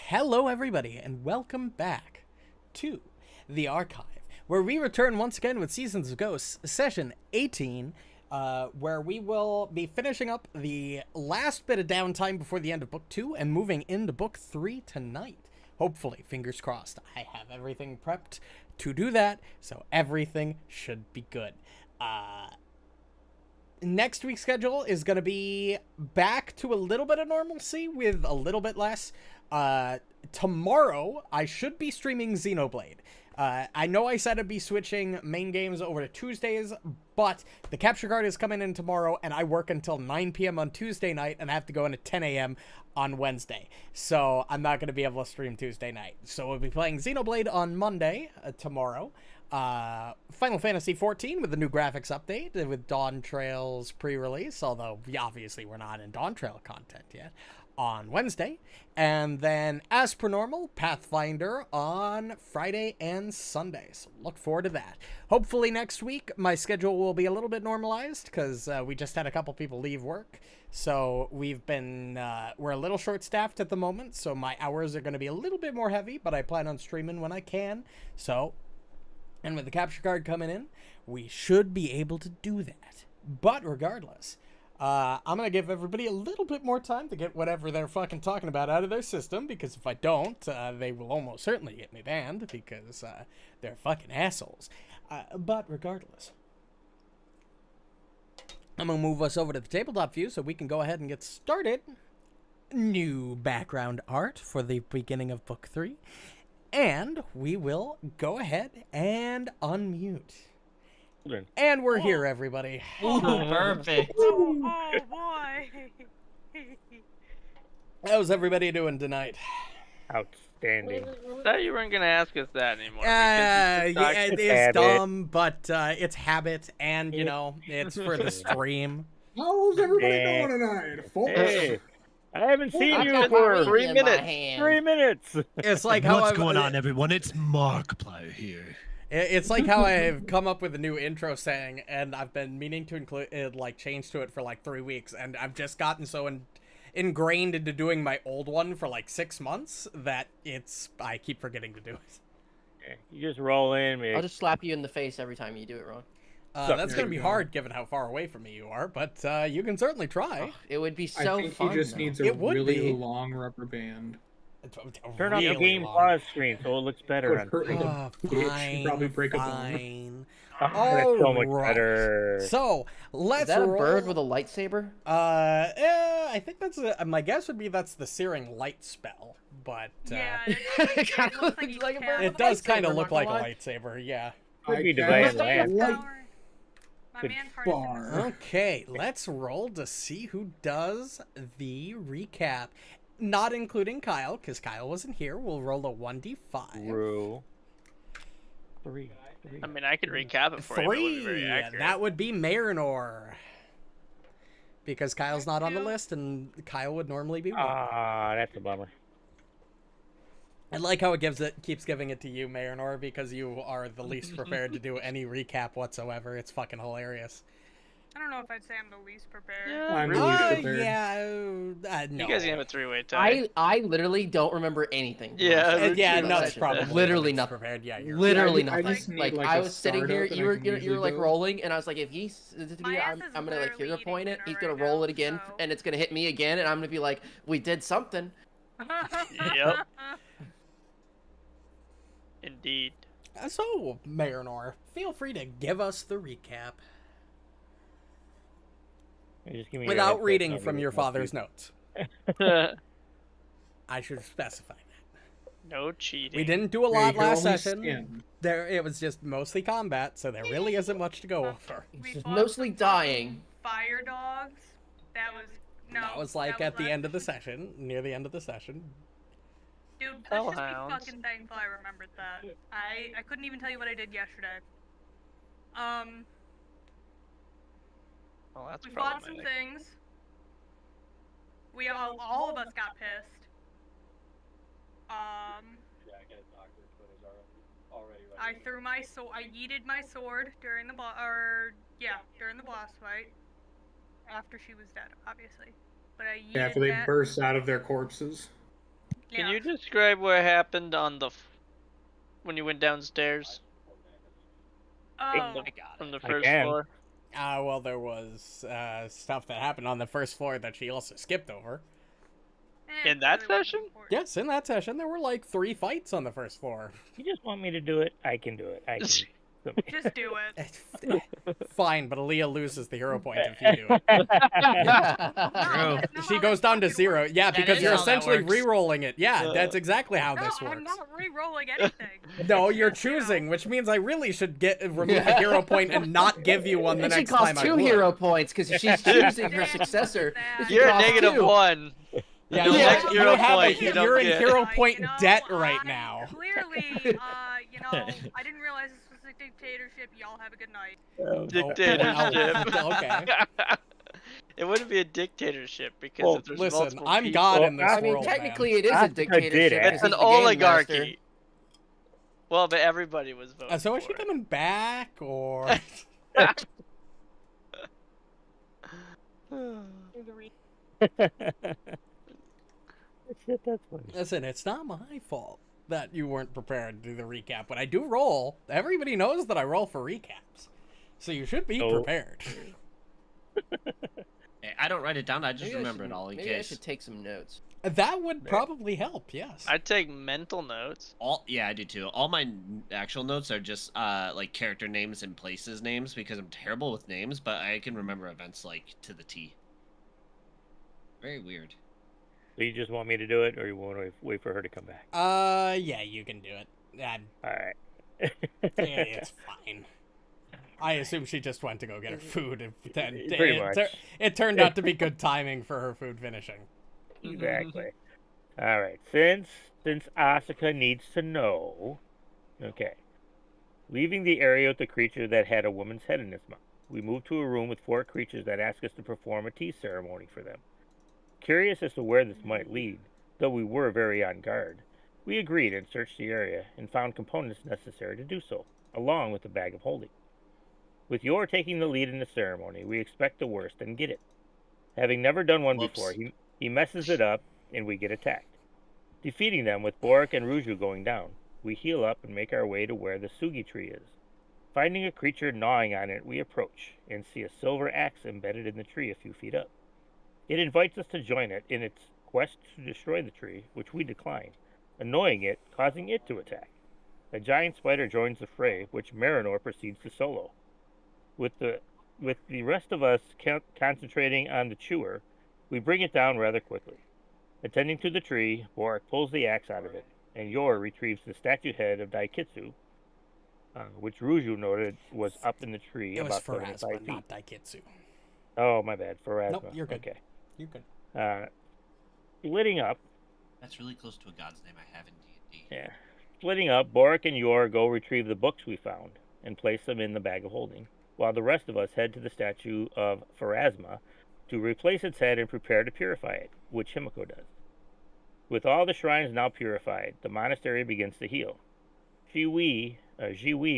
Hello, everybody, and welcome back to the Archive, where we return once again with Seasons of Ghosts, Session 18, where we will be finishing up the last bit of downtime before the end of Book 2 and moving into Book 3 tonight. Hopefully, fingers crossed. I have everything prepped to do that, so everything should be good. Next week's schedule is going to be back to a little bit of normalcy with a little bit less. Tomorrow, I should be streaming Xenoblade. I know I said I'd be switching main games over to Tuesdays, but the capture card is coming in tomorrow, and I work until 9 p.m. on Tuesday night, and I have to go in at 10 a.m. on Wednesday. So I'm not going to be able to stream Tuesday night. So we'll be playing Xenoblade on Monday, tomorrow. Final Fantasy XIV with the new graphics update with Dawn Trail's pre-release, although obviously we're not in Dawn Trail content yet, on Wednesday. And then, as per normal, Pathfinder on Friday and Sunday. So look forward to that. Hopefully next week my schedule will be a little bit normalized, because we just had a couple people leave work. So we've been, we're a little short-staffed at the moment, so my hours are going to be a little bit more heavy, but I plan on streaming when I can. So, and with the capture card coming in, we should be able to do that. But regardless, I'm going to give everybody a little bit more time to get whatever they're fucking talking about out of their system, because if I don't, they will almost certainly get me banned, because they're fucking assholes. But regardless, I'm going to move us over to the tabletop view so we can go ahead and get started. New background art for the beginning of Book 3. And we will go ahead and unmute. And we're here, everybody. Oh, perfect. Oh boy. How's everybody doing tonight? Outstanding. Thought you weren't gonna ask us that anymore. Yeah, it is habit. dumb, but it's habit, and, you know, it's for the stream. How's everybody Yeah. doing tonight, folks? Hey, I haven't seen I've you got for 3 minutes. 3 minutes. It's like how What's I've, going on, everyone? It's Markiplier here. It's like how I've come up with a new intro saying, and I've been meaning to include it, like, change to it for like 3 weeks, and I've just gotten so ingrained into doing my old one for like 6 months that I keep forgetting to do it. You just roll in. I'll just slap you in the face every time you do it wrong. That's gonna be hard given how far away from me you are, but you can certainly try. It would be I so think fun. he just though. needs a It would really be. long rubber band. Turn on the Really game long. pause screen so it looks better. Would On hurt like Oh, a bitch. fine, You'd probably break a bone. fine. That's so much Alright. better. So let's Is that a roll. bird with a lightsaber? I think that's my guess would be that's the searing light spell, but Yeah, It kinda looks like looks you like a can. bird. it does lightsaber, kind of not look gonna like a lie. lightsaber. Yeah. Could be I delaying cast land. light My Good man's heart is in his- bar. Okay, let's roll to see who does the recap. Not including Kyle, because Kyle wasn't here. We'll roll a 1d5. Rule. Three. I mean, I could recap it for you. But it wouldn't be 3. very accurate. That would be Marynor. Because Kyle's not on the list, and Kyle would normally be one. Ah, that's a bummer. I like how it keeps giving it to you, Marynor, because you are the least prepared to do any recap whatsoever. It's fucking hilarious. I don't know if I'd say I'm the least prepared. Yeah, I'm really? really prepared. Yeah, no. You guys can have a three-way tie. I literally don't remember anything. Yeah, Yeah, From no, that it's session. probably Literally the least nothing. prepared. Yeah, you're Literally I nothing. just need, Like like, I a was sitting here, startup you that I were can you were usually like do. rolling, and I was like, if he's My ass is I'm gonna like hero literally point it. eating He's dinner gonna right roll now, it again, so- and it's gonna hit me again, and I'm gonna be like, we did something. Yep. Indeed. So, Marynor, feel free to give us the recap Just give me your without headset, reading I'll from give your it to you. father's notes. I should specify that. No cheating. We didn't do a Yeah, lot you can last only session. skim. It was just mostly combat, so there really isn't much to go over. It's We just fought mostly some dying. Fire dogs. That was no. That was like at the last end of the session. session, near the end of the session. Dude, let's just be Hellhounds. fucking thankful I remembered that. I couldn't even tell you what I did yesterday. Well, that's We fought some problematic. things. We all of us got pissed. I threw my sword. I yeeted my sword during the during the boss fight. After she was dead, obviously. But I yeeted After they that. burst out of their corpses. Can Yeah. you describe what happened on the when you went downstairs Oh, from the I first can. floor? Well, there was stuff that happened on the first floor that she also skipped over. In that session? Yes, in that session, there were like 3 fights on the first floor. You just want me to do it? I can do it. I can. Just do it. Fine, but Aaliyah loses the hero point if you do it. No, True. that's not She how goes that down to fucking 0. works. Yeah, That because is you're how that essentially works. re-rolling it. Yeah, that's exactly how No, this I'm works. not re-rolling anything. No, you're Just, you know, choosing, which means I really should remove a hero point and not give you one the It should next cost time I 2 would. hero points because she's choosing her Damn, successor. that. It should You're cost negative 2. 1. Yeah, The you, next you hero have point you don't you're in get. hero point you know, debt right I now. Clearly, I didn't realize this was a dictatorship. Y'all have a good night. Dictatorship. Okay. It wouldn't be a dictatorship because Well, if there's Listen, multiple I'm people, God Well, in this I mean, world, technically man. it is a Asuka did dictatorship. it. 'cause it's he's an the game master. oligarchy. Well, but everybody was voting. So is she for it. coming back, or? Shit, that's funny. Listen, it's not my fault that you weren't prepared to do the recap. When I do roll, everybody knows that I roll for recaps, so you should be Oh. prepared. Hey, I don't write it down. I just Maybe I remember it should- all in maybe I case. should take some notes. That would probably help. Yes. I take mental notes. Yeah, I do too. All my actual notes are just like character names and places names because I'm terrible with names, but I can remember events like to the T. Very weird. So you just want me to do it, or you want to wait for her to come back? Yeah, you can do it. All right. It's fine. I assume she just went to go get her food. Pretty much. It turned out to be good timing for her food finishing. Exactly. All right. Since Asuka needs to know, okay. Leaving the area with the creature that had a woman's head in its mouth, we moved to a room with 4 creatures that asked us to perform a tea ceremony for them. Curious as to where this might lead, though we were very on guard, we agreed and searched the area and found components necessary to do so, along with the bag of holding. With Yor taking the lead in the ceremony, we expect the worst and get it. Having never done one Whoops. before, he messes it up and we get attacked. Defeating them with Borraeck and Ruju going down, we heal up and make our way to where the Sugi tree is. Finding a creature gnawing on it, we approach and see a silver axe embedded in the tree a few feet up. It invites us to join it in its quest to destroy the tree, which we decline, annoying it, causing it to attack. A giant spider joins the fray, which Marynor proceeds to solo. With the rest of us concentrating on the chewer, we bring it down rather quickly. Attending to the tree, Borraeck pulls the axe out of it, and Yor retrieves the statue head of Daikitsu, which Ruju noted was up in the tree It was about 75 Pharasma, feet. not Daikitsu. Oh, my bad. Pharasma. Nope, you're good. Okay. You can. Splitting up, That's really close to a god's name I have in D&D. yeah. Splitting up, Borraeck and Yor go retrieve the books we found and place them in the bag of holding, while the rest of us head to the statue of Pharasma to replace its head and prepare to purify it, which Himiko does. With all the shrines now purified, the monastery begins to heal. Jiwi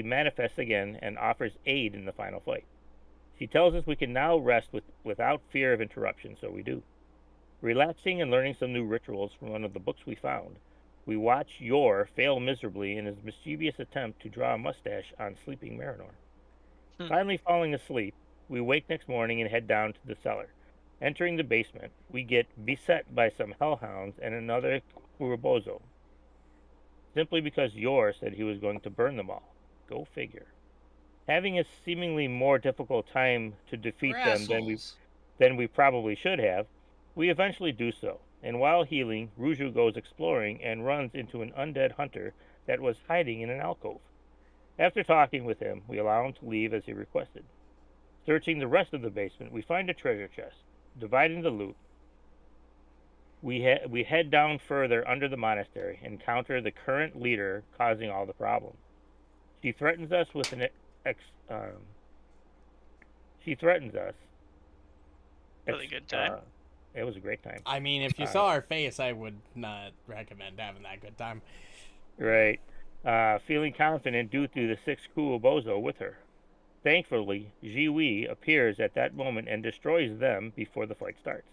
manifests again and offers aid in the final fight. She tells us we can now rest without fear of interruption, so we do. Relaxing and learning some new rituals from one of the books we found, we watch Yor fail miserably in his mischievous attempt to draw a mustache on sleeping Marynor. Finally falling asleep, we wake next morning and head down to the cellar. Entering the basement, we get beset by some hellhounds and another Kurobozo, simply because Yor said he was going to burn them all. Go figure. Having a seemingly more difficult time to defeat them than we probably should have, we eventually do so, and while healing, Ruju goes exploring and runs into an undead hunter that was hiding in an alcove. After talking with him, we allow him to leave as he requested. Searching the rest of the basement, we find a treasure chest. Dividing the loot, we head down further under the monastery and encounter the current leader causing all the problems. She threatens us with Really good time. It was a great time. I mean, if you saw her face, I would not recommend having that good time. Right. Feeling confident due to the 6 Kuobozo with her. Thankfully, Jiwi appears at that moment and destroys them before the fight starts.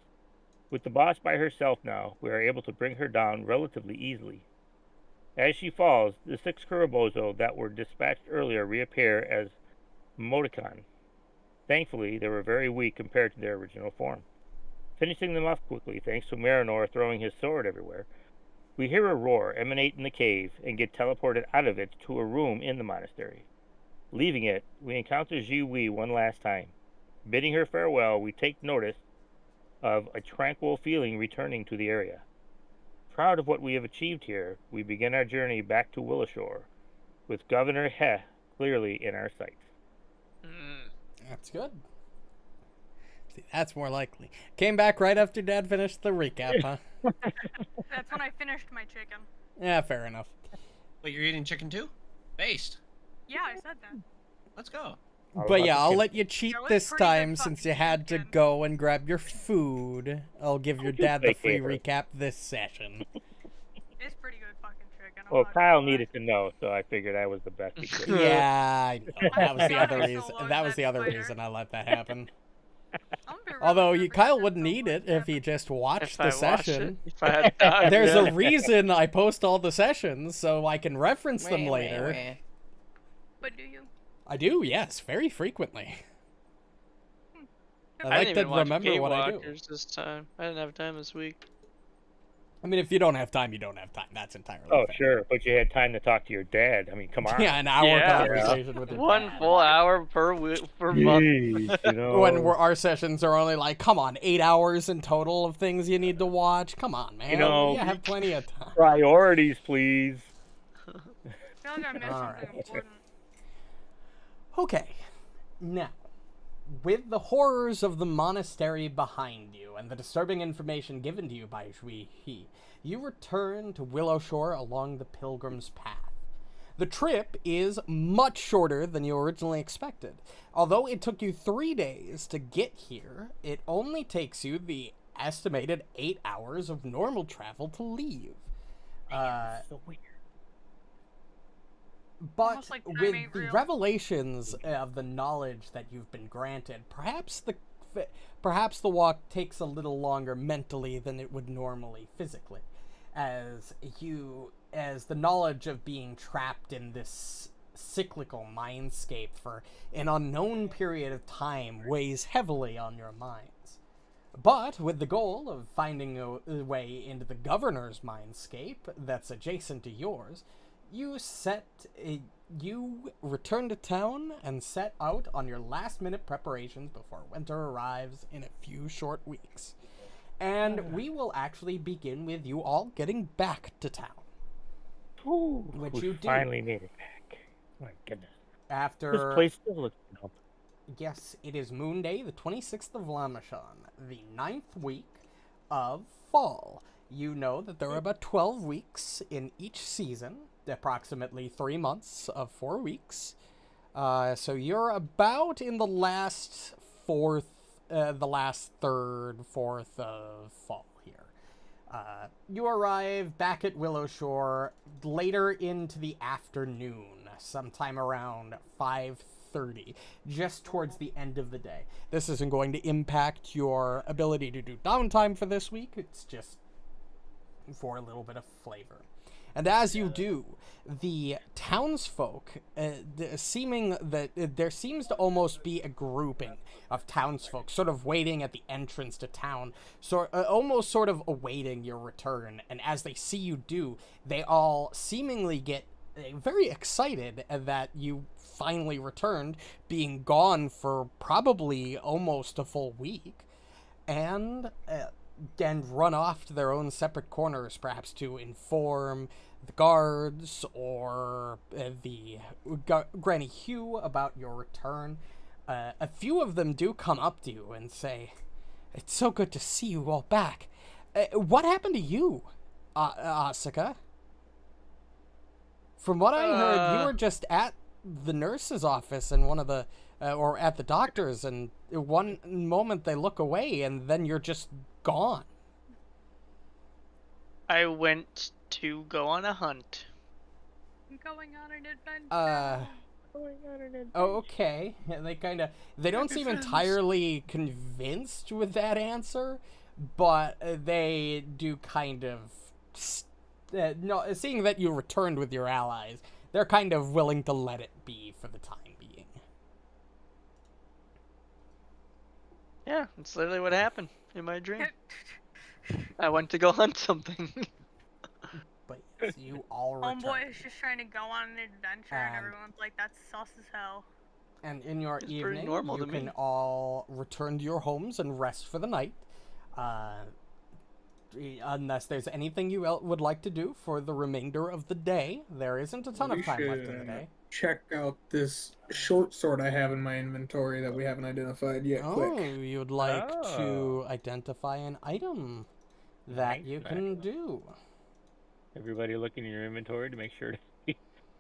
With the boss by herself now, we are able to bring her down relatively easily. As she falls, the 6 Kurobozo that were dispatched earlier reappear as Moticon. Thankfully, they were very weak compared to their original form. Finishing them off quickly, thanks to Marynor throwing his sword everywhere, we hear a roar emanate in the cave and get teleported out of it to a room in the monastery. Leaving it, we encounter Ji Wei one last time. Bidding her farewell, we take notice of a tranquil feeling returning to the area. Proud of what we have achieved here, we begin our journey back to Willowshore, with Governor Heh clearly in our sights. That's good. See, that's more likely. Came back right after Dad finished the recap, huh? That's when I finished my chicken. Yeah, fair enough. Wait, you're eating chicken too? Based. Yeah, I said that. Let's go. But yeah, I'll let you cheat That was this pretty good time since you fucking had to chicken. go and grab your food. I'll give your dad the free Vacator. recap this session. It's pretty good fucking chicken. I'm Well, not Kyle gonna lie. needed to know, so I figured I was the best he could. Yeah, I know. That was the I other so reason. love That was the that other spider. reason I let that happen. I'm gonna Although remember Kyle that wouldn't so need much it if he happened. just watched If the I watched session. it, if I had time, There's yeah. a reason I post all the sessions so I can reference them later. But do you? I do, yes, very frequently. I I like didn't to even watch remember what I do. Gatewalkers this time. I didn't have time this week. I mean, if you don't have time, you don't have time. That's entirely Oh, fair. sure, but you had time to talk to your dad. I mean, come on. Yeah, an hour Yeah. conversation with your One dad. full hour per month. Jeez, you know. When our sessions are only like, come on, 8 hours in total of things you need to watch. Come on, man. You know, you have plenty of time. Priorities, please. I feel like I missed Alright. something important. Okay, now, with the horrors of the monastery behind you and the disturbing information given to you by Zhui He, you return to Willowshore along the Pilgrim's Path. The trip is much shorter than you originally expected. Although it took you 3 days to get here, it only takes you the estimated 8 hours of normal travel to leave. So weird. But Almost like time with ain't the real. revelations of the knowledge that you've been granted, perhaps the walk takes a little longer mentally than it would normally physically, as the knowledge of being trapped in this cyclical mindscape for an unknown period of time weighs heavily on your minds. But with the goal of finding a way into the governor's mindscape that's adjacent to yours, you return to town and set out on your last-minute preparations before winter arrives in a few short weeks. And we will actually begin with you all getting back to town. Ooh, Which we you do. finally made it back. My goodness. After This place still looks dumb. Yes, it is Moon Day, the 26th of Lamashon, the 9th week of fall. You know that there are about 12 weeks in each season, approximately 3 months of 4 weeks. So you're about in the last third, fourth of fall here. You arrive back at Willowshore later into the afternoon, sometime around 5:30, just towards the end of the day. This isn't going to impact your ability to do downtime for this week. It's just for a little bit of flavor. And as you do, the townsfolk, there seems to almost be a grouping of townsfolk sort of waiting at the entrance to town, almost sort of awaiting your return. And as they see you do, they all seemingly get very excited that you finally returned, being gone for probably almost a full week, and run off to their own separate corners, perhaps to inform the guards or the Granny Hugh about your return. A few of them do come up to you and say, "It's so good to see you all back. What happened to you, Asuka? From what I heard, you were just at the nurse's office in one of the, or at the doctor's, and one moment they look away, and then you're just gone." I went to go on a hunt. I'm going on an adventure. Oh, okay. They don't seem entirely convinced with that answer, but they do kind of no, seeing that you returned with your allies, they're kind of willing to let it be for the time being. Yeah, that's literally what happened in my dream. I went to go hunt something. But yes, you all return. Homeboy is just trying to go on an adventure, and And- everyone's like, "That's sus as hell." And in your It's pretty evening, normal you to can me. all return to your homes and rest for the night. Unless there's anything you would like to do for the remainder of the day, there isn't a ton We of time left in the should, day. Check out this short sword I have in my inventory that we haven't identified yet. Oh, Quick. you'd like to Oh. identify an item that Nice, you nice. can do. Everybody look in your inventory to make sure.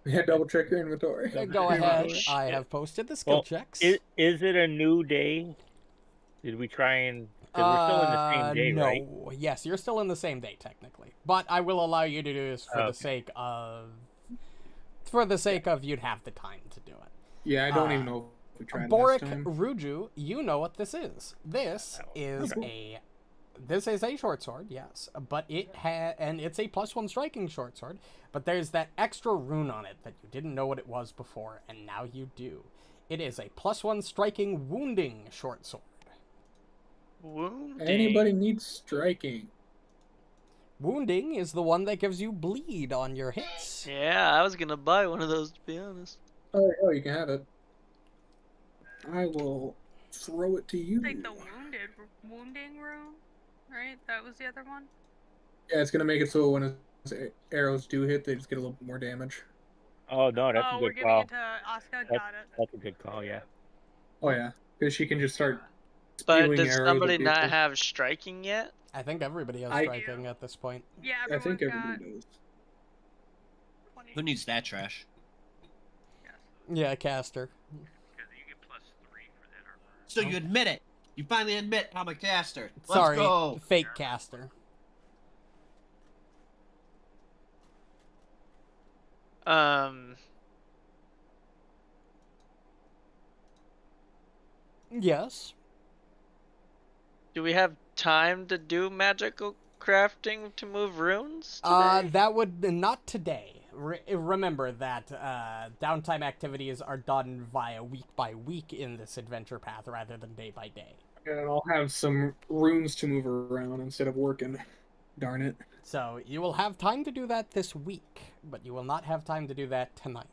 Yeah, double check your inventory. Go ahead. shit. I have posted the skill Well, checks. Is it a new day? Did we try and? Because we're still in the same day, no. right? Yes, you're still in the same day technically, but I will allow you to do this for the Okay. sake of. For the sake of, you'd have the time to do it. Yeah, I don't even know if we tried Borraeck, last time. Ruju, you know what this is. This Oh, is okay. a short sword, yes, but and it's a +1 striking short sword, but there's that extra rune on it that you didn't know what it was before, and now you do. It is a +1 striking wounding short sword. Wounding. Anybody needs striking? Wounding is the one that gives you bleed on your hits. Yeah, I was gonna buy one of those to be honest. Oh, you can have it. I will throw it to you. Like the wounding room, right? That was the other one. Yeah, it's gonna make it so when his arrows do hit, they just get a little bit more damage. Oh no, that's Oh, a we're good giving call. it to Asuka. Got it. That's a good call. Yeah. Oh yeah, because she can just start. But spewing does arrows at somebody not people. have striking yet? I think everybody has I- striking at this point. Yeah, I everyone's think got everybody does. 20. Who needs that trash? Yeah, caster. So you admit it. You finally admit I'm a caster. Let's Sorry, go. fake caster. Yes. Do we have time to do magical crafting to move runes today? That would not today. Remember that downtime activities are done via week by week in this adventure path rather than day by day. And I'll have some runes to move around instead of working. Darn it. So you will have time to do that this week, but you will not have time to do that tonight.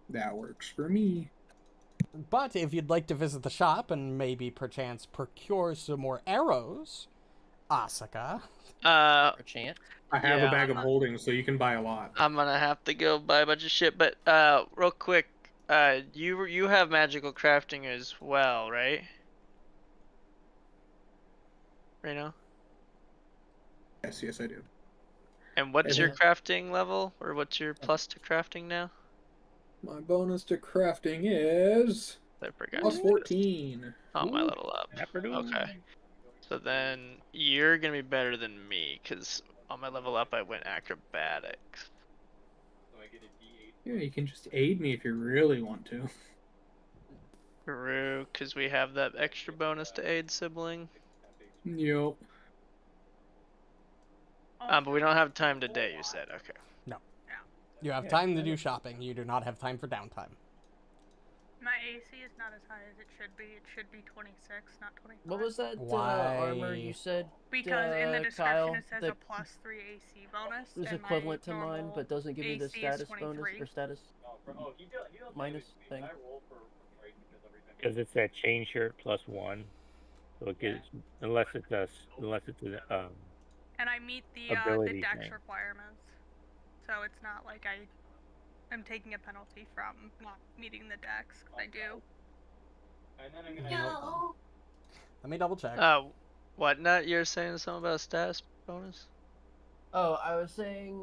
That works for me. But if you'd like to visit the shop and maybe perchance procure some more arrows, Asuka. For chance. I have Yeah. a bag of holding, so you can buy a lot. I'm gonna have to go buy a bunch of shit, but real quick, you have magical crafting as well, right? Reno? Yes, I do. And what's your Yeah. crafting level, or what's your plus to crafting now? My bonus to crafting is I forgot. plus to- 14. Oh, my level up. Yapperdoodle. Okay. So then you're gonna be better than me, cause on my level up I went acrobatics. Yeah, you can just aid me if you really want to. True, cause we have that extra bonus to aid sibling. Yup. But we don't have time today. You said okay. You have time to do shopping. You do not have time for downtime. My AC is not as high as it should be. It should be 26, not 25. What was that Why? armor you said? Because in the description Kyle, it says the- a +3 AC bonus. Is and my equivalent to mine, normal but doesn't give you the AC is status bonus 23. or status minus thing. Because it's that chain shirt +1, so it gives unless it's a And I meet the Ability dex thing. requirements. So it's not like I am taking a penalty from not meeting the dex, 'cause I do. Let me double check. What nut? You're saying something about a status bonus? Oh, I was saying,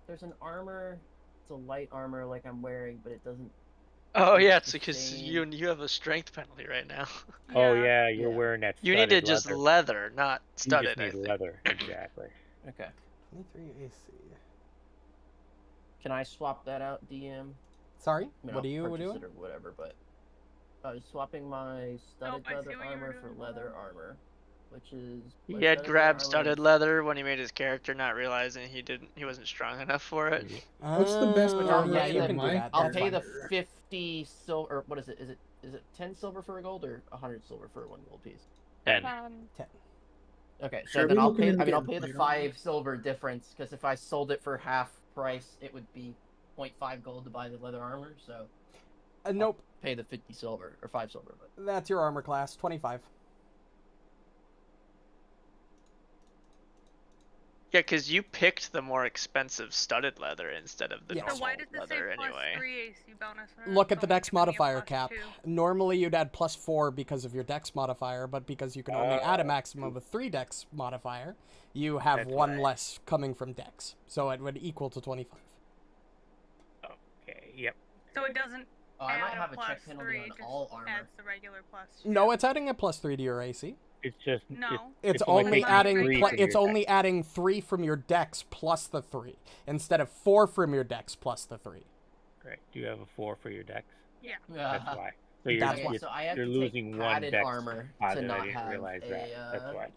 there's an armor, it's a light armor like I'm wearing, but it doesn't, Oh It's yeah, it's the because same. you have a strength penalty right now. Oh yeah, you're Yeah. wearing that. You need to studded just leather. leather, not You just studded. I need think. leather, exactly. okay. 23 AC. Can I swap that out, DM? Sorry, I mean, what I'll are you purchase doing? it or whatever, but Swapping my studded I see leather what you were armor for doing. leather armor, which is. He my had studded grabbed armor studded is- leather when he made his character, not realizing he wasn't strong enough for it. What's the best Oh, armor yeah, for you can do my that. I'll That's pay fine. the character? 50 silver. Or what is it? Is it 10 silver for a gold or 100 silver for one gold piece? 10. Okay, so Should I then be I'll looking pay. into I mean, I'll getting pay the plate armor? 5 silver difference because if I sold it for half price, it would be 0.5 gold to buy the leather armor. So Nope, pay the 50 silver or 5 silver. But that's your armor class, 25. Yeah, because you picked the more expensive studded leather instead of the Yeah. So normal why does this say leather plus anyway. 3 AC bonus? when Look it's at the only dex giving me a modifier plus cap. 2? Normally you'd add +4 because of your dex modifier, but because you can only add a maximum of 3 dex modifier, you have That's one why. less coming from dex. So it would equal to 25. Okay, yep. So it doesn't I add might a have a plus check penalty 3, on just all armor. adds the regular plus 2. No, it's adding a +3 to your AC. It's just No. It's only only taking adding 3 pl- from it's your only dex. adding 3 from your dex plus the 3 instead of 4 from your dex plus the 3. Right. Do you have a 4 for your dex? Yeah. That's why. So you're, That's why. you're, So I have you're to losing take one padded dex armor positive. to I not didn't have realize a that. That's why.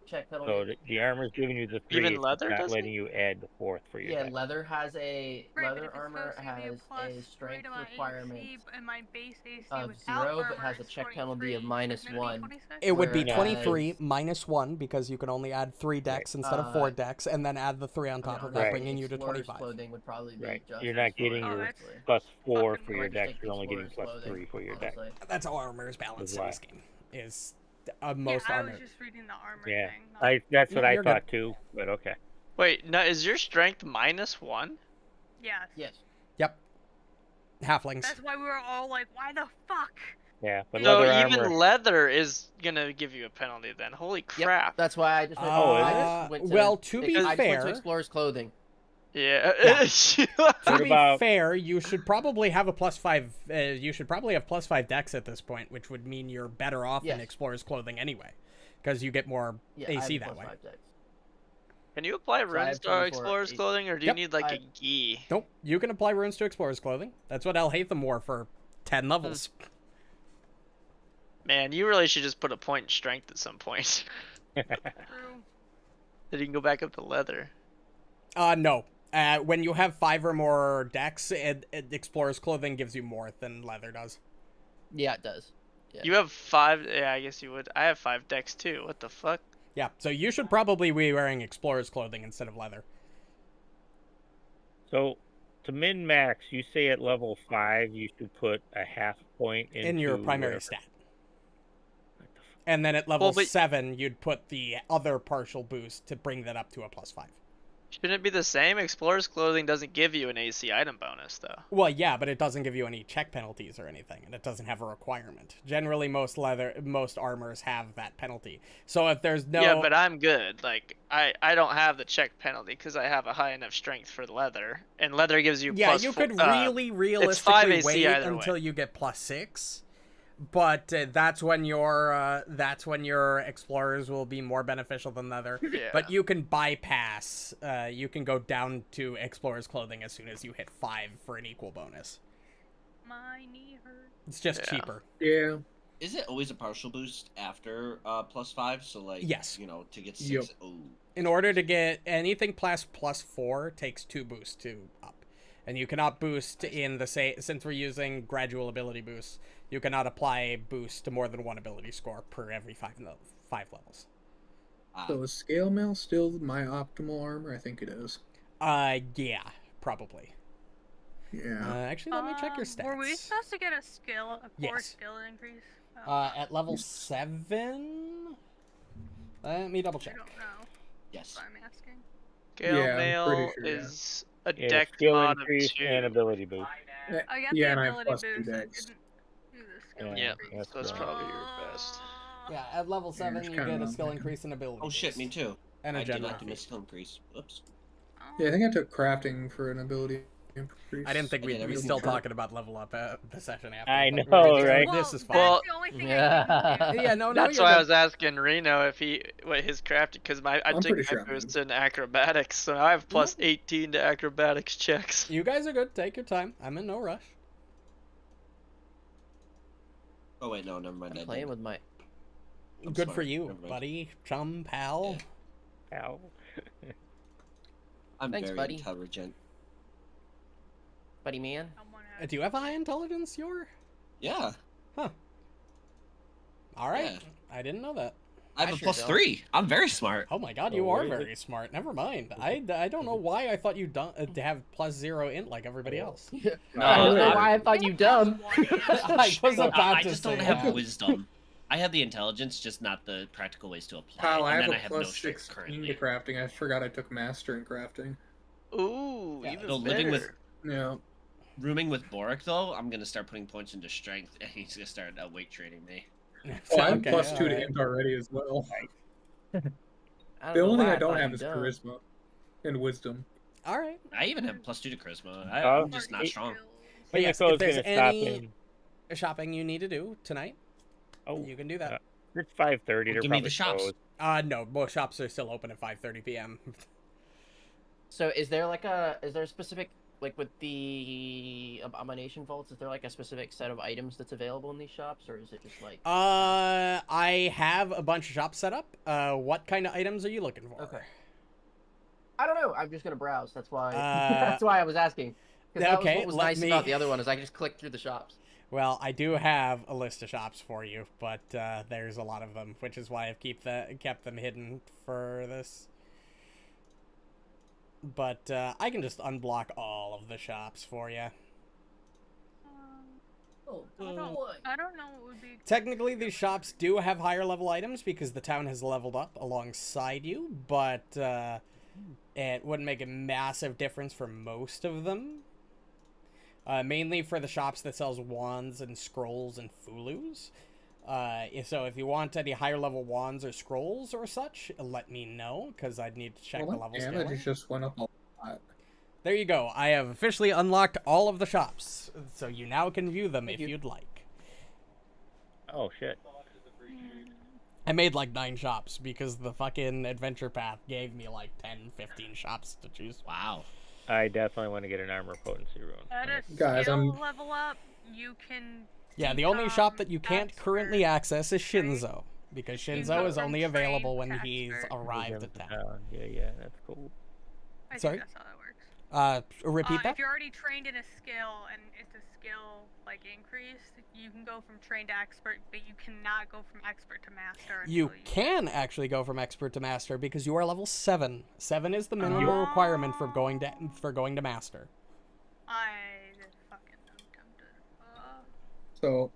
check penalty. So the armor's giving you the 3. Even it's leather not doesn't? letting you add the 4th for your Yeah, dex. leather has a Right, but leather if it's armor supposed to give me has plus a 3 strength to my requirement AC, and my base AC of without 0, but armor has a is check penalty of 23. Shouldn't it be -1. 26? It would be Whereas- 23 minus 1 because you can only add 3 dex instead of 4 dex, and then add the 3 on top of that, Right. bringing you to Explorer's 25. clothing would probably be Right. just You're not as getting fine, Oh, your that's honestly. +4 fucking for I your might just dex. take You're only getting Explorer's clothing, +3 for your dex. honestly. That's how armor is balanced in why. this game. Is Yeah, most I armor. was just reading the armor Yeah. thing. not- That's what No, I you're thought too, but okay. Wait, now is your strength -1? Yes. Yes. Yep. Halflings. That's why we were all like, why the fuck? Yeah, but So leather even armor. leather is gonna give you a penalty then. Holy crap. That's why I just went, Oh, I is just it? went to Well, to be I just went fair- to Explorer's clothing. Yeah. To What be about- fair, you should probably have a +5. You should probably have +5 dex at this point, which would mean you're better off in Yes. Explorer's clothing anyway, because you get more Yeah, AC I have that way. +5 dex. Can you apply I have runes to 24 Explorer's AC. clothing, or do you Yep. need like I- a gi? Nope, you can apply runes to Explorer's clothing. That's what Alhaitham wore for 10 levels. Man, you really should just put a point in strength at some point. True. Then you can go back up to leather. No. When you have 5 or more dex, Explorer's clothing gives you more than leather does. Yeah, it does. Yeah. You have 5. Yeah, I guess you would. I have 5 dex too. What the fuck? Yeah, so you should probably be wearing Explorer's clothing instead of leather. So to min max, you say at level 5 you should put a half point In your into primary whatever. stat. And then at level Well, but- 7, you'd put the other partial boost to bring that up to a +5. Shouldn't it be the same? Explorer's clothing doesn't give you an AC item bonus though. Well, yeah, but it doesn't give you any check penalties or anything, and it doesn't have a requirement. Generally, most armors have that penalty. So if there's no... Yeah, but I'm good. Like I don't have the check penalty because I have a high enough strength for letter, and leather gives you Yeah, plus you four- could it's really 5 realistically AC wait either until way. you get +6. But that's when your explorers will be more beneficial than leather. Yeah. But you can bypass. You can go down to explorer's clothing as soon as you hit 5 for an equal bonus. My knee hurts. It's just Yeah. cheaper. Yeah. Is it always a partial boost after +5? So like, Yes. you know, to get 6. Yep. Oh, In order to get anything +4 takes 2 boosts to up. And you cannot boost in the since we're using gradual ability boosts, you cannot apply boost to more than 1 ability score per every 5 levels. So is scale mail still my optimal armor? I think it is. Yeah, probably. Yeah. Actually, let me check your stats. Were we supposed to get a skill, a core Yes. skill increase? Oh, At level 7? Let me double I check. don't know. yes. That's why I'm asking. Gale Yeah, I'm mail pretty sure, yeah. is a Yeah, dex skill mod of increase 2. and ability boost. I got Yeah, the and I have ability +2 boost. I dex. didn't do the skill Yeah, increase. That's right. probably your best. Yeah, at level 7, it's you kinda get a not skill bad. increase in ability. Oh shit, boost. me too. And a I did general not do my feat. skill increase. Oops. Yeah, I think I took crafting for an ability increase. I didn't think I we'd did be everything still sure. talking about level up the session after. I but know, this- right? This is fine. Well, That's the only thing Yeah. I can do. Yeah, no, That's you're why I good. was asking Reno if what his crafting, because I I'm took pretty sure my I'm boost in acrobatics, so I have plus 18 to acrobatics checks. You guys are good. Take your time. I'm in no rush. Oh wait, no, never mind. I'm I playing did. with my. I'm Good smart. for you, Never mind. buddy, chum, pal. Yeah. Ow. I'm Thanks, very buddy. intelligent. Buddy man. Someone Do you have high intelligence, Yor? Yeah. Huh. All right. Yeah. I didn't know that. I have I a sure +3. I'm very smart. Oh my god, Oh, you are where is it? very smart. Never mind. I don't know why I thought you have +0 int like everybody else. No, I don't know I'm- why I thought you dumb. I was about I to just say don't have that. wisdom. I have the intelligence, just not the practical ways to apply. Kyle, I and have then a I have no plus strength 16 currently. to crafting. I forgot I took master in crafting. Ooh, Yeah, even so better. living with- Yeah. Rooming with Borraeck, though, I'm gonna start putting points into strength, and he's gonna start weight trading me. Oh, I'm Okay, +2 to alright. int already as well. I don't The know only thing why I don't thought have you is dumb. charisma and wisdom. All right. I even have +2 to charisma. Oh. I'm just not strong. But yes, Himiko's if there's gonna stop any in. shopping you need to do tonight, Oh, you can do that. it's 5:30. Well, They're give me the probably shops. closed. No, most shops are still open at 5:30 p.m. So is there a specific, like with the abomination vaults, is there like a specific set of items that's available in these shops, or is it just like? I have a bunch of shops set up. What kind of items are you looking for? Okay. I don't know. I'm just gonna browse. That's why. Uh, That's why I was asking. 'Cause that okay, was what was let nice me- about the other one is I could just click through the shops. Well, I do have a list of shops for you, but there's a lot of them, which is why I've kept them hidden for this. But I can just unblock all of the shops for you. Oh, I don't know what would be. Technically, these shops do have higher level items because the town has leveled up alongside you, but it wouldn't make a massive difference for most of them. Mainly for the shops that sells wands and scrolls and fulus. So if you want any higher level wands or scrolls or such, let me know, because I'd need to check the level damage scaling. just went up a lot. There you go. I have officially unlocked all of the shops, so you now can view them Thank if you. you'd like. Oh shit. I made like 9 shops because the fucking adventure path gave me like 10, 15 shops to choose. Wow. I definitely want to get an armor potency rune. At a Guys, skill I'm- level up, you can. Yeah, the only shop that you can't expert. currently access is Shinzo, because You Shinzo go is from only trained available when to he's expert. arrived at town. Yeah, that's cool. I think Sorry? that's how that works. Repeat that? If you're already trained in a skill and it's a skill like increase, you can go from trained to expert, but you cannot go from expert to master. You until can actually go from expert to master because you are level 7. 7 is the minimum Oh. requirement for going to master. I fucking am tempted. So,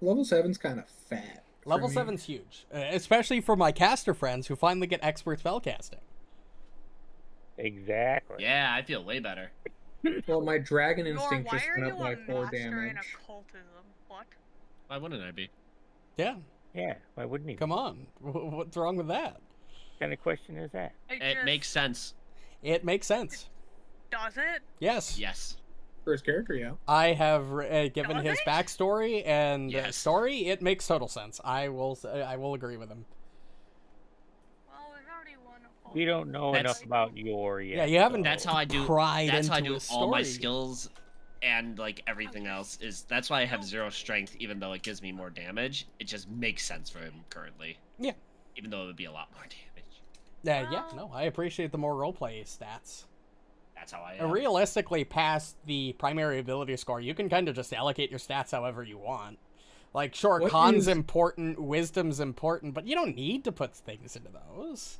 level 7's kind of fat. for Level me. 7's huge, especially for my caster friends who finally get expert spellcasting. Exactly. Yeah, I feel way better. Well, my dragon Yor, instinct why just are went you up by a 4 master in damage. occultism? What? Why wouldn't I be? Yeah, Yeah. Why wouldn't he? come on. What's wrong with that? What kind of question is that? It It just- makes sense. It makes sense. Does it? Yes. Yes. For his character, yeah. I have given Does his it? backstory and Yes. story. It makes total sense. I will agree with him. Well, we've already won a We don't know That's- enough about your yet. Yeah, you haven't- That's how I do. Pried That's how I into do his all my story. skills, and like everything else is. That's why I have 0 strength, even though it gives me more damage. It just makes sense for him currently. Yeah. Even though it would be a lot more damage. Yeah, no, I appreciate the more roleplay stats. That's how I am. Realistically, past the primary ability score, you can kind of just allocate your stats however you want. Like, sure, What con's is- important, wisdom's important, but you don't need to put things into those.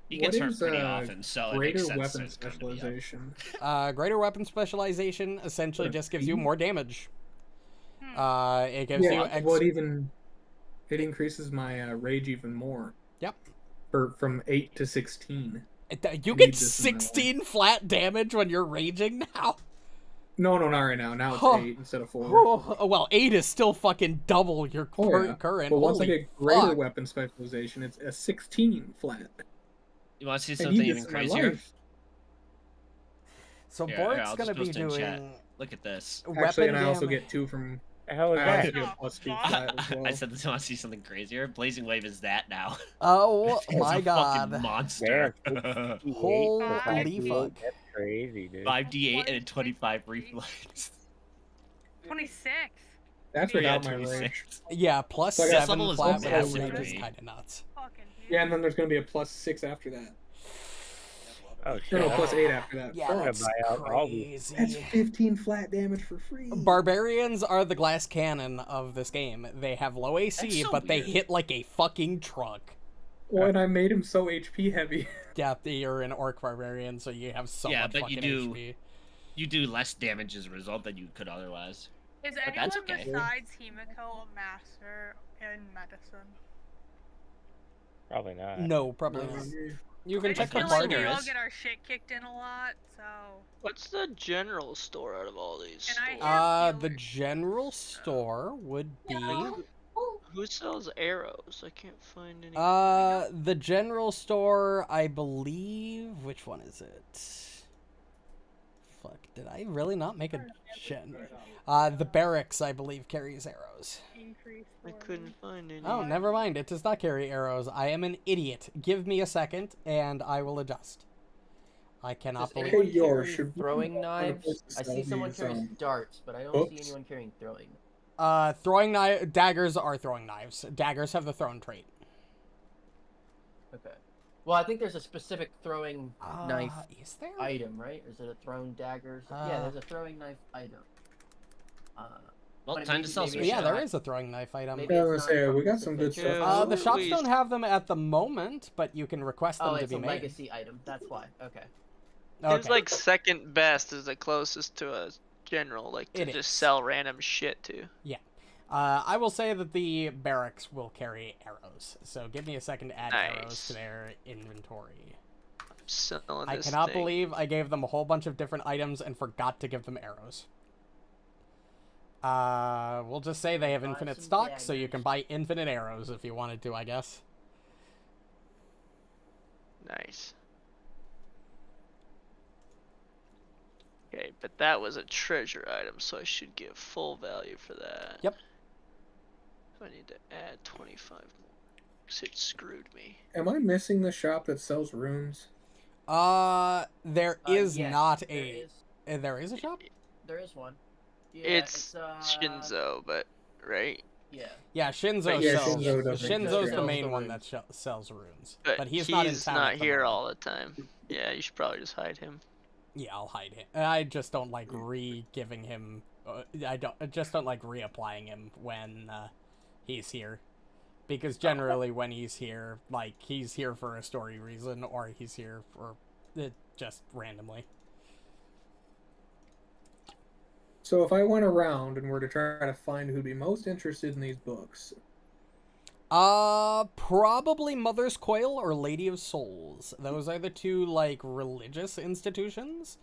He What gets hurt is, pretty often, so it Greater makes sense. weapon that it's going to be up. specialization. Greater weapon specialization essentially For just gives you speed? more damage. Hmm. It gives you Yeah, well, it increases my rage even more. Yep. From 8 to 16. You need get this in my life. 16 flat damage when you're raging now. No, not right now. Now it's Huh. 8 instead of 4. Oh, well, 8 is still fucking double your Oh, yeah. current. But once I Holy get greater fuck. weapon specialization, it's a 16 flat. You want to see I something need even this in my crazier? life. So Here, Borraeck's I'll gonna just be post it in chat. doing Look at this. weapon Actually, and I also damage. get 2 from. The hell is I that? also get a plus 2 I- flat as well. I said, "Do you want to see something crazier?" Blazing Wave is that now. Oh This guy's my a god. fucking monster. Holy fuck. That's crazy, dude. 5d8 and a 25 reflex. 26. That's Yeah, without my 26. rage. Yeah, plus So I got 7 level is flat without massive rage is for me. kind of nuts. fucking huge. Yeah, and then there's gonna be a +6 after that. Oh Or shit! no, I'm +8 after that. Yeah, Fuck. gonna that's buy out all these. That's crazy. 15 flat damage for free. Barbarians are the glass cannon of this game. They have low AC, That's so but they weird. hit like a fucking truck. Well, and I made him so HP heavy. Yeah, you're an orc barbarian, so you have so Yeah, much but fucking you do- HP. You do less damage as a result than you could otherwise. Is But anyone that's okay. besides Himiko a master in medicine? Probably not. No, probably not. You can I check just the feel Bard like we there all is. get our shit kicked in a lot, so. What's the general store out of all these And I stores? have- The general store would be Who sells arrows? I can't find any. the general store, I believe. Which one is it? Fuck, did I really not make a the barracks, I believe, carries arrows. I couldn't find any. Oh, never mind. It does not carry arrows. I am an idiot. Give me a second, and I will adjust. I cannot Does believe. anyone Hey, yo, carry should we throwing find a knives? place to I see sell someone these, carrying darts, but I don't see books? anyone carrying throwing. Daggers are throwing knives. Daggers have the thrown trait. Okay. Well, I think there's a specific throwing knife Is there? item, right? Is it a throwing dagger? Yeah, there's a throwing knife item. Well, But time maybe- to sell maybe some it's Yeah, shit. there not- is a throwing knife item. maybe Yeah, I it's was not gonna say, from we got the some good specific- stuff. The shops Please. don't have them at the moment, but you can request them Oh, to it's be a made. legacy item. That's why. Okay. Seems Okay. like second best is the closest to a general, like to It just is. sell random shit to. I will say that the barracks will carry arrows, so give me a second to add arrows Nice. to their inventory. Selling I this cannot thing. believe I gave them a whole bunch of different items and forgot to give them arrows. We'll just say they have Buy infinite some stock, so you daggers. can buy infinite arrows if you wanted to, I guess. Nice. Okay, but that was a treasure item, so I should give full value for that. Yep. So I need to add 25 more. 'Cause it screwed me. Am I missing the shop that sells runes? There is Yes, not there a. is. There is a shop? There is one. Yeah, It's Shinzo, but right? Yeah. Yeah, Shinzo But yeah, sells. Shinzo doesn't Shinzo's sell the main the one runes. that sells runes, But he's not in town. at the here moment. all the time. Yeah, you should probably just hide him. Yeah, I'll hide him. I just don't like re-giving him. I just don't like reapplying him when he's here, because generally when he's here, like he's here for a story reason, or he's here for just randomly. So if I went around and were to try to find who'd be most interested in these books, Probably Mother's Coil or Lady of Souls. Those are the two, like, religious institutions,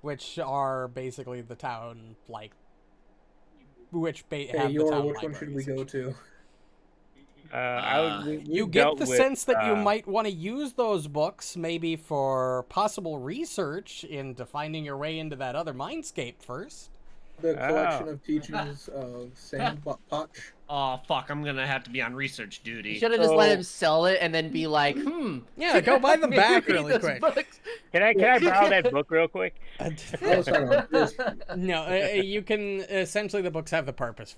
which are basically the town, like, which hey, have the Yor, town which one should we libraries. go to? You get the sense that you might want to use those books, maybe for possible research into finding your way into that other mindscape first. The collection of teachings of Sandpotch. Oh fuck! I'm gonna have to be on research You duty. should have just let him sell it and then be like, Yeah, go buy them maybe back read really those quick. books. Can I borrow that book real quick? Oh, sorry, this- No, you can essentially the books have a purpose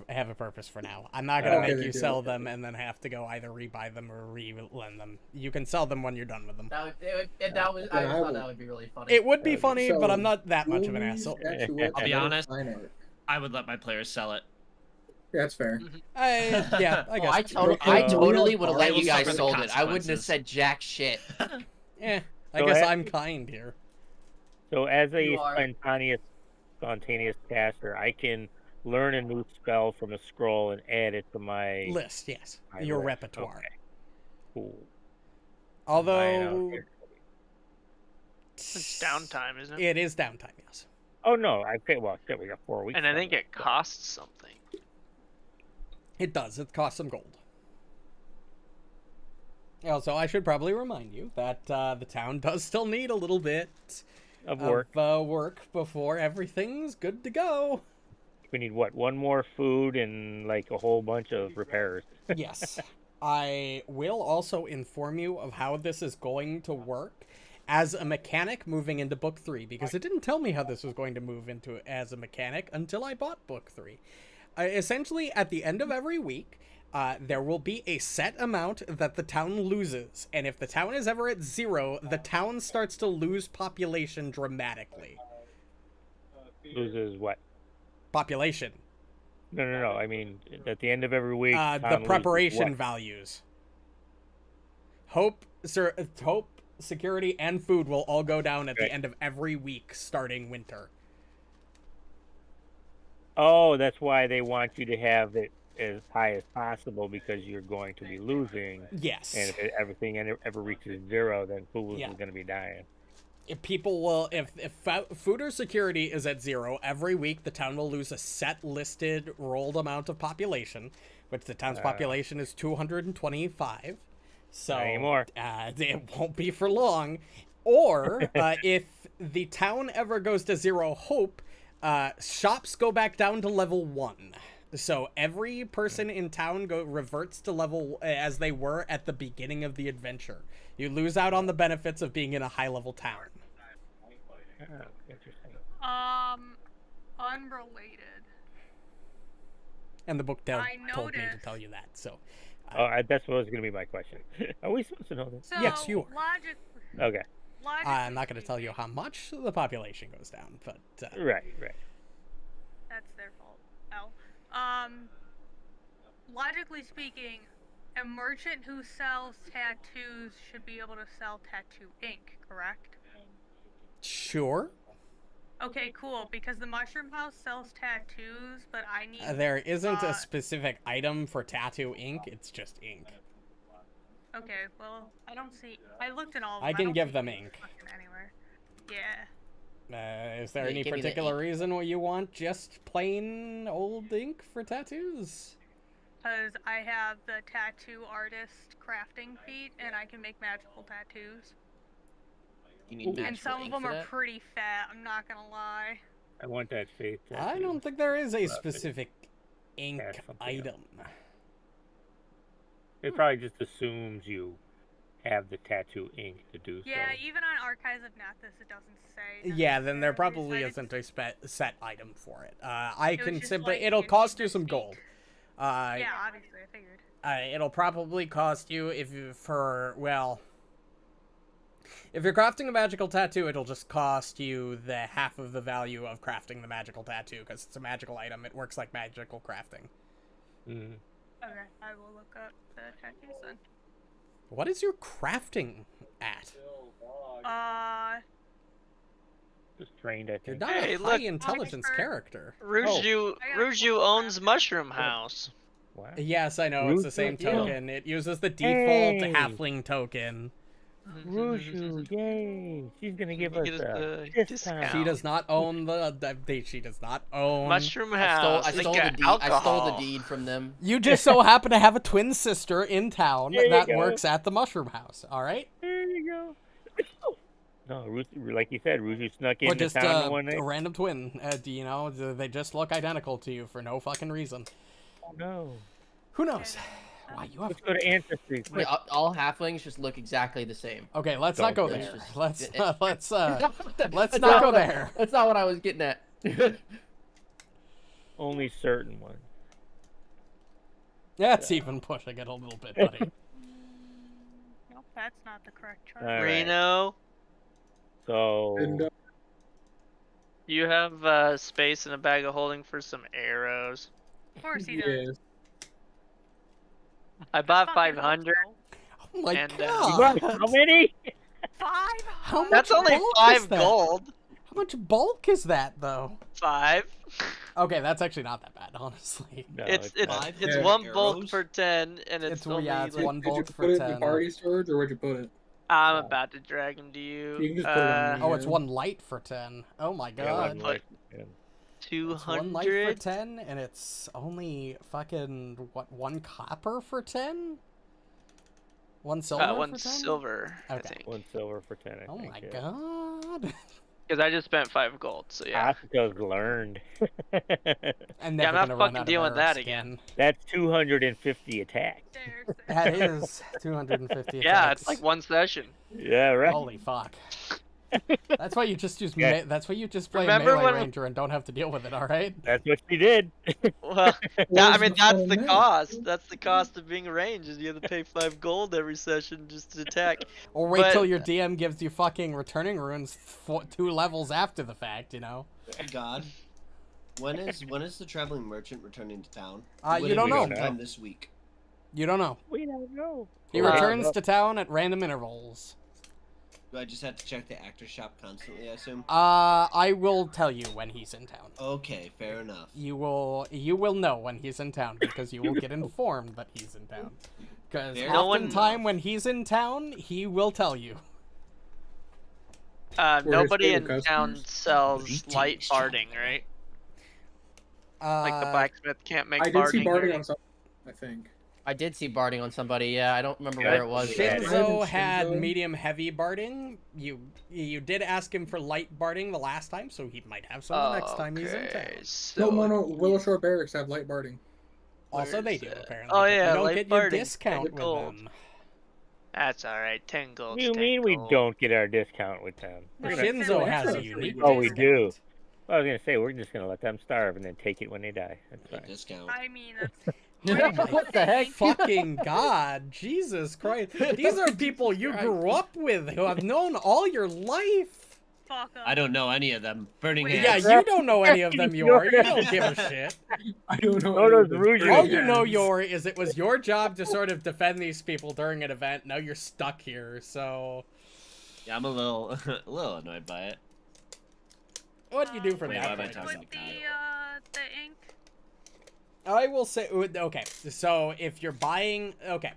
for now. I'm not gonna Okay, make they you do, sell okay. them and then have to go either rebuy them or re-lend them. You can sell them when you're done with them. I Then thought I that will. would be really funny. It would be Okay, funny, so but I'm not that much of an Louise asshole. Etchewett I'll be and honest. Fine Art. I would let my players sell it. Yeah, that's fair. Yeah, I Oh, guess. I Uh, totally would have let They you will guys suffer the sold it. I wouldn't have consequences. said jack shit. Yeah, I Go guess ahead. I'm kind here. So as a You are. spontaneous caster, I can learn a new spell from a scroll and add it to my List, yes, my your list. repertoire. Okay. Cool. Although It's downtime, isn't it? it is downtime, yes. Oh no, well shit, we got 4 weeks. And I on think this. it costs something. It does. It costs some gold. Also, I should probably remind you that the town does still need a little bit of work. work before everything's good to go. We need what? One more food and like a whole bunch of repairs. Yes. I will also inform you of how this is going to work as a mechanic moving into Book 3, because it didn't tell me how this was going to move into as a mechanic until I bought Book 3. essentially, at the end of every week, there will be a set amount that the town loses. And if the town is ever at 0, the town starts to lose population dramatically. Loses what? Population. No. I mean, at the end of every week, The town loses preparation what? values. Hope, security, and food will all go down at the end of every week starting winter. Oh, that's why they want you to have it as high as possible, because you're going to be losing. Yes. And if everything ever reaches 0, then fools Yeah. is going to be dying. If people will, if food or security is at 0, every week the town will lose a set listed rolled amount of population, which the town's population is 225. So Not anymore. It won't be for long. Or if the town ever goes to 0 hope, shops go back down to level 1. So every person in town reverts to level as they were at the beginning of the adventure. You lose out on the benefits of being in a high-level town. Oh, interesting. Unrelated. And the book I told me to noticed- tell you that. So That's what was going to be my question. Are we supposed to know this? So, Yes, you are. Okay. I'm not going to tell you how much the population goes down, but Right. That's their fault. Logically speaking, a merchant who sells tattoos should be able to sell tattoo ink, correct? sure. Okay, cool, because the Mushroom House sells tattoos, but I need... There isn't a specific item for tattoo ink. It's just ink. Okay, well, I don't see... I looked in all of them. I can don't give see them ink ink. fucking anywhere. Yeah. Is there Yeah, any give me the particular ink. reason why you want just plain old ink for tattoos? Because I have the tattoo artist crafting feat, and I can make magical tattoos. You need And some of ink them for are that? pretty fat, I'm not gonna lie. I want that faith. I don't think there is a specific ink Yeah, something item. It probably just assumes you have the tattoo ink to do Yeah, so. even on Archives of Nathis, it doesn't say. Yeah, then there necessarily, probably so I isn't a set item for it. I It was can just simply... like, It'll if you cost you just some ink. gold. Yeah, obviously, I figured. It'll probably cost you if you're crafting a magical tattoo, it'll just cost you the half of the value of crafting the magical tattoo, because it's a magical item. It works like magical crafting. Mm. Okay, I will look up the tattoos then. What is your crafting at? Just trained, I You're think. not Hey, a look. high intelligence Expert. character. Ruju I got Ruju owns Mushroom House. Wow. Yes, I know, it's the Ruju, same yeah. token. It uses the default Hey. halfling token. Ruju, yay! She's gonna give us Get us a the discount. discount. She does not own she does not own... Mushroom I stole, House. I They stole got the deed. I stole the alcohol. deed from them. You just so happen to have a twin sister in town There you that go. works at the Mushroom House, alright? There you go. No, like you said, Ruju snuck Or into just town one night. a random twin. They just look identical to you for no fucking reason. Oh, no. Who knows? Why you have... Let's go to Ancestry. Wait, quick. all halflings just look exactly the same. Okay, let's not go Don't there. just- Let's That's not not go what I- there. That's not what I was getting at. Only certain ones. That's even pushing it a little bit, buddy. Nope, that's not the correct chart. All right. Reno, So, And you have space in a bag of holding for some arrows. Of course he does. yes. I bought Fucking 500. hope Oh my And, you god! got how many? so. 500? How much That's only bulk is 5 that? gold. How much bulk is that, though? 5. Okay, that's actually not that bad, honestly. No, It's not. it's Yeah. 1 bulk Arrows? for 10, and it's It's only yeah, it's like, one Did you bulk put for it in 10. the party storage, or where'd you put it? I'm about to drag him to you. You can just put it on Oh, it's Yeah. one light for 10. Oh my Yeah, god. one light. Yeah. It's one light for 200. 10, and it's only fucking, what, 1 copper for 10? 1 silver for 1 10? silver, I Okay. think. 1 silver for 10, I Oh think. my yeah. god. Because I just spent 5 gold, so yeah. Asuka's learned. I'm Yeah, never I'm not gonna run fucking out of dealing with arrows that again. That's 250 attack. There's That is 250 Yeah, attacks. it's like 1 session. Yeah, right. Holy fuck. That's why you just use. Yeah. That's why you just play Remember melee when- ranger and don't have to deal with it. All right. That's what she did. Well, I Where's mean the that's fun the in that? cost. That's the cost of being ranged. Is you have to pay 5 gold every session just to attack. Or wait But- till your DM gives you fucking returning runes 2 levels after the fact. You know. God. When is the traveling merchant returning to town? You Would it don't be know. sometime this week. You don't know. We don't know. He Wow. returns to town at random intervals. Do I just have to check the actor shop constantly, I assume? I will tell you when he's in town. Okay, fair enough. You will know when he's in town because you will get informed that he's in town. Because Fair oftentimes enough. when he's in town, he will tell you. Nobody in favorite town customers? sells light barding, right? Like the blacksmith can't make I did see barding. barding on some, I think. I did see barding on somebody. Yeah, I don't remember Yeah, where it was. yeah. Shinzo had Shinzo. medium heavy barding. You did ask him for light barding the last time, so he might have some the next time he's in town. So No. Willowshore Barracks have light barding. Also, Where's they do that? apparently. Oh but yeah, you don't light get your barding, discount 10 with gold. them. That's all right. 10 gold. What do you mean we don't get our discount with them? No, We're Shin- gonna- Shinzo Shinzo has a has a unique. Oh, we do. discount. I was gonna say we're just gonna let them starve and then take it when they die. That's A fine. discount. I mean, that's What the heck? Fucking God, Jesus Christ! These are people you grew up with, who have known all your life. fuck up. I don't know any of them. Burning Wait, hands. Yeah, you don't know any of them, Yor. You don't give a shit. I don't know. Oh, any those of this. Ruju. All you know, Yor, is it was your job to sort of defend these people during an event. Now you're stuck here, so Yeah, I'm a little, a little annoyed by it. what do you do from Wait, that why am I point? talking With to Kyle? the ink. I will say, okay, so if you're buying, okay.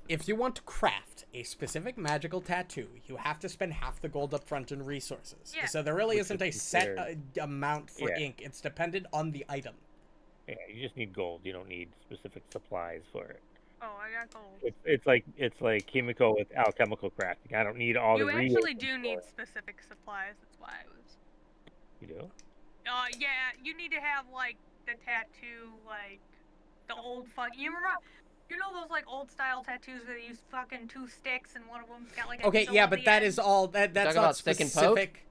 If you want to craft a specific magical tattoo, you have to spend half the gold up front in resources. Yeah. So there really Which isn't is a set considered- amount for Yeah. ink. It's dependent on the item. Yeah, you just need gold. You don't need specific supplies for it. Oh, I got gold. It's like Himiko with alchemical crafting. I don't need all You the actually reagents do for need it. specific supplies. That's why I was. You do? Yeah, you need to have like the tattoo, like the old fuck. You remember? You know those like old style tattoos where they use fucking 2 sticks and one of them's got like a Okay, needle yeah, at but the that end? is all. That's Talking not about stick and poke? specific.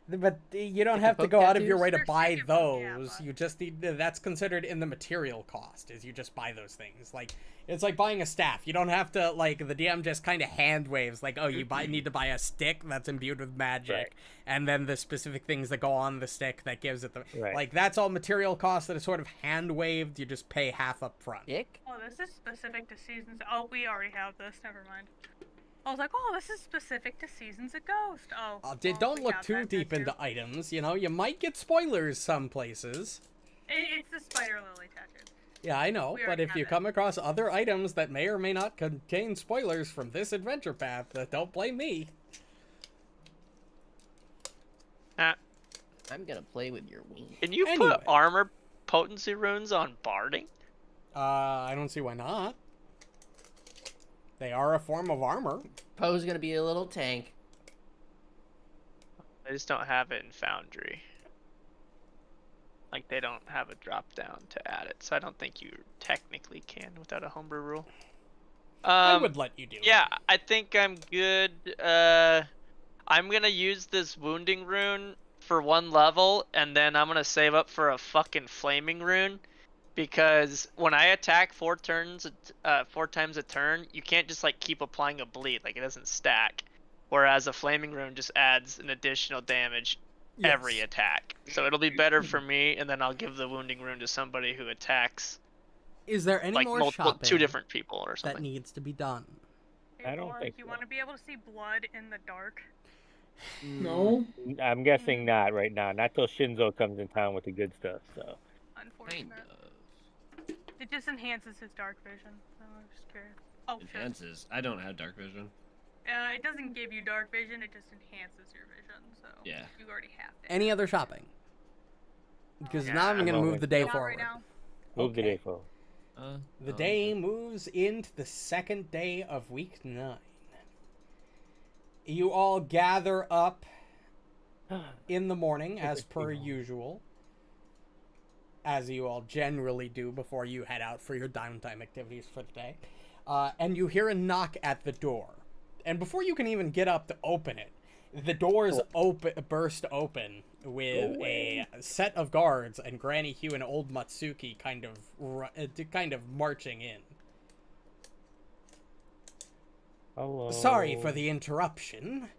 But you don't Stick have and to poke go out of your tattoos? way to They're buy stick and poke, yeah, those. but- You just need. That's considered in the material cost. Is you just buy those things. Like it's like buying a staff. You don't have to like the DM just kind of hand waves like, oh, you need to buy a stick that's imbued with magic, Right. and then the specific things that go on the stick that gives it the Right. like that's all material cost that is sort of hand waved. You just pay half up front. Dick? Oh, this is specific to seasons. Oh, we already have this. Never mind. I was like, oh, this is specific to Seasons of Ghost. Oh. well, Don't we look got too that deep tattoo. into items. You know, you might get spoilers some places. It's the spider lily tattoo. Yeah, I know, We but already if have you it. come across other items that may or may not contain spoilers from this adventure path, don't blame me. I'm gonna play with your wing. Can you Anyway. put armor potency runes on barding? I don't see why not. They are a form of armor. Poe's gonna be a little tank. I just don't have it in Foundry. Like they don't have a drop down to add it, so I don't think you technically can without a homebrew rule. I would let you do it. Yeah, I think I'm good. I'm gonna use this wounding rune for 1 level, and then I'm gonna save up for a fucking flaming rune, because when I attack 4 times a turn, you can't just like keep applying a bleed, like it doesn't stack. Whereas a flaming rune just adds an additional damage every Yes. attack. So it'll be better for me, and then I'll give the wounding rune to somebody who attacks Is there any like more multiple, shopping 2 different people or that something. needs to be done? Hey, I don't Borraeck, think you so. want to be able to see blood in the dark? No. I'm guessing not right now. Not till Shinzo comes in town with the good stuff. So Kind Unfortunate. of. It just enhances his dark vision. So I'm just curious. Oh, shit. Enhances. I don't have dark vision. It doesn't give you dark vision, it just enhances your vision, so Yeah. you already have it. Any other shopping? Because Yeah, now I'm I'm gonna move over. the day Not forward. right now. move the Okay. day forward. The Oh, day okay. moves into the 2nd day of week 9. You all gather up in the morning as per usual, as you all generally do before you head out for your downtime activities for the day. And you hear a knock at the door. and before you can even get up to open it, the doors burst open with a set of guards and Granny Hugh and old Matsuki kind of marching in. Hello. Sorry for the interruption,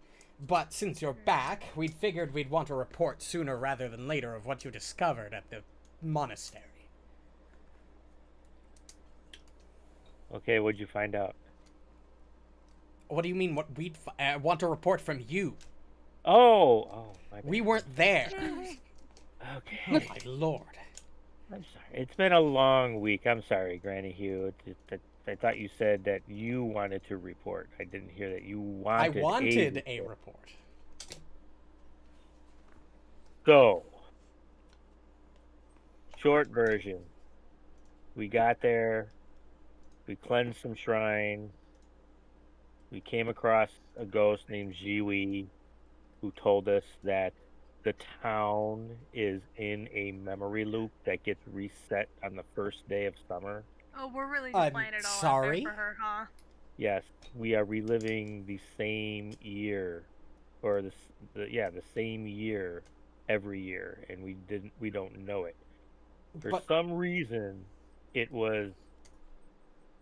but since you're back, we'd figured we'd want a report sooner rather than later of what you discovered at the monastery. Okay, what'd you find out? What do you mean, what we'd want a report from you? Oh, my bad. We weren't there. Okay. Oh, my lord. I'm sorry. It's been a long week. I'm sorry, Granny Hugh. I thought you said that you wanted to report. I didn't hear that you wanted I wanted a report. So, short version. We got there. We cleansed some shrines. We came across a ghost named Jiwi who told us that the town is in a memory loop that gets reset on the first day of summer. Oh, we're really just playing it all sorry? out there for her, huh? Yes, we are reliving the same year, or the same year every year, and we don't know it. For some reason, it was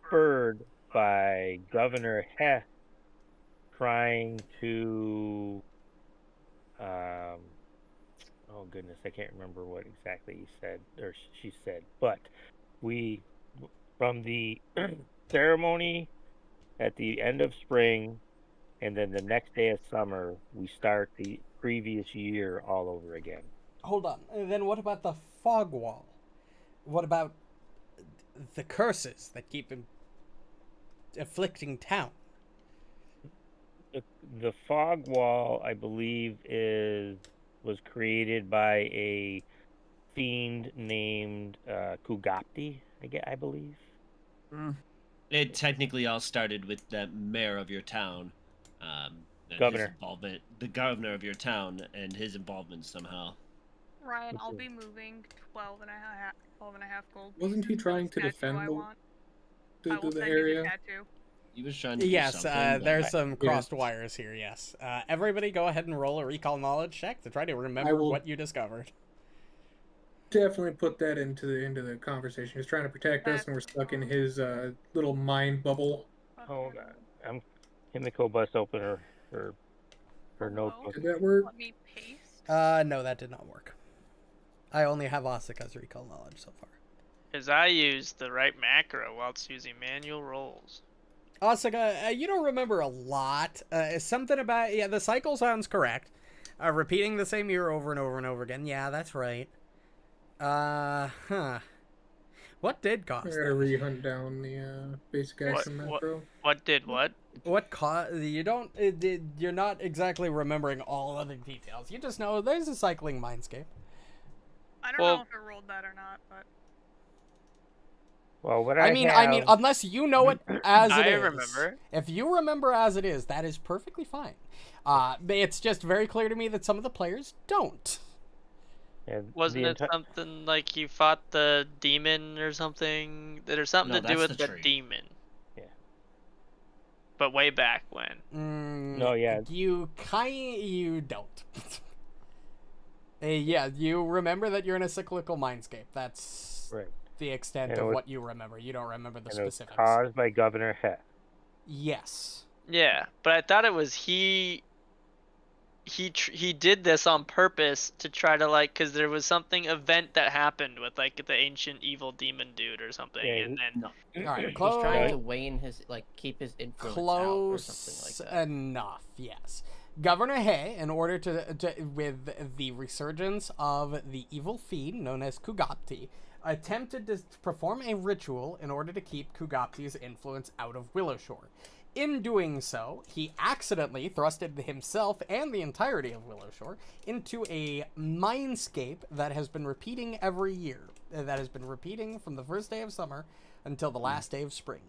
spurred by Governor Heh trying to oh goodness, I can't remember what exactly he said or she said, but from the ceremony at the end of spring and then the next day of summer, we start the previous year all over again. Hold on. And then what about the fog wall? What about the curses that keep afflicting town? The fog wall, I believe, was created by a fiend named Kugapti, I believe. It technically all started with the mayor of your town. And Governor. His involvement, the governor of your town, and his involvement somehow. Ryan, I'll be moving 12 and a half gold. Wasn't he pieces for trying this to tattoo defend I the- want. I will the send you area? the tattoo. He was trying to do Yes, something. there's some Yeah. crossed wires here, yes. Everybody go ahead and roll a recall knowledge check to try to remember what you discovered. Definitely put that into the conversation. He's trying to protect us, and we're stuck in his little mind bubble. Hold on. Himiko bust open her notebook. Did that work? Let me paste. No, that did not work. I only have Asuka's recall knowledge so far. Because I used the right macro whilst using manual rolls. Asuka, you don't remember a lot. Something about, the cycle sounds correct. Repeating the same year over and over and over again. Yeah, that's right. What did cause I gotta re-hunt down the basic action macro. What did what? What caused? You're not exactly remembering all of the details. You just know there's a cycling mindscape. I don't know if it rolled that or not, but Well, what I mean, unless you know it as it is. I remember. If you remember as it is, that is perfectly fine. It's just very clear to me that some of the players don't. Wasn't it something like you fought the demon or something? There's something to do with the demon. Yeah. But way back when. No, yeah. You don't. You remember that you're in a cyclical mindscape. That's right. The extent of what you remember. You don't remember the specifics. It was caused by Governor Heh. Yes. Yeah, but I thought it was he did this on purpose to try to because there was event that happened with the ancient evil demon dude or something, and then all right, he's trying to wane his keep his influence out or something like that. Enough, yes. Governor Heh, in order to with the resurgence of the evil fiend known as Kugapti, attempted to perform a ritual in order to keep Kugapti's influence out of Willowshore. In doing so, he accidentally thrusted himself and the entirety of Willowshore into a mindscape that has been repeating every year. That has been repeating from the first day of summer until the last day of spring.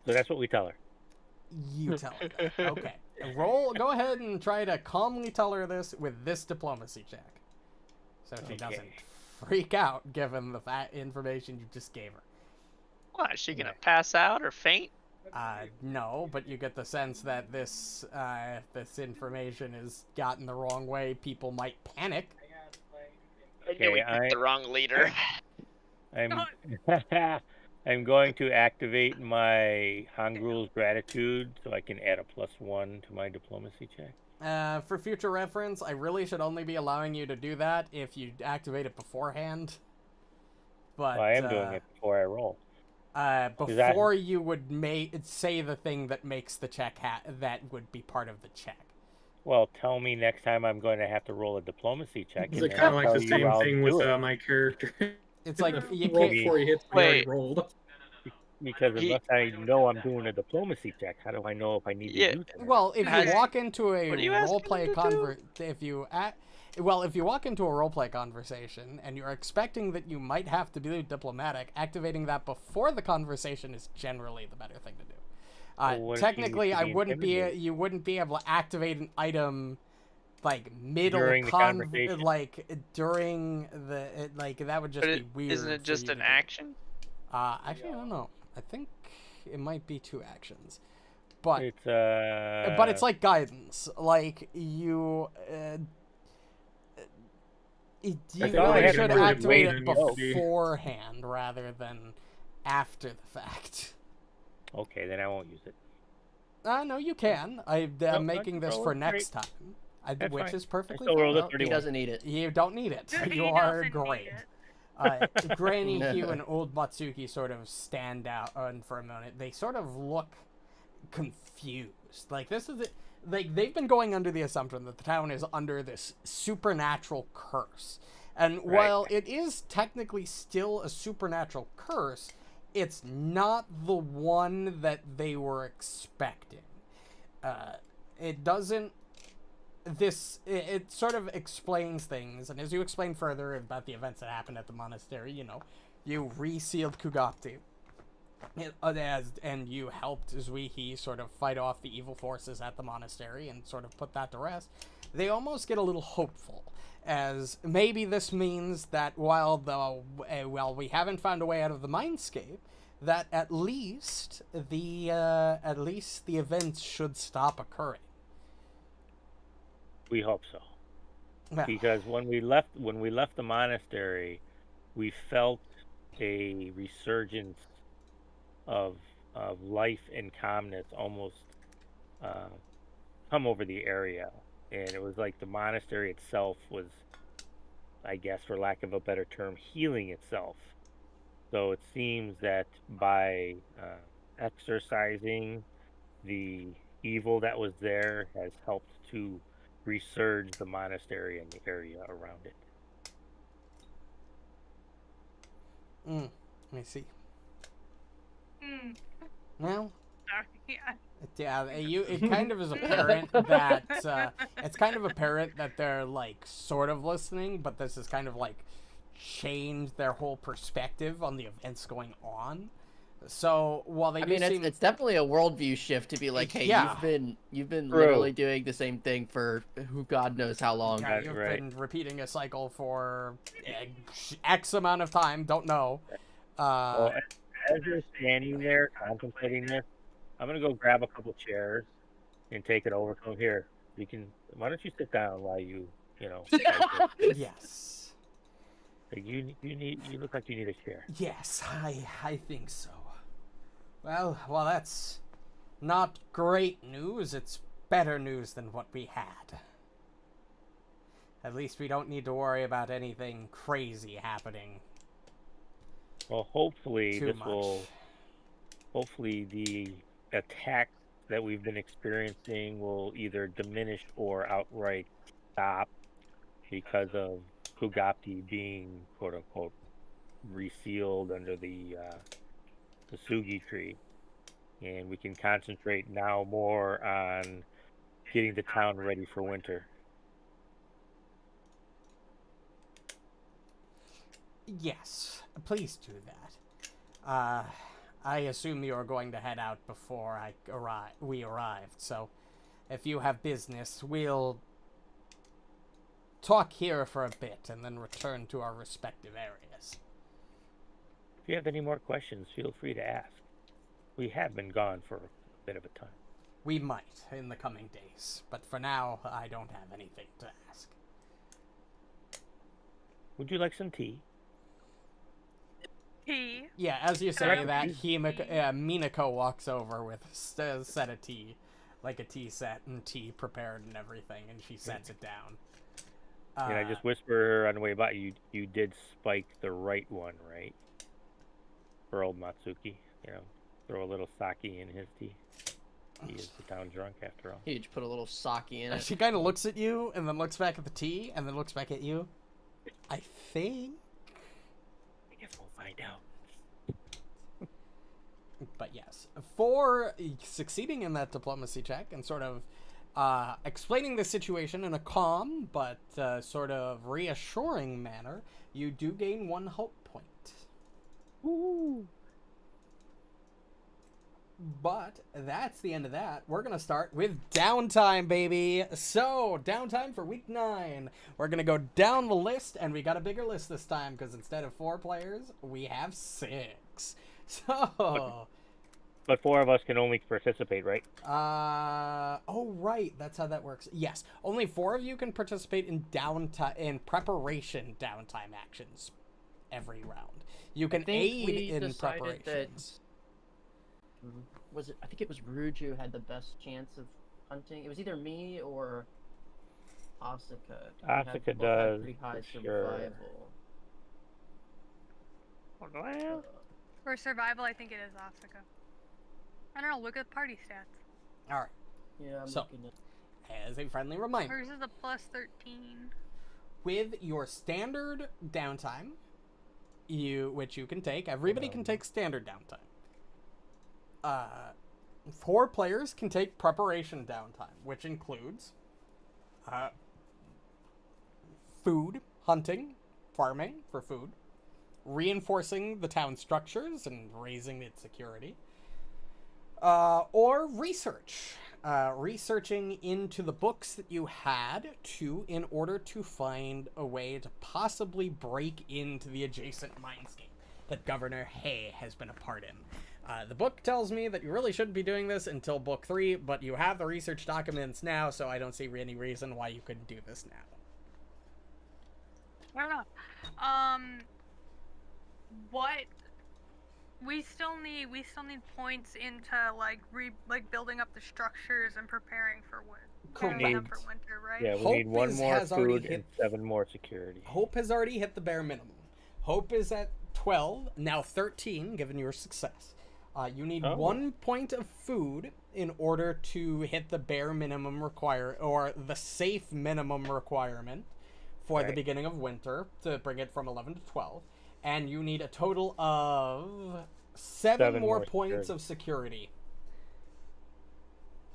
So that's what we tell her. You tell her that. Okay. Go ahead and try to calmly tell her this with this diplomacy check. So she doesn't freak out given the information you just gave her. What, is she gonna pass out or faint? No, but you get the sense that this information is gotten the wrong way. People might panic. I knew we picked the wrong leader. I'm I'm going to activate my Hangul's gratitude so I can add a +1 to my diplomacy check. For future reference, I really should only be allowing you to do that if you activate it beforehand. But Well, I am doing it before I roll. Before you would say the thing that makes the check that would be part of the check. Well, tell me next time I'm going to have to roll a diplomacy check. Is it kind of like the same thing with my character? It's like you roll can't before he hits. I already rolled. Because unless I know I'm doing a diplomacy check, how do I know if I need to use it? Well, if you walk into a roleplay if you walk into a roleplay conversation and you're expecting that you might have to be diplomatic, activating that before the conversation is generally the better thing to do. Technically, you wouldn't be able to activate an item like during the conversation. During the that would just be weird. Isn't it just an action? Actually, I don't know. I think it might be 2 actions, but it's like guidance. Like you really should activate it beforehand rather than after the fact. Okay, then I won't use it. No, you can. I'm making this for next time, which is perfectly fine. He doesn't need it. You don't need it. You are great. Granny Hugh and Old Matsuki sort of stand out for a moment. They sort of look confused. Like this is like they've been going under the assumption that the town is under this supernatural curse. And while it is technically still a supernatural curse, it's not the one that they were expecting. It doesn't it sort of explains things, and as you explain further about the events that happened at the monastery, you resealed Kugapti, and you helped Zuihi sort of fight off the evil forces at the monastery and sort of put that to rest. They almost get a little hopeful, as maybe this means that while we haven't found a way out of the mindscape, that at least the events should stop occurring. We hope so. Well, because when we left the monastery, we felt a resurgence of life and calmness almost come over the area, and it was like the monastery itself was, I guess, for lack of a better term, healing itself. So it seems that by exorcising the evil that was there has helped to resurge the monastery and the area around it. Let me see. Well, it kind of is apparent that it's kind of apparent that they're like sort of listening, but this has kind of like changed their whole perspective on the events going on. So while they it's definitely a worldview shift to be like, hey, you've been literally doing the same thing for who God knows how long. Yeah, you've been repeating a cycle for X amount of time. Don't know. Well, as you're standing there contemplating this, I'm gonna go grab a couple chairs and take it over. Come here. Why don't you sit down while you Yes. You look like you need a chair. Yes, I think so. Well, that's not great news. It's better news than what we had. At least we don't need to worry about anything crazy happening. Well, hopefully hopefully the attacks that we've been experiencing will either diminish or outright stop because of Kugapti being quote unquote resealed under the Sugi tree, and we can concentrate now more on getting the town ready for winter. Yes, please do that. I assume you are going to head out before we arrived, so if you have business, we'll talk here for a bit and then return to our respective areas. If you have any more questions, feel free to ask. We have been gone for a bit of a time. We might in the coming days, but for now, I don't have anything to ask. Would you like some tea? Tea. Yeah, as you I say have that, tea? Minako walks over with a set of tea, like a tea set and tea prepared and everything, and she sets it down. And I just whisper her on the way by, you did spike the right one, right? For old Matsuki, throw a little sake in his tea. He is the town drunk after all. You just put a little sake in it. She kind of looks at you, and then looks back at the tea, and then looks back at you. I think. I guess we'll find out. But yes, for succeeding in that diplomacy check and sort of explaining the situation in a calm but sort of reassuring manner, you do gain 1 hope point. Woo! But that's the end of that. We're going to start with downtime, baby. So, downtime for week 9. We're going to go down the list, and we got a bigger list this time because instead of 4 players, we have 6. So... But 4 of us can only participate, right? Oh, right. That's how that works. Yes. Only 4 of you can participate in preparation downtime actions every round. You can aid in preparations. I think it was Ruju had the best chance of hunting. It was either me or Asuka. Asuka does, pretty high for sure. survival. For survival, I think it is Asuka. I don't know. Look at party stats. All right. Yeah, I'm So- looking at. As a friendly reminder, Hers is a plus 13. with your standard downtime, which you can take, everybody can take standard downtime. 4 players can take preparation downtime, which includes food, hunting, farming for food, reinforcing the town structures and raising its security, or research. Researching into the books that you had in order to find a way to possibly break into the adjacent mindscape that Governor Hay has been a part in. The book tells me that you really shouldn't be doing this until book 3, but you have the research documents now, so I don't see any reason why you couldn't do this now. I don't know. What? We still need points into building up the structures and preparing for Correct. for winter, right? Yeah, we Hope need 1 more has already food and 7 more security. Hope has already hit the bare minimum. Hope is at 12, now 13, given your success. You need 1 point of food in order to hit the bare minimum or the safe minimum requirement for the beginning of winter to bring it from 11 to 12. And you need a total of 7 more points of security.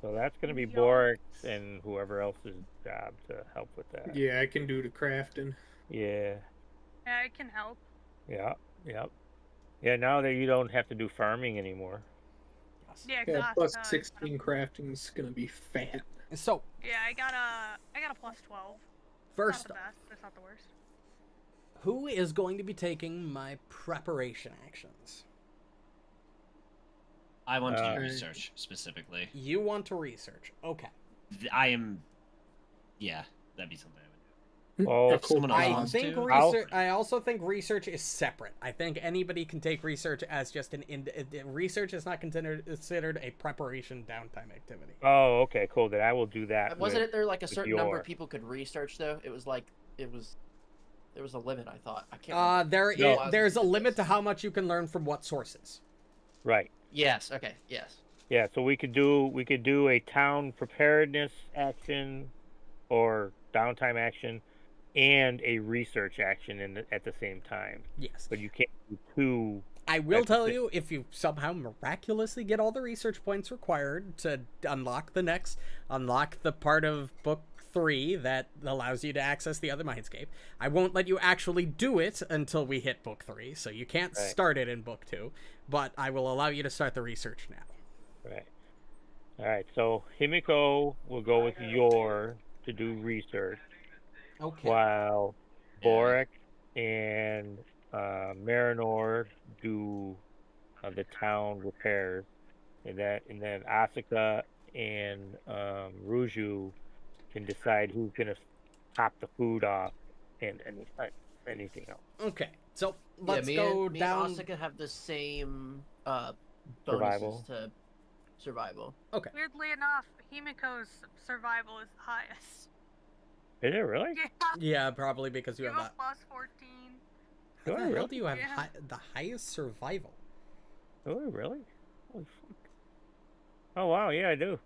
So that's going to be Borraeck and whoever else's job to help with that. Yeah, I can do the crafting. Yeah. Yeah, it can help. Yeah. Yep. Yeah, now that you don't have to do farming anymore. Yeah, Yeah, plus 16 crafting is gonna be fat. So, yeah, I got a plus 12. first Not off, the best, but it's not the worst. who is going to be taking my preparation actions? I want to do research specifically. You want to research. Okay. I am. Yeah, that'd be something I would do. Oh, If someone else I wants think to. research. I also think research is separate. I think anybody can take research as just research is not considered a preparation downtime activity. Oh, okay, cool. Then I will do that. Wasn't it there like a certain number your- of people could research though? There was a limit. I thought. I can't. There's a limit to how much you can learn from what sources. Right. Yes. Okay. Yes. Yeah. So we could do a town preparedness action, or downtime action, and a research action at the same time. Yes. But you can't do 2. I will tell you, if you somehow miraculously get all the research points required to unlock the part of book 3 that allows you to access the other mindscape, I won't let you actually do it until we hit book 3, so you can't start it in book 2, but I will allow you to start the research now. Right. All right. So Himiko will go with to do research, Okay. while Borraeck and Marynor do the town repairs. and then Asuka and Ruju can decide who's gonna top the food off and anything else. Okay, so Yeah, let's me go and down. Asuka have the same bonuses Survival. to survival. Okay. Weirdly enough, Himiko's survival is the highest. Is it really? Yeah. Yeah, probably because you You have have a that. plus 14. How the Do I hell really? do you have Yeah. the highest survival? Oh, really? Holy fuck. Oh, wow, yeah, I do.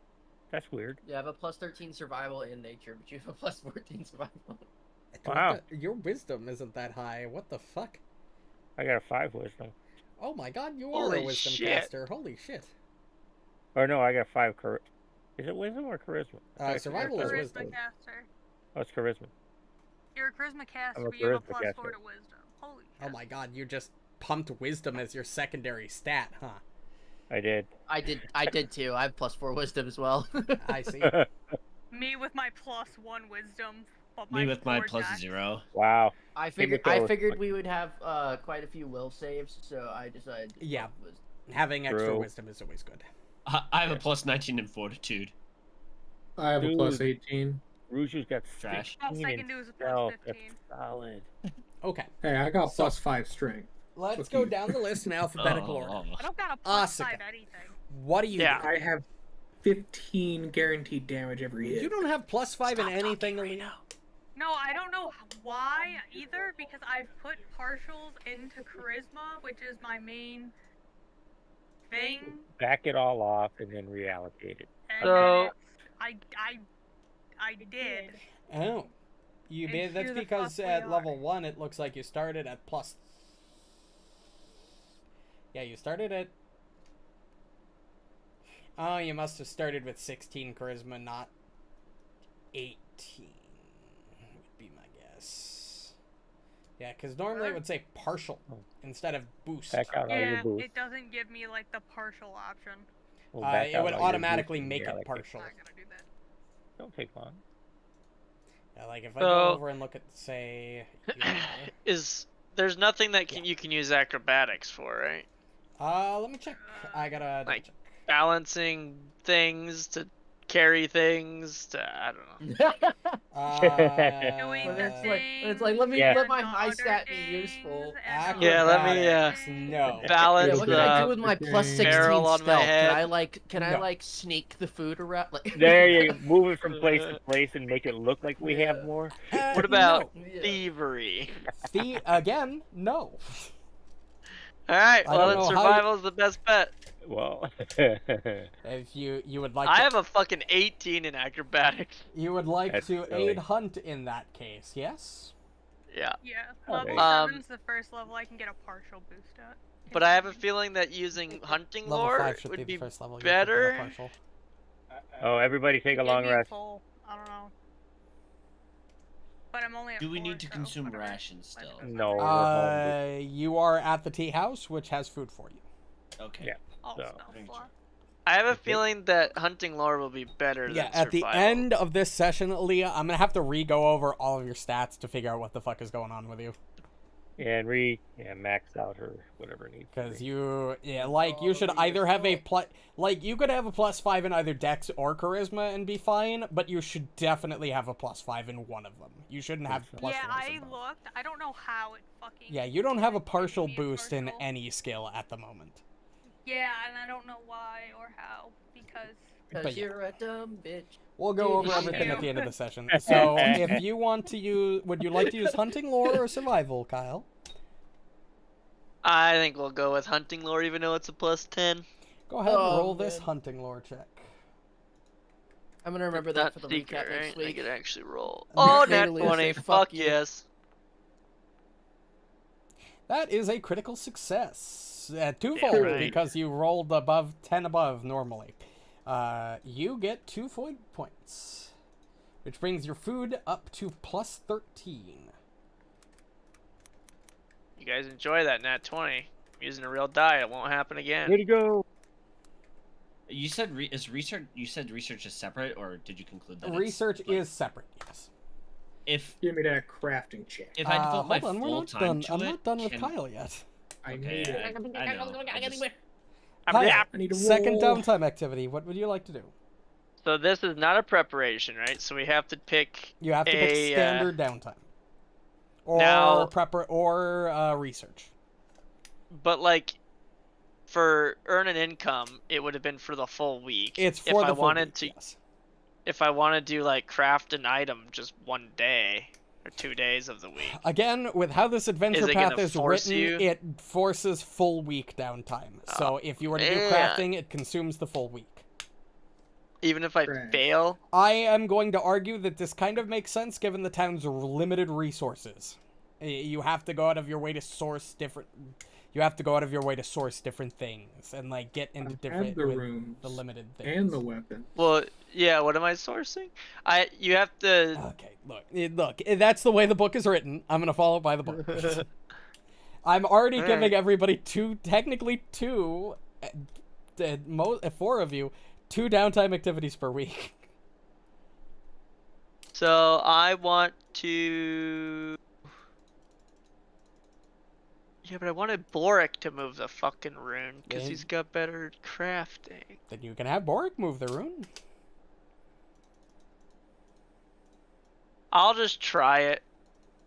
That's weird. You have a plus 13 survival in nature, but you have a plus 14 survival. Wow. Your wisdom isn't that high. What the fuck? I got a 5 wisdom. Oh my god, you are Holy a wisdom shit. caster. Holy shit. Or no, I got 5 Is it wisdom or charisma? Survival is Charisma wisdom. caster. Oh, it's charisma. You're a charisma caster, I'm a but you have a charisma plus caster. 4 to wisdom. Holy shit. Oh my god, you just pumped wisdom as your secondary stat, huh? I did. I did too. I have plus 4 wisdom as well. I see. Me with my plus 1 wisdom. But my Me with my 4 plus dex. 0. Wow. I Himiko- figured we would have quite a few will saves, so I decided to Yeah. go with wisdom. Having extra True. wisdom is always good. I have a plus 19 in fortitude. I have a plus Dude. 18. Ruju's got Trash. 16 Best I in can do is a plus stealth. 15. That's solid. Okay, Hey, I got So- plus 5 strength. let's Fuck go you. down the list in alphabetical order. I don't got a plus Asuka. 5 anything. What do you Yeah. do? I have 15 guaranteed damage every hit. You don't have plus 5 in anything, Alina? No, I don't know why either, because I've put partials into charisma, which is my main thing. Back it all off and then reallocate it. And So- then I did. Oh. That's who the because fuck we at are. level 1 it looks like you started at plus... Yeah, you started at... Oh, you must have started with 16 charisma, not 18. Would be my guess. Yeah, because normally it would say partial instead of boost. Back out all your Yeah, boosts. it doesn't give me like the partial option. We'll back It out would all your automatically boosts and make it reallocate. partial. I'm not gonna do that. Don't take long. Yeah, like if I So- go over and look at, say... There's nothing that you can use acrobatics for, right? let me check. I gotta double Like- check. Balancing things to carry things to I don't know. Doing Well, the it's like- it's things like, let me Yeah. let my and the high other stat be things useful. and Yeah, let me, Acrobatics, no. Balance Yeah, what can I do the with my plus 16 barrel on stealth? my head. Can No. I like sneak the food around? Like... There you go. Move it from place to place and make it look like we have Yeah. more. What about no. Yeah. thievery? Again, no. Alright, I well don't then know how you- survival's the best bet. Well, If you would like I to, have a fucking 18 in acrobatics. you would like That's to silly. aid Hunt in that case, yes? Yeah. Yeah, Oh, level there you go. 7's the first level I can get a partial boost at. But I have a feeling that using hunting Level lore 5 should would be be the first level. you pick up better. partial. oh, everybody take a Give long me rest. full. I don't know. But I'm only at Do we 4, need to so consume whatever. rations still? Whatever. No. we're home. You are at the tea house, which has food for you. Okay. Yeah. I'll So- spell Thank slot. I have a feeling that hunting lore will be better Yeah, than at the survival. end of this session, Leah, I'm gonna have to re-go over all of your stats to figure out what the fuck is going on with you. And max out or whatever it needs. to Because be. you should either have a you could have a plus 5 in either Dex or Charisma and be fine, but you should definitely have a plus 5 in one of them. You shouldn't have plus Yeah, 1s I in both. looked. I don't know how it fucking. Yeah, you don't have a gave partial me a boost in partial. any skill at the moment. Yeah, and I don't know why or how because. But Because yeah. you're a dumb bitch. We'll go over Thank everything you. at the end of the session. So, if you want to would you like to use hunting lore or survival, Kyle? I think we'll go with hunting lore, even though it's a plus 10. Go ahead and Oh, roll this man. hunting lore check. I'm gonna remember It's that not for the secret, recap right? next I week. could actually roll. I'm Oh, not nat ready to 20. say Fuck fuck you. yes. That is a critical success. Twofold, Yeah, right. because you rolled above 10 above normally. You get 2 food points, which brings your food up to plus 13. You guys enjoy that nat 20. Using a real die, it won't happen again. Way to go! You said is research. You said research is separate, or did you conclude that it's, Research like, is separate, yes. If Give me that crafting check. if I devote my hold on, we're full not time done. to I'm it, not done with can- Kyle yet. I Okay, need it. I know. Kyle, I need to second roll. downtime activity. What would you like to do? So this is not a preparation, right? So we have to pick. You have to pick standard downtime, or now- research. But like, for earn an income, it would have been for the full week. It's for if the I full wanted week, to. yes. If I want to do like craft an item just one day or 2 days of the week. Again, with how this adventure it path gonna is force written, you? it forces full week downtime. So if you were to do man. crafting, it consumes the full week. Even if I Right. fail. I am going to argue that this kind of makes sense given the town's limited resources. You have to go out of your way to source different. You have to go out of your way to source different things and like get into different And the with rooms. the limited things. And the weapons. Well, yeah. What am I sourcing? You have to. Okay, look. That's the way the book is written. I'm gonna follow by the book. I'm already All giving right. everybody four of you, 2 downtime activities per week. So I want to. Yeah, but I wanted Borraeck to move the fucking rune because Yeah. he's got better crafting. Then you can have Borraeck move the rune. I'll just try it,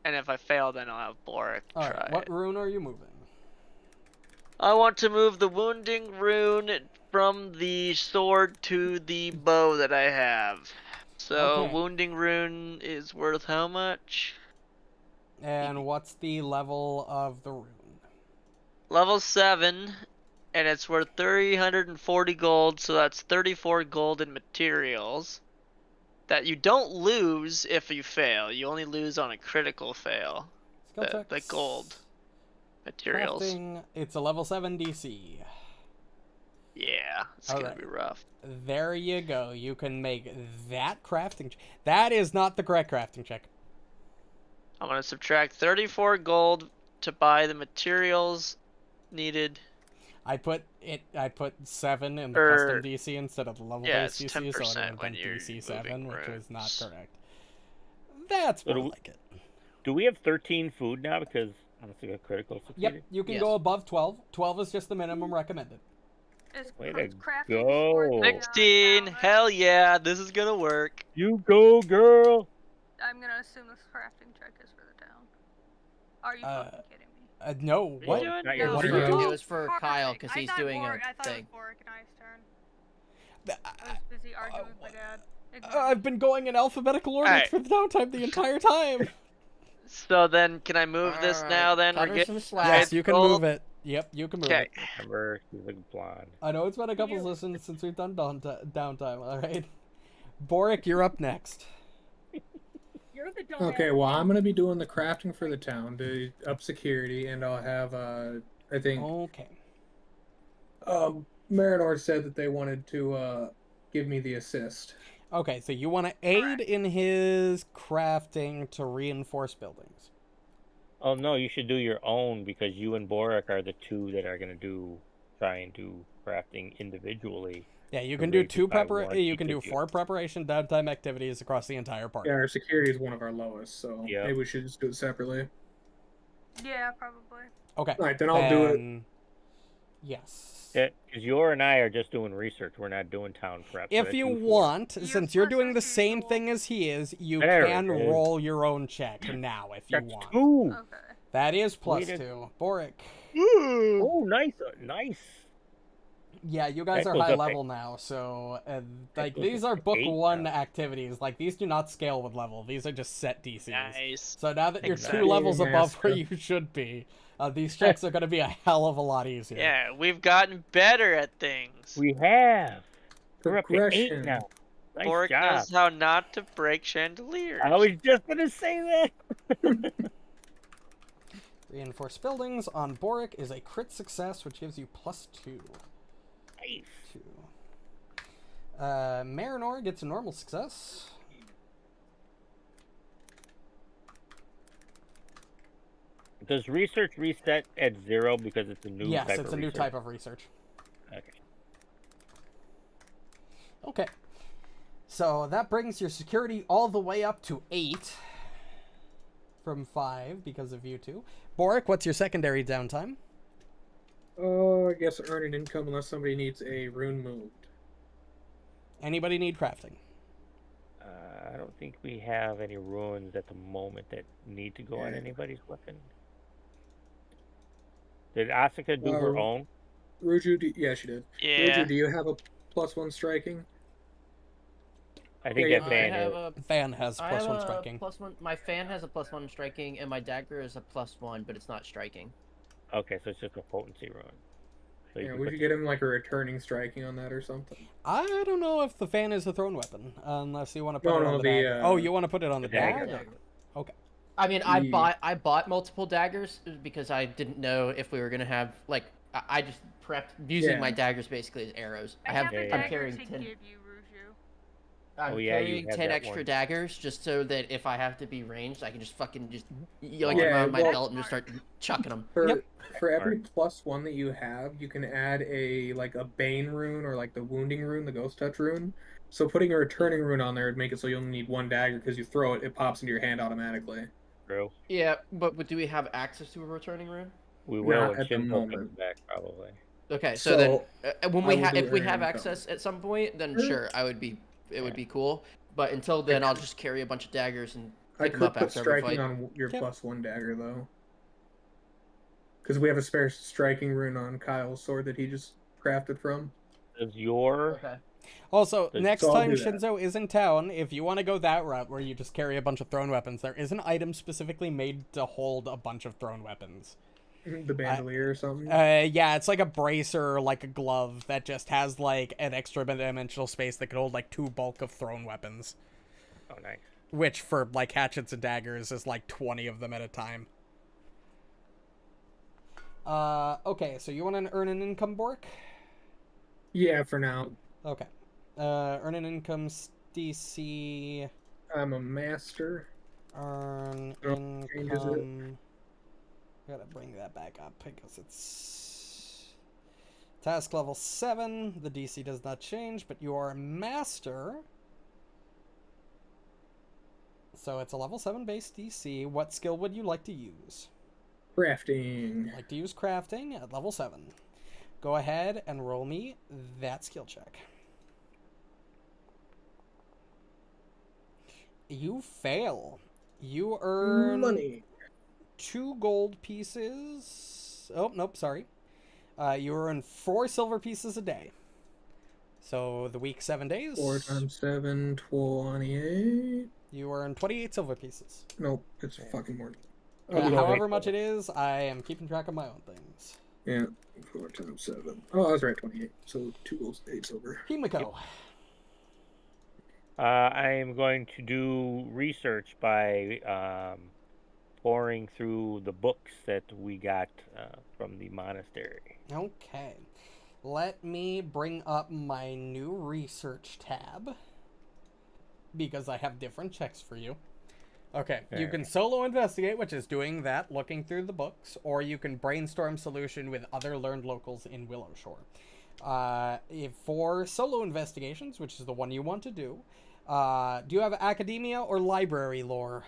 and if I fail, then I'll have Borraeck All try right, what it. rune are you moving? I want to move the wounding rune from the sword to the bow that I have. So Okay. wounding rune is worth how much? And what's the level of the rune? Level 7, and it's worth 340 gold, so that's 34 gold in materials. That you don't lose if you fail. You only lose on a critical fail. Skill The checks. gold materials. Crafting, it's a level 7 DC. Yeah, it's gonna Alright. be rough. There you go. You can make that crafting. That is not the correct crafting check. I'm gonna subtract 34 gold to buy the materials needed. I put 7 in the Er, custom DC instead of the level yeah, based it's DC, so it would 10% have when been you're DC 7, moving which was not runes. correct. That's So more do- like it. Do we have 13 food now because honestly, a critical succeeded? Yep, you can Yes. go above 12. 12 is just the minimum recommended. Is Way cr- to crafting go. for the, 16. talent? Hell yeah, this is gonna work. You go, girl. I'm gonna assume this crafting check is for the town. Are you Uh, fucking kidding me? No, you what? doing? Not your No, What are turn. you doing? It was for Kyle because he's doing a I thought thing. it was Borraeck and I's turn. I was busy arguing with my dad. Ignore me. I've been going in alphabetical order Alright. for the downtime the entire time. So then, can I move this Alright, now? Then cut we're her getting some slack. Yes, you can gold. move it. Yep, you can move Okay. it. Remember, she's like blonde. I know it's been a couple listens since we've done downtime, alright? Borraeck, you're up next. You're the dumbass. Okay, well, I'm gonna be doing the crafting for the town to up security, and I'll have I think Okay. Marynor said that they wanted to give me the assist. Okay, so you want to aid in his crafting to reinforce buildings. Oh no, you should do your own because you and Borraeck are the two that are gonna try and do crafting individually. Yeah, you To can do raise it by one, you he can do could do- 4 preparation downtime activities across the entire party. Yeah, our security is one of our lowest, so Yeah. maybe we should just do it separately. Yeah, probably. Okay. Alright, then I'll do it. then- Yes. Because you and I are just doing research. We're not doing town prep. so If that's you 2-4. want, You're since you're supposed doing to the do same dual. thing as he is, you There can it is. roll your own check now if you That's want. 2. Okay. That is plus Way to- 2. Borraeck. Oh, nice, nice. Yeah, you guys That are goes high up level now, so like goes these up are to book 8 1 now. activities. Like these do not scale with level. These are just set DCs. Nice. So now that you're Exactly. 2 levels above where Asuka. you should be, these checks are going to be a hell of a lot easier. Yeah, we've gotten better at things. We have. We're up to 8 Progression. now. Nice Borraeck job. knows how not to break chandeliers. I was just gonna say that. Reinforced buildings on Borraeck is a crit success, which gives you plus 2. Nice. 2. Marynor gets a normal success. Does research reset at 0 because it's a new Yes, type it's of a new research? type of research. Okay. Okay. So that brings your security all the way up to 8 from 5 because of you two. Borraeck, what's your secondary downtime? Oh, I guess earn an income unless somebody needs a rune moved. Anybody need crafting? I don't think we have any ruins at the moment that need to go on anybody's weapon. Did Asuka do her own? Ruju, yeah, she did. Yeah. Ruju, do you have a +1 striking? I think Yeah, that I fan have is. a Fan has I have +1 a striking. +1. My fan has a +1 striking, and my dagger is a +1, but it's not striking. Okay, so it's just a potency rune. So Yeah, can we put should get him like a returning striking on that or something. I don't know if the fan is a thrown weapon, unless you want to put No, it no, on the the, dagger. Oh, you want to put it on the dagger. dagger? Okay. I mean, The- I bought multiple daggers because I didn't know if we were gonna have like I just prepped using my Yeah. daggers basically as arrows. I have Yeah, a yeah. I'm dagger carrying to 10. give you, Ruju. I'm Oh, yeah, you carrying had 10 that extra one. daggers just so that if I have to be ranged, I can just fucking just like Yeah, get around my well- belt and just start chucking them. For every +1 that you have, you can add a bane rune or like the wounding rune, the ghost touch rune. So putting a returning rune on there would make it so you only need one dagger because you throw it, it pops into your hand automatically. True. Yeah, but do we have access to a returning rune? We will Not when at the Shinto comes moment. back, probably. Okay, so then when I we will do if we earn have income. access at some point, then Sure. sure, it would be cool. But until then, I'll just carry a bunch of daggers and I pick them could up put after every striking fight. on your Yep. +1 dagger though, because we have a spare striking rune on Kyle's sword that he just crafted from. Does your Okay. Also, So next I'll time do that. Shinzo is in town, if you want to go that route where you just carry a bunch of thrown weapons, there is an item specifically made to hold a bunch of thrown weapons. The bandolier or something. Yeah, it's like a bracer or like a glove that just has like an extra dimensional space that could hold like 2 bulk of thrown weapons. oh nice. Which for like hatchets and daggers is like 20 of them at a time. Okay, so you want to earn an income, Borraeck? Yeah, for now. Okay. Earn an income DC. I'm a master. Earn Oh, changes it. income. Gotta bring that back up because it's task level 7. The DC does not change, but you are a master. So it's a level 7 base DC. What skill would you like to use? Crafting. Like to use crafting at level 7. Go ahead and roll me that skill check. You fail. You earn Money. 2 gold pieces. Oh, nope, sorry. You earn 4 silver pieces a day. So the week 7 days. 4 times 7, 28. You earn 28 silver pieces. Nope, it's fucking more. However much it is, I am keeping track of my own things. Yeah, 4 times 7. Oh, I was right, 28. So 2 gold, 8 silver. Himiko. I am going to do research by pouring through the books that we got from the monastery. Okay. Let me bring up my new research tab. Because I have different checks for you. Okay, you can solo investigate, which is doing that, looking through the books, or you can brainstorm solution with other learned locals in Willowshore. For solo investigations, which is the one you want to do you have academia or library lore?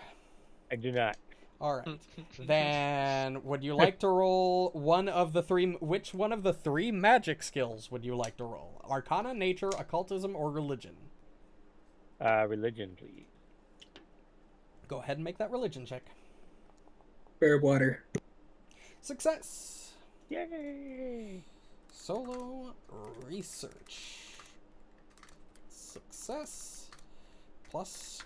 I do not. All right. Then, would you like to roll one of the 3? Which one of the 3 magic skills would you like to roll? Arcana, nature, occultism, or religion? Religion, please. Go ahead and make that religion check. Bear water. Success. Yay! Solo research. Success. +1.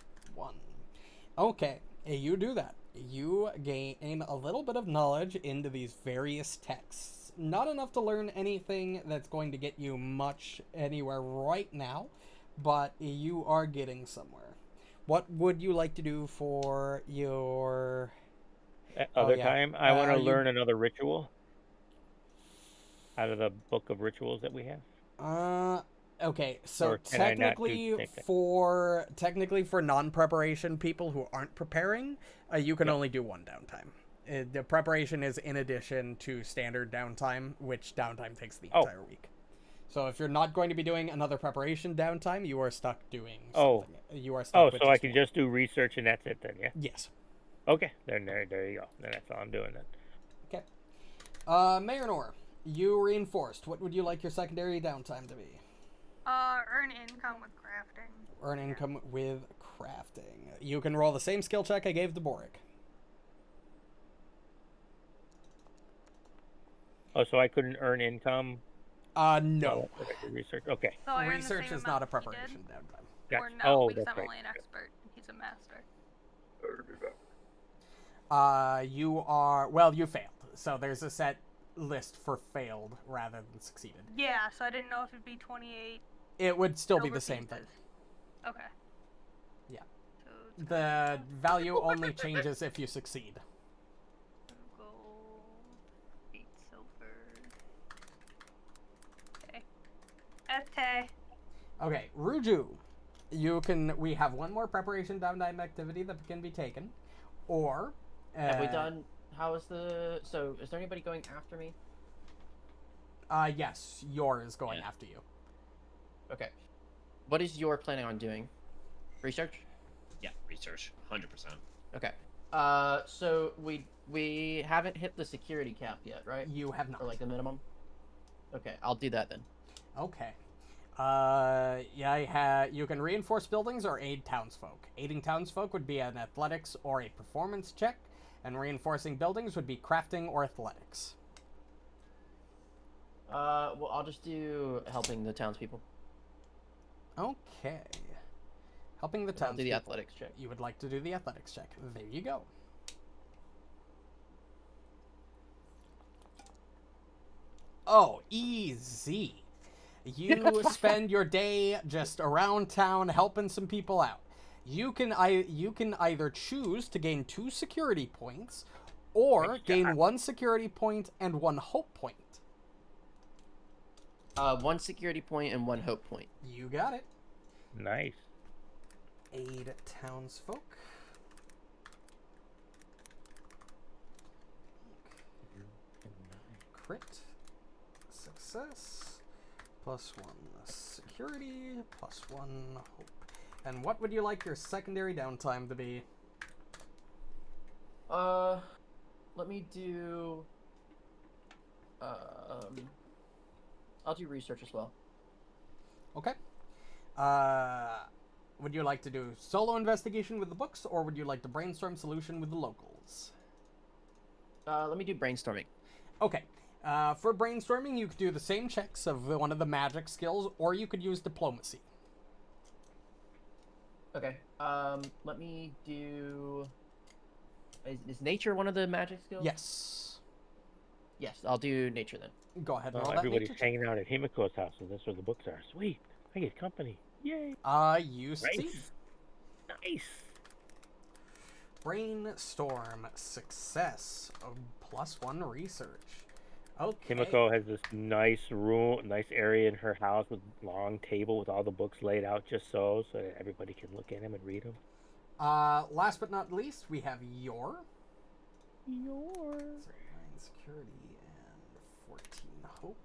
Okay, you do that. You gain a little bit of knowledge into these various texts. Not enough to learn anything that's going to get you much anywhere right now, but you are getting somewhere. What would you like to do for your Other yeah. time, I want to you- learn another ritual out of the book of rituals that we have. Okay, so Or can I not do technically the same for non-preparation people who aren't preparing, you can only do 1 downtime. The preparation is in addition to standard downtime, which downtime takes the entire week. So if you're not going to be doing another preparation downtime, you are stuck doing something. You are stuck with so I just can one. just do research and that's it then, yeah? Yes. Okay, then there you go. Then that's all I'm doing then. Okay. Marynor, You reinforced. What would you like your secondary downtime to be? Earn income with crafting. Earn income with crafting. You can roll the same skill check I gave to Borraeck. Oh, so I couldn't earn income? No. Research. Okay. So I earn the Research same is not a amount he did, preparation downtime. Or Gotcha. no, Oh, because that's I'm right. only an expert. He's a master. You are... Well, you failed. So there's a set list for failed rather than succeeded. Yeah, so I didn't know if it'd be 28. It would still be silver the same thing. pieces. Okay. Yeah. So it's The value only changes if you succeed. gold, 8 silver. Okay. Okay, Ruju. We have one more preparation downtime activity that can be taken. Or... Have we done... How is the... So, is there anybody going after me? Yes, Yor is going after you. Okay. What is your planning on doing? Research? Yeah, research, 100%. Okay. So we haven't hit the security cap yet, right? You have not. Or like the minimum? Okay, I'll do that then. Okay. You can reinforce buildings or aid townsfolk. Aiding townsfolk would be an athletics or a performance check, and reinforcing buildings would be crafting or athletics. Well, I'll just do helping the townspeople. Okay. Helping the I'll do the townspeople. athletics check. You would like to do the athletics check. There you go. Oh, easy. You spend your day just around town helping some people out. You can either choose to gain 2 security points or gain 1 security point and 1 hope point. 1 security point and 1 hope point. You got it. Nice. Aid townsfolk. Crit. Success. +1 security. +1 hope. And what would you like your secondary downtime to be? Let me do... I'll do research as well. Okay. Would you like to do solo investigation with the books, or would you like to brainstorm solution with the locals? Let me do brainstorming. Okay. For brainstorming, you could do the same checks of one of the magic skills, or you could use diplomacy. Okay. Let me do... Is nature one of the magic skills? Yes. Yes, I'll do nature then. Go ahead and Well, roll that everybody's nature check. hanging out at Himiko's house, so that's where the books are. Sweet. I get company. Yay. You succeed. Nice. Brainstorm success. +1 research. Okay. Himiko has this nice room, nice area in her house with long table with all the books laid out just so that everybody can look at them and read them. Last but not least, we have Yor. 9 security and 14 hope.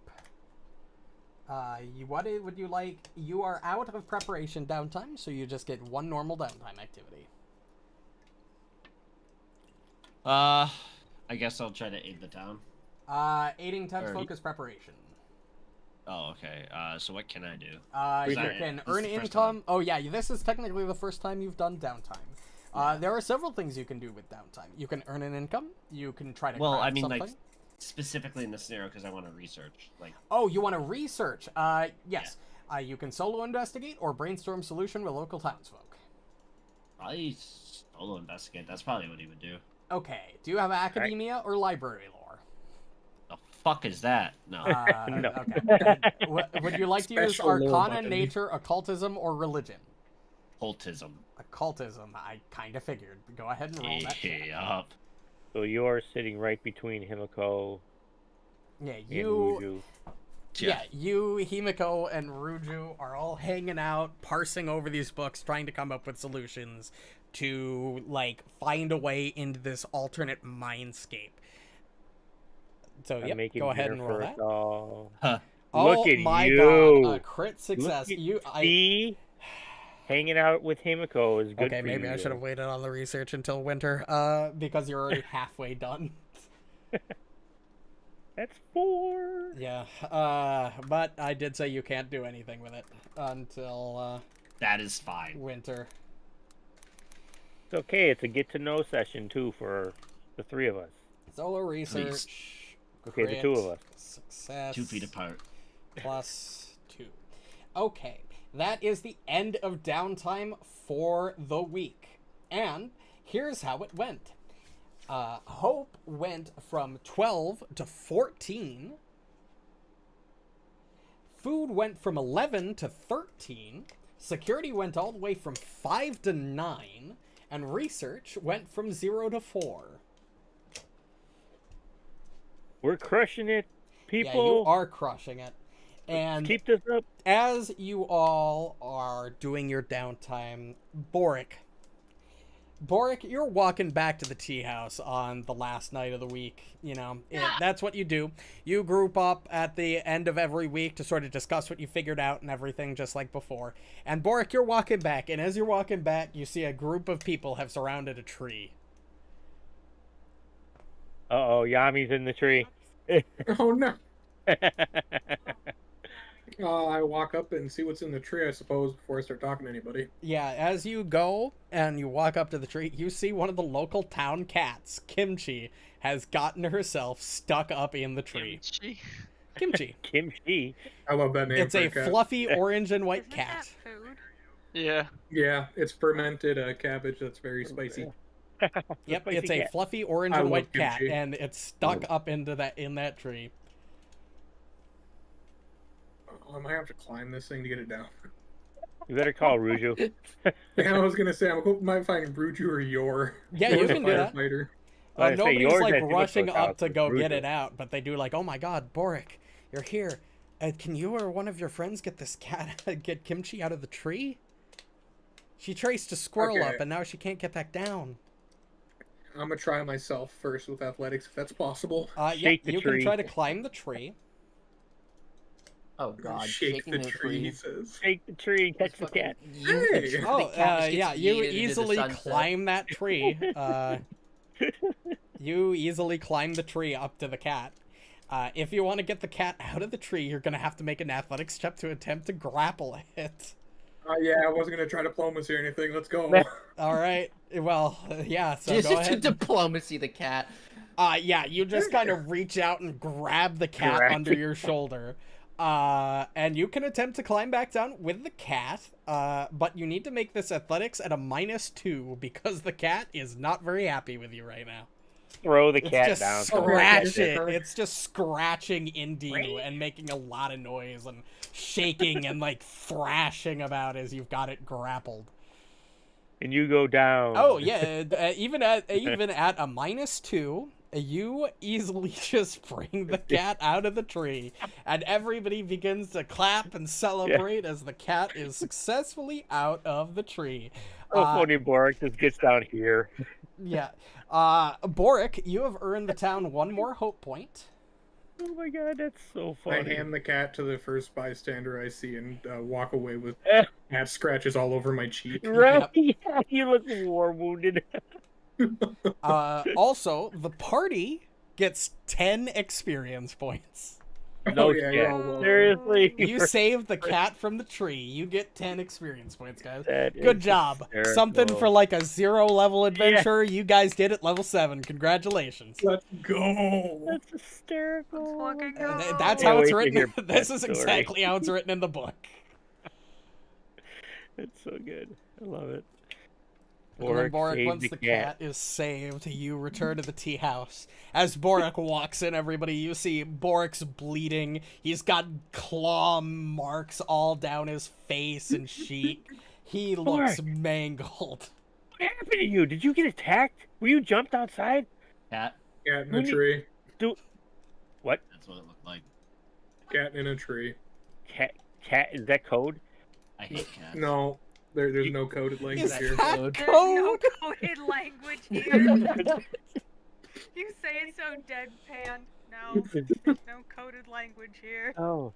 What would you like? You are out of preparation downtime, so you just get 1 normal downtime activity. I guess I'll try to aid the town. Aiding townsfolk is preparation. Oh, okay. So what can I do? You can earn income. Oh yeah, this is technically the first time you've done downtime. There are several things you can do with downtime. You can earn an income. You can try to craft something. Like specifically in this scenario because I want to research. Like. Oh, you want to research? Yes. Yeah. You can solo investigate or brainstorm solution with local townsfolk. Probably solo investigate. That's probably what he would do. Okay. Do you have academia or library lore? The fuck is that? No. No. Okay. Would you like to use Special lore Arcana, button. Nature, Occultism, or Religion? Occultism. Occultism. I kind of figured. Go ahead and roll that. check. Yup. So you're sitting right between Himiko Yeah, and you. Ruju. Yeah, you, Himiko, and Ruju are all hanging out, parsing over these books, trying to come up with solutions to, like, find a way into this alternate mindscape. So, I'm yep, making go ahead dinner and roll for that. us all. Huh. Oh Look at my you. god, a crit success. See? Hanging out with Himiko is good Okay, for maybe you. I should have waited on the research until winter, because you're already halfway done. That's 4. Yeah, but I did say you can't do anything with it until That is fine. winter. It's okay. It's a get to know session too for the 3 of us. Solo research. Okay, the 2 of us. Success. 2 feet apart. Plus 2. Okay, that is the end of downtime for the week. And here's how it went. Hope went from 12 to 14. Food went from 11 to 13. Security went all the way from 5 to 9. And research went from 0 to 4. We're crushing it, people. Yeah, you are crushing it. And keep this up. as you all are doing your downtime, Borraeck, you're walking back to the tea house on the last night of the week. You know, that's what you do. You group up at the end of every week to sort of discuss what you figured out and everything, just like before. And Borraeck, you're walking back, and as you're walking back, you see a group of people have surrounded a tree. Uh-oh, Yami's in the tree. Oh no. I walk up and see what's in the tree, I suppose, before I start talking to anybody. Yeah, as you go and you walk up to the tree, you see one of the local town cats, Kimchi, has gotten herself stuck up in the tree. Kimchi. Kimchi. I love that name. It's a cat. fluffy orange and white Isn't cat. that food? Yeah. Yeah, it's fermented cabbage that's very spicy. Yep, Spicy it's a cat. fluffy orange I and love white cat, kimchi. and it's stuck up into that tree. I might have to climb this thing to get it down. You better call Ruju. Yeah, I was gonna say, I might find Ruju or Yor. Yeah, you can do that. Firefighter. I say Nobody's yours like at Himiko's rushing house up to with go get Ruju. it out, but they do like, oh my god, Borraeck, you're here. Can you or one of your friends get this cat, get Kimchi out of the tree? She traced a squirrel Okay. up, and now she can't get back down. I'm gonna try myself first with athletics, if that's possible. Yeah, Shake the you can tree. try to climb the tree. Oh god, Shake shaking the tree, he says. Shake the tree and catch the cat. Hey! Oh, yeah, you yeeted into the easily sunset. climb that tree. You easily climb the tree up to the cat. If you want to get the cat out of the tree, you're going to have to make an athletics check to attempt to grapple it. Yeah, I wasn't gonna try diplomacy or anything. Let's go. All right. Well, yeah, so Just go to ahead. diplomacy the cat. Yeah, you just kind of reach out and grab the cat Grab under your shoulder. And you can attempt to climb back down with the cat, but you need to make this athletics at a -2 because the cat is not very happy with you right now. Throw the It's cat just down. scratch it. It's just scratching into you and making a lot of noise and shaking and like thrashing about as you've got it grappled. And you go down. Oh yeah, even at a -2, you easily just bring the cat out of the tree, and everybody begins to clap and celebrate as the cat is successfully out of the tree. Oh, funny Borraeck just gets down here. Yeah. Borraeck, you have earned the town one more hope point. Oh my god, that's so I funny. hand the cat to the first bystander I see and walk away with cat scratches all over my cheek. Right? Yeah, you look war wounded. Also, the party gets 10 experience points. No yeah, shit. you're all welcome. Seriously. You saved the cat from the tree. You get 10 experience points, guys. That Good is job. hysterical. Something for like a 0-level adventure. You guys did it level 7. Congratulations. Let's go. That's hysterical. Let's fucking go. That's Can't how it's wait to written. hear This that is story. exactly how it's written in the book. It's so good. I love it. And then Borraeck, saved once the cat is saved, you return to the tea house. As Borraeck walks in, everybody, you see Borraeck's bleeding. He's got claw marks all down his face and cheek. He looks mangled. What happened to you? Did you get attacked? Were you jumped outside? Cat. Cat in a tree. What? That's what it looked like. Cat in a tree. Cat? Is that code? I hate cats. No, there's no coded language Is here. that There's no code? coded language here. You say it so deadpan. No, there's no coded language here. Oh.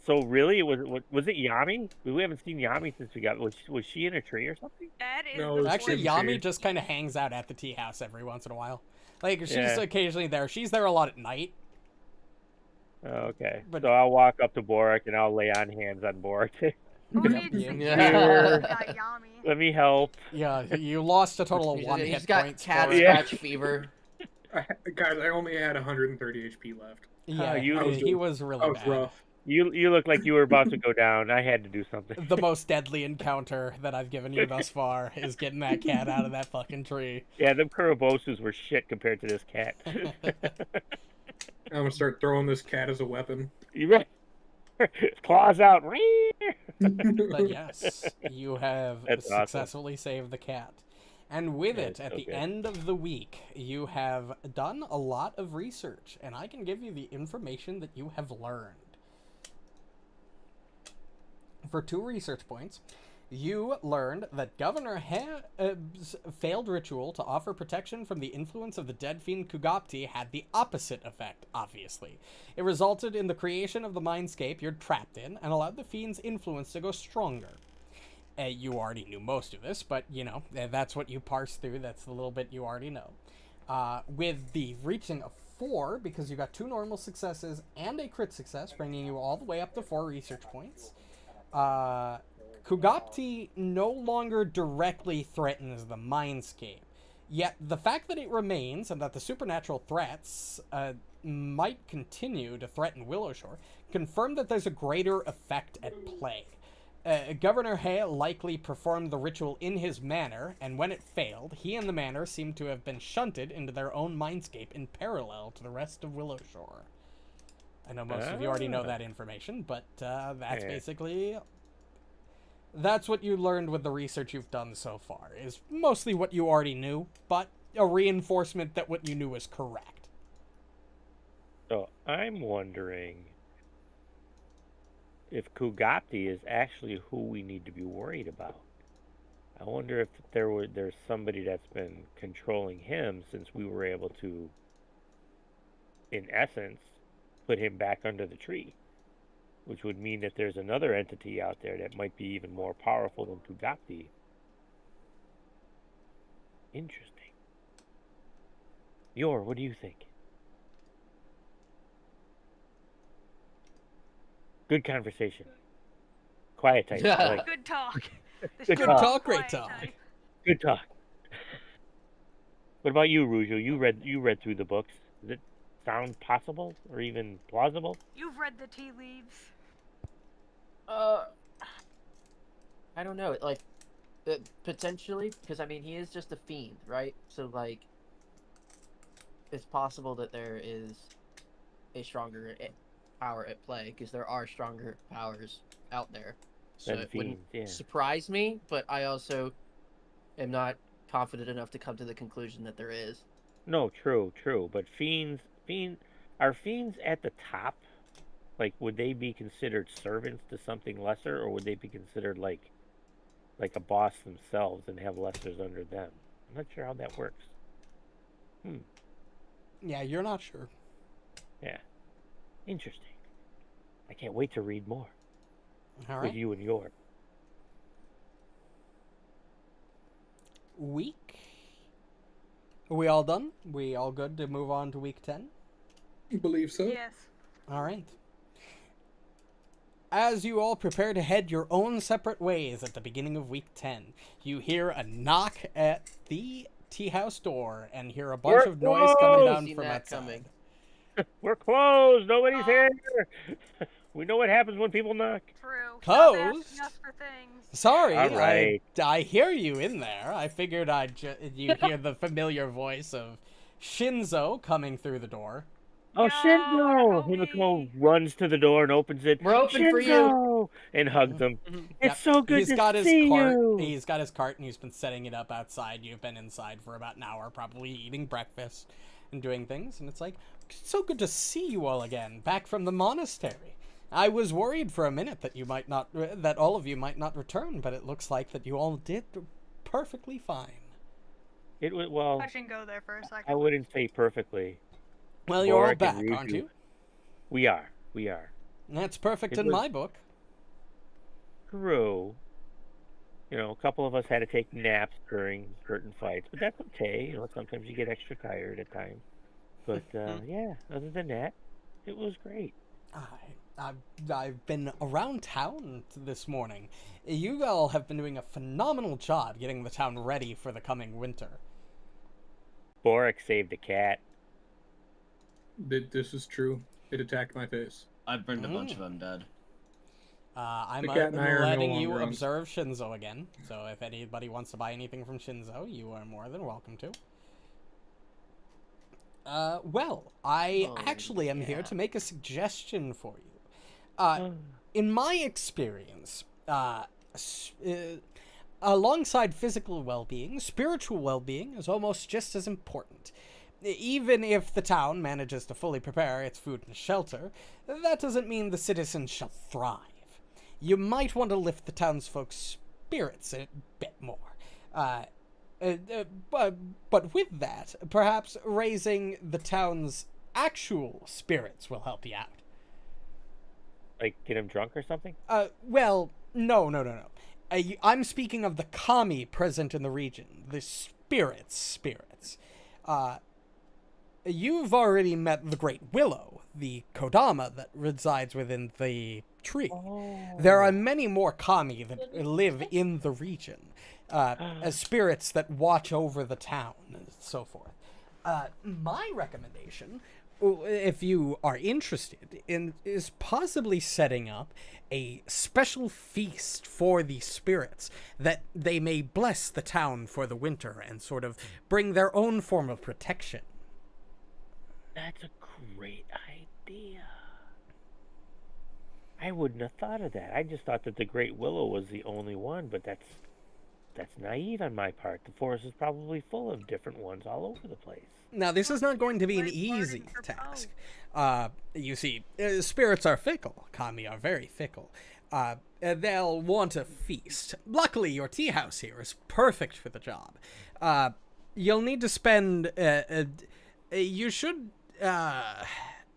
So really? Was it Yami? We haven't seen Yami since we got. Was she in a tree or something? That is No, the it's Actually, point. Kimchi. Yami just kind of hangs out at the tea house every once in a while. Like, she's Yeah. occasionally there. She's there a lot at night. Okay. But- So I'll walk up to Borraeck and I'll lay on hands on Borraeck. Who Yep, needs you- Yeah. got Yami? Let me help. Yeah, you lost a total of He's 1 he's hit got points. cat for it. Yeah. scratch fever. Guys, I only had 130 HP left. Yeah, you- I was he doing- was really I was bad. rough. You look like you were about to go down. I had to do something. The most deadly encounter that I've given you thus far is getting that cat out of that fucking tree. Yeah, them Kurobosus were shit compared to this cat. I'm gonna start throwing this cat as a weapon. You ready? Claws out. But yes, you have That's awesome. successfully saved the cat. And with Yeah, it, it's at so the good. end of the week, you have done a lot of research, and I can give you the information that you have learned. For 2 research points, you learned that Governor Heb's failed ritual to offer protection from the influence of the dead fiend Kugapti had the opposite effect, obviously. It resulted in the creation of the mindscape you're trapped in and allowed the fiend's influence to go stronger. You already knew most of this, but, you know, that's what you parse through. That's the little bit you already know. With the reaching of 4, because you got 2 normal successes and a crit success, bringing you all the way up to 4 research points, Kugapti no longer directly threatens the mindscape. Yet the fact that it remains and that the supernatural threats might continue to threaten Willowshore confirm that there's a greater effect at play. Governor Hay likely performed the ritual in his manor, and when it failed, he and the manor seem to have been shunted into their own mindscape in parallel to the rest of Willowshore. I know most of you already know that information, but that's Yeah. basically... That's what you learned with the research you've done so far, is mostly what you already knew, but a reinforcement that what you knew was correct. So I'm wondering if Kugapti is actually who we need to be worried about. I wonder if there's somebody that's been controlling him since we were able to, in essence, put him back under the tree. Which would mean that there's another entity out there that might be even more powerful than Kugapti. Interesting. Yor, what do you think? Good conversation. Quiet type. I like Good talk. The Good strong, talk, great quiet talk. type. good talk. What about you, Ruju? You read through the books. Does it sound possible or even plausible? You've read the tea leaves. I don't know. Like, potentially, because I mean, he is just a fiend, right? So like, it's possible that there is a stronger power at play, because there are stronger powers out there. So Than it wouldn't fiends, yeah. surprise me, but I also am not confident enough to come to the conclusion that there is. No, true. But are fiends at the top? Like, would they be considered servants to something lesser, or would they be considered like a boss themselves and have lessers under them? I'm not sure how that works. Yeah, you're not sure. Yeah, interesting. I can't wait to read more All with right. you and Yor. Week? Are we all done? We all good to move on to week 10? I believe so. Yes. All right. As you all prepare to head your own separate ways at the beginning of week 10, you hear a knock at the tea house door and hear a bunch We're of noise coming closed! down Seen from that outside. coming. We're closed. Nobody's here. We know what happens when people knock. True. Stop Closed? asking us for things. Sorry, All right. I hear you in there. I figured you hear the familiar voice of Shinzo coming through the door. Oh, Yo, Shinzo! homie. Himiko runs to the door and opens it. We're open for you. Shinzo! And hugs him. It's so good He's to got his see cart. you. He's got his cart, and he's been setting it up outside. You've been inside for about an hour, probably eating breakfast and doing things. And it's like, it's so good to see you all again, back from the monastery. I was worried for a minute that you might not, that all of you might not return, but it looks like that you all did perfectly fine. It was, well, Touch and go there for a second. I wouldn't say perfectly. Well, you're all Borraeck and back, Ruju. aren't you? We are. That's perfect It in was- my book. True. You know, a couple of us had to take naps during certain fights, but that's okay. You know, sometimes you get extra tired at times. But, yeah, other than that, it was great. I've been around town this morning. You all have been doing a phenomenal job getting the town ready for the coming winter. Borraeck saved a cat. This is true. It attacked my face. I burned a bunch of undead. I'm The cat and I are no letting you longer on- observe Shinzo again, so if anybody wants to buy anything from Shinzo, you are more than welcome to. Well, I actually am here to make a suggestion for you. In my experience, alongside physical well-being, spiritual well-being is almost just as important. Even if the town manages to fully prepare its food and shelter, that doesn't mean the citizens shall thrive. You might want to lift the townsfolk's spirits a bit more. But with that, perhaps raising the town's actual spirits will help you out. Like, get him drunk or something? Well, no. I'm speaking of the kami present in the region, the spirits. You've already met the Great Willow, the Kodama that resides within the tree. There are many more kami that live in the region, as spirits that watch over the town and so forth. My recommendation, if you are interested, is possibly setting up a special feast for the spirits, that they may bless the town for the winter and sort of bring their own form of protection. That's a great idea. I wouldn't have thought of that. I just thought that the Great Willow was the only one, but that's naive on my part. The forest is probably full of different ones all over the place. Now, this is not going to be an easy task. You see, spirits are fickle. Kami are very fickle. They'll want a feast. Luckily, your tea house here is perfect for the job. You'll need to spend... you should...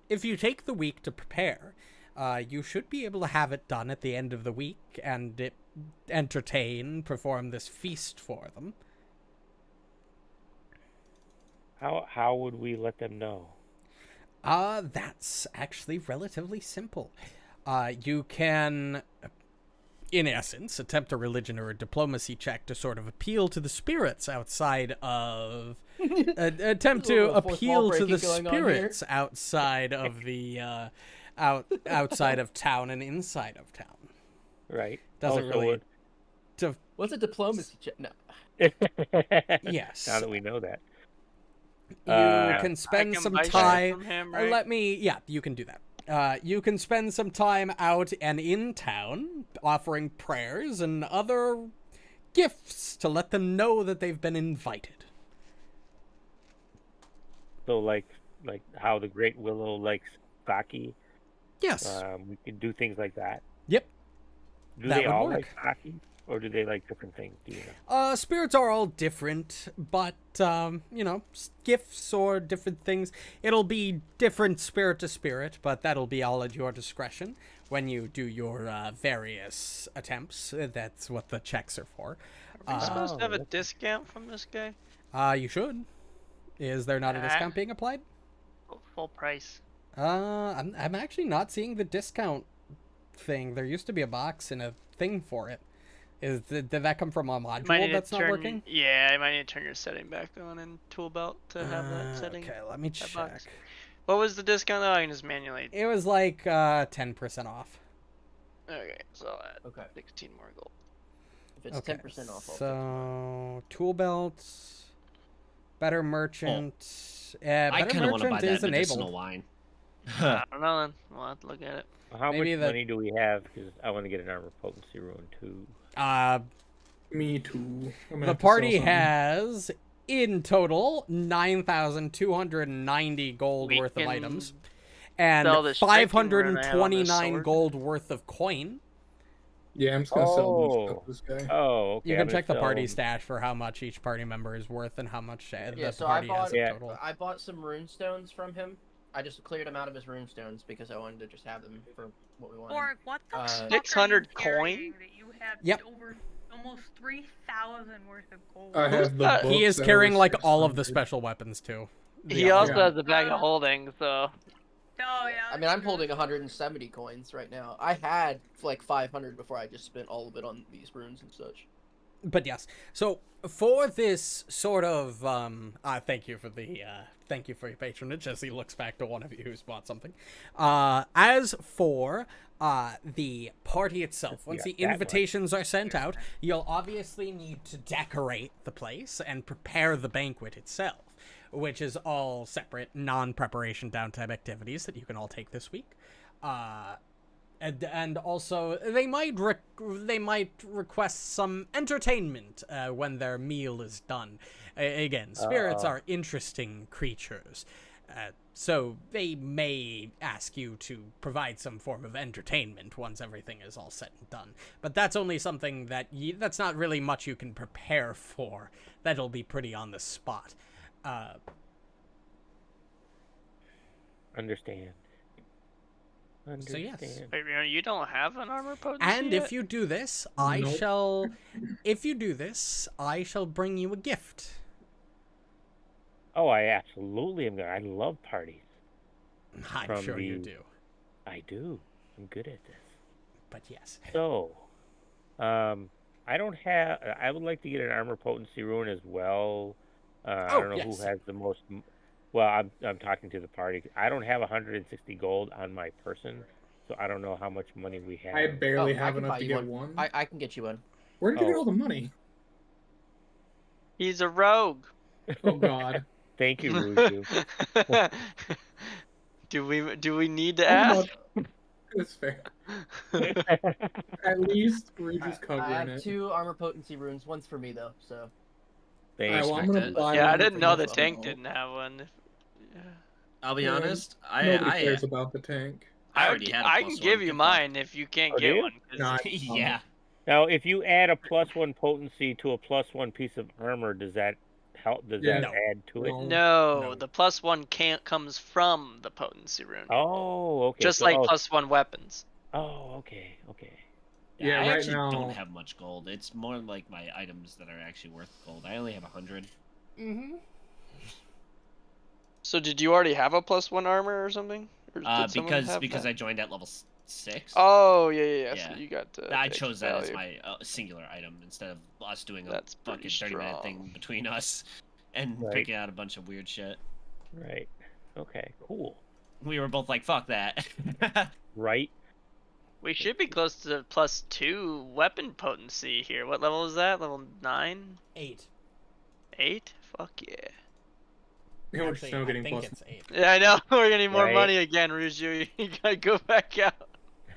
if you take the week to prepare, you should be able to have it done at the end of the week and perform this feast for them. How would we let them know? That's actually relatively simple. You can, in essence, attempt a religion or a diplomacy check to sort of appeal to the spirits outside of... attempt to appeal to the spirits outside of the... outside of town and inside of town. Right. Doesn't really... What's a diplomacy check? No. Yes. Now that we know that. You can spend some time... from him, right? You can do that. You can spend some time out and in town offering prayers and other gifts to let them know that they've been invited. So like how the Great Willow likes sake. Yes. We can do things like that. Yep. Do That they would all work. like sake? Or do they like different things? Do you know? Spirits are all different, but, gifts or different things. It'll be different spirit to spirit, but that'll be all at your discretion when you do your various attempts. That's what the checks are for. Are we supposed to have a discount from this guy? You should. Is there not a discount being applied? Full price. I'm actually not seeing the discount thing. There used to be a box and a thing for it. Did that come from a module that's not working? Yeah, I might need to turn your setting back on in Tool Belt to have that setting. Okay, let me check. box. What was the discount though? I can just manually. It was like 10% off. Okay, so Okay. 16 more gold. If it's 10% off, I'll So Tool Belt, Better Merchant. I Better kind of want to buy Merchant is that medicinal enabled. wine. I don't know then. We'll have to look at it. How Maybe much money do we have? Because I want to get an armor potency rune too. Me too. I'm gonna The have to party sell something. has in total 9,290 gold We worth of can items and sell the striking rune I have on this 529 sword. gold worth of coin. Yeah, I'm just gonna sell loot stuff to this guy. Oh, okay. You I'm can check the gonna party sell- stash for how much each party member is worth and how much Yeah, the so party has in Yeah. total. I bought some rune stones from him. I just cleared him out of his rune stones because I wanted to just have them for what we wanted. Or what the fuck 600 are you carrying coin? That you have Yep. over almost 3,000 worth of gold. I have the He He books is that carrying are like all of the 600. special weapons too. He also Yeah. has a bag of holding, so Oh, yeah. I mean, I'm holding 170 coins right now. I had like 500 before I just spent all of it on these runes and such. But yes, so for this sort of thank you for your patronage as he looks back to one of you who's bought something. As for the party itself, once the invitations are sent out, you'll obviously need to decorate the place and prepare the banquet itself, which is all separate non-preparation downtime activities that you can all take this week. And also, they might request some entertainment when their meal is done. Again, spirits are interesting creatures, so they may ask you to provide some form of entertainment once everything is all said and done. But that's only something that's not really much you can prepare for. That'll be pretty on the spot. Understand. So yes. Wait, you don't have an armor potency And yet? if you do this, Nope. I shall bring you a gift. Oh, I absolutely am. I love parties. I'm From sure you the- do. I do. I'm good at this. But yes. So, I don't have. I would like to get an armor potency rune as well. I don't know yes. who has the most. Well, I'm talking to the party. I don't have 160 gold on my person, so I don't know how much money we have. I barely I have can enough buy to you get one. I can get you one. Where did you get Oh. all the money? He's a rogue. Oh God. Thank you, Ruju. Do we need to How ask? much- That's fair. At least Ruju's I covering have it. 2 armor potency runes. One's for me though, so. Alright, Thanks. well, I'm gonna Respect it. buy Yeah, I one didn't for know the myself. tank didn't have one. I'll be Yeah, honest. Nobody I cares about the tank. I already had a I plus can give one, you good mine if you can't Oh, do get you? one. 'cause- Nah, yeah. Now, if you add a +1 potency to a +1 piece of armor, does that help? Does Yeah. that add to it? No. No, the +1 can't comes from the potency rune. Oh, okay. Just so, like oh, +1 weapons. Oh, okay, okay. Yeah, I right actually now- don't have much gold. It's more like my items that are actually worth gold. I only have 100. Mm-hmm. So did you already have a +1 armor or something? Or did someone have Because that? I joined at level 6. Oh yeah. Yeah. So you got to. I take chose that as value. my singular item instead of us doing a That's pretty fucking 30-minute thing strong. between us and Right. picking out a bunch of weird shit. Right. Okay, cool. We were both like, fuck that. Right? We should be close to +2 weapon potency here. What level is that? Level 9? 8. 8? Fuck yeah. Yeah, we're Actually, still I getting think plus. it's 8. Yeah, I know. We're gonna need more Right. money again, Ruju. You gotta go back out.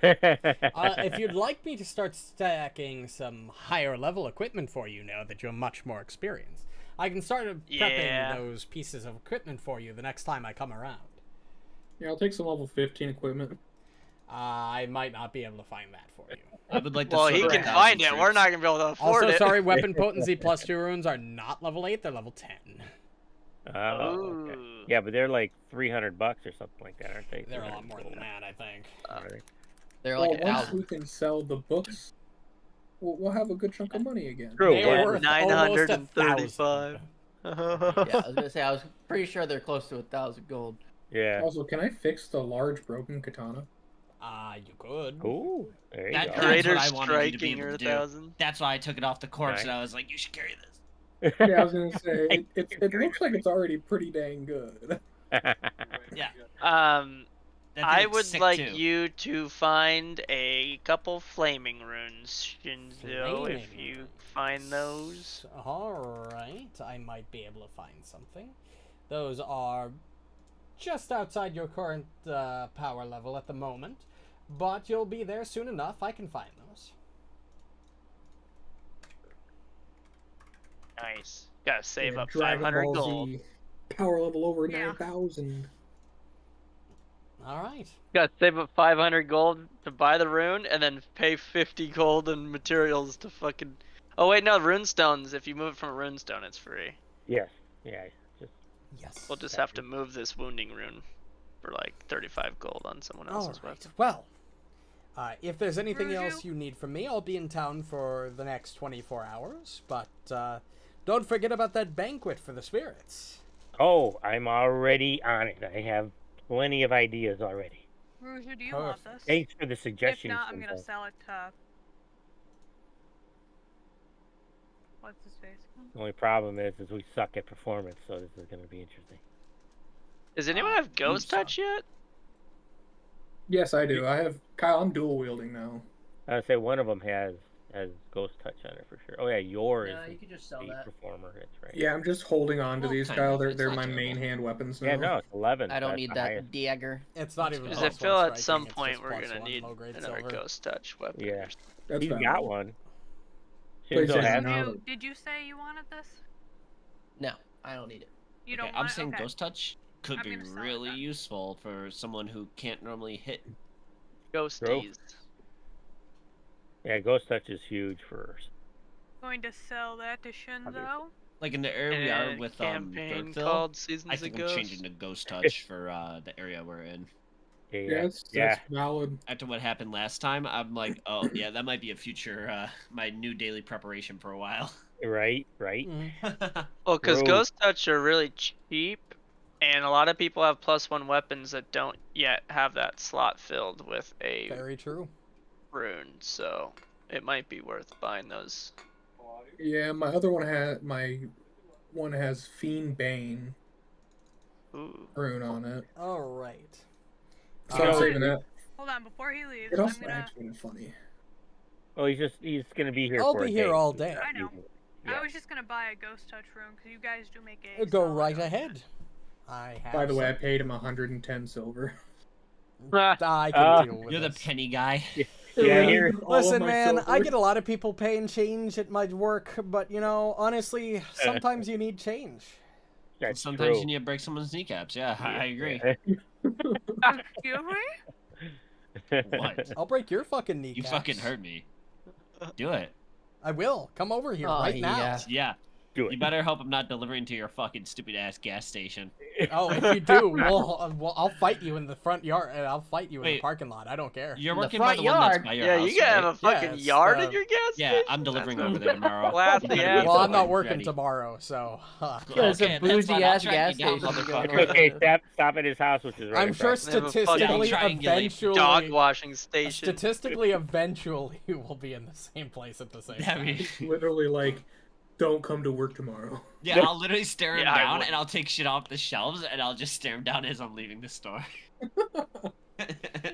If you'd like me to start stacking some higher level equipment for you now that you're much more experienced, I can start prepping Yeah. those pieces of equipment for you the next time I come around. Yeah, I'll take some level 15 equipment. I might not be able to find that for you. I would like to Well, sort he of can 1,000 find it. troops. We're not gonna be able to afford Also, it. sorry, weapon potency +2 runes are not level 8, they're level 10. Oh, okay. Ooh. Yeah, but they're like $300 or something like that, aren't they? They're a lot 300 more than gold. that, I think. Right. They're Well, like once 1,000. we can sell the books, we'll have a good chunk of money again. True. They yeah. were worth almost 935. 1,000. Yeah, I was gonna say I was pretty sure they're close to 1,000 gold. Yeah. Also, can I fix the large broken katana? You could. Ooh, there you That- go. That's Greater what I wanted you to be striking able or to do. 1,000. That's why I took it off the corpse Right. and I was like, you should carry this. Yeah, I was gonna say it looks like it's already pretty dang good. Yeah. That I thing would sick, like too. you to find a couple flaming runes, Shinzo, if Flaming you runes. find those. Alright, I might be able to find something. Those are just outside your current power level at the moment, but you'll be there soon enough. I can find those. Nice. Gotta save Yeah, up Dragon 500 Ball gold. Z, power level over Yeah. 9,000. Alright. Gotta save up 500 gold to buy the rune, and then pay 50 gold in materials to fucking. Oh wait, no, runestones. If you move it from a runestone, it's free. Yes. Yeah. Just Yes. We'll just have to move this wounding rune for like 35 gold on someone else's Alright, weapon. well, if there's anything Ruju? else you need from me, I'll be in town for the next 24 hours, but don't forget about that banquet for the spirits. Oh, I'm already on it. I have Plenty of ideas already. Ruju, do you want this? Thanks for the If suggestions. not, I'm gonna Shinzo. sell it to. What's his face? The only problem is we suck at performance, so this is going to be interesting. Does anyone have Ghost Touch yet? Yes, I do. I have Kyle. I'm dual wielding now. I would say one of them has Ghost Touch on it for sure. Oh yeah, yours Yeah, is you could just sell the that. performer. That's right. Yeah, I'm just holding on to Well, these, kind Kyle. of. They're It's they're not my terrible. main hand weapons now. Yeah, no, it's 11. I don't That's need the that highest. dagger. It's not even. Because plus I feel one at striking, some it's point just we're plus gonna one need low-grade another silver. Ghost Touch weapon. Yeah. That's He's valid. got one. Please Shinzo don't has now. Did you say you wanted this? No, I don't need it. You Okay, don't I'm want saying okay. Ghost Touch could I'm be gonna sell it really then. useful for someone who can't normally hit. Ghosties. Yeah, Ghost Touch is huge for Going to sell that to Shinzo. Like in the area we are with campaign Bergville, called Seasons I think of I'm Ghost. changing to Ghost Touch for the area we're in. Yeah, that's valid. After what happened last time, I'm like, oh yeah, that might be a future my new daily preparation for a while. Right. Mhm. Well, because Rogue. Ghost Touch are really cheap, and a lot of people have +1 weapons that don't yet have that slot filled with a Very true. rune, so it might be worth buying those. Yeah, my one has Fiend Bane Ooh. rune on it. All right. So I'm saving that. Hold on, before he leaves, It I'm also gonna. actually funny. Oh, he's gonna be here. I'll for be a here day. all day. I know. Yeah. I was just gonna buy a Ghost Touch rune because you guys do make a. Go solid right on ahead. I have. By the way, I some- paid him 110 silver. I can deal with You're the this. penny guy. Yeah, here. All of Listen, my man, I silver. get a lot of people paying change at my work, but you know, honestly, sometimes you need change. That's Sometimes true. you need to break someone's kneecaps. Yeah, I agree. Excuse me? What? I'll break your fucking You kneecaps. fucking heard me. Do it. I will. Come over here Oh, right now. yeah. Yeah. Do it. You better hope I'm not delivering to your fucking stupid ass gas station. Oh, if you do, I'll fight you in the front yard, and I'll fight you in the Wait. parking lot. I don't care. You're In the working by front the one that's yard? by your Yeah, house, you gotta have right? a fucking it's, yard uh, at your gas Yeah, station? I'm delivering That's over there tomorrow. Laugh You the better ass be Well, I'm fucking not working ready. tomorrow, so. Yeah, it's a Okay, that's fine. I'll bougie-ass track gas you down, station. motherfucker. Okay, stop at his house, which is right I'm sure across. They have a fucking statistically, triangulate eventually, Dog washing station. statistically, eventually, we'll be in the same place at the same I time. mean, Literally, like, don't come to work tomorrow. yeah, I'll literally stare him Yeah, I down would. and I'll take shit off the shelves and I'll just stare him down as I'm leaving the store. I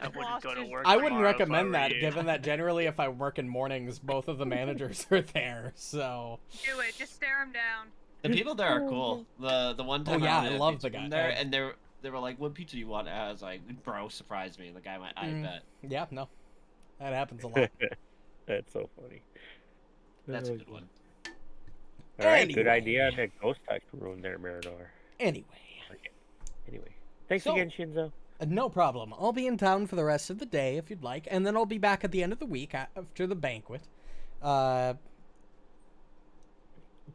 wouldn't go to Lost work I wouldn't tomorrow if I recommend were that, you. given that generally, if I work in mornings, both of the managers are there. So. Do it. Just stare him down. The people there are cool. The one time yeah, went I to a love pizza the from guy. there, and they were like, "What pizza do you want?" And I was like, "Bro, surprise me." The guy went, "I bet." Yeah, no, that happens a lot. That's so funny. That's a good one. All right, good Anyway. idea on that Ghost Touch rune there, Marynor. Anyway, Thanks So- again, Shinzo. no problem. I'll be in town for the rest of the day if you'd like, and then I'll be back at the end of the week after the banquet,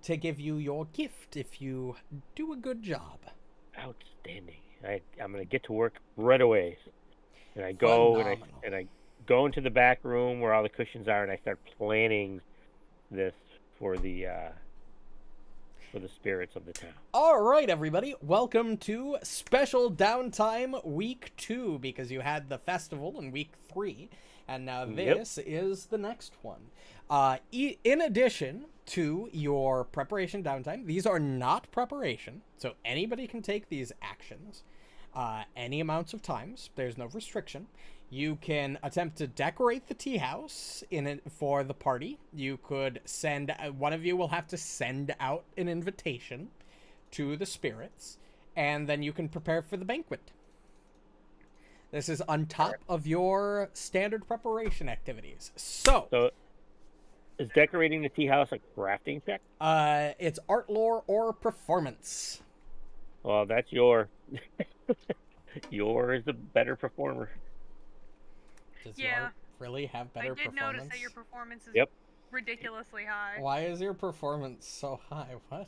to give you your gift if you do a good job. Outstanding. I'm gonna get to work right away, and I go Phenomenal. and I go into the back room where all the cushions are, and I start planning this for the spirits of the town. All right, everybody, welcome to special downtime week 2 because you had the festival in week 3, and now this is the next one. In addition to your preparation downtime, these are not preparation, so anybody can take these actions any amounts of times. There's no restriction. You can attempt to decorate the tea house for the party. You could send one of you will have to send out an invitation to the spirits, and then you can prepare for the banquet. This is on top of your standard preparation activities. So is decorating the tea house a crafting check? it's art lore or performance. Well, that's your is the better performer. Does Yeah. your really have better I did performance? notice that your performance is Yep. ridiculously high. Why is your performance so high? What?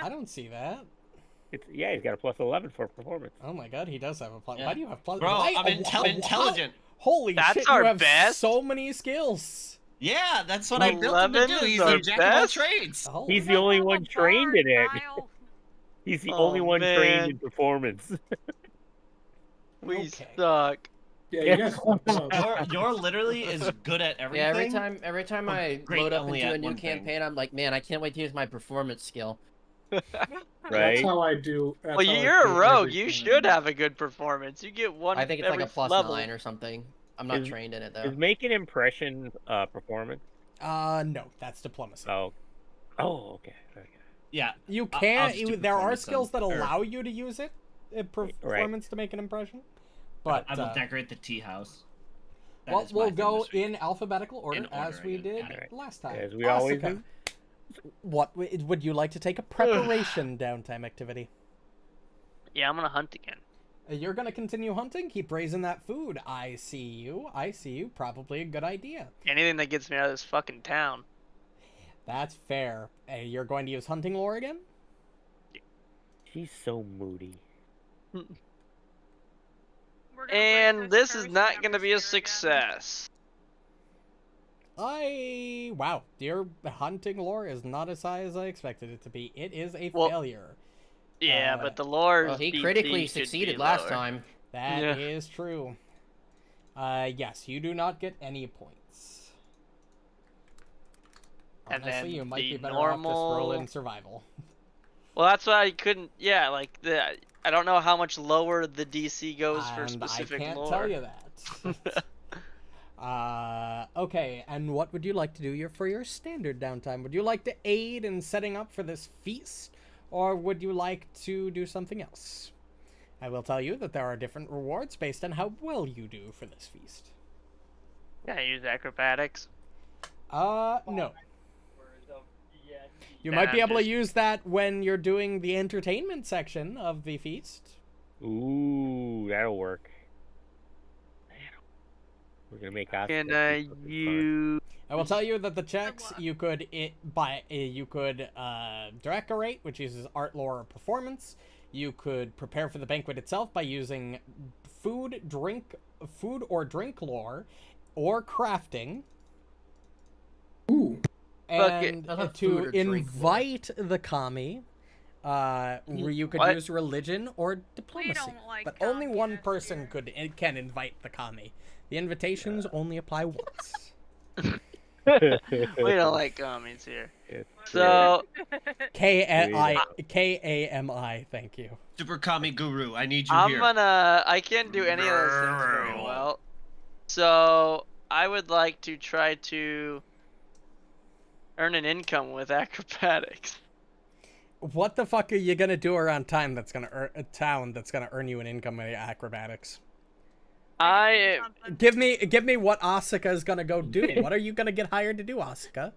I don't see that. He's got a +11 for performance. Oh my god, he does have a plus. Yeah. Why do you have plus? Bro, why? I'm intelligent. Holy That's shit, our you have best? so many skills. Yeah, that's what I built him to 11 do. is He's our a jack of all best? trades. Holy He's the only one trained in it. Kyle. He's the Oh, only one trained man. in performance. We Okay. suck. Yeah, you guys. You're literally as good at everything. Yeah, every time but I great load up only into at a new one thing. campaign, I'm like, man, I can't wait to use my performance skill. That's Right? how I do. That's Well, how I you're a do rogue. You everything. should have a good performance. You get one I think it's like every a plus level. 9 or something. I'm not Is- trained in it though. Is making impression performance? No, that's diplomacy. Oh. Oh, okay. Okay. Yeah. You I'll can. just do There are performance skills then, that or- allow you to use it in performance to make an impression. But I will decorate the tea house. That well, is my we'll thing go this week. in alphabetical order, In order as we again, did got it. last time. As we always Asuka, do. what would you like to take a preparation downtime activity? Yeah, I'm gonna hunt again. You're gonna continue hunting. Keep raising that food. I see you. I see you. Probably a good idea. Anything that gets me out of this fucking town. That's fair. You're going to use hunting lore again? She's so moody. We're gonna play And this is first, not never gonna be a stare again. success. Wow, your hunting lore is not as high as I expected it to be. It is a Well, failure. Yeah, but the lore. Well, he BT critically should succeeded be last lower. time. That Yeah. is true. Yes, you do not get any points. And Honestly, then you might the be better off just roll normal- in survival. Well, that's why I couldn't. Yeah, like I don't know how much lower the DC goes for And specific I can't lore. tell you that. Okay, and what would you like to do for your standard downtime? Would you like to aid in setting up for this feast, or would you like to do something else? I will tell you that there are different rewards based on how well you do for this feast. Yeah, I use acrobatics. No. You might be I'm able to just- use that when you're doing the entertainment section of the feast. Ooh, that'll work. We're gonna make Asuka Can do I something fun. use? I will tell you that the checks luck. you could decorate, which uses art, lore, or performance. You could prepare for the banquet itself by using food or drink lore, or crafting. Ooh. Fuck it. And I love to food or drink lore. invite the kami, you could What? use religion or diplomacy. don't like But only kami one this person year. can invite the kami. The invitations only apply once. We don't like comments here. It's So Kami, thank you. Super Kami Guru, I need you I'm here. gonna. I can't do any of those things very well. So I would like to try to earn an income with acrobatics. What the fuck are you gonna do around town that's gonna earn you an income in acrobatics? Give me what Asuka's gonna go do. What are you gonna get hired to do, Asuka?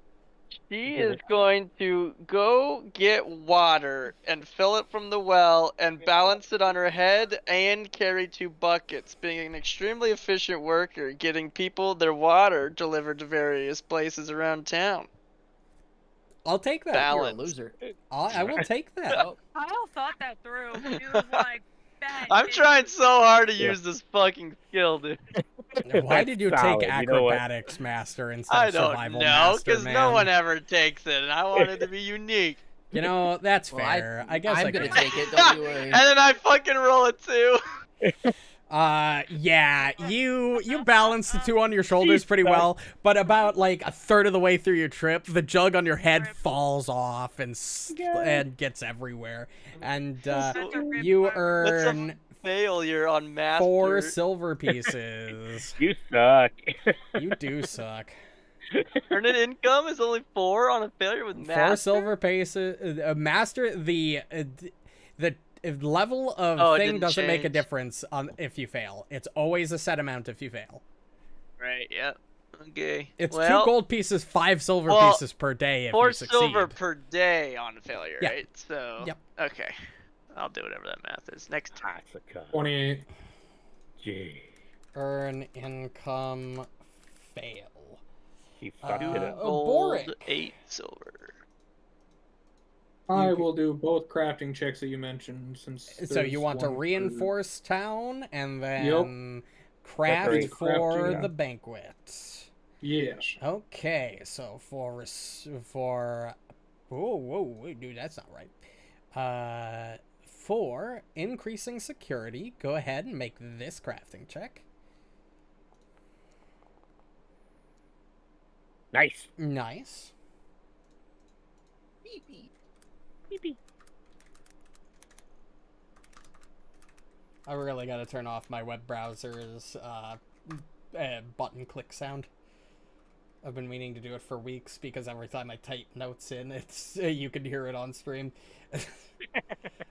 She is going to go get water and fill it from the well and balance it on her head and carry 2 buckets, being an extremely efficient worker, getting people their water delivered to various places around town. I'll take that. Balance. You're a loser. I will take that. Kyle thought that through. He was like, "Bet, I'm bitch." trying so hard to use this fucking skill, dude. Why did you Solid. take You know what? acrobatics master instead I of don't survival know, master, because man? no one ever takes it, and I wanted to be unique. You know, that's Well, fair. I guess I'm I gonna could. take it. Don't you worry. And then I fucking roll it too. Yeah, you balance the 2 on your shoulders pretty Jesus. well, but about like a third of the way through your trip, the jug on your head falls off and gets everywhere, and you earn Failure on master. 4 silver pieces. You suck. You do suck. Earn an income is only 4 on a failure with 4 master. silver pieces. Master the level of Oh, it thing didn't doesn't make a change. difference on if you fail. It's always a set amount if you fail. Right. Yeah. Okay. It's well, 2 gold pieces, 5 silver well, pieces per day if 4 you succeed. silver per day on failure, Yeah. right? So. Yep. Okay. I'll do whatever that math is. Next time. Asuka. 28. Gee. Earn income fail. She fucked it up. Gold, Borraeck. 8 silver. I will do both crafting checks that you mentioned. Since So there's you want to one for- reinforce town and then craft Decorate for crafting, yeah. the banquet. Yes. Okay, so for whoa, dude, that's not right. For increasing security, go ahead and make this crafting check. Nice. Nice. Beep, beep. Beep, beep. I really gotta turn off my web browser's button click sound. I've been meaning to do it for weeks because every time I type notes in, it's you can hear it on stream.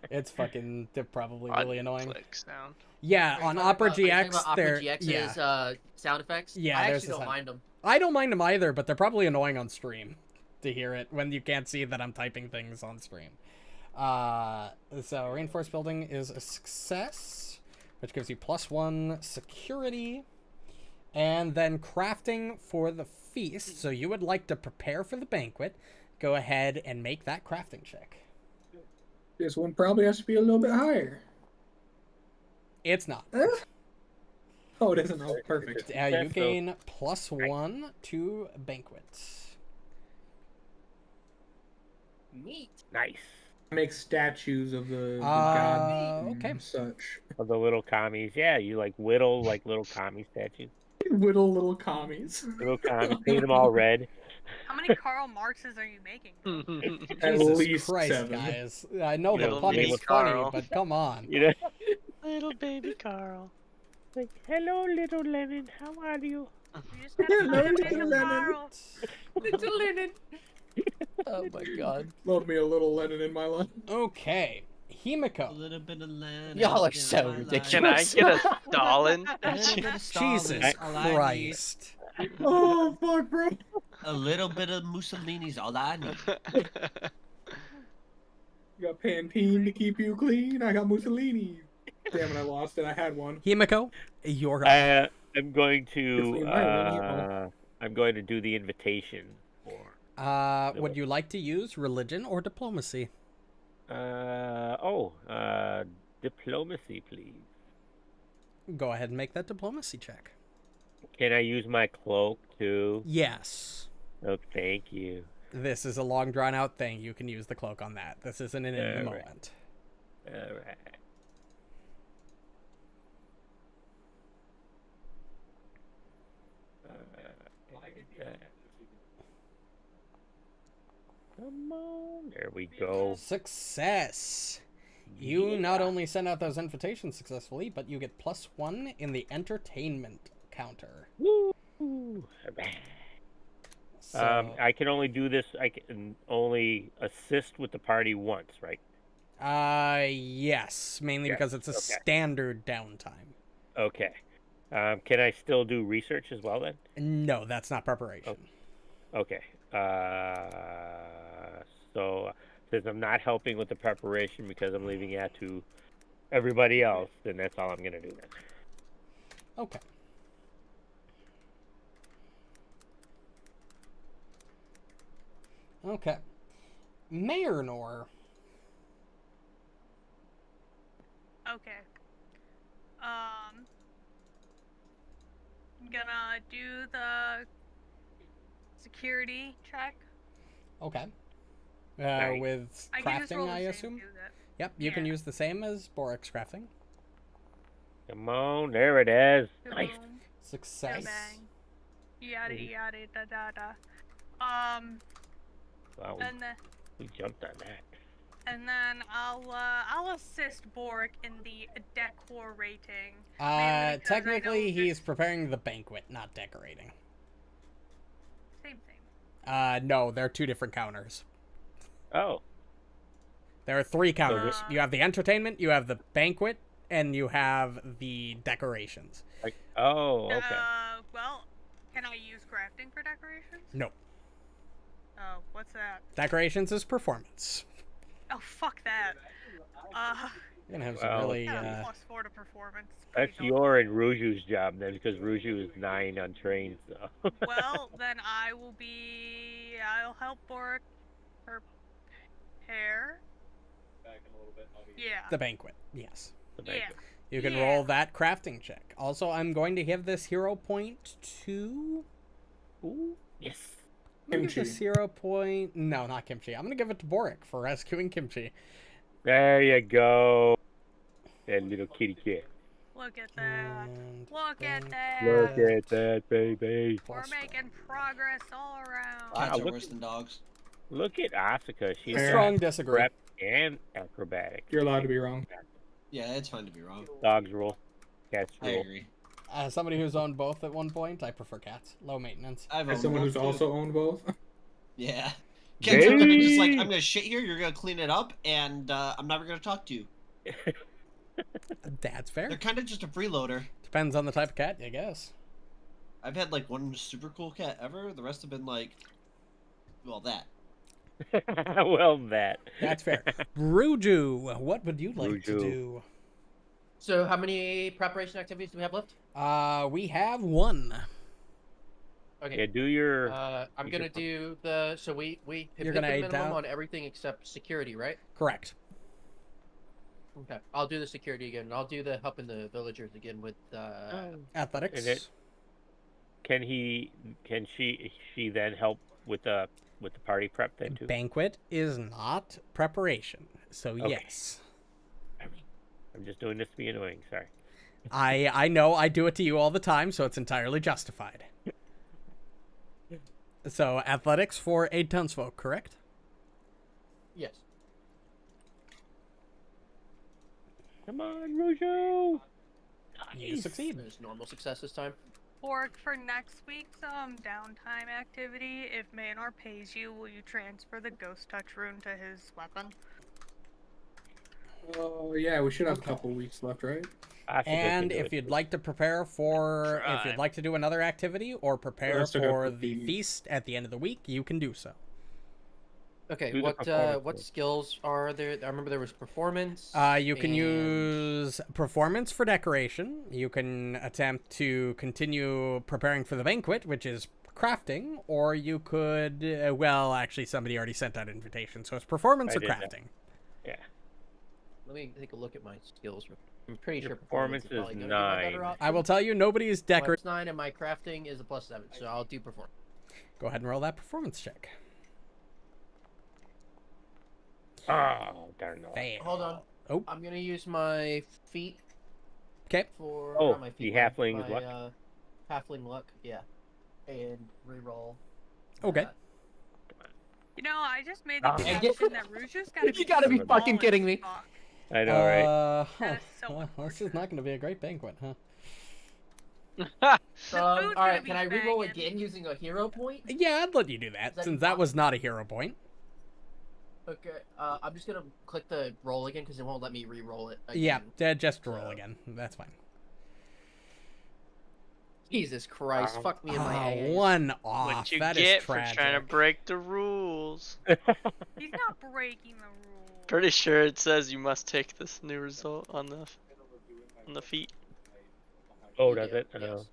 It's fucking probably really annoying. Click sound. Yeah, on Opera GX, Opera there. GX's sound effects. Yeah, I there's actually the don't sound. mind them. I don't mind them either, but they're probably annoying on stream to hear it when you can't see that I'm typing things on stream. So reinforced building is a success, which gives you +1 security, and then crafting for the feast. So you would like to prepare for the banquet. Go ahead and make that crafting check. This one probably has to be a little bit higher. It's not. Oh, it isn't. Oh, perfect. You gain +1 to banquet. Neat. Nice. Make statues of the gods and okay. such. Of the little commies. Yeah, you like whittle like little commie statues. Whittle little commies. Little commies. Paint them all red. How many Karl Marxes are you making? At Jesus least Christ, 7. guys. I know the Little pun baby is funny, Carl. but come on. You know? Little baby Carl. Like, hello, little Lennon. How are you? You just gotta Hello, find a little picture of Lennon. Karl. Little Lennon. Oh my god. Love me a little Lennon in my life. Okay. A Himiko. little bit of land. Y'all are so ridiculous. Can I get a Stalin? Jesus Christ. Oh, fuck, bro. A little bit of Mussolini's all I need. You got Pantene to keep you clean. I got Mussolini. Damn it, I lost it. I had one. Himiko, you're up. I'm going to It's the do the invitation for Would you like to use religion or diplomacy? diplomacy, please. Go ahead and make that diplomacy check. Can I use my cloak too? Yes. Oh, thank you. This is a long drawn out thing. You can use the cloak on that. This isn't an in the Alright. moment. All right. Come on. There we go. Success. You not only send out those invitations successfully, but you get +1 in the entertainment counter. Woo! So, I can only do this. I can only assist with the party once, right? yes, mainly Yeah, because it's a okay. standard downtime. Okay. Can I still do research as well then? No, that's not preparation. Okay. So since I'm not helping with the preparation because I'm leaving that to everybody else, then that's all I'm gonna do then. Okay. Okay. Marynor. Okay. I'm gonna do the security check. Okay. Nice. With I can just roll crafting, the I same assume? to do that. Yep, you can Yeah. use the same as Borraeck's crafting. Come on, there it is. Nice. Boom, Success. bang. Yada yada da da da. Wow, And then we jumped on that. I'll assist Borraeck in the decor rating. Mainly because I Technically, know he's preparing the banquet, not decorating. Same thing. No, they're two different counters. Oh, There are 3 counters. Uh, You have the entertainment, you have the banquet, and you have the decorations. like, oh, okay. Well, can I use crafting for decorations? No. Oh, what's that? Decorations is performance. Oh, fuck that. You're gonna have some Well, really, Got a +4 to performance. That's Pretty your and Ruju's job then, because Ruju is 9 on trains. So. Well, then I'll help Borraeck prepare. Yeah. the banquet, yes. The Yeah. banquet. You can Yeah. roll that crafting check. Also, I'm going to give this hero point to... Ooh, yes. I'm gonna give Kimchi. this hero point... No, not Kimchi. I'm gonna give it to Borraeck for rescuing Kimchi. There you go. That little kitty cat. Look at that. And Look at that. Look at that, baby. We're plus making progress all around. Wow, Cats are look worse at- than dogs. Look at Asuka. She's one. Fair. Strong got disagree. prep and acrobatic. You're allowed to be wrong. Yeah, it's fine to be wrong. Dogs rule. Cats I rule. agree. As somebody who's owned both at one point, I prefer cats. Low maintenance. I've As owned someone both, who's too. also owned both. Yeah. Cats are literally just like, Gay. I'm gonna shit here, you're gonna clean it up, and I'm never gonna talk to you. That's fair. They're kind of just a freeloader. Depends on the type of cat, I guess. I've had like one super cool cat ever. The rest have been like, well, that. Well, that. That's fair. Ruju, what would you like to Ruju. do? So how many preparation activities do we have left? We have one. Okay. Yeah, do your. I'm you gonna can- do the so we have You're hit the gonna aid minimum down? on everything except security, right? Correct. Okay. I'll do the security again. I'll do the helping the villagers again with Athletics. Is it- Can she then help with the party prep then too? Banquet is not preparation, so Okay. yes. I'm just doing this to be annoying. Sorry. I know I do it to you all the time, so it's entirely justified. So athletics for 8 townsfolk, correct? yes. Come on, Ruju. You succeed. There's normal success this time. Borg, for next week's downtime activity, if Marynor pays you, will you transfer the ghost touch rune to his weapon? Oh yeah, we should have a couple weeks left, right? Asuka can And do if it. you'd like to prepare for, if Try. you'd like to do another activity or prepare Let's look at for the- the feast at the end of the week, you can do so. Okay. Do the What performance. skills are there? I remember there was performance. You can and- use performance for decoration. You can attempt to continue preparing for the banquet, which is crafting, or you could, well, actually, somebody already sent out invitation, so it's performance I or did that. crafting. Yeah. Let me take a look at my skills. I'm pretty Your sure performance probably is gonna be my better 9. option. I will tell you, nobody's decorating. Plus 9 and my crafting is a +7, so I'll do performance. Go ahead and roll that performance check. Oh, darn no. Fail. Hold on. Oh, I'm gonna use my feet okay. for Oh, not my the feet, halfling's my, luck? Halfling luck, yeah, and reroll. Okay. that. You know, I just made the Ah. connection that Ruju's gotta be You gotta be small fucking as kidding me. fuck. I know, right? Huh. That is so Well, this is unfortunate. not going to be a great banquet, huh? food's All gonna right, be can I reroll banging. again using a hero point? Yeah, I'd let you do that, Is that since that fine? was not a hero point. Okay, I'm just gonna click the roll again because it won't let me re-roll it. Yeah, Again. just roll So- again. That's fine. Jesus Christ, fuck me in my ass. One off. What you That is get for tragic. trying to break the rules. He's not breaking the rules. Pretty sure it says you must take this new result on the feet. Oh, does it? Yes.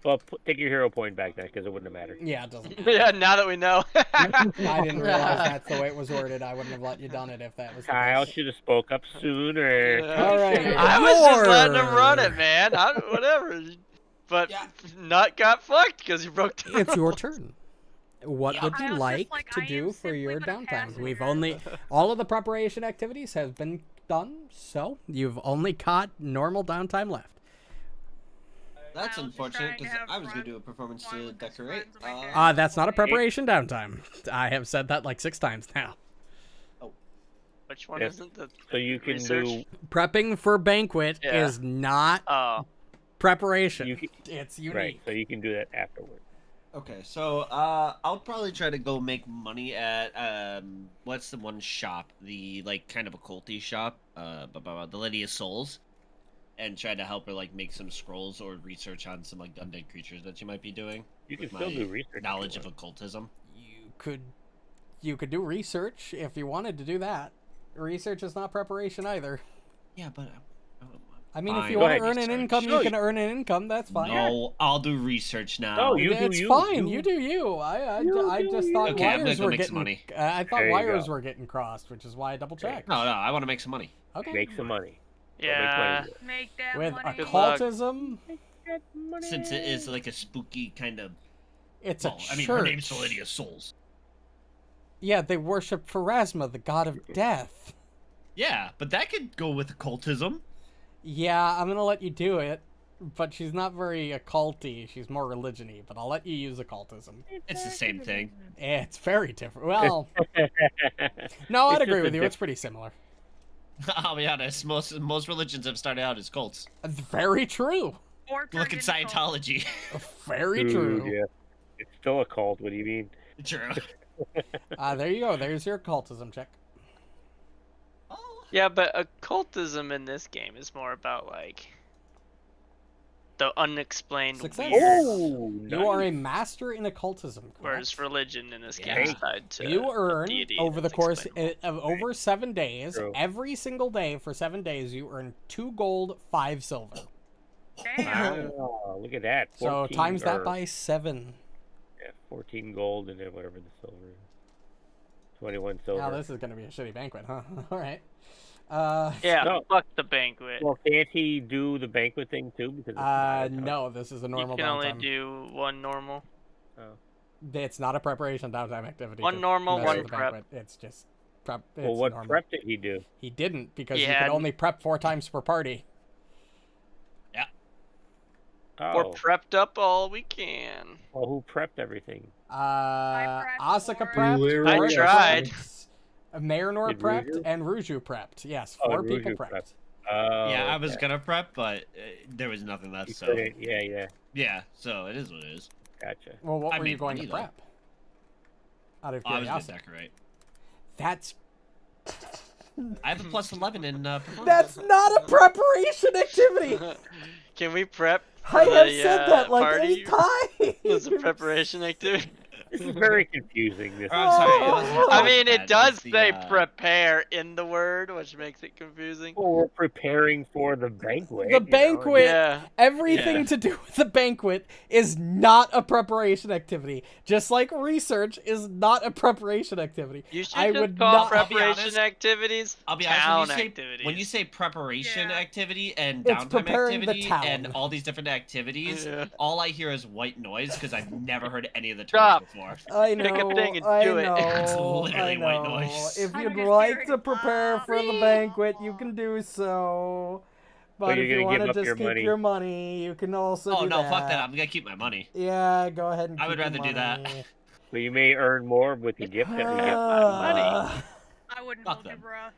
Well, take your hero point back then, because it wouldn't have mattered. Yeah, it doesn't. Yeah, now that we know. I didn't realize that's the way it was worded. I wouldn't have let you done it if that was the Kyle case. should have spoke up sooner. All right. I was just letting him run Your- it, man. Whatever. But Yeah. Nut got fucked because you broke the It's your rules. turn. What Yeah. would I you was like just like, to I am do for simply your but a downtime? We've passenger. only all of the preparation activities have been done, so you've only got normal downtime left. That's I was just unfortunate trying to because have I was gonna fun- do a performance fun to with his decorate. friends and my dad. That's not a preparation downtime. I have said that like 6 times now. Which one Yes. isn't the So you can research? do. Prepping for banquet Yeah. is not Oh, preparation. You can, It's unique. right. So you can do that afterward. Okay, so I'll probably try to go make money at what's the one shop, the like kind of occulty shop, the Lady of Souls, and try to help her like make some scrolls or research on some like undead creatures that she might be doing. You can with still my do research. if you knowledge of want. occultism. You could do research if you wanted to do that. Research is not preparation either. Yeah, but I mean, if Fine. you Go want ahead, to earn an research. income, No, you can earn an income. That's fine. no, I'll do research now. No, you do it's you. fine. You- You do you. I You just do thought you. Okay, I'm gonna wires go were make some getting. money. I thought There you wires go. were getting crossed, which is why I double checked. No, I want to make some money. Okay. Make some money. Go make yeah. money. Make that With money. Good luck. occultism, Since it is like a spooky kind of. it's Well, a I mean, church. her name's the Lady of Souls. Yeah, they worship Pharasma, the god of death. Yeah, but that could go with occultism. Yeah, I'm gonna let you do it, but she's not very occulty. She's more religion-y, but I'll let you use occultism. It's the same thing. It's very different. Well, no, I'd It's agree just with a you. It's pretty similar. I'll be honest. Most religions have started out as cults. Very true. Or Look at turned into cult. Scientology. Very Ooh, true. yeah. It's still a cult. What do you mean? True. There you go. There's your occultism check. Yeah, but occultism in this game is more about like the unexplained Success. weird, Oh, You are a nice. master in occultism. Correct? whereas religion in this game Yeah. is tied to You earn deity over the that's course explainable. of over 7 days, True. every single day for 7 days, you earn 2 gold, 5 silver. Damn. Wow, look at that. So 14 times that or- by 7. Yeah, 14 gold and then whatever the silver is. 21 silver. Now this is gonna be a shitty banquet, huh? All right. Yeah, No. fuck the banquet. Well, can't he do the banquet thing too? Because it's not a ton. no, this is a You normal can only downtime. do one normal. Oh. It's not a preparation downtime activity. One to normal, mess one with the prep. banquet. It's just prep. It's Well, what normal. prep did he do? He didn't because He you had- can only prep 4 times per party. We're Oh, prepped up all we can. well, who prepped everything? prepped Asuka for- prepped. Literally, Borraeck I tried. prepped, Marynor Did prepped, Ruju? and Ruju prepped. Yes, Oh, 4 and people Ruju prepped. prepped. Oh, Yeah, I was okay. gonna prep, but there was nothing left. You So couldn't- Yeah, yeah, so it is what it is. gotcha. Well, what I were you made going to money, though. prep? Out of I was gonna curiosity. decorate. That's I have a plus 11 in performance. that's not a preparation activity. Can we prep? I for have the, said that like party? 8 times. It's a preparation activity. This is very confusing. This. Or, I'm sorry, it wasn't I that mean, bad, it does was the, say prepare in the word, which makes it confusing. Well, we're preparing for the banquet. The you know, banquet. Yeah. Everything Yeah. to do with the banquet is not a preparation activity. Just like research is not a preparation activity. You should I just would call not- I'll be preparation honest- activities I'll be town honest, activities. when you say preparation Yeah. activity and It's downtime preparing the activity town. and all these different activities, Yeah. all I hear is white noise because I've never heard any of the terms Stop. before. I Pick a know. thing and I do it. know. It's literally I know. white noise. If I'm you'd just like hearing, to prepare for the please. banquet, you can do so. But you're if you gonna want give to up just your keep money. your money, you can also Oh do no, that. fuck that! I'm gonna keep my money. Yeah, go ahead and I keep would your rather do that. money. But you may earn more with the gift that we get. Uh, I wouldn't Fuck hold you, them. bruh.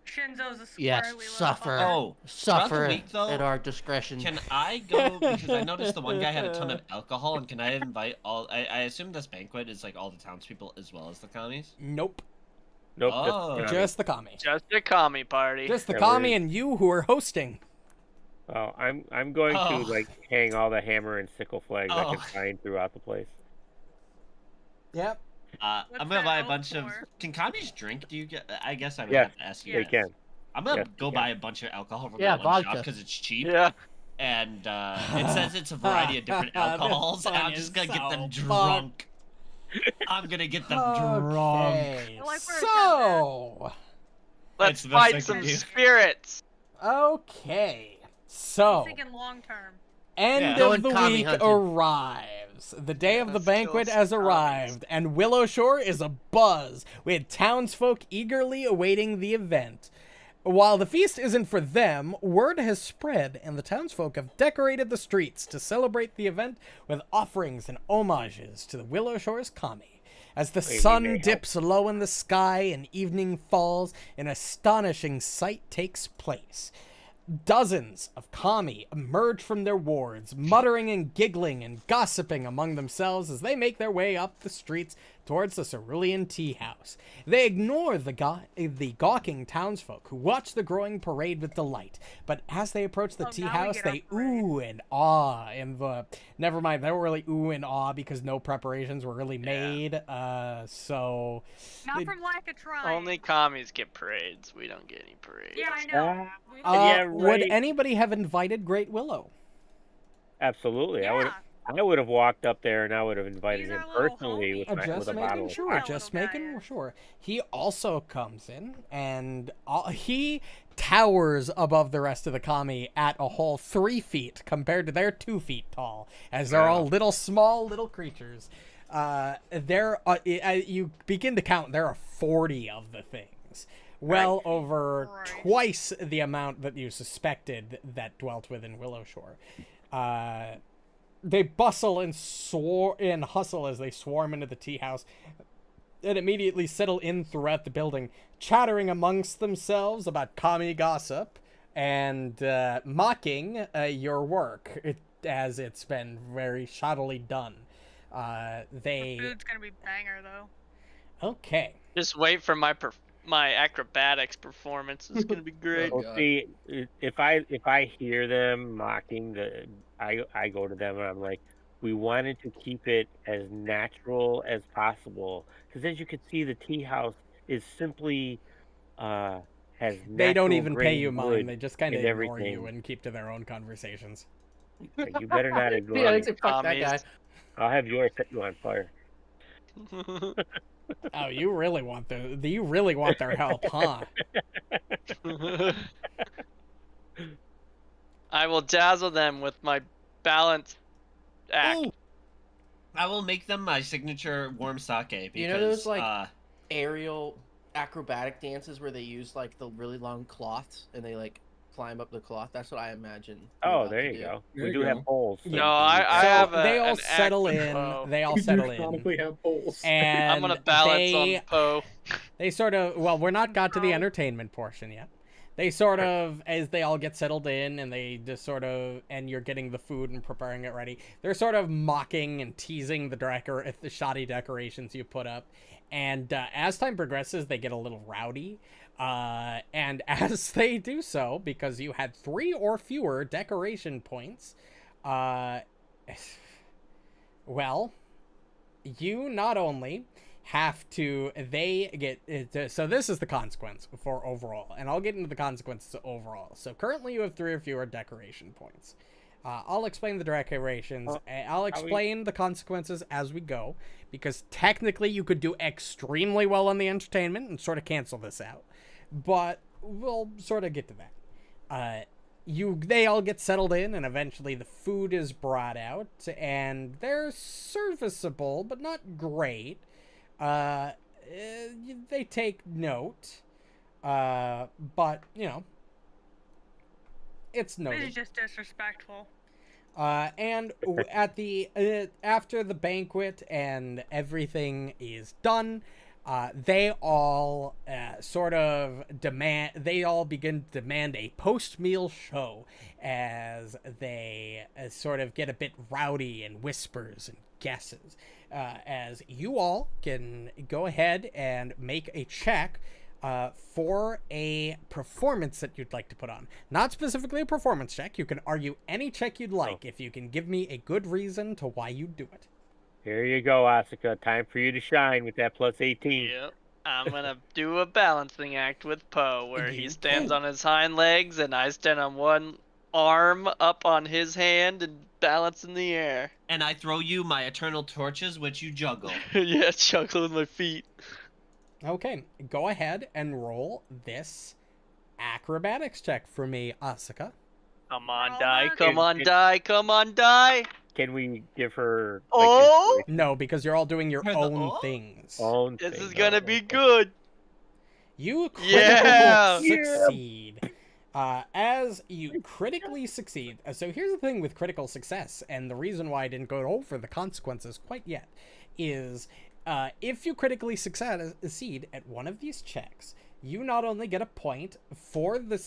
Shinzo's a Yes, squirrely little suffer. fucker. Oh, throughout the Suffer week, though, at our discretion. Can I go because I noticed the one guy had a ton of alcohol, and can I invite all? I assume this banquet is like all the townspeople as well as the commies. nope. Nope. Oh. Just the commie. Just a commie party. Just the Yeah, commie we're- and you who are hosting. Well, I'm going Oh. to like hang all the hammer and sickle flags I can Oh. find throughout the place. Yep. I'm What's gonna that buy a out bunch of. for? Can commies drink? Do you get? I guess I would Yes, have to ask you. Yeah. They can. I'm gonna Yes, go they buy can. a bunch of alcohol from Yeah, that one shop vodka. because it's cheap. Yeah. And it says it's a variety of different alcohols, and I'm This just gonna get them song is so drunk. I'm gonna get them drunk. Okay. I like where it's So. Let's the best I fight can some do. spirits. Okay. I'm So. thinking long term. End Yeah. of Going the commie week hunting. arrives. The day of the Let's banquet kill has some arrived, and Willow Shore is abuzz with townsfolk eagerly awaiting the event. While the feast isn't for them, word has spread, and the townsfolk have decorated the streets to celebrate the event with offerings and homages to the Willow Shore's kami. As the Maybe sun they help. dips low in the sky and evening falls, an astonishing sight takes place. Dozens of kami emerge from their wards, muttering and giggling and gossiping among themselves as they make their way up the streets towards the cerulean tea house. They ignore the gawking townsfolk who watch the growing parade with delight, but as they approach the Oh, tea now we house, get our they parade. ooh and ah in the... Never mind, they don't really ooh and ah because no preparations were really made, so... Not It- from lack of trying. Only commies get parades. We don't get any parades. Yeah, I know. Yeah, Would right. anybody have invited Great Willow? Absolutely. Yeah. I would have walked up there and I would have invited He's him our little personally homie. with, with Just a bottle. making of sure. That Just little making guy. sure. He also comes in, and he towers above the rest of the kami at a whole 3 feet compared to their 2 feet tall, as they're all small little creatures. You begin to count. There are 40 of the things. well over Christ. twice the amount that you suspected that dwelt within Willowshore. They bustle and hustle as they swarm into the tea house and immediately settle in throughout the building, chattering amongst themselves about commie gossip and mocking your work, as it's been very shoddily done. The food's gonna be banger though. Okay. Just wait for my acrobatics performance. It's gonna be great. Oh, Well, God. see, if I hear them mocking I go to them and I'm like, we wanted to keep it as natural as possible, because as you can see, the tea house is simply has They don't natural even pay you grain mind. wood They just kind of and ignore you everything. and keep to their own conversations. You better not ignore Yeah, me. it's fuck that guy. Commies. I'll have yours set you on fire. Oh, you really want their help, huh? I will dazzle them with my balance act. Ooh. I will make them my signature warm sake because You know those, like, aerial acrobatic dances where they use like the really long cloths and they like climb up the cloth? That's what I imagine. you're Oh, about there to you do. go. There We you do go. have poles. Yeah. No, I So have they all an act settle with in. Poe. They all We do settle in, chronically have polls. and I'm gonna balance they on Poe. they sort of we're not got to the Oh. entertainment portion yet. They sort of, as they all get settled in and they just sort of, and you're getting the food and preparing it ready, they're sort of mocking and teasing the shoddy decorations you put up. And as time progresses, they get a little rowdy. And as they do so, because you had 3 or fewer decoration points, well, you not only have to, so this is the consequence for overall, and I'll get into the consequences overall. So currently you have 3 or fewer decoration points. I'll explain the decorations. I'll explain the consequences as we go, because technically you could do extremely well on the entertainment and sort of cancel this out, but we'll sort of get to that. They all get settled in, and eventually the food is brought out, and they're serviceable, but not great. They take note, but it's This noted. is just disrespectful. And at the after the banquet and everything is done, they all begin to demand a post-meal show, as they sort of get a bit rowdy and whispers and guesses. As you all can go ahead and make a check for a performance that you'd like to put on. Not specifically a performance check. You can argue any check you'd like if you can give me a good reason to why you do it. Here you go, Asuka. Time for you to shine with that plus 18. Yep. I'm gonna do a balancing act with Poe, where he stands on his hind legs and I stand on one arm up on his hand and balance in the air. And I throw you my eternal torches, which you juggle. Yeah, chuckling my feet. Okay, go ahead and roll this acrobatics check for me, Asuka. Come on, Roll die, that. come on, die, come on, die. Can we give her Oh! No, because you're all doing your For the- own oh? things. own This thing? is gonna Oh, be okay. good. You critically Yeah! succeed. As you critically succeed. So here's the thing with critical success, and the reason why I didn't go over the consequences quite yet, is if you critically succeed at one of these checks, you not only get a point for the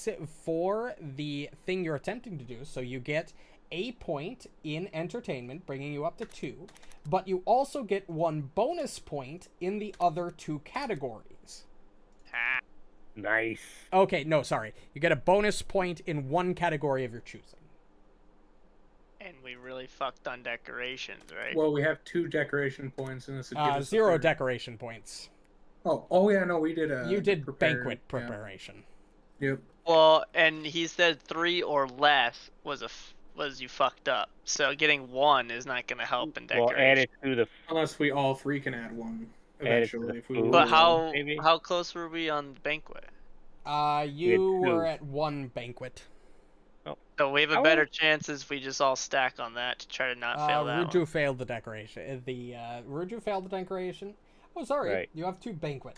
thing you're attempting to do, so you get a point in entertainment, bringing you up to 2, but you also get 1 bonus point in the other 2 categories. Ah, Nice. Okay, no, sorry. You get a bonus point in 1 category of your choosing. and we really fucked on decorations, right? Well, we have 2 decoration points, and this would give us a 0 third. decoration points. Oh yeah, no, we did. You did prepared, banquet yeah. preparation. Yep. Well, and he said 3 or less was you fucked up. So getting 1 is not gonna help in Well, decoration. add it to the Unless we all 3 can add 1 Add it to eventually. the If we food. But roll. maybe? how close were we on the banquet? You were 2. at 1 banquet. So we have a How- better chance if we just all stack on that to try to not fail that Ruju one. failed the decoration. Ruju failed the decoration. Oh, sorry. Right. You have 2 banquet.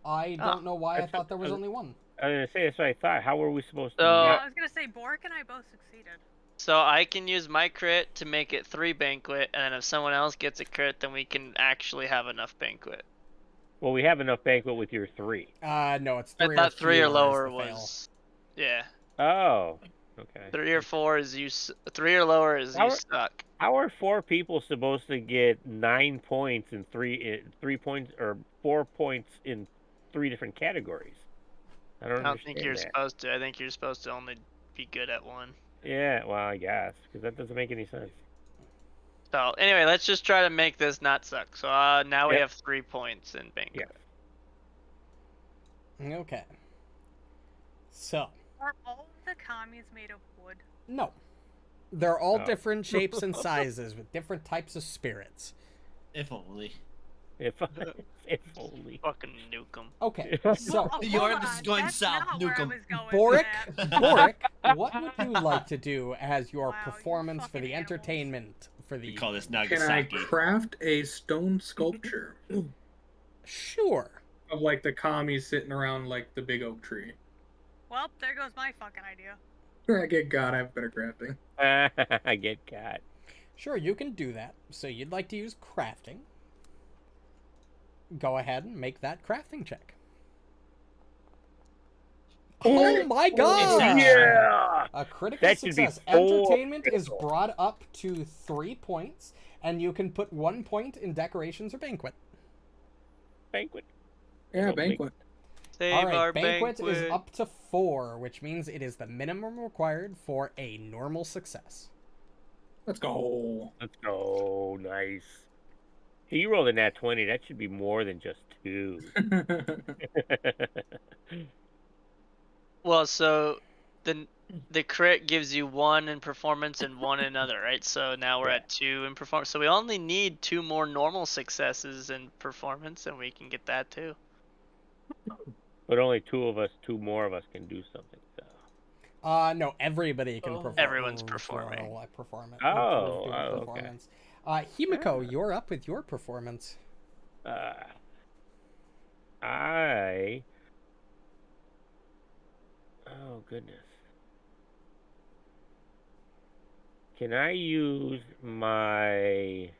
I don't know why I That's thought there was what- only one. I was gonna say that's what I thought. How were we supposed to? So- I was gonna say Borraeck and I both succeeded. So I can use my crit to make it 3 banquet, and then if someone else gets a crit, then we can actually have enough banquet. Well, we have enough banquet with your 3. No, it's 3 I or thought 3 fewer or is lower the fail. was. Yeah. Oh, okay. 3 or 4 is you. 3 or lower is you suck. How are 4 people supposed to get 9 points in 3 points or 4 points in 3 different categories? I don't understand think you're that. supposed to. I think you're supposed to only be good at one. Yeah, well, I guess because that doesn't make any sense. So anyway, let's just try to make this not suck. So now we Yep. have 3 points in banquet. Yeah. Okay. So, Are all of the commies made of wood? no. They're all Oh. different shapes and sizes with different types of spirits. If only. If only. Fucking nuke them. Okay, so Well, hold Your- this is on, going that's south, not nuke where I 'em. was going Borraeck, with that. Borraeck, what would you like to do as your Wow, you performance for fucking the animals. entertainment for the We call this Can I Nagasaki. craft a stone sculpture Sure. of like the commies sitting around like the big oak tree? Well, there goes my fucking idea. I get God, I have better crafting. I get cat. Sure, you can do that. So you'd like to use crafting. Go ahead and make that crafting check. Oh my god! Yeah. A critical That should be success. 4 Entertainment is critical. brought up to 3 points, and you can put 1 point in decorations or banquet. Banquet. Yeah, Lovely. banquet. Save All our right, banquet banquet. is up to 4, which means it is the minimum required for a normal success. Let's go. Let's go. Nice. Hey, you rolled a nat 20. That should be more than just 2. Well, so the crit gives you 1 in performance and 1 in other, right? So now we're at 2 in performance. So we only need 2 more normal successes in performance, and we can get that too. But only 2 more of us can do something. So. No, everybody can perform. Everyone's performing. Performance. Oh, do a okay. performance. Himiko, you're up with your performance. Oh, goodness. Can I use my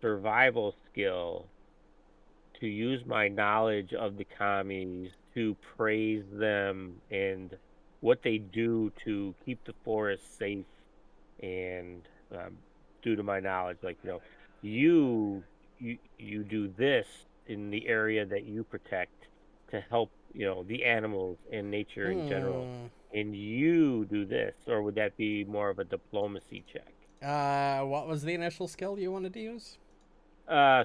survival skill to use my knowledge of the commies to praise them and what they do to keep the forest safe and due to my knowledge, like, you do this in the area that you protect to help, the animals and nature in general, and you do this, or would that be more of a diplomacy check? What was the initial skill you wanted to use?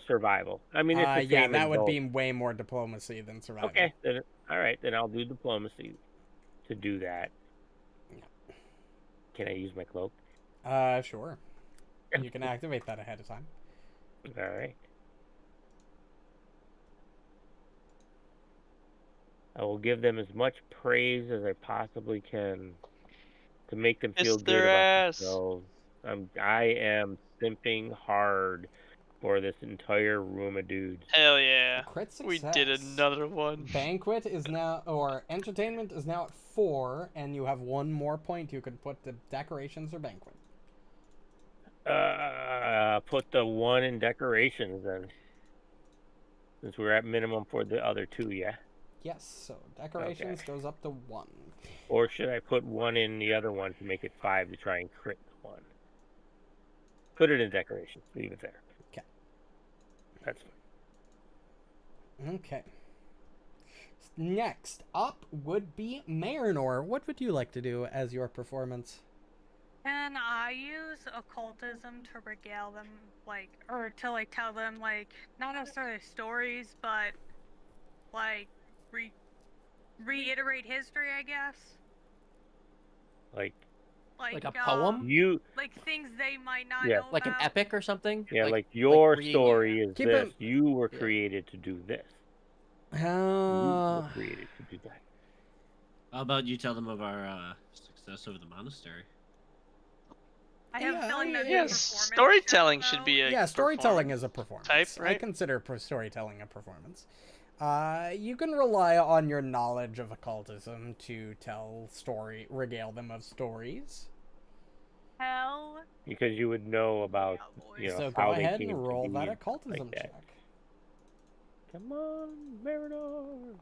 Survival. I mean, it's the yeah, same that in would both. be way more diplomacy than survival. Okay, then all right, then I'll do diplomacy to do that. Can I use my cloak? Sure. You can activate that ahead of time. All right. I will give them as much praise as I possibly can to make them feel Kiss good their about ass. themselves. I am simping hard for this entire room of dudes. Hell yeah. Crit We success. did another one. Banquet is now, or entertainment is now at 4, and you have 1 more point you can put to decorations or banquet. Put the 1 in decorations then. Since we're at minimum for the other 2, yeah? Yes, so decorations goes up to 1. Or should I put 1 in the other one to make it 5 to try and crit the 1? Put it in decorations. Leave it there. Okay. That's fine. Okay. Next up would be Marynor. What would you like to do as your performance? Can I use occultism to regale them, or to, tell them, not necessarily stories, but, reiterate history, I guess? Like Like a poem? you, Like things they might not Yeah. know Like an about. epic or something? yeah, like your reading story is Keep this. it- You were Yeah. created to do this. You were Uh, created to do that. How about you tell them of our success over the monastery? I have a feeling that'd be Yeah, a performance storytelling check, should though. be a Yeah, storytelling performance is a performance. type, I right? consider storytelling a performance. You can rely on your knowledge of occultism to regale them of stories. Hell. Because you would know about, Yeah, you know, So how go they ahead came and to roll be that and occultism like that. check. Come on, Marynor.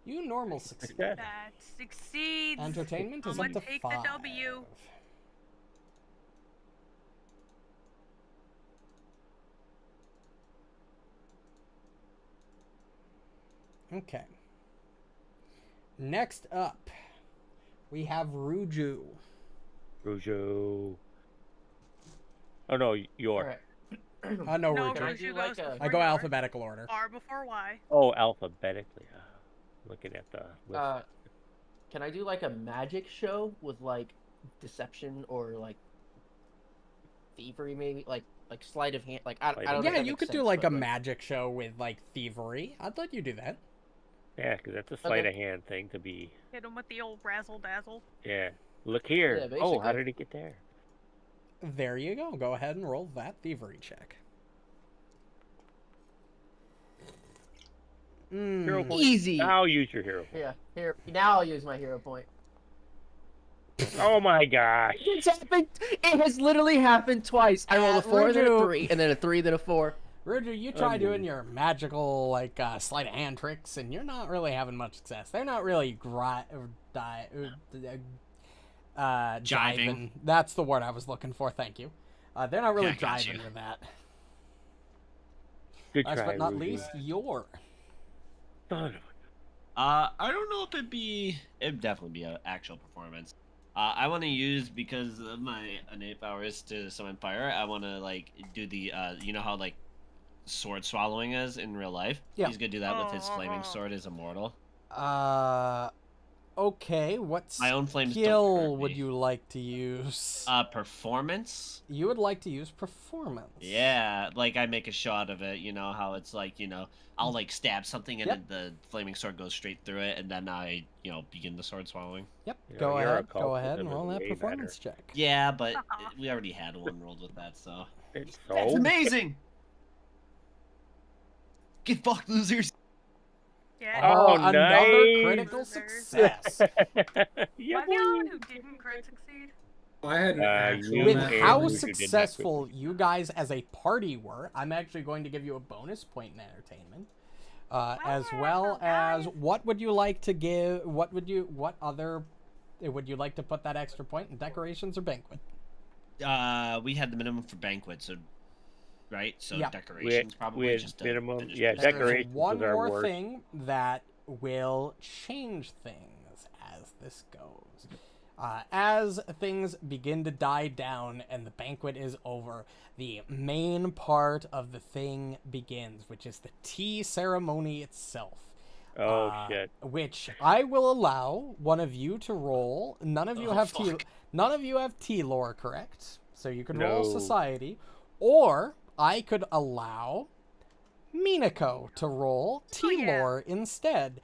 You normal succeed. Success. That succeeds. Entertainment is I'm up gonna to take 5. the W. Okay. Next up, we have Ruju. Ruju. Oh no, your. Alright. No, No, Ruju. Can I Ruju do goes like a- before I go yours. alphabetical order. R before Y. Oh, alphabetically. Looking at the list. Can I do like a magic show with like deception or like thievery, maybe like sleight of hand? Like I don't know. if Yeah, that you makes could do sense, like but, a magic show with like thievery. I'd let you do that. Yeah, because that's a sleight of hand thing to be. Hit him with the old razzle dazzle. Yeah. Look here. Yeah, Oh, how basically. did it get there? There you go. Go ahead and roll that thievery check. Hero point. Easy. Now use your hero point. Yeah, here now I'll use my hero point. Oh my gosh. It's happened. It has literally happened twice. I rolled a 4, then a Ruju. 3, and then a 3, then a 4. Ruju, you try doing your magical, like, sleight of hand tricks, and you're not really having much success. They're not really jiving. That's the word I was looking for, thank you. They're not really Yeah, I got jiving you. with that. Good Last try, but not Ruju. least, your. Son of I don't know if it'd definitely be an actual performance. I want to use, because of my innate powers to summon fire, I want to like do the you know how like sword swallowing is in real life. Yeah. He's gonna do that with his flaming sword as immortal. Okay, what My own flames don't skill hurt would me. you like to use? Performance. You would like to use performance. Yeah, like I make a shot of it. You know how it's like, I'll like stab something and Yep. then the flaming sword goes straight through it, and then I begin the sword swallowing. Yep, You know, go your ahead. Go ahead and occultism is roll that way performance check. Yeah, but we already had one rolled with that, so It's that's so. amazing. Get fucked, losers. Yeah. Oh, another nice. critical Losers. success. Yeah, Am I the only boy. one who didn't crit succeed? I had an actual you With net and how Ruju one. did that successful you guys as a party were, I'm actually going to give you a bonus point in entertainment. As well as what would you like to give? What other would you like to put that extra point in decorations or banquet? We had the minimum for banquet, so right. So Yeah. decorations probably had just to minimum- finish yeah, the There's decorations one was our more worst. thing that will change things as this goes. As things begin to die down and the banquet is over, the main part of the thing begins, which is the tea ceremony itself. Oh shit. Which I will allow one of you to roll. None of you have tea. fuck. None of you have tea lore, correct? So you can roll No. society, or I could allow Minako to roll tea yeah. lore instead.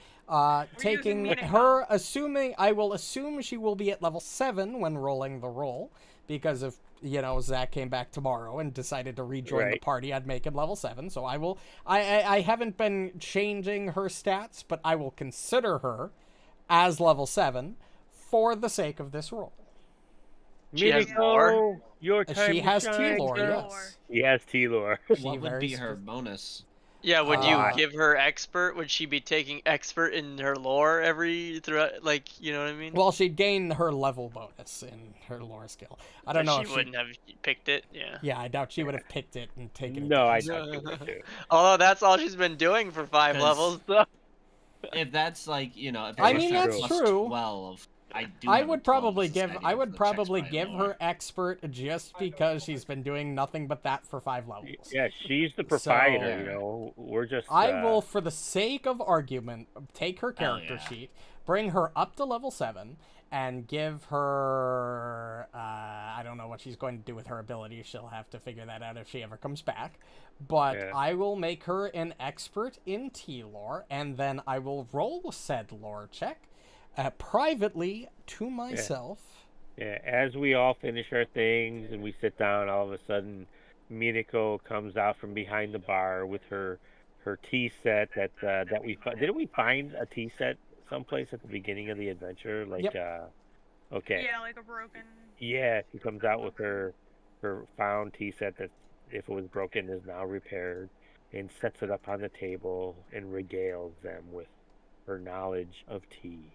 Taking using Minako. her, assuming I will assume she will be at level 7 when rolling the roll, because if Zach came back tomorrow and decided to rejoin the Right. party, I'd make it level 7. So I will. I haven't been changing her stats, but I will consider her as level 7 for the sake of this roll. She has Minako, lore? your time She to has shine, T-lore, girl. yes. She has T-lore. She What would very be her spe- bonus? Yeah, would you Uh, give her expert? Would she be taking expert in her lore throughout? Like, you know what I mean? Well, she'd gain her level bonus in her lore skill. I don't But know She if wouldn't have picked it. Yeah. Yeah, I doubt she would have picked it and taken it. No, I down. don't think so. Although that's all she's been doing for 5 'Cause- levels. So. If that's like if I it's mean, a that's plus true. 12, I do. I have a would 12 probably in give society I for would the checks probably by give lore. her expert just because she's been doing nothing but that for 5 levels. Yeah, she's the proprietor. So- You know, we're just. I will, for the sake of argument, take her Hell character yeah. sheet, bring her up to level 7, and give her. I don't know what she's going to do with her ability. She'll have to figure that out if she ever comes back. But Yeah. I will make her an expert in T lore, and then I will roll said lore check privately to myself. Yeah, as we all finish our things and we sit down, all of a sudden, Minako comes out from behind the bar with her tea set that we didn't we find a tea set someplace at the beginning of the adventure? Like, okay, Yeah, like a broken. yeah, she comes out with her found tea set that, if it was broken, is now repaired, and sets it up on the table and regales them with her knowledge of tea.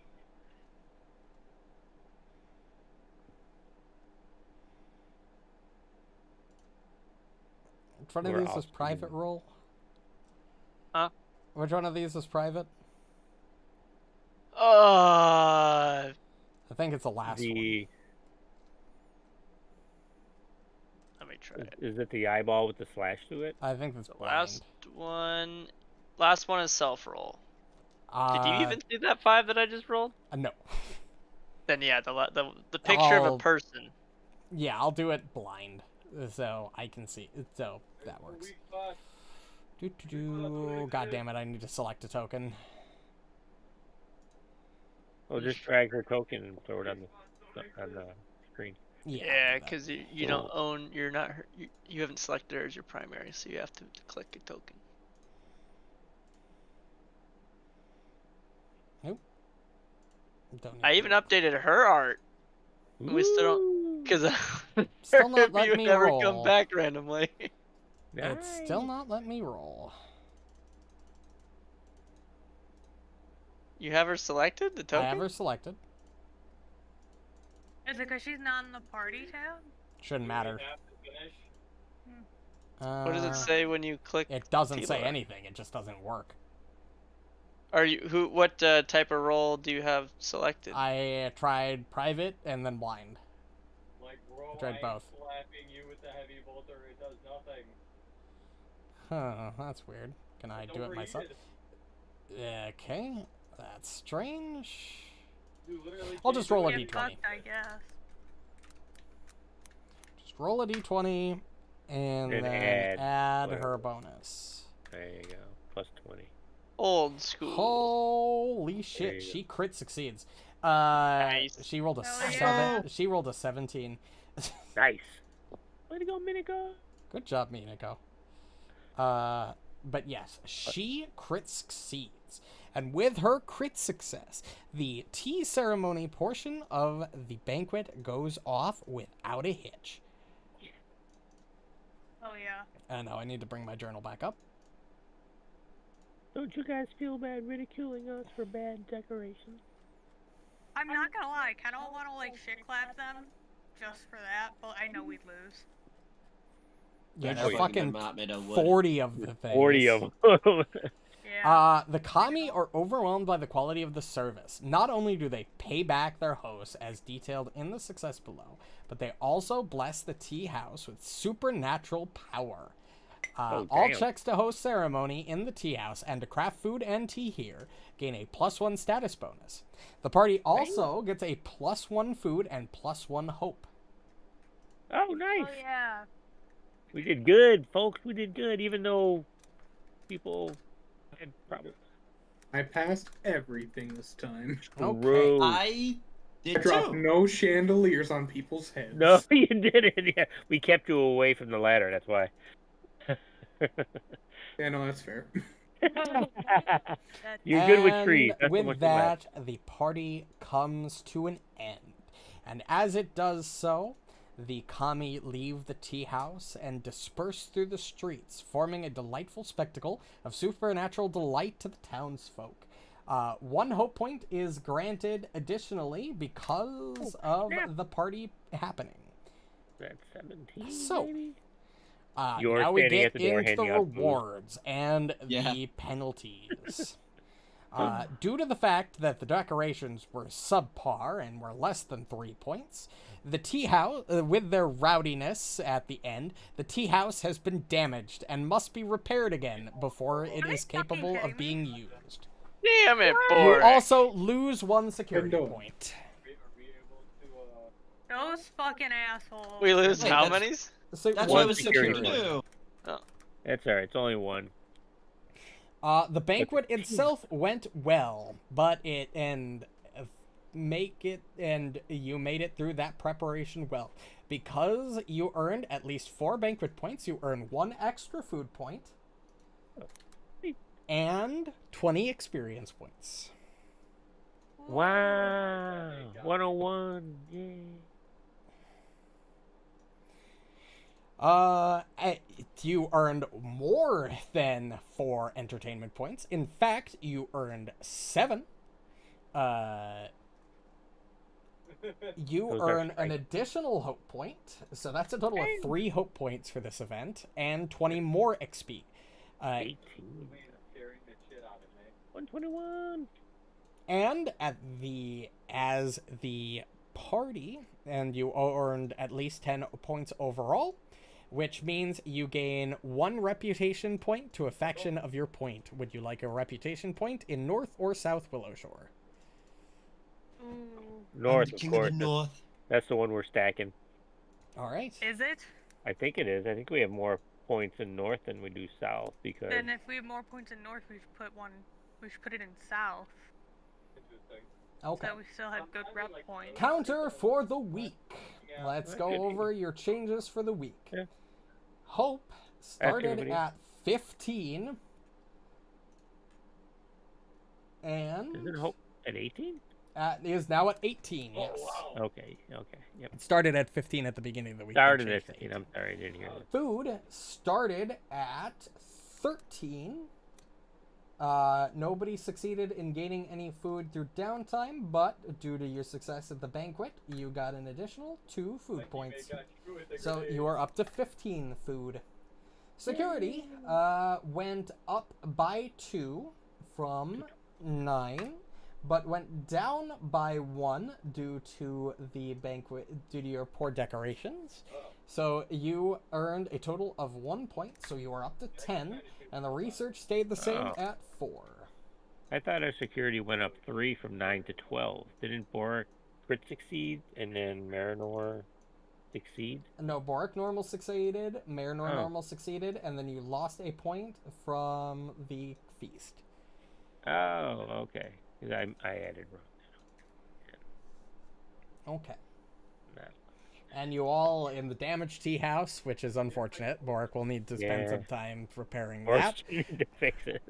Which one of We're these is awesome. private roll? Huh? Which one of these is private? Uh, I think it's the last one. let me try it. Is it the eyeball with the slash to it? I think it's The blind. last one is self roll. Did you even see that 5 that I just rolled? No. Then yeah, the picture of a person. Yeah, I'll do it blind, so I can see. So that works. God damn it! I need to select a token. Oh, just drag her token and throw it on the screen. Yeah, because you don't own. You're not. You haven't selected her as your primary, so you have to click a token. Nope. I even updated her art. We still don't, because still not letting me never roll. come back randomly. It's still not letting me roll. You have her selected, the token? I have her selected. Is it because she's not in the party tab? Shouldn't matter. What does it say when you click? It doesn't Tila? say anything. It just doesn't work. Are you what type of role do you have selected? I tried private and then blind. I tried both. Slapping you with the heavy bolter, it does nothing. Huh, that's weird. Can I do it myself? Okay, that's strange. I'll just roll a d20. Fucked, I guess. Just roll a d20 and then add her bonus. There you go. Plus 20. Old school. Holy shit, she crit succeeds. Nice. She rolled a yeah. She rolled a 17. Nice. Way to go, Minako. Good job, Minako. But yes, she crit succeeds. And with her crit success, the tea ceremony portion of the banquet goes off without a hitch. Oh yeah. And now I need to bring my journal back up. Don't you guys feel bad ridiculing us for bad decorations? I'm not gonna lie, I kinda wanna like shit clap them just for that, but I know we'd lose. Yeah, They're there's fucking fucking made of wood. 40 of the things. 40 of them. Yeah. The kami are overwhelmed by the quality of the service. Not only do they pay back their hosts, as detailed in the success below, but they also bless the tea house with supernatural power. All checks to host ceremony in the tea house and to craft food and tea here gain a +1 status bonus. The party also gets a +1 food and +1 hope. Oh, nice. Oh yeah. We did good, folks. We did good, even though people had problems. I passed everything this time. Okay. I I did dropped too. no chandeliers on people's heads. No, you didn't. Yeah, we kept you away from the ladder. That's why. Yeah, no, that's fair. You're good with And trees. That's with how much that, the party comes to an end. And as it does so, the kami leave the tea house and disperse through the streets, forming a delightful spectacle of supernatural delight to the townsfolk. 1 hope point is granted additionally because of the party happening. That's 17. So, maybe? now we standing get at the door into the handing out food. rewards and the penalties. Due to the fact that the decorations were subpar and were less than 3 points, the tea house, with their rowdiness at the end, the tea house has been damaged and must be repaired again before it is capable of being used. Damn it, You Borraeck. also lose 1 security Window. point. Those fucking assholes. We lose Wait, how that's- many? So That's one why it was security security point. too. That's alright. It's only 1. The banquet itself went well, but make it, and you made it through that preparation well. Because you earned at least 4 banquet points, you earn 1 extra food point and 20 experience points. Wow. 101. Yay. You earned more than 4 entertainment points. In fact, you earned 7. You earn an additional hope point, so that's a total of 3 hope points for this event, and 20 more XP. 18. 121. And as the party, and you earned at least 10 points overall, which means you gain 1 reputation point to a faction of your point. Would you like a reputation point in North or South Willowshore? North, I'm the of king course. of the North. That's the one we're stacking. All right. Is it? I think it is. I think we have more points in North than we do South because. Then if we have more points in North, we should put one. We should put it in South. Okay. So we still have good rep points. Counter for the week. Let's go over your changes for the week. Yeah. Hope started everybody. at 15. And Isn't Hope at 18? is now at 18, yes. Okay. Yep. It started at 15 at the beginning of the week. Started They at changed 15. I'm sorry, I didn't hear that. Food started at 13. Nobody succeeded in gaining any food through downtime, but due to your success at the banquet, you got an additional 2 food points. So you are up to 15 food. Security went up by 2 from 9, but went down by 1 due to the banquet, due to your poor decorations. So you earned a total of 1 point, so you are up to 10, and the research stayed the same at 4. I thought our security went up 3 from 9 to 12. Didn't Borraeck crit succeed and then Marynor succeed? No, Borraeck normal succeeded, Marynor normal succeeded, and then you lost a point from the feast. Oh, okay. 'Cause I added wrong. Okay. No. And you all in the damaged tea house, which is unfortunate. Borraeck will need to spend Yeah. some time repairing Or that. you need to fix it.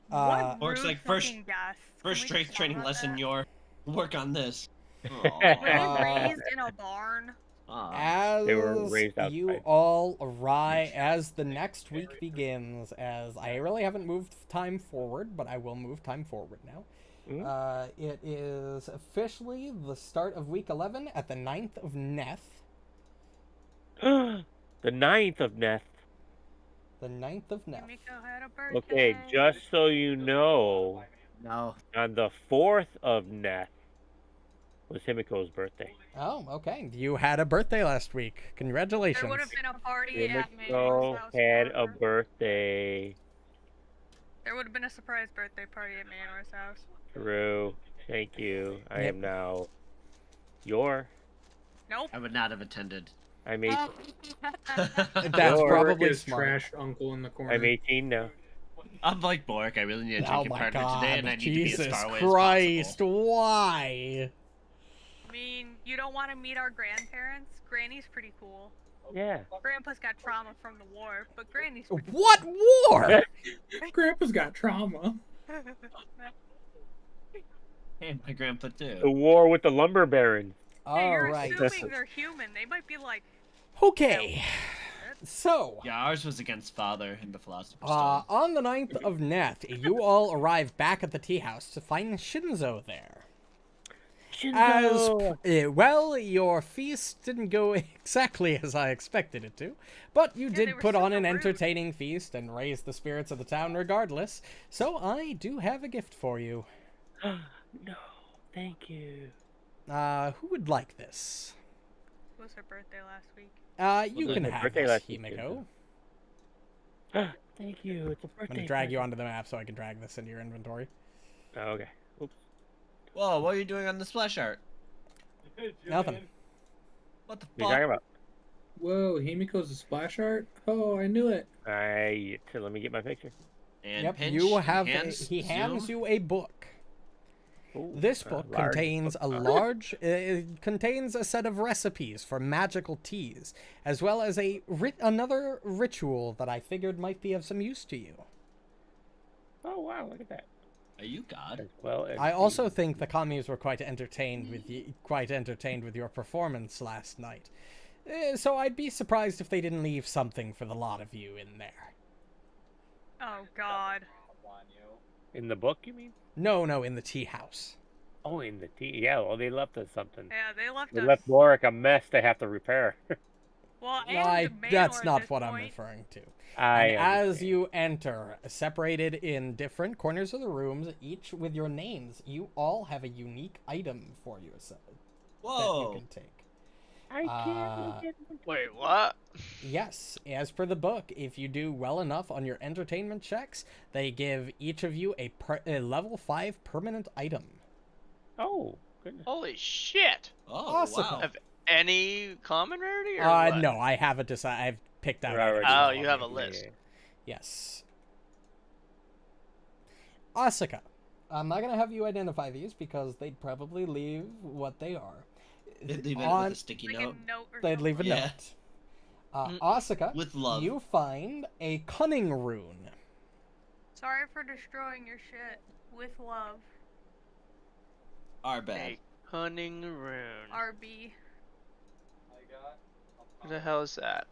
What Or it's rude like first- fucking guests. Can First we strength just training talk about lesson, that? your work on this. Were Aw. you raised in a barn? As They were raised you outside. all arrive, as the next week begins, as I really haven't moved time forward, but I will move time forward now. It is officially the start of week 11 at the 9th of Neth. The 9th of Neth. The 9th of Neth. Himiko had a birthday. Okay, just so you know, No. on the 4th of Neth was Himiko's birthday. Oh, okay. You had a birthday last week. There Congratulations. would have been a party at Manor's Himiko house. had for a her. birthday. There would have been a surprise birthday party at Manor's house. True. Thank you. I Yep. am now your. Nope. I would not have attended. I'm 18. That's Or probably his smart. trash uncle in the corner. I'm 18 now. I'm like Borraeck. I really need a Oh drinking my partner god, today, and I need Jesus to be as far away Christ, as possible. why? I mean, you don't want to meet our grandparents? Granny's pretty cool. Yeah. Grandpa's got trauma from the war, but Granny's pretty What war? Grandpa's got trauma. Hey, my grandpa The too. war with the lumber barons. Hey, you're Alright. assuming they're human. They might be like, Okay. So, Yeah, ours was against father in the Philosopher's on the 9th of Neth, you all arrive back at the tea house to find Shinzo there. Well, your feast didn't go exactly as I expected it to, but you they did were put on super an rude. entertaining feast and raise the spirits of the town regardless, so I do have a gift for you. No, thank you. Who would like this? it was her birthday last week. You was can my have birthday this, last week, Himiko. Thank you. It's a birthday. I'm gonna drag you onto the map so I can drag this into your inventory. Oh, okay. Oops. Whoa, what are you doing on the splash art? Nothing. What the What are you talking fuck? about? Whoa, Himiko's a splash art? Oh, I knew it. Let me get my picture. And Yep, pinch, you have. enhance, He hands zoom. you a book. Ooh, This book large contains a large it contains a set of recipes for magical teas, as well as another ritual that I figured might be of some use to you. Oh wow, look at that. Are you God? As well as I also think the commies were quite entertained with your performance last night. So I'd be surprised if they didn't leave something for the lot of you in there. Oh God. in the book, you mean? No, in the tea house. Oh, in the tea. Yeah, well, they left us something. Yeah, they left They us. left Borraeck a mess they have to repair. Well, That's not what I'm referring to. And as you enter, separated in different corners of the rooms, each with your names, you all have a unique item for you that you can take. I can't. Wait, what? Yes, as per the book, if you do well enough on your entertainment checks, they give each of you a level 5 permanent item. Oh, goodness. Holy shit! Oh, Awesome. wow. Of any common rarity or what? No, I haven't decided. I've picked out. Right, items Oh, for you all have of a list. Yes. Asuka. I'm not going to have you identify these because they'd probably leave what they are. They'd leave it with a sticky Like note. a note or They'd leave a Yeah. note. Asuka, With love. you find a cunning rune. Sorry for destroying your shit. With love. Our bad. A cunning rune. RB. What the hell is that?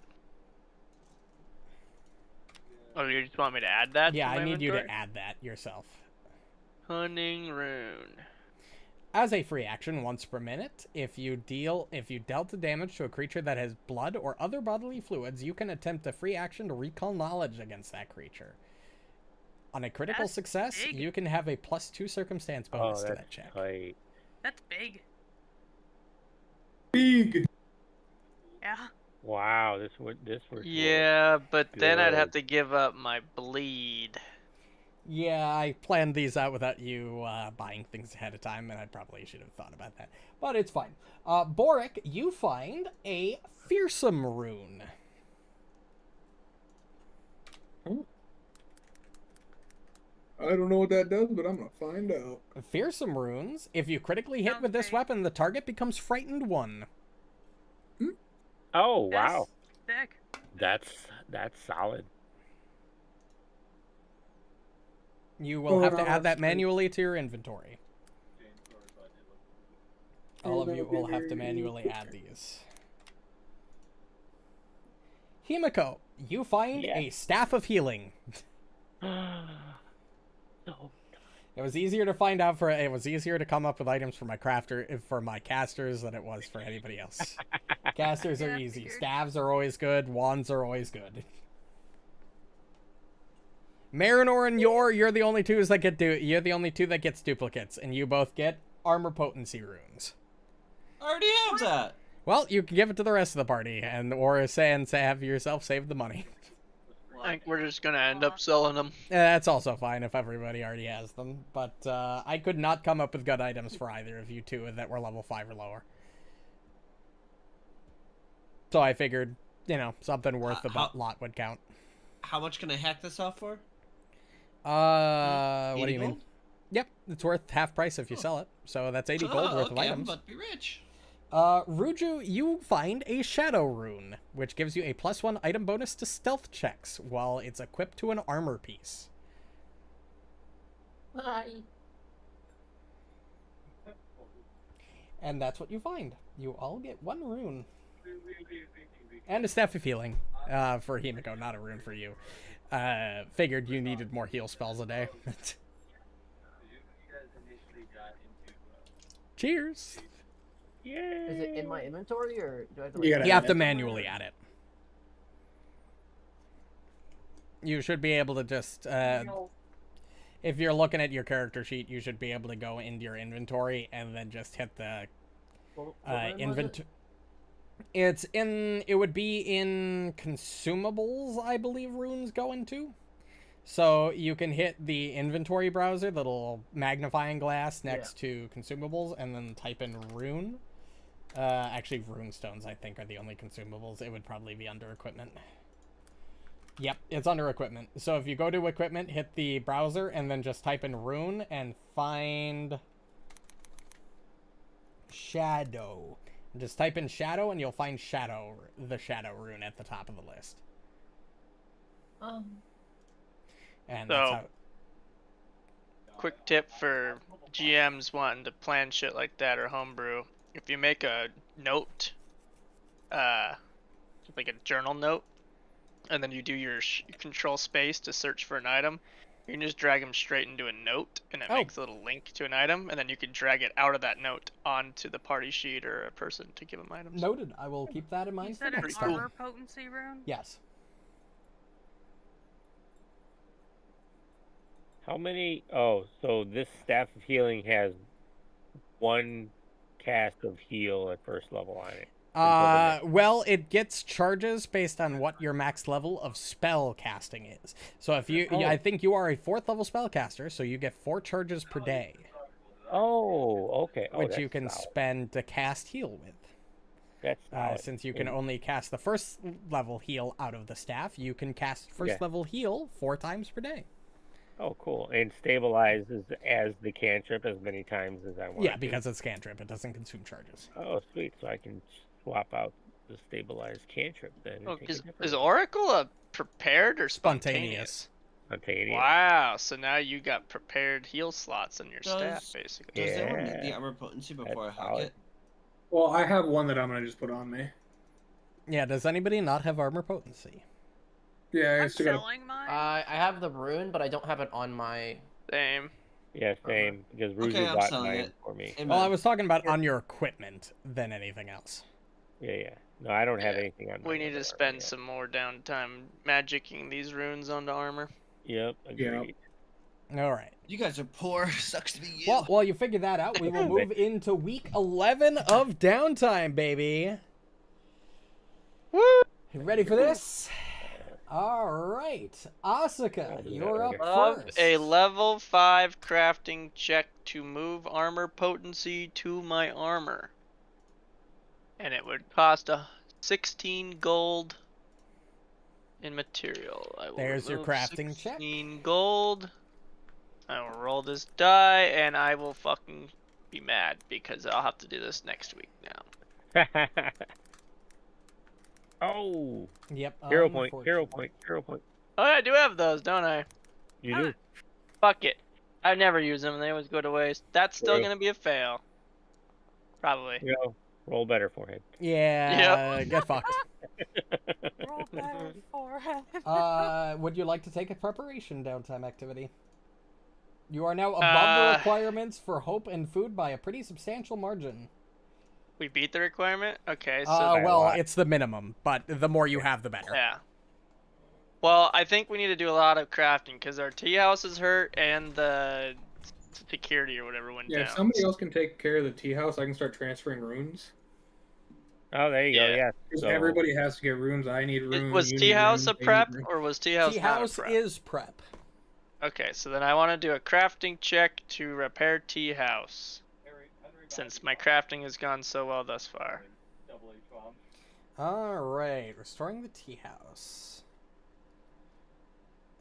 Oh, you just want me to add that? Yeah, to my I need you to inventory? add that yourself. Cunning rune. As a free action, once per minute, if you dealt the damage to a creature that has blood or other bodily fluids, you can attempt a free action to recall knowledge against that creature. On a critical That's success, big. you can have a +2 circumstance bonus to that check. Tight. That's big. Big. Yeah. Wow, this was. Yeah, but then I'd have good. to give up my bleed. Yeah, I planned these out without you buying things ahead of time, and I probably should have thought about that. But it's fine. Borraeck, you find a fearsome rune. I don't know what that does, but I'm gonna find out. Fearsome runes, if you critically hit with this Okay. weapon, the target becomes frightened 1. Oh wow, That's sick. that's solid. You will have to add that manually to your inventory. All of you will have to manually add these. Himiko, you find a staff of healing. No. It was easier to find out it was easier to come up with items for my casters than it was for anybody else. Casters are Yeah, easy. figured. Staves are always good. Wands are always good. Marynor and you're the only two that you're the only two that gets duplicates, and you both get armor potency runes. I already have that. Well, you can give it to the rest of the party, or have yourself save the money. I think we're just gonna end up selling them. That's also fine if everybody already has them, but I could not come up with good items for either of you two that were level 5 or lower. So I figured, something worth the lot would count. How much can I hack this off for? What do 80 you mean? gold? Yep, it's worth half price if you sell it, so that's 80 gold worth of okay, items. I'm about to be rich. Ruju, you find a shadow rune, which gives you a +1 item bonus to stealth checks while it's equipped to an armor piece. And that's what you find. You all get 1 rune. And a staff of healing for Himiko, not a rune for you. Figured you needed more heal spells a day. Cheers! Is it in my inventory or do I have to? You gotta You have add to it. manually add it. You should be able to just, if you're looking at your character sheet, you should be able to go into your inventory and then just hit the What room was it? inventory. It would be in consumables, I believe runes go into. So you can hit the inventory browser, the little magnifying glass next to consumables, and then type in rune. Actually, rune stones, I think, are the only consumables. It would probably be under equipment. Yep, it's under equipment. So if you go to equipment, hit the browser, and then just type in rune and find Shadow. Just type in shadow and you'll find the shadow rune at the top of the list. And that's So- how. Quick tip for GMs wanting to plan shit like that or homebrew. If you make a note, like a journal note, and then you do your control space to search for an item, you can just drag them straight into a note, and it makes a little link to an item, and then you can drag it out of that note onto the party sheet or a person to give them items. Noted. I will keep that in mind You for said an next armor time. potency rune? Yes. How many? Oh, so this staff of healing has one cast of heal at first level on it. Well, it gets charges based on what your max level of spell casting is. So if you, I think you are a 4th level spellcaster, so you get 4 charges per day, Oh, okay. Oh, which that's you can solid. spend to cast heal with. That's solid. Since you can And- only cast the 1st level heal out of the staff, you can cast 1st level heal 4 times per day. Oh, cool. And stabilizes as the cantrip as many times as I want. Yeah, because it's cantrip, it doesn't consume charges. Oh, sweet. So I can swap out the stabilized cantrip then. and Oh, take a is different Oracle a prepared or spontaneous? spontaneous. Wow, so now you got prepared heal slots in your staff, Does- basically. Does anyone need the Yeah. armor potency That's before I hack solid. it? Well, I have one that I'm gonna just put on me. Yeah, does anybody not have armor potency? Yeah, I I'm still got. selling mine. I have the rune, but I don't have it on my. Same. Yeah, same. Because Ruju Okay, I'm bought selling mine it. for me. Amen. Well, I was talking about on your equipment than anything else. Yeah. No, I don't have Yeah, anything on. We my need to other spend armor some more downtime magicking these runes onto armor. yet. Yep, agreed. All right. You guys are poor. Sucks to be you. Well, while you figure that out, we will move into week 11 of downtime, baby. Woo! You ready for this? All right, Asuka, you're up Love first. a level 5 crafting check to move armor potency to my armor. And it would cost 16 gold in material. I will There's your remove crafting check. 16 gold. I will roll this die, and I will fucking be mad because I'll have to do this next week now. Oh, Yep. hero point. Oh, I do have those, don't I? You do. Fuck it. I never use them. They always go to waste. That's still True. gonna be a fail. Probably. You know, roll better for him. Yeah. Get fucked. Roll better forehead. Would you like to take a preparation downtime activity? You are now above the requirements for hope and food by a pretty substantial margin. We beat the requirement? Okay, so Well, it's the minimum, but the more you have, the better. yeah. Well, I think we need to do a lot of crafting because our tea house is hurt and the security or whatever went Yeah, down. if somebody else can take care of the tea house, I can start transferring runes. Oh, there you go. Yeah. Yeah. Because So, everybody has to get runes. I need runes. Was you tea need house a runes, they need prep runes. or was tea house Tea not house a prep? is prep. Okay, so then I want to do a crafting check to repair tea house since my crafting has gone so well thus far. Double H bomb. All right, restoring the tea house.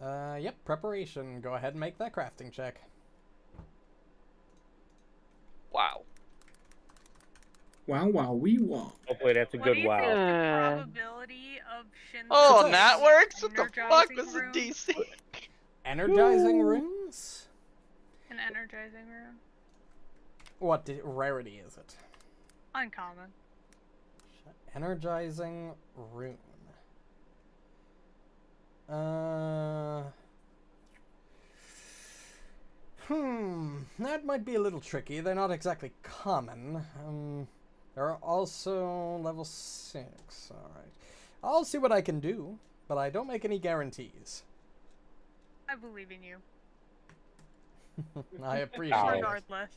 Yep, preparation. Go ahead and make that crafting check. Wow. Wow, we want. hopefully that's a What do good you wow. think the probability of Shinzo Oh, and that works? What the fuck energizing was the rune? DC? Energizing runes? An energizing rune. What rarity is it? Uncommon. Energizing rune. That might be a little tricky. They're not exactly common. There are also level 6. Alright. I'll see what I can do, but I don't make any guarantees. I believe in you. I appreciate Ow. it. Regardless.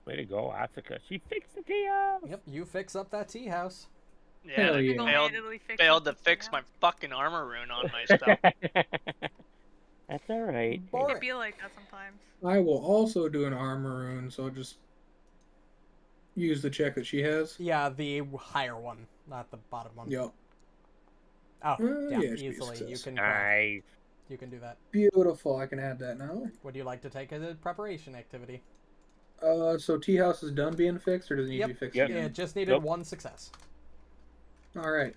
Way to go, Asuka. She fixed the tea house. Yep, you fix up that tea house. Yeah, Hell I yeah. Single-handedly fix failed up to the fix tea my house. fucking armor rune on my stuff. That's all right. Borraeck. I feel like that sometimes. I will also do an armor rune, so just use the check that she has. Yeah, the higher one, not the bottom one. Yep. Oh, yeah, yeah, it should be a easily. You success. can craft. Nice. You can do that. Beautiful. I can add that now. Would you like to take a preparation activity? So Tea House is done being fixed, or does it need Yep. to be fixed Yep. again? It just needed Nope. 1 success. All right.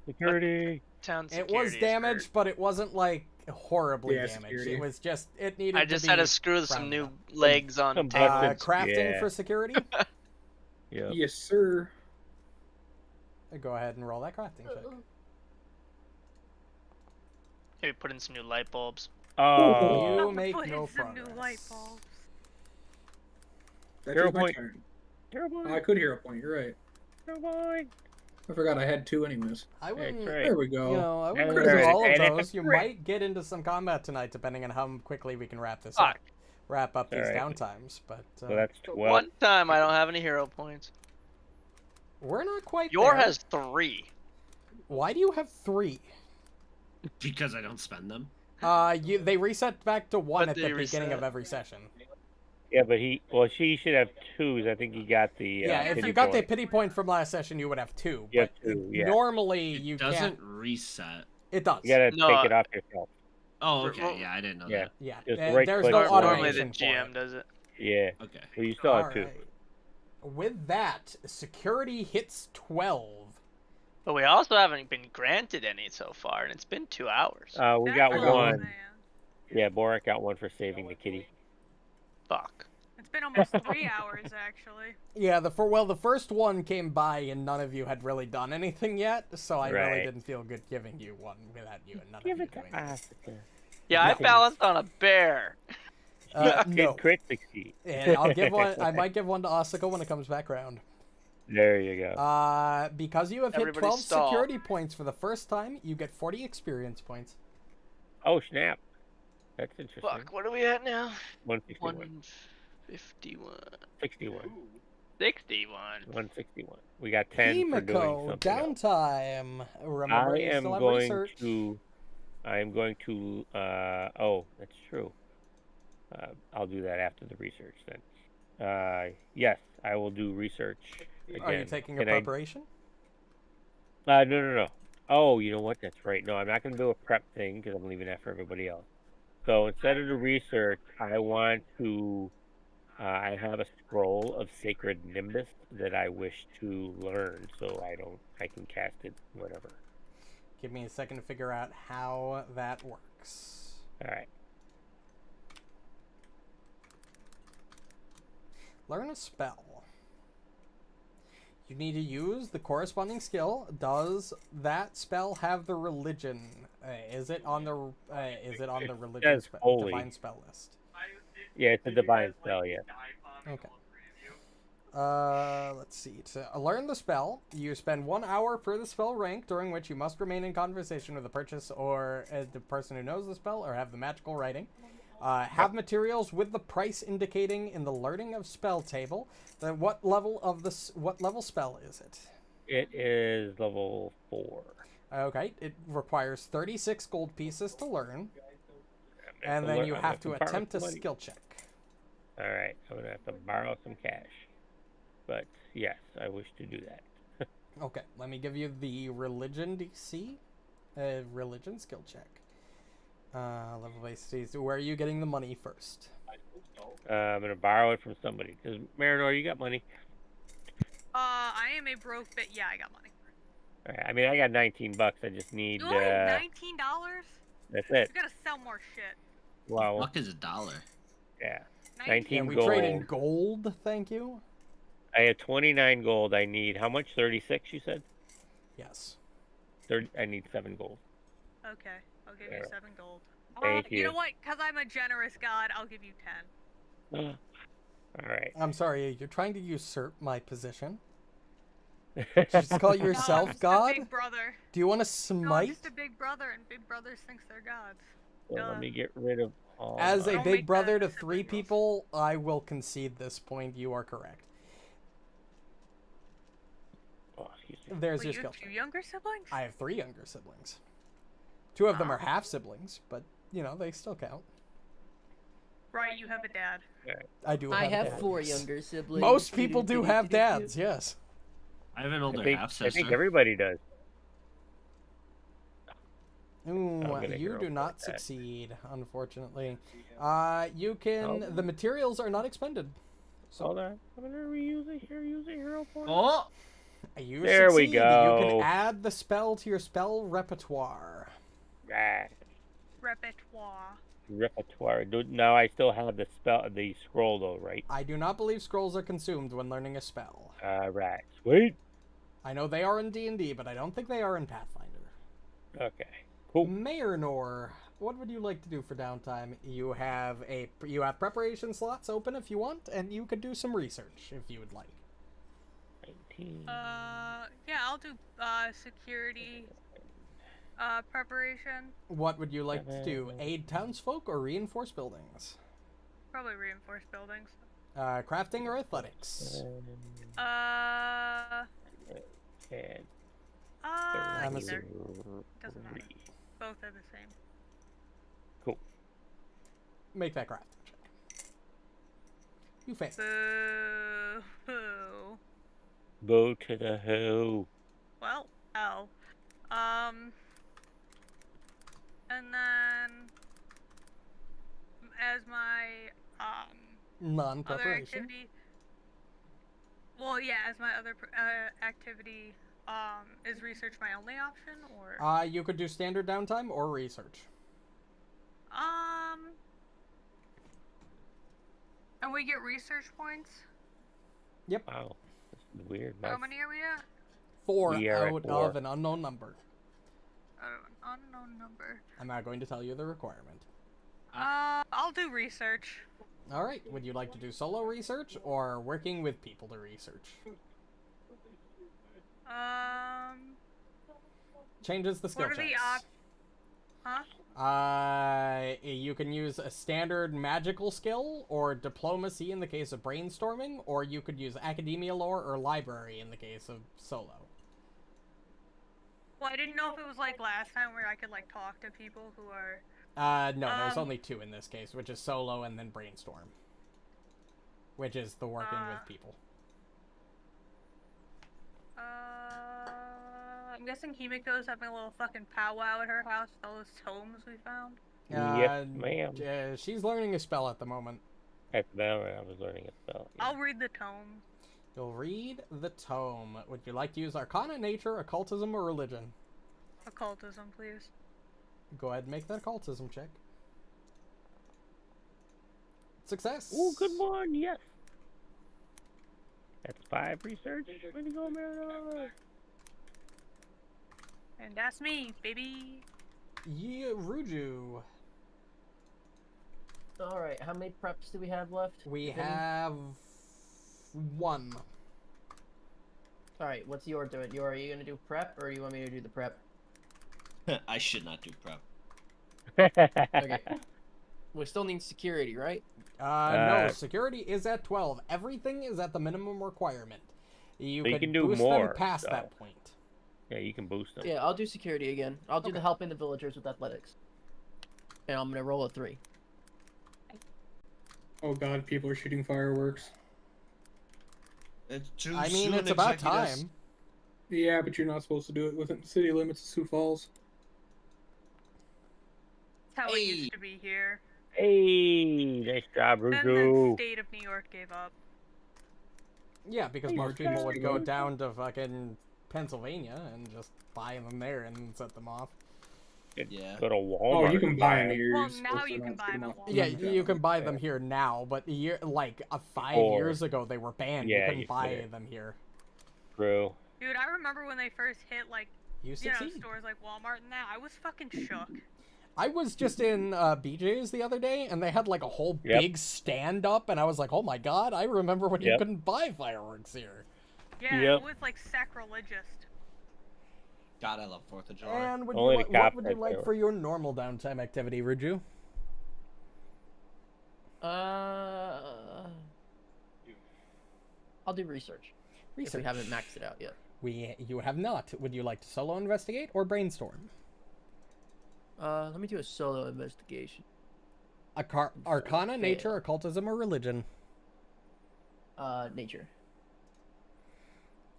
Security. Town It security was is damaged, hurt. but it wasn't like horribly Yeah, damaged. security. It was just it needed. I just to had be to screw some rounded new up. legs on some tables. buttons. Crafting Yeah. for security. Yep. Yes, sir. Go ahead and roll that crafting check. Maybe put in some new light bulbs. Oh. You make Put in no some new progress. light bulbs. That Hero is my point. turn. Hero point. I could hero point. You're right. Hero point. I forgot I had 2 anyways. I wouldn't. That's right. There we go. You know, I wouldn't That's do right. all of And it's a those. You crit. might get into some combat tonight, depending on how quickly we can wrap this Fuck. up. Wrap up these Alright. downtimes, but So that's 12. One time I don't have any hero points. we're not quite Your there. has 3. Why do you have 3? Because I don't spend them. They reset back to 1 But at the they beginning of reset. every session. Yeah, but she should have 2s. I think he got the. Yeah, if pity you got the point. pity point from last session, you would have 2. You have but 2, yeah. Normally, It you doesn't can't. reset. It does. You gotta No, take it off yourself. Oh, Well, okay. Yeah, I didn't know Yeah. that. Yeah, Just there's right-click no on it. Normally the automation for GM it. does it. Yeah. Okay. Well, you still have 2. Alright. With that, security hits 12. But we also haven't been granted any so far, and it's been 2 hours. We That's got all, 1. man. Yeah, Borraeck got 1 for saving the kitty. Fuck. It's been almost 3 hours, actually. Yeah, the first one came by and none of you had really done anything yet, so I really Right. didn't feel good giving you one without you and none Give of you it to doing it. Asuka. Yeah, I balanced on a bear. No. Crit succeed. And I'll give one. I might give one to Asuka when it comes back round. There you go. Because you have hit Everybody 12 stall. security points for the first time, you get 40 experience points. Oh, snap. That's interesting. Fuck, what are we at now? 161. 151. 61. 61. 161. We got 10 for doing Himiko, something else. downtime. Remember, I you am still have going research. to. I am going to. Oh, that's true. I'll do that after the research then. Yes, I will do research again. Are you taking a Can I- preparation? No. Oh, you know what? That's right. No, I'm not going to do a prep thing because I'm leaving that for everybody else. So instead of the research, I want to. I have a scroll of Sacred Nimbus that I wish to learn, so I can cast it whenever. Give me a second to figure out how that works. All right. Learn a spell. You need to use the corresponding skill. Does that spell have the religion? Is it on the religion says holy. divine spell list? Yeah, it's a divine spell. Yeah. Okay. Let's see. To learn the spell, you spend 1 hour per the spell rank, during which you must remain in conversation with the purchase or the person who knows the spell, or have the magical writing. Have materials with the price indicating in the learning of spell table. What level spell is it? It is level 4. Okay, it requires 36 gold pieces to learn, I'm and gonna then learn- you I'm have gonna to borrow attempt a some money. skill check. All right, I'm gonna have to borrow some cash, but yes, I wish to do that. Okay, let me give you the religion DC. Religion skill check. Level base DC. Where are you getting the money first? I'm gonna borrow it from somebody. Cause Marynor, you got money. I am a broke bit. Yeah, I got money. All right, I mean, I got $19. I just need. You only have $19? That's it. You gotta sell more shit. Wow. Fuck is $1? Yeah. 19. 19 And we gold. trade in gold, thank you. I have 29 gold. I need how much? 36. You said. Yes. 30. I need 7 gold. Okay, I'll give you Yeah. 7 gold. Thank You you. know what? Because I'm a generous god, I'll give you 10. All right. I'm sorry, you're trying to usurp my position. Just call No, I'm yourself just God? a big brother. Do you want to No, I'm smite? just a big brother, and big brothers thinks they're gods. So Duh. let me get rid of all. As a Don't big make brother the to 3 sibling rules. people, I will concede this point. You are correct. Oh, excuse me. There's Wait, your you skill have 2 check. younger siblings? I have 3 younger siblings. 2 of them are Ah. half siblings, but they still count. Right, you have a dad. I do. I have have dads. 4 younger siblings. Most people do have dads. Yes. I have an older I think half sister. everybody does. Ooh, get a you hero do point not back. succeed, unfortunately. You can. Oh. The materials are not expended. So Hold on. I'm gonna use a hero point. Oh, you There we succeed. You can go. add the spell to your spell repertoire. Ah, Repertoire. repertoire. No, I still have the scroll though, right? I do not believe scrolls are consumed when learning a spell. Right. Sweet. I know they are in D&D, but I don't think they are in Pathfinder. Okay. Cool. Marynor, what would you like to do for downtime? You have preparation slots open if you want, and you could do some research if you would like. 19. Yeah, I'll do security preparation. What would you like to do? Aid townsfolk or reinforce buildings? Probably reinforced buildings. Crafting or athletics? And I'm Either. Doesn't matter. Both are the same. Cool. Make that crafting check. You fail. Boo. Go to the who. Well, L. And then as my other Non-preparation. activity. Well, yeah, as my other activity, is research my only option, or? You could do standard downtime or research. And we get research points. Yep. Wow. This is weird. How many are we at? 4 We are at out 4. of an unknown number. An unknown number. I'm not going to tell you the requirement. I'll do research. Alright, would you like to do solo research or working with people to research? Changes the skill What are checks. the Huh? You can use a standard magical skill or diplomacy in the case of brainstorming, or you could use academia lore or library in the case of solo. Well, I didn't know if it was like last time where I could like talk to people who are. No, there's only 2 in this case, which is solo and then brainstorm. Which is the working with people. I'm guessing Himiko's having a little fucking powwow at her house with all those tomes we found. Yes, ma'am. She's learning a spell at the moment. At the moment, I was learning a spell. Yeah. I'll read the tome. You'll read the tome. Would you like to use Arcana, Nature, Occultism, or Religion? Occultism, please. Go ahead and make that Occultism check. Success! Ooh, good one, yes. That's 5 research. Way to go, Marynor. And that's me, baby. Yeah, Ruju. Alright, how many preps do we have left? We have 1. Alright, what's your doing? Are you gonna do prep, or do you want me to do the prep? I should not do prep. Okay. We still need security, right? No, security is at 12. Everything is at the minimum requirement. You So you could can do boost more, them past so. that point. Yeah, you can boost them. Yeah, I'll do security again. I'll do Okay. the helping the villagers with athletics. And I'm gonna roll a 3. Oh god, people are shooting fireworks. It's too I mean, soon, it's about Executus. time. Yeah, but you're not supposed to do it within the city limits of Sioux Falls. That's how it Hey. used to be here. Hey, nice job, Then the Ruju. state of New York gave up. Yeah, because Hey, most you're people would kidding go me. down to fucking Pennsylvania and just buy them there and set them off. Yeah. Go to Walmart. Oh, you can buy them and here. Well, you're supposed now to you not can buy shoot them off at the Yeah, Walmart. you can buy them here now, but 5 Or- years ago they were banned. Yeah, you couldn't you buy couldn't. them here. True. Dude, I remember when they first hit like You you know succeed. stores like Walmart and that. I was fucking shook. I was just in BJ's the other day, and they had like a whole Yep. big stand up, and I was like, "Oh my god! I remember when you Yep. couldn't buy fireworks here." Yeah, Yep. it was like sacrilegious. God, I love 4th of July. And would Only you the what cops would you had like fireworks. for your normal downtime activity, Ruju? I'll do research. If we Research. haven't maxed it out yet. You have not. Would you like to solo investigate or brainstorm? Let me do a solo investigation. Arcana, Fail. nature, occultism, or religion? Nature.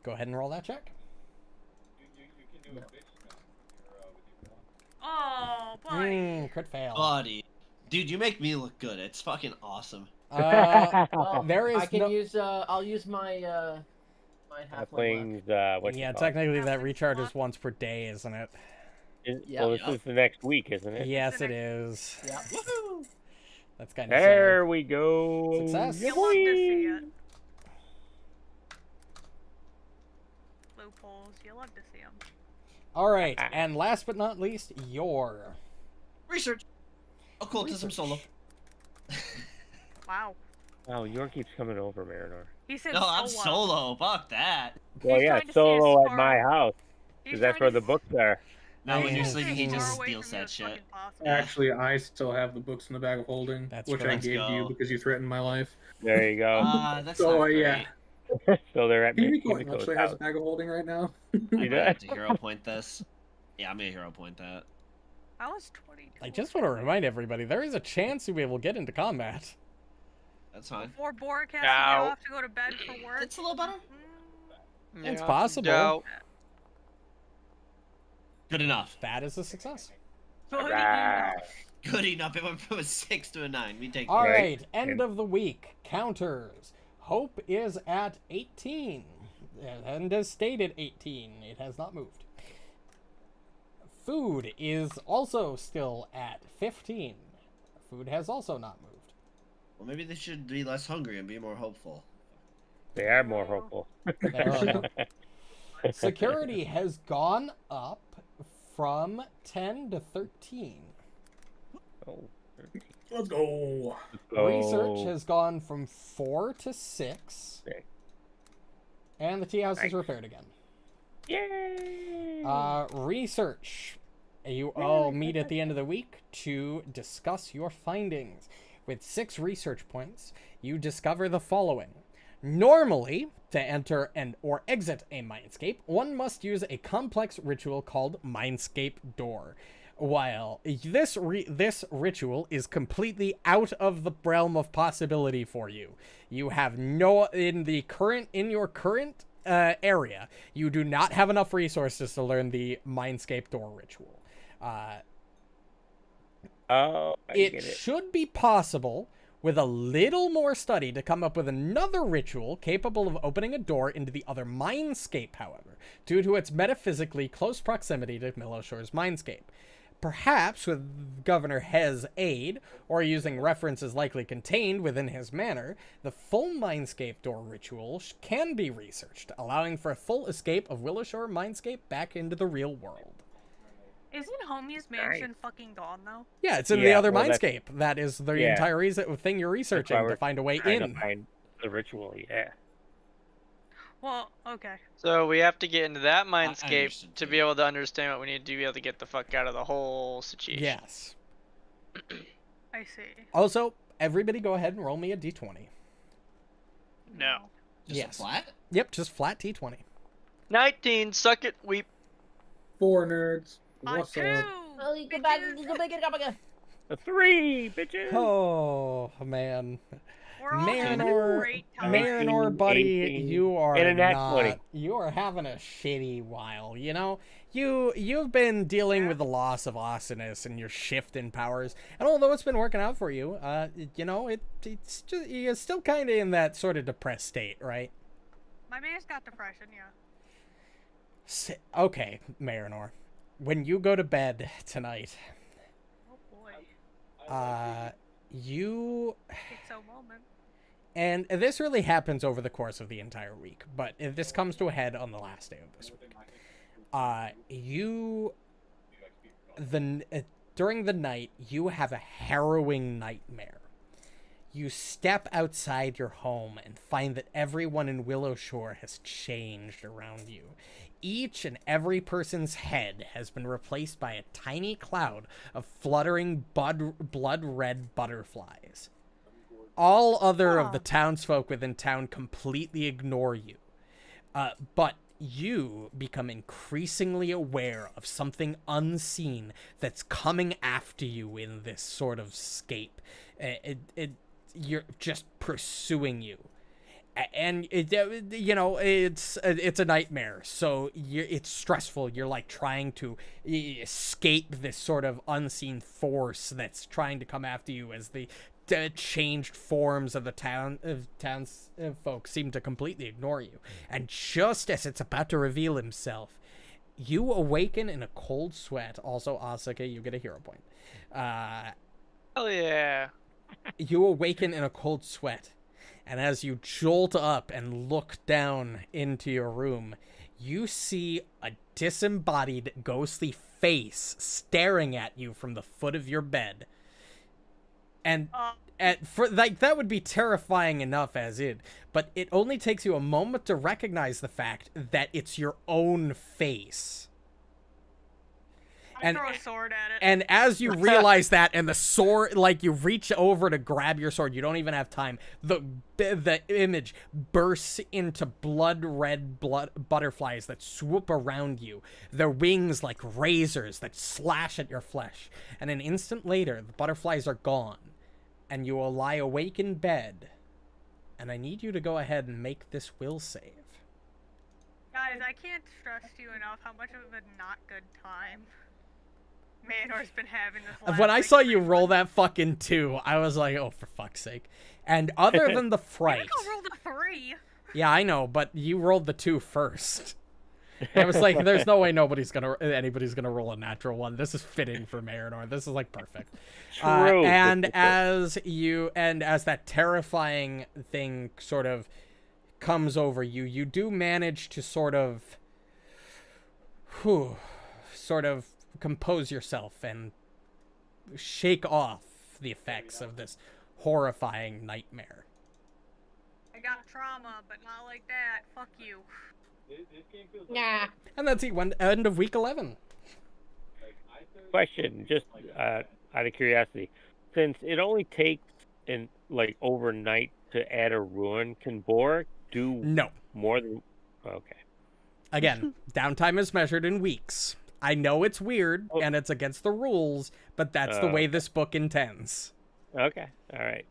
Go ahead and roll that check. You can do a bitch now. With your, Oh, buddy. Crit fail. Buddy. Dude, you make me look good. It's fucking awesome. Well, there is I can no... use. I'll use my halfling left. Halflings, what you Yeah, call it? technically that Halfling recharges slot. once per day, isn't it? Yeah. Well, this is the next week, isn't it? Yes, it is. Yeah. Woohoo! That's kind of There we go. Success. You love to see it. Loopholes. You love to see them. All right, and last but not least, your Research. Occultism solo. Wow. Oh, your keeps coming over, Marynor. He said No, I'm solo. solo. Fuck that. Well, He's yeah, trying to stay solo as at far- my house, He's because that's trying where to the books are. Now when Yeah. you're sleeping, he stay as just far away steals from you that as shit. fucking possible. Actually, I still have the books in the bag of holding, That's which true. I Let's gave you go. because you threatened my life. There you go. That's So, not great. yeah. So they're at Himiko Himiko's actually has a house. bag of holding right now. I You might did? have to hero point this. Yeah, I'm gonna hero point that. I was 22. I just want to remind everybody, there is a chance we will get into combat. That's fine. Before Borraeck has to get Ow. off to go to bed for work. It's a little better. It's Yeah, possible. doubt. Good enough. That is a success. Right. Good enough. It went from a 6 to a 9. We take All it. right, end And- of the week. Counters. Hope is at 18. And as stated, 18. It has not moved. Food is also still at 15. Food has also not moved. Well, maybe they should be less hungry and be more hopeful. They are more hopeful. Security has gone up from 10 to 13. Oh, 13. Let's go. Research has gone from 4 to 6. Six. And the tea house Nice. is repaired again. Yay! Research. You all meet at the end of the week to discuss your findings. With 6 research points, you discover the following. Normally, to enter and or exit a mindscape, one must use a complex ritual called Mindscape Door. While this ritual is completely out of the realm of possibility for you, you have no in your current area, you do not have enough resources to learn the Mindscape Door ritual. Oh, I It get it. should be possible, with a little more study, to come up with another ritual capable of opening a door into the other mindscape, however, due to its metaphysically close proximity to Millowshore's mindscape. Perhaps with Governor Hez' aid, or using references likely contained within his manor, the full Mindscape Door ritual can be researched, allowing for a full escape of Willowshore Mindscape back into the real world. Isn't Homie's mansion fucking gone though? Yeah, it's in the Yeah, other well, Mindscape. That is the Yeah. entire thing you're researching we're to find a way Trying in. to find the ritual, yeah. Well, okay. So we have to get into that understood mindscape to too. be able to understand what we need to do to be able to get the fuck out of the whole situation. Yes. I see. Also, everybody go ahead and roll me a d20. No. Just Yes. a flat? Yep, just flat d20. 19, suck it, weep. 4 nerds. On What's 2! up? Oh, you go back. bitches. You go back. Go back. A 3, bitches! Oh, man. We're all having a Marynor, great time. Marynor, buddy, 18, you are and a nat not. 20. You are having a shitty while. You know, you've been dealing with the loss of awesomeness and your shift in powers, and although it's been working out for you, you know, it's just you're still kind of in that sort of depressed state, right? My man's got depression, yeah. Okay, Marynor, when you go to bed tonight, Oh boy. you. It's so moment. And this really happens over the course of the entire week, but this comes to a head on the last day of this week. During the night, you have a harrowing nightmare. You step outside your home and find that everyone in Willowshore has changed around you. Each and every person's head has been replaced by a tiny cloud of fluttering blood-red butterflies. All other of the townsfolk within town completely ignore you. But you become increasingly aware of something unseen that's coming after you in this sort of scape. You're just pursuing you. And it's a nightmare, so it's stressful. You're like trying to escape this sort of unseen force that's trying to come after you as the changed forms of the townsfolk seem to completely ignore you. And just as it's about to reveal himself, you awaken in a cold sweat. Also, Asuka, you get a hero point. Oh yeah. You awaken in a cold sweat. And as you jolt up and look down into your room, you see a disembodied, ghostly face staring at you from the foot of your bed. And that would be terrifying enough as it, but it only takes you a moment to recognize the fact that it's your own face. I throw a sword at it. And as you realize that, and the sword, like, you reach over to grab your sword, you don't even have time. The image bursts into blood-red butterflies that swoop around you. Their wings like razors that slash at your flesh. And an instant later, the butterflies are gone, and you will lie awake in bed. And I need you to go ahead and make this will save. Guys, I can't stress to you enough how much of a not good time Rynor's been having this When I saw you roll that fucking 2, I was like, oh, for fuck's sake. And other than the fright... Himiko rolled a 3. Yeah, I know, but you rolled the 2 first. I was like, there's no way anybody's gonna roll a natural 1. This is fitting for Marynor. This is like perfect. True. And as that terrifying thing sort of comes over you, you do manage to sort of compose yourself and shake off the effects of this horrifying nightmare. I got trauma, but not like that. Fuck you. Yeah. And that's the end of week 11. Question, just out of curiosity, since it only takes overnight to add a ruin, can Borraeck do more than? Okay. Again, downtime is measured in weeks. I know it's weird and it's against the rules, but that's the way this book intends. Okay, all right.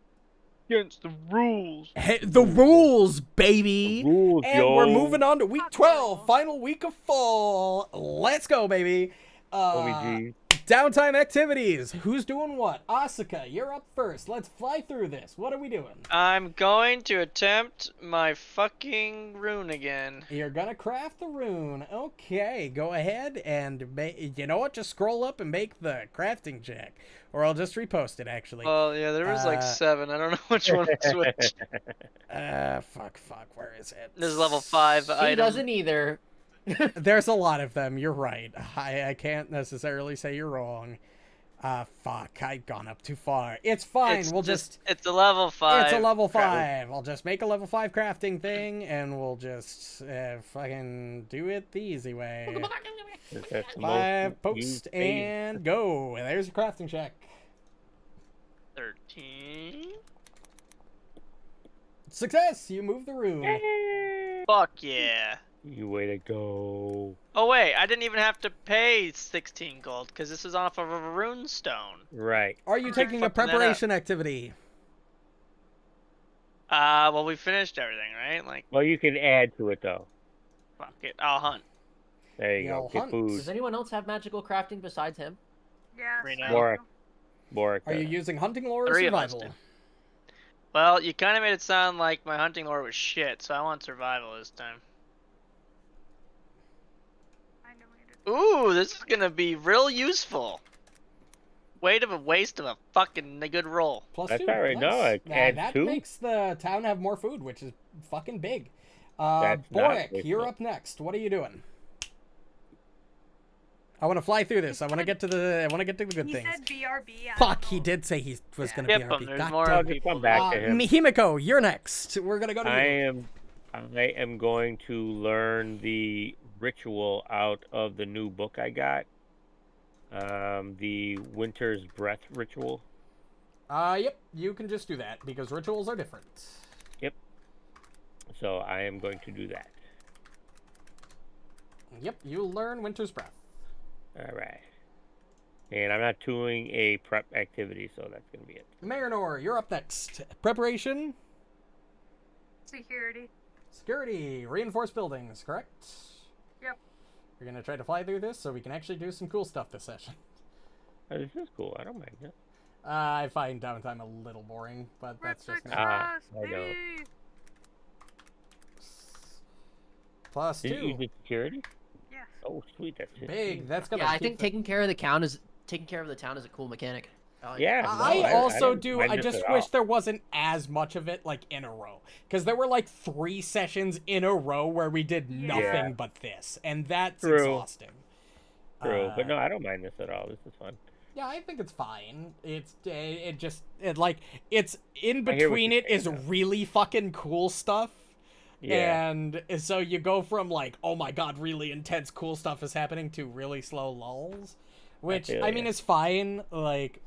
Against the rules. Hey, the rules, baby. The rules, and we're moving on to week 12, final week of fall. Let's go, baby. Downtime activities. Who's doing what? Asuka, you're up first. Let's fly through this. What are we doing? I'm going to attempt my fucking rune again. You're gonna craft the rune. Okay, go ahead and you know what? Just scroll up and make the crafting check, or I'll just repost it. Actually. Well, yeah, there was like 7. I don't know which one to switch. Fuck. Where is it? This is level 5 item. He doesn't either. There's a lot of them. You're right. I can't necessarily say you're wrong. Fuck. I've gone up too far. It's fine. It's a level 5. It's a level 5. I'll just make a level 5 crafting thing, and we'll just fucking do it the easy way. 5, post, and go. And there's your crafting check. 13. Success! You move the rune. Fuck yeah. You way to go. Oh wait, I didn't even have to pay 16 gold because this is off of a rune stone. Right. Are you taking a preparation activity? Well, we finished everything, right? Like. Well, you can add to it though. Fuck it, I'll hunt. There you go. Get food. Does anyone else have magical crafting besides him? Yeah. Borraeck. Are you using hunting lore or 3 of us survival? do. Well, you kind of made it sound like my hunting lore was shit, so I want survival this time. Ooh, this is gonna be real useful. Waste of a fucking good roll. +2. That's alright. Nice. No, add that 2. makes the town have more food, which is fucking big. That's Borraeck, you're up next. What are you doing? I want to fly through this. I want to get to the good things. He said BRB. Fuck, he did say he was going to Skip BRB. him, God more damn of it. Come back to him. Himiko, you're next. We're going to go to I am going to learn the ritual out of the new book I got. The Winter's Breath ritual. Yep, you can just do that because rituals are different. Yep. So I am going to do that. Yep, you'll learn Winter's Breath. All right. And I'm not doing a prep activity, so that's going to be it. Marynor, you're up next. Preparation? Security. Security, reinforced buildings, correct? Yep. We're gonna try to fly through this so we can actually do some cool stuff this session. Oh, this is cool. I don't mind it. I find downtime a little boring, but that's just me. I know. baby. Plus Did you 2. do security? Yes. Oh, sweet. That's it. Big. That's gonna. Yeah, I keep think the- taking care of the town is a cool mechanic. I like it. Yeah. no, I also don't do. mind I this just at all. wish there wasn't as much of it like in a row, because there were like 3 sessions in a row where we did nothing Yeah. but this, and that's True. exhausting. True, but no, I don't mind this at all. This is fun. Yeah, I think it's fine. It's like it's in I hear what between you're it is saying, though. really fucking cool stuff. Yeah. And so you go from like, oh my god, really intense cool stuff is happening to really slow lulls, which feel I ya. mean is fine, like,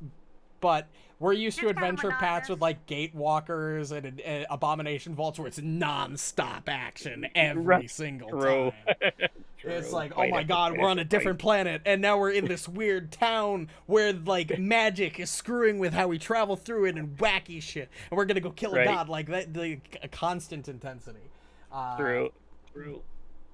but we're used to It's kinda adventure paths with monotonous. like gatewalkers and abomination vaults where it's non-stop action every Right, single True. time. True. It's like, oh Fight my after god, fight we're on a after different fight. planet, and now we're in this weird town where, like, magic is screwing with how we travel through it and wacky shit. And we're gonna go kill a Right. god, like, that, a constant intensity. True. True.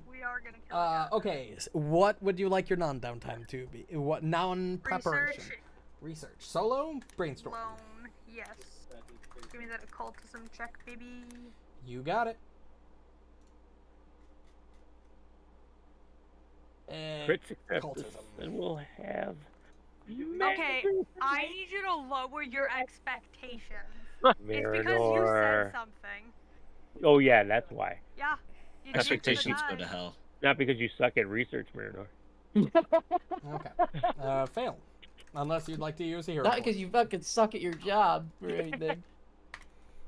We are gonna kill it. Okay, what would you like your non-downtime to be? What non-preparation? Research. Research. Solo? Brainstorm. Lone. Yes. Give me that occultism check, baby. You got it. And Crit success, occultism. and we'll have. Okay, I need you to lower your expectations. It's because you Marynor. said something. Oh yeah, that's why. Yeah. You did Expectations the go to die. hell. Not because you suck at research, Marynor. Okay. Fail. Unless you'd like to use a hero Not point. because you fucking suck at your job or anything.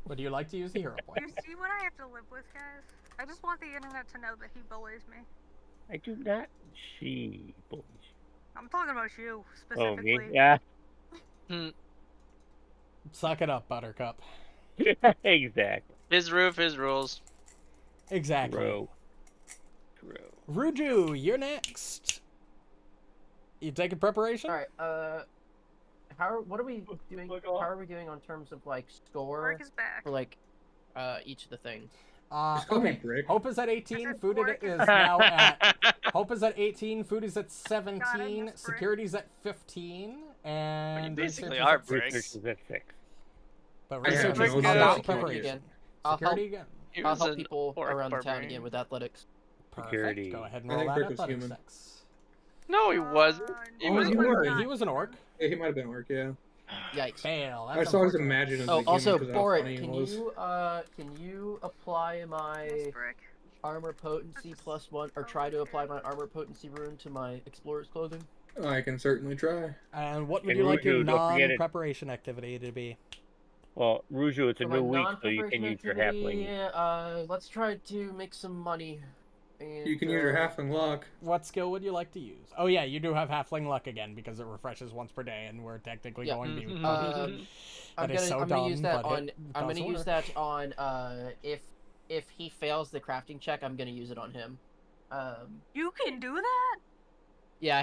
Would you like to use the hero point? You see what I have to live with, guys? I just want the internet to know that he bullies me. I do not. She bullies I'm talking about you, you. Oh, specifically. me? Yeah. Suck it up, Buttercup. Exactly. His roof, his rules. Exactly. True. True. Ruju, you're next. You taking preparation? All right. What are we doing? How are we doing on terms of like score Borraeck is back. for like each of the things? Just call me Okay. Brick. Hope is at 18. said Food Borraeck is is now at. Hope is at 18. Food is at God, 17. I miss Brick. Security's at 15. And basically research is are at Bricks. 6. Research is at 6. But I have research no is idea. not Security preparation. again. I'll help, Security again. He I'll was help an people orc around the town barbarian. again with athletics. Perfect. Security. Go ahead and I roll think that Brick was athletics human. checks. No, he wasn't. He Oh, was you an orc. were. He was an orc. Yeah, he might have been orc, yeah. Yikes. Fail. I That's just always unfortunate. imagined him Oh, as a also, human 'cause of how funny Borraeck, he was. can you apply Miss my Brick. armor potency +1, or try to apply my armor potency rune to my explorer's clothing? I can certainly try. And what would And you like your Ruju, don't forget it. non-preparation activity to be? Well, Ruju, it's a For new my week, so you can use your non-preparation halfling. activity, let's try to make some money. And, You can use your halfling luck. What skill would you like to use? Oh yeah, you do have halfling luck again because it refreshes once per day, and we're technically Yeah. going to be. I'm That is so gonna use dumb, that but on. it I'm does gonna use work. that on. If he fails the crafting check, I'm gonna use it on him. You can do that? Yeah, I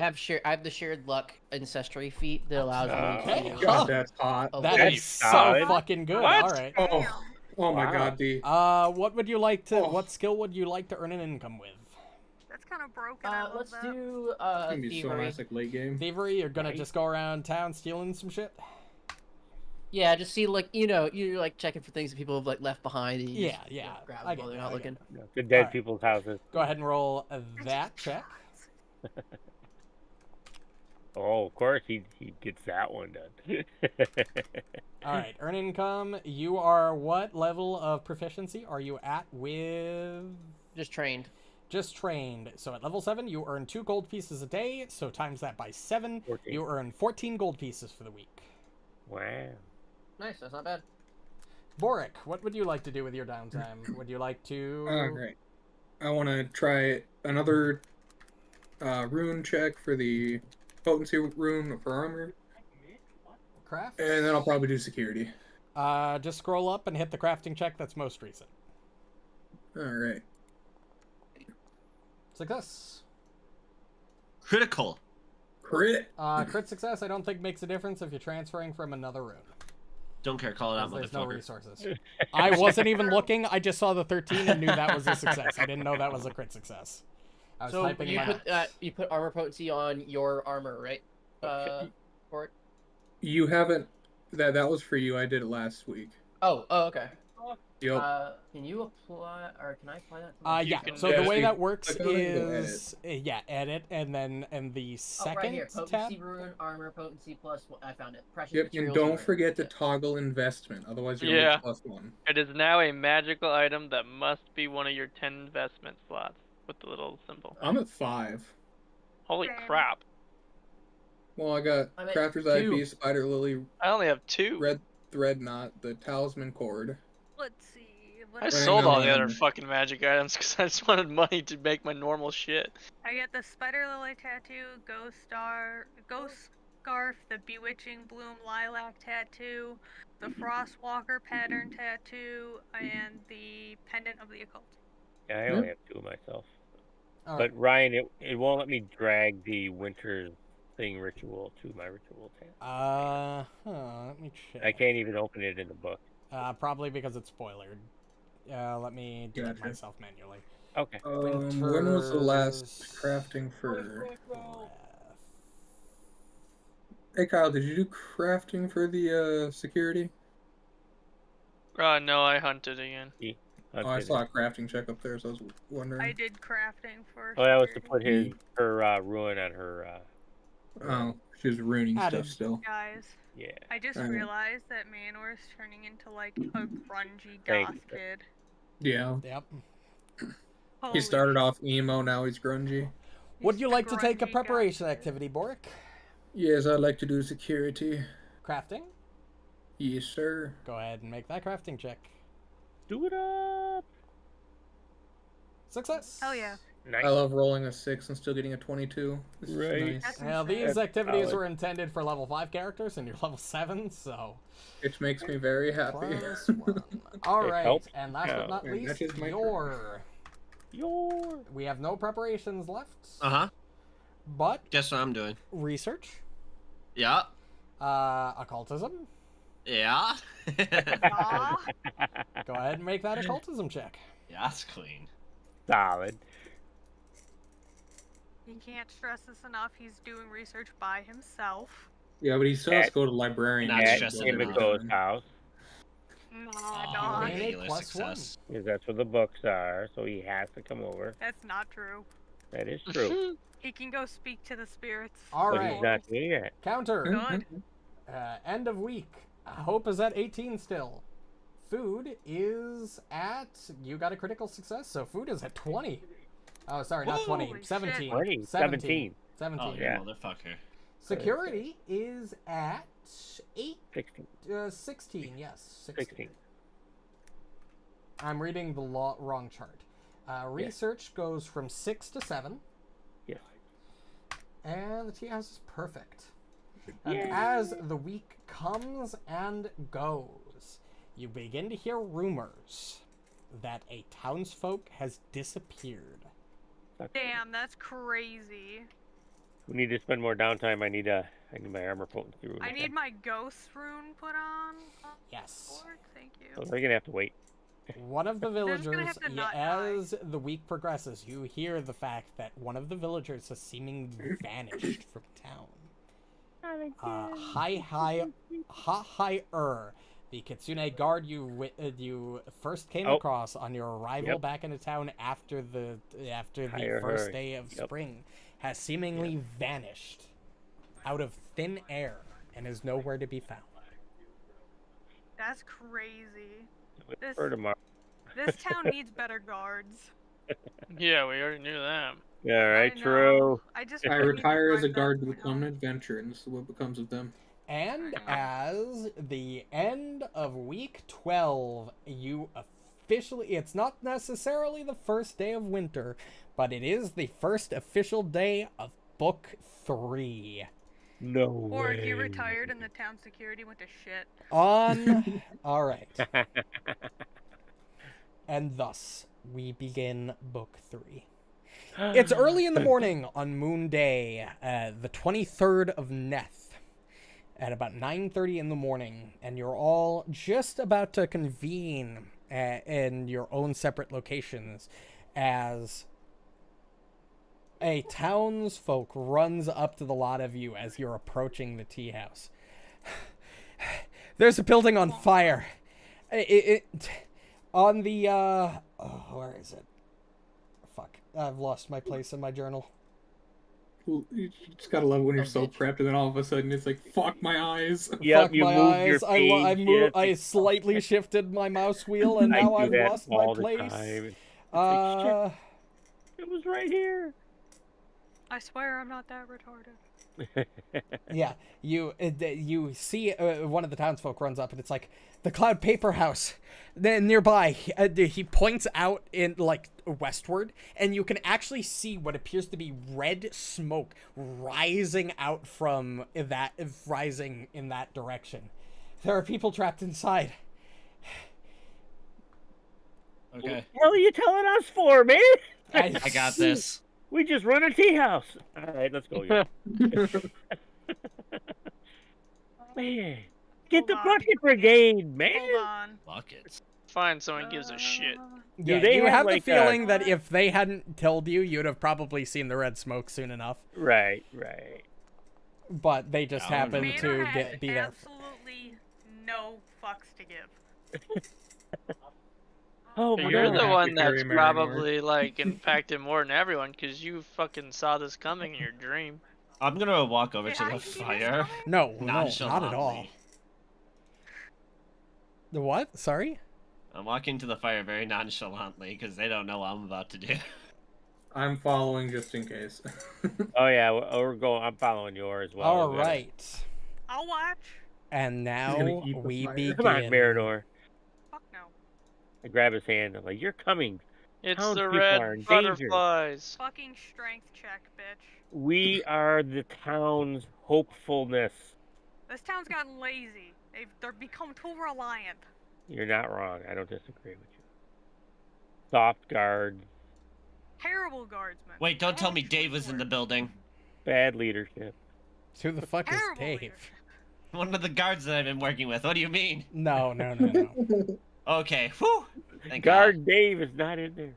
have the shared luck ancestry feat that allows Okay. me to. God, that's hot. Oh, That That's is so solid. fucking good. What? All right. Oh, Damn. oh my Wow. god, D. What would you like to? Oh. What skill would you like to earn an income with? That's kind of broken. I love Let's that. do It's gonna be so thievery. nice, like late game. Thievery. You're gonna Right. just go around town stealing some shit. Yeah, just see like you're like checking for things that people have like left behind. And you Yeah, just, yeah, grab I them get while they're it, not I get looking. The dead Alright. people's houses. Go ahead and roll that check. Oh, of course, he gets that one done. All right. Earn income. You are what level of proficiency are you at with? Just trained. Just trained. So at level 7, you earn 2 gold pieces a day. So times that by 7, 14. you earn 14 gold pieces for the week. Wow. Nice. That's not bad. Borraeck, what would you like to do with your downtime? Would you like to? Alright. I want to try another rune check for the potency rune for armor, Craft? and then I'll probably do security. Just scroll up and hit the crafting check that's most recent. Alright. Success. Critical. Crit! Crit success I don't think makes a difference if you're transferring from another rune. Don't care. Call it out, There's no motherfucker. resources. I wasn't even looking. I just saw the 13 and knew that was a success. I didn't know that was a crit success. I was So typing you my put you put armor potency on your armor, right? For it. You haven't. That was for you. I did it last week. Oh, okay. Yep. Can you apply, or can I apply that? To my Yeah. can- So Yeah, the way you that works click on it and go is edit, and then the Oh, second right here. tab. Potency rune, armor potency plus. I found it. Precious Yep. And materials. don't rune. forget to Yeah. toggle investment. Otherwise, you're Yeah. only +1. It is now a magical item that must be one of your 10 investment slots with the little symbol. I'm at 5. Holy Same. crap. Well, I got I'm at Crafter's 2. IP, Spider Lily, I only have 2. Red Thread Knot, the Talisman Cord. Let's see. What I else? sold all the on. other fucking magic items because I just wanted money to make my normal shit. I get the Spider Lily tattoo, Ghost Scarf, the Bewitching Bloom Lilac tattoo, the Frostwalker pattern tattoo, and the Pendant of the Occult. Yeah, I only have 2 myself. All But right. Ryan, it won't let me drag the winter thing ritual to my ritual tab. Let me check. I can't even open it in the book. Probably because it's spoilered. Let me do it Gotcha. myself manually. Okay. When was the last Winters- crafting for? Breath. Hey Kyle, did you do crafting for the security? No, I hunted again. Oh, I saw a crafting check up there, so I was wondering. I did crafting for. Oh, that was to security. put her ruin on her. Oh, she was ruining Added. stuff still. Guys, Yeah. I just Alright. realized that Marynor is turning into like a grungy Thank goth you. kid. Yeah. Yep. Holy He started off emo, now he's grungy. Would he's you the like to take a grungy goth preparation kid. activity, Borraeck? Yes, I'd like to do security. Crafting? Yes, sir. Go ahead and make that crafting check. Do it up. Success. Hell yeah. Nice. I love rolling a 6 and still getting a 22. This is Right. nice. That's Well, insane. these That's activities solid. were intended for level 5 characters, and you're level 7, so... Which makes me very happy. Plus 1. Alright, helps and last but not And least, that is my turn. your... We have no preparations left, Uh-huh. but Guess what I'm doing? research, Yeah. occultism. Yeah. Aw. Go ahead and make that occultism check. Yeah, that's clean. Solid. He can't stress this enough. He's doing research by himself. Yeah, but he still has to At- go to the librarian. Not and At stressing go to enough. Himiko's the- house, Nah, Oh, dog. okay. regular plus success. because that's where the books are. So he has to come over. That's not true. That is true. He can go speak to the spirits. But Alright, he's not doing that. counter. Good. End of week. Hope is at 18 still. Food is at... You got a critical success, so food is at 20. Oh, sorry, not 20. Holy shit. 17. 20, 17. 17. Oh, 17. you Yeah. motherfucker. Security is at 16. 16, yes. 16. 16. I'm reading the wrong chart. Research goes from 6 to 7. Yes. And the tea house is perfect. And as the week comes and goes, you begin to hear rumors that a townsfolk has disappeared. Damn, that's crazy. We need to spend more downtime. I need my armor potency room. I need my ghost rune put on. Yes. Board. Thank you. So they're gonna have to wait. One of the They're just gonna villagers, have to not die. as the week progresses, you hear the fact that one of the villagers has seemingly vanished from town. The Kitsune guard you first came Oh. across on your arrival Yep. back into town after the Hire first her. day of Yep. spring has seemingly vanished out of thin air and is nowhere to be found. That's crazy. This- For tomorrow. This town needs better guards. Yeah, we already knew that. All right, I know. true. I just I really need to retire as a find guard to that become an town. adventurer, and this is what becomes of them. And as the end of week 12, you officially, it's not necessarily the first day of winter, but it is the first official day of book 3. No Or way. he retired and the town security went to shit. All right. And thus, we begin book 3. It's early in the morning on Moon Day, the 23rd of Neth. at about 9:30 in the morning, and you're all just about to convene in your own separate locations as a townsfolk runs up to the lot of you as you're approaching the tea house. There's a building on fire. On the, where is it? Fuck. I've lost my place in my journal. You just gotta love when you're so prepped, and then all of a sudden it's like, fuck my eyes. Yep, Fuck you my moved your eyes. page. I slightly shifted my mouse wheel, and now I've lost my place. It's like, shit, it was right here. I swear I'm not that retarded. Yeah, you see one of the townsfolk runs up, and it's like, the Cloud Paper House. Then nearby, he points out in, like, westward, and you can actually see what appears to be red smoke rising out from that, rising in that direction. There are people trapped inside. Okay. What the hell are you telling us for, man? I got this. We just run a tea house. All right, let's go. Yeah. Man, get the bucket brigade, man. Hold on. Buckets. Fine, someone gives a shit. Yeah, they you have, have the like, feeling that if they hadn't told you, you'd have probably seen the red smoke soon enough. Right. But they just I don't know. happened to Marynor has be there. absolutely no fucks to give. Oh my You're God. the one Carry that's Marynor. probably like impacted more than everyone because you fucking saw this coming in your dream. I'm gonna walk over Did to I the see this fire. coming? No, not at all. Nonchalantly. The what? Sorry? I'm walking to the fire very nonchalantly because they don't know what I'm about to do. I'm following just in case. Oh yeah, we're going. I'm following yours as well. All right. I'll watch. And now gonna eat the we fire. begin. Come on, Marynor. Fuck no. I grab his hand. I'm like, "You're coming. It's the Townspeople are in red danger. butterflies. Fucking strength check, bitch. We are the town's hopefulness." This town's gotten lazy. They're become too reliant. You're not wrong. I don't disagree with you. Soft guard, Terrible guardsmen. Wait, don't tell me Actually Dave was in the worse. building. bad leadership. Who the fuck is Terrible Dave? leadership. One of the guards that I've been working with. What do you mean? No. Okay. Whew. Thank Guard Dave is not in there.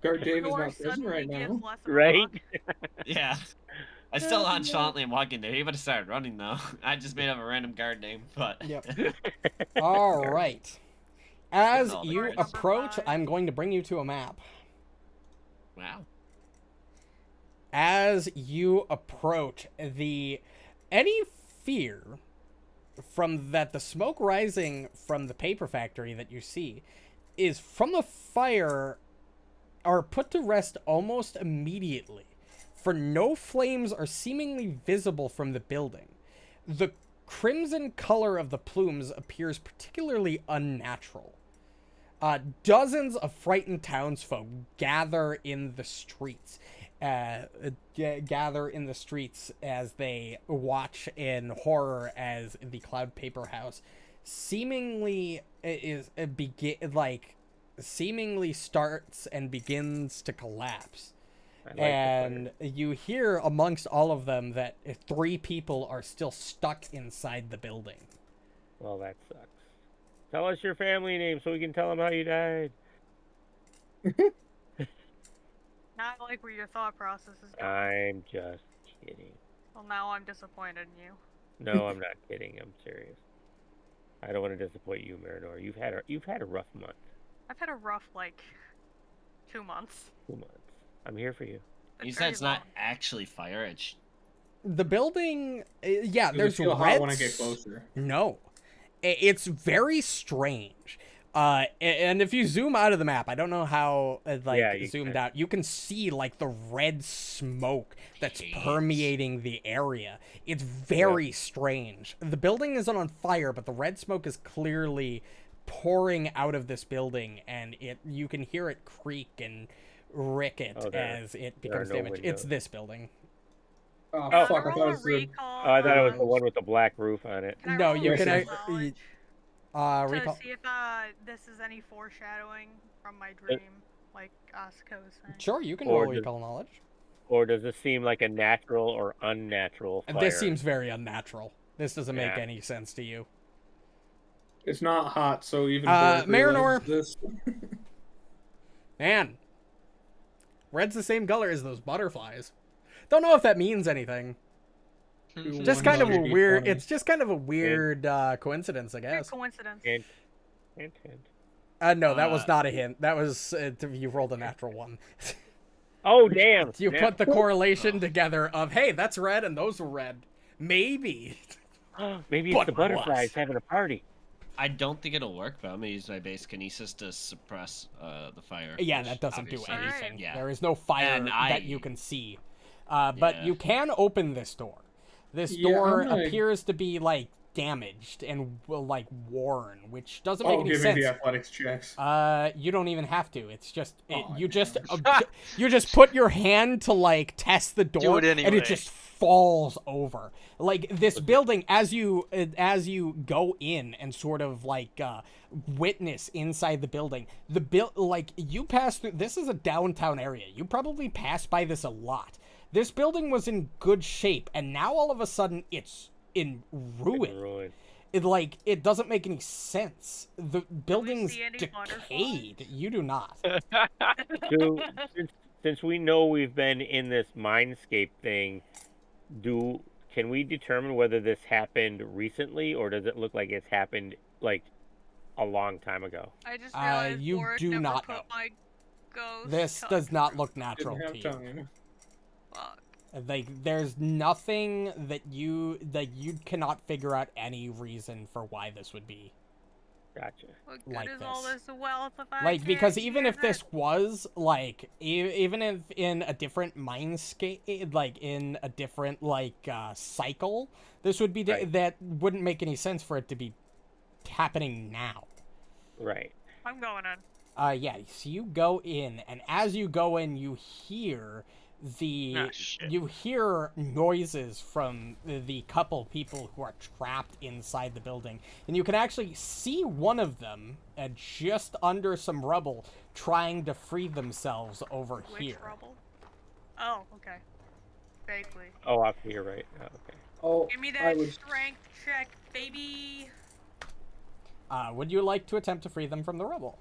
Guard Dave is Nor not present suddenly right gives now. less of a Right? fuck. God. Yeah. I still nonchalantly am walking there. He would have started running though. I just made up a random guard name, but. Yep. All right. As all the you guards. approach, I'm going to bring you to a map. Wow. As you approach, any fear from the smoke rising from the paper factory that you see is from the fire are put to rest almost immediately, for no flames are seemingly visible from the building. The crimson color of the plumes appears particularly unnatural. Dozens of frightened townsfolk gather in the streets. Gather in the streets as they watch in horror as the Cloud Paper House seemingly seemingly starts and begins to collapse. I like And you hear amongst all of them that 3 people are still stuck inside the building. Well, that sucks. Tell us your family name so we can tell them how you died. Not like where your thought process is going. I'm just kidding. Well, now I'm disappointed in you. No, I'm not kidding. I'm serious. I don't want to disappoint you, Marynor. You've had a rough month. I've had a rough, 2 months. 2 months. I'm here for you. Been You said very it's not long. actually fire. It's The building, yeah, Does there's it feel red. hot when I get closer? No, it's very strange. And if you zoom out of the map, I don't know how Yeah, you zoomed can. out, you can see the red smoke that's Jeez. permeating the area. It's very strange. The building isn't on fire, but the red smoke is clearly pouring out of this building, and you can hear it creak and ricket Oh, as it there are becomes no damaged. It's windows. this building. Oh, Can I fuck, I roll thought it a was the... recall. Oh, I thought it was the on- one with the black roof on it. Can I No, roll a you Yes, can recall yes. knowledge recall. to see if this is any foreshadowing from my dream, like Asuka was saying. Sure, you can Or roll does- recall knowledge. Or does this seem like a natural or unnatural fire? This seems very unnatural. This doesn't make Yeah. any sense to you. It's not hot, so even Marynor. Marynor. This. Man. Red's the same color as those butterflies. Don't know if that means anything. Just kind of a weird. It's just kind of a weird coincidence, I Weird guess. coincidence. Hint. No, that was not a hint. That was you rolled a natural one. Oh damn! You put the correlation together of hey, that's red and those were red. Maybe. Maybe But it's the butterflies what? having a party. I don't think it'll work, but I'm gonna use my base kinesis to suppress the fire. Yeah, which that doesn't do obviously- anything. Yeah. There is no fire And that you can see. But Yeah. you can open this door. This Yeah, door I'm gonna- appears to be like damaged and like worn, which doesn't make Oh, any give me sense. the athletics checks. You don't even have to. It's just Oh, you just you just put your hand to like test the door, it and anyway. it just falls over. Like this building, as you go in and sort of like witness inside the building, like you pass through. This is a downtown area. You probably pass by this a lot. This building was in good shape, and now all of a sudden it's in ruin. It doesn't make any sense. The building's see any decayed. You do not. So, since we know we've been in this mindscape thing, can we determine whether this happened recently, or does it look like it's happened like a long time ago? I just realized you Borraeck do never not put know. my ghost This touch does not room. look natural Didn't to have you. time. Fuck. Like there's nothing that you cannot figure out any reason for why this would be. Gotcha. What good Like is all this. this wealth if I Like because can't even use if this it? was like even if in a different mindscape, like in a different cycle, this would be Right. that wouldn't make any sense for it to be happening now. Right. I'm going in. Yeah, so you go in, and as you go in, you hear you hear noises from the couple people who are trapped inside the building, and you can actually see one of them just under some rubble trying to free themselves over Which here. rubble? Oh, okay. Vaguely. Oh, off here, right? Oh, okay. Oh, Give me I that was. strength check, baby. Would you like to attempt to free them from the rubble?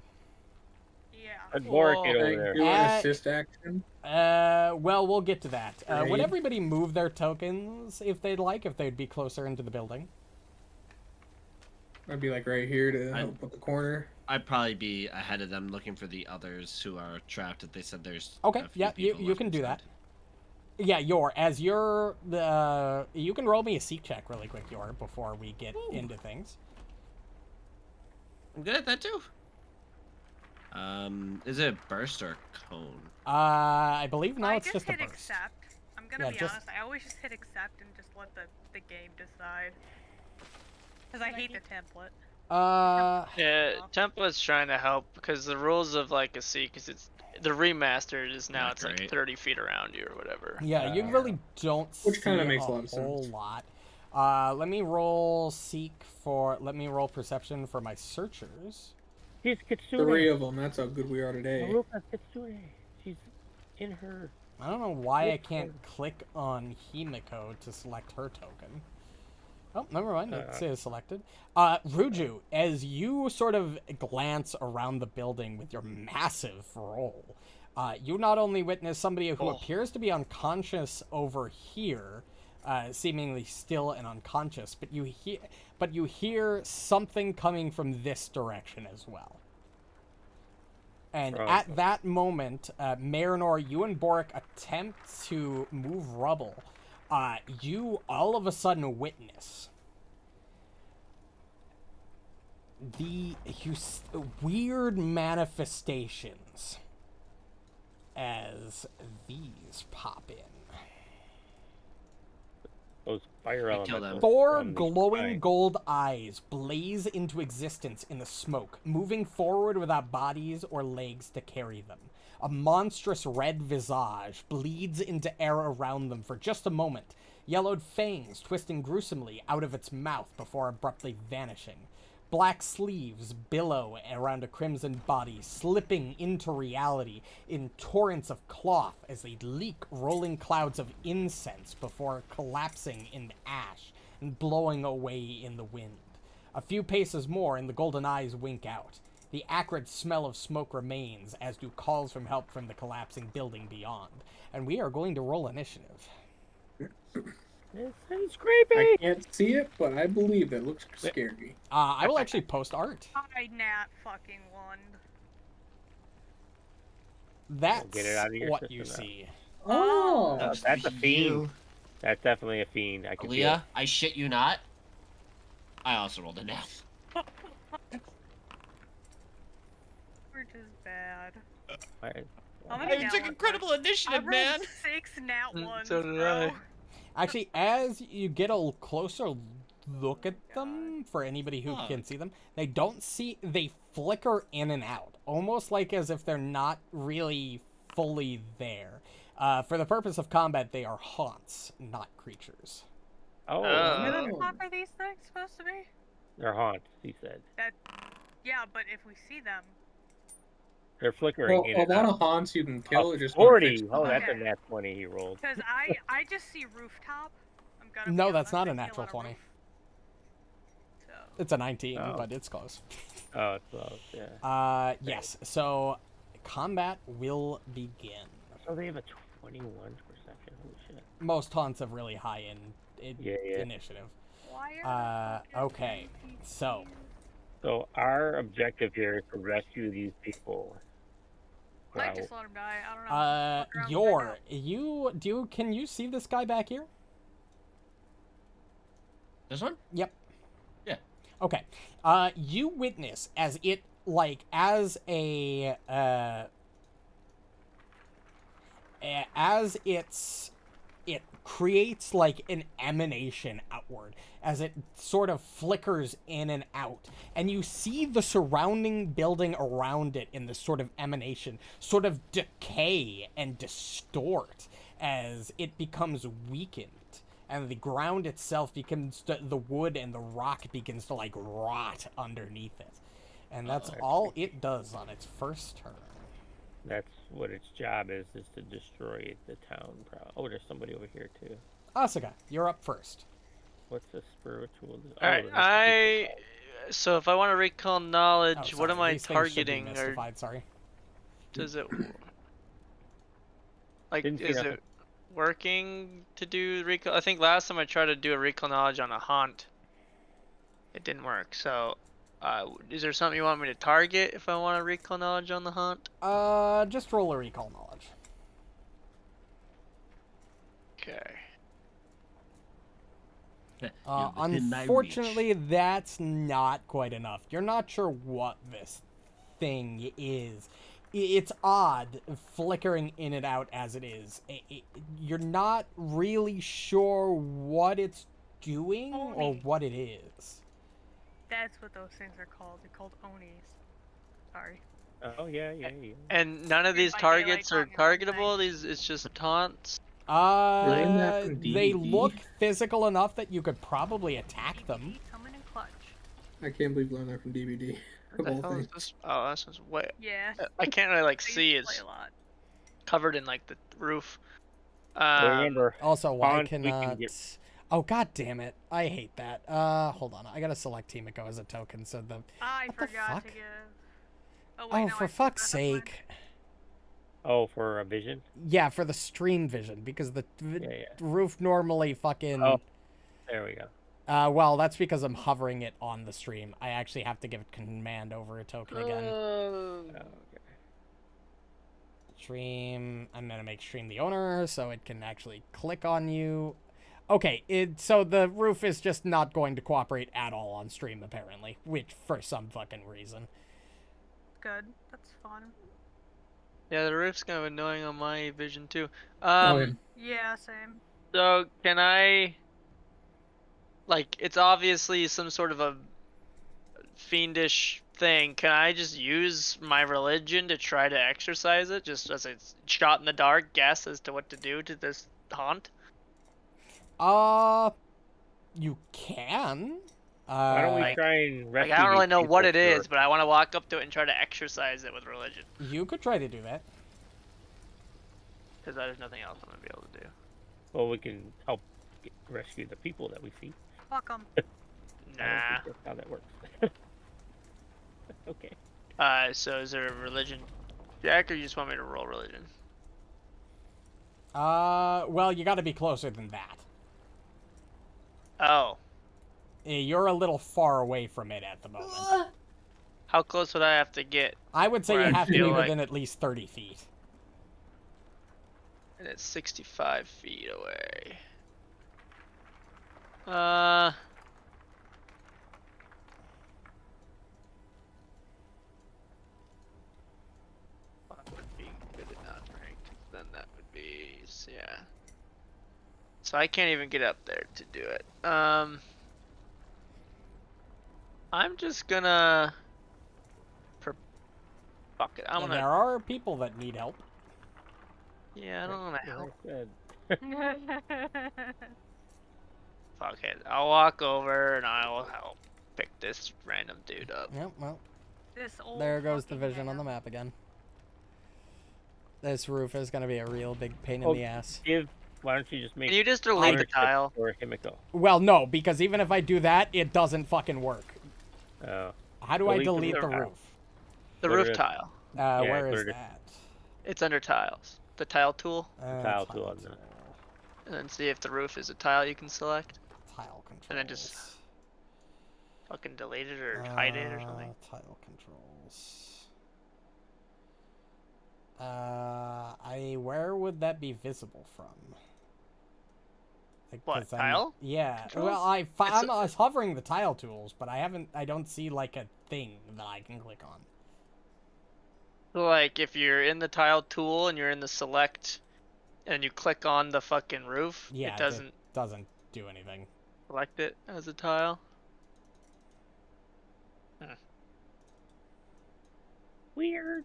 Yeah. Let Borraeck get Can over I there. do an assist action? Well, we'll get to that. Would Great. everybody move their tokens if they'd like, if they'd be closer into the building? I'd be like right here to I- help with the corner. I'd probably be ahead of them looking for the others who are trapped. If they said there's Okay, a few yeah, you people can do that. inside. Yeah, you can roll me a seek check really quick, before we get into things. I'm good at that too. Is it a burst or a cone? I believe now I it's just a hit burst. accept. I'm gonna Yeah, be just- honest. I always just hit accept and just let the game decide. Because I hate the template. Yeah, template's trying to help because the rules of like a C, because it's the remastered is now Not it's like great. 30 feet around you or whatever. Yeah, you really don't see Which kinda makes a a lot of whole sense. lot. Let me roll perception for my searchers. She's Kitsune. 3 of them. That's how good we are today. Haruka Kitsune. She's in her. I don't know why I can't click on Himiko to select her token. Oh, never mind. It's selected. Ruju, as you sort of glance around the building with your massive roll, you not only witness somebody who appears to be unconscious over here, seemingly still and unconscious, but you hear something coming from this direction as well. And at that moment, Marynor, you and Borraeck attempt to move rubble. You all of a sudden witness weird manifestations as these pop in. Those fire I kill elementals. them. Four from the glowing sky. gold eyes blaze into existence in the smoke, moving forward without bodies or legs to carry them. A monstrous red visage bleeds into air around them for just a moment, yellowed fangs twisting gruesomely out of its mouth before abruptly vanishing. Black sleeves billow around a crimson body, slipping into reality in torrents of cloth as they leak rolling clouds of incense before collapsing into ash blowing away in the wind. A few paces more, and the golden eyes wink out. The acrid smell of smoke remains, as do calls from help from the collapsing building beyond. And we are going to roll initiative. It's creepy. I can't see it, but I believe it looks scary. I will actually post art. I nat fucking one. That's get it out of your what you system now. see. Oh, That's a fiend. That's definitely a fiend. I can feel Aaliyah, I shit you not. I also rolled a nat. We're just bad. it. Alright. How many I nat took ones? incredible I initiative, rolled man. 6 nat ones, so did bro. I. Actually, as you get a closer look at them, for anybody who can see them, they flicker in and out, almost like as if they're not really fully there. For the purpose of combat, they are haunts, not creatures. Oh, Where Oh. the fuck are these things supposed to be? they're haunts, he said. Yeah, but if we see them, They're flickering well, in a and lot out. of haunts you can kill. Just 40. Oh, them. that's a Okay. nat 20 he rolled. because I just see rooftop. I'm gonna No, be that's honest, not a I see natural lot of 20. roof. So, It's a 19, Oh. but it's close. Oh, it's close, yeah. Yes, so combat will begin. So they have a 21 perception. Holy shit. Most haunts have really high Yeah. initiative. why are the Okay, so So our objective here is to rescue these people. I Wow. just let him die. I don't know. can you see this guy back here? This one? Yep. Yeah. Okay. You witness as it as it creates like an emanation outward as it sort of flickers in and out, and you see the surrounding building around it in this sort of emanation sort of decay and distort as it becomes weakened, and the ground itself becomes the wood and the rock begins to like rot underneath it, and that's all it does on its first turn. That's what its job is to destroy the town. Oh, there's somebody over here too. Asuka, you're up first. What's the spiritual? Alright, so if I want to recall knowledge, Oh, what sorry, am I these things should be targeting, or mystified, sorry. does it like Didn't see is nothing. it working to do recall? I think last time I tried to do a recall knowledge on a haunt, it didn't work. So, is there something you want me to target if I want to recall knowledge on the haunt? Just roll a recall knowledge. Okay. Unfortunately, that's not quite enough. You're not sure what this thing is. It's odd, flickering in and out as it is. You're not really sure what it's doing or what it is. That's what those things are called. They're called Onis. Sorry. Oh yeah. And none of these Like daylight targets are on your own targetable. These it's just taunts. Learn that from They DVD. look physical enough that you could probably attack them. Coming in clutch. I can't believe you learned that from DVD. What Of the all hell is things. this? Oh, this is way. Yeah. I can't really like I used see. to It's play a lot. covered in like the roof. Remember, Also, why haunts we can cannot... get- Oh, god damn it. I hate that. Hold on. I gotta select Himiko as a token, so the... I What the forgot fuck? to give. Oh, wait, Oh, no, for I fuck's forgot mine. sake. Oh, for a vision. Yeah, for the stream vision, because the Yeah. roof normally fucking... Oh, there we go. Well, that's because I'm hovering it on the stream. I actually have to give it command over a token again. Oh, okay. Stream... I'm gonna make stream the owner, so it can actually click on you. Okay, so the roof is just not going to cooperate at all on stream, apparently. Which, for some fucking reason. Good. That's fun. Yeah, the roof's kind of annoying on my vision too. Oh, yeah. Yeah, same. So can I? Like, it's obviously some sort of a fiendish thing. Can I just use my religion to try to exorcise it, just as a shot in the dark guess as to what to do to this haunt? You can. Why don't we Like- try and rescue Like, I don't really these know what it people is, first? but I want to walk up to it and try to exorcise it with religion, You could try to do that. because there's nothing else I'm gonna be able to do. Well, we can help rescue the people that we see. Fuck 'em. I don't Nah. think that's how that works. Okay. So is there a religion check, or you just want me to roll religion? Well, you got to be closer than that. Oh. You're a little far away from it at the moment. How close would I have to get? I would say Where you I'd have to be feel like- within at least 30 feet. And it's 65 feet away. What would be good and not ranked? Then that would be, yeah. So I can't even get up there to do it. I'm just gonna. Fuck it. I'm And gonna. there are people that need help. Yeah, I don't wanna Like help. I said, Fuck it. I'll walk over and I will help pick this random dude up. Yep, well, This old there goes the fucking vision on the man. map again. This roof is going to be a real big pain in Oh, the ass. why don't you just make Can you just delete the ownership tile? for Himiko? Well, no, because even if I do that, it doesn't fucking work. Oh. How do I Delete the delete the roof. roof? The Clear roof it. tile. Where is clear it. that? It's under tiles. The tile tool. Tile tool on that. And then see if the roof is a tile you can select. Tile controls. And then just fucking delete it or hide it or something. Tile controls. Where would that be visible from? Like, What, 'cause I'm- tile Yeah. controls? Well, I was hovering the tile tools, but I don't see like a thing that I can click on. So, like, if you're in the tile tool and you're in the select and you click on the fucking roof, Yeah, it doesn't doesn't do anything. select it as a tile. Weird.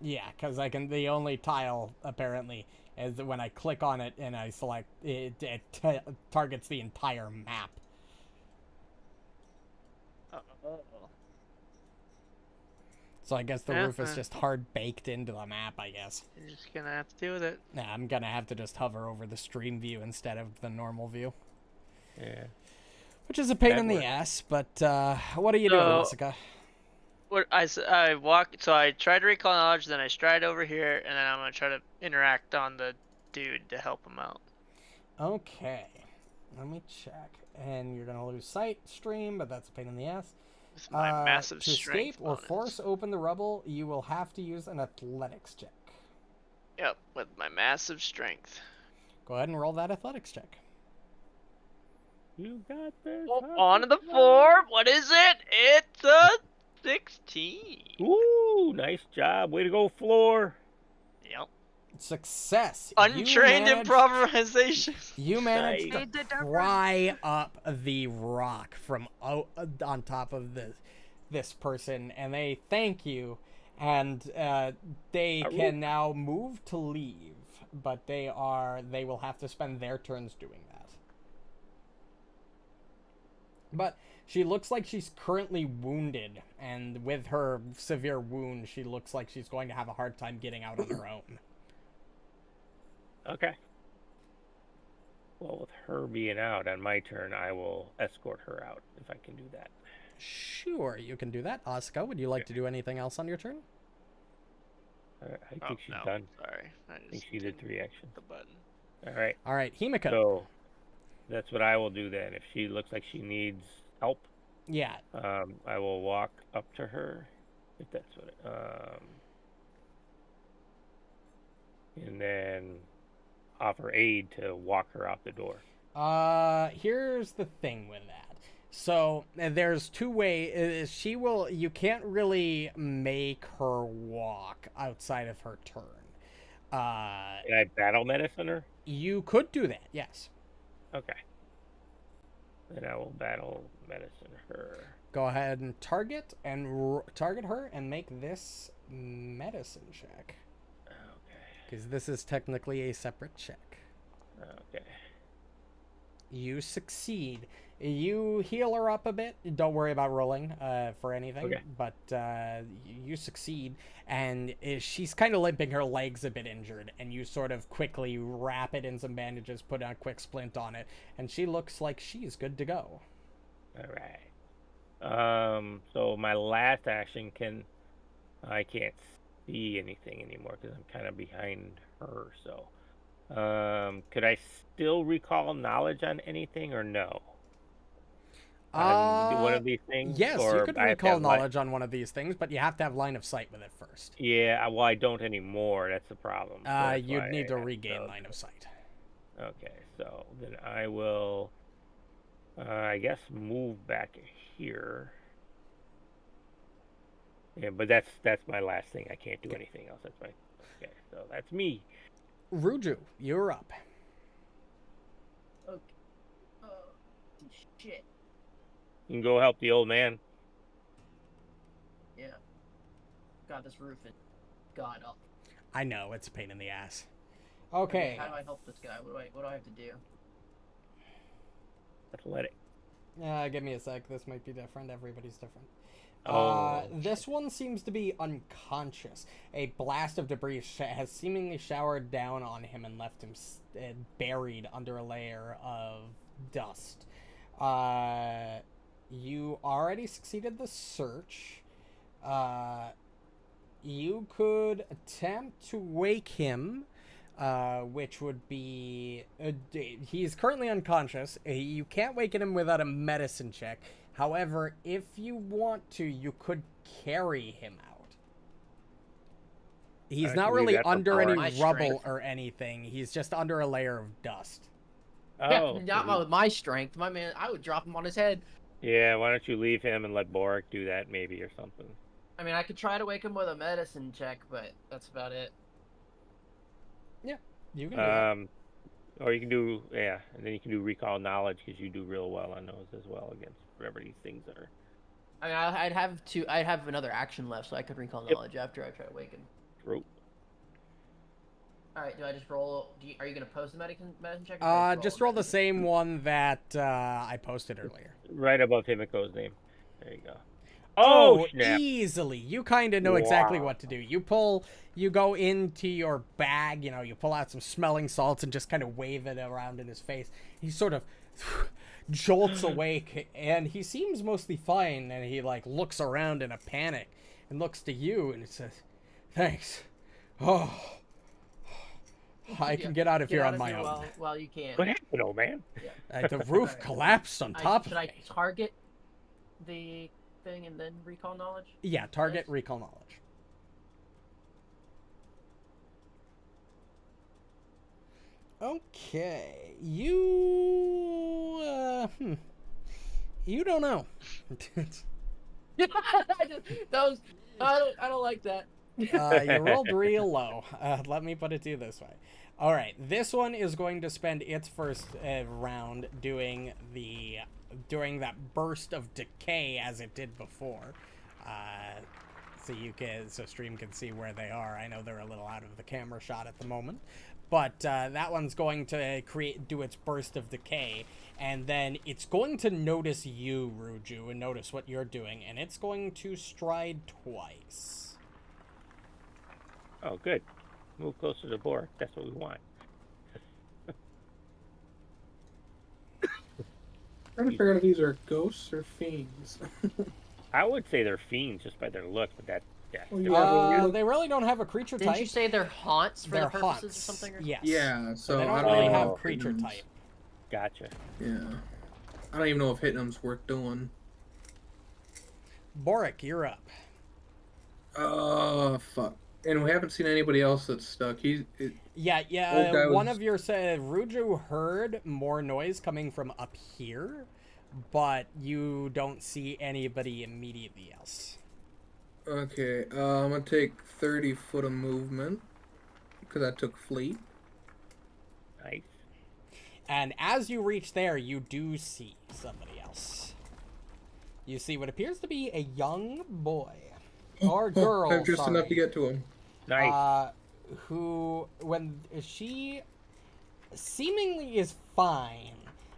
Yeah, because the only tile apparently is when I click on it and I select it, targets the entire map. So I guess the roof is just hard baked into the map, I guess. You're just gonna have to deal with it. Nah, I'm gonna have to just hover over the stream view instead of the normal view. Yeah. Which is a pain That in the works. ass, but what are you doing, Asuka? What I walk, so I try to recall knowledge, then I stride over here, and then I'm gonna try to interact on the dude to help him out. Okay. Let me check. And you're gonna lose sight stream, but that's a pain in the ass. With my massive to strength escape or bonus. force open the rubble, you will have to use an athletics check. Yep, with my massive strength. Go ahead and roll that athletics check. You got this. Oh, on to the floor. What is it? It's a 16. Ooh, nice job. Way to go, floor. Yep. Success. Untrained You managed- improvisation. You managed Nice. to Made the difference. pry up the rock from on top of this person, and they thank you, and they can now move to leave, but they will have to spend their turns doing that. But she looks like she's currently wounded, and with her severe wound, she looks like she's going to have a hard time getting out on her own. Okay. Well, with her being out on my turn, I will escort her out if I can do that. Sure, you can do that. Asuka, would you like to do anything else on your turn? I think she's no, done. Sorry. I think she did 3 actions. The button. All right. All right, Himiko. So that's what I will do then. If she looks like she needs help, Yeah, I will walk up to her. If that's what. And then offer aid to walk her out the door. here's the thing with that. So there's two ways. You can't really make her walk outside of her turn. Can I battle medicine her? You could do that, yes. Okay. Then I will battle medicine her. Go ahead and target her and make this medicine check, Okay. because this is technically a separate check. Okay. You succeed. You heal her up a bit. Don't worry about rolling for anything. Okay. But you succeed, and she's kind of limping. Her leg's a bit injured, and you sort of quickly wrap it in some bandages, put a quick splint on it, and she looks like she's good to go. All right. So my last action I can't see anything anymore because I'm kind of behind her. So, could I still recall knowledge on anything or no? Do one of these things? Yes, or you could I have to recall have knowledge on one of these things, but you have to have line of sight with it first. Yeah, well, I don't anymore. That's the problem. So that's You'd why need to I asked. regain line of sight. Okay, so then I will, I guess, move back here. Yeah, but that's my last thing. I can't do anything else. That's okay. So that's me. Ruju, you're up. Okay. Shit. You can go help the old man. Yeah. God, this roof is god up. I know, it's a pain in the ass. Okay. How do I help this guy? What do I have to do? Athletic. Give me a sec. This might be different. Everybody's different. Oh. This one seems to be unconscious. A blast of debris has seemingly showered down on him and left him buried under a layer of dust. You already succeeded the search. You could attempt to wake him, which would be... he's currently unconscious. You can't waken him without a medicine check. However, if you want to, you could carry him out. He's not really under any rubble or anything. He's just under a layer of dust. Oh. Yeah, not with my strength. My man, I would drop him on his head. Yeah, why don't you leave him and let Borraeck do that maybe or something? I mean, I could try to wake him with a medicine check, but that's about it. Yeah, you can do that. Or you can do, and then you can do recall knowledge because you do real well on those as well against whatever these things are. I mean, I'd have another action left, so I could recall knowledge after I try to waken. True. All right, do I just roll? Are you gonna post the medicine check? Just roll the same one that I posted earlier. Right above Himiko's name. There you go. Oh, snap. Easily. You kind of know exactly what to do. You go into your bag, you pull out some smelling salts and just kind of wave it around in his face. He sort of jolts awake, and he seems mostly fine, and he, looks around in a panic and looks to you, and he says, "Thanks. Oh, I can get out of here on my own." While you can. What happened, old man? Yeah. The roof collapsed on top of me. Should I target the thing and then recall knowledge? Yeah, target recall knowledge. Okay, you don't know. I don't like that. You rolled real low. Let me put it to you this way. All right, this one is going to spend its first round doing that burst of decay as it did before. So stream can see where they are. I know they're a little out of the camera shot at the moment, but that one's going to do its burst of decay, and then it's going to notice you, Ruju, and notice what you're doing, and it's going to stride twice. Oh, good. Move closer to Borraeck. That's what we want. Trying to figure out if these are ghosts or fiends. I would say they're fiends just by their looks, but that. They really don't have a creature type. Didn't you say they're haunts for they're the purposes haunts. or something? Or... Yes. Yeah, so they I don't really know have if creature hitting type. Gotcha. Yeah. I don't even know if hitting them's worth doing. Borraeck, you're up. Oh, fuck. And we haven't seen anybody else that's stuck. Yeah. One of your said Ruju heard more noise coming from up here, but you don't see anybody immediately else. Okay, I'm gonna take 30 foot of movement because I took fleet. Nice. And as you reach there, you do see somebody else. You see what appears to be a young boy or girl. I'm just enough to get to him. Nice. Who, when she seemingly is fine,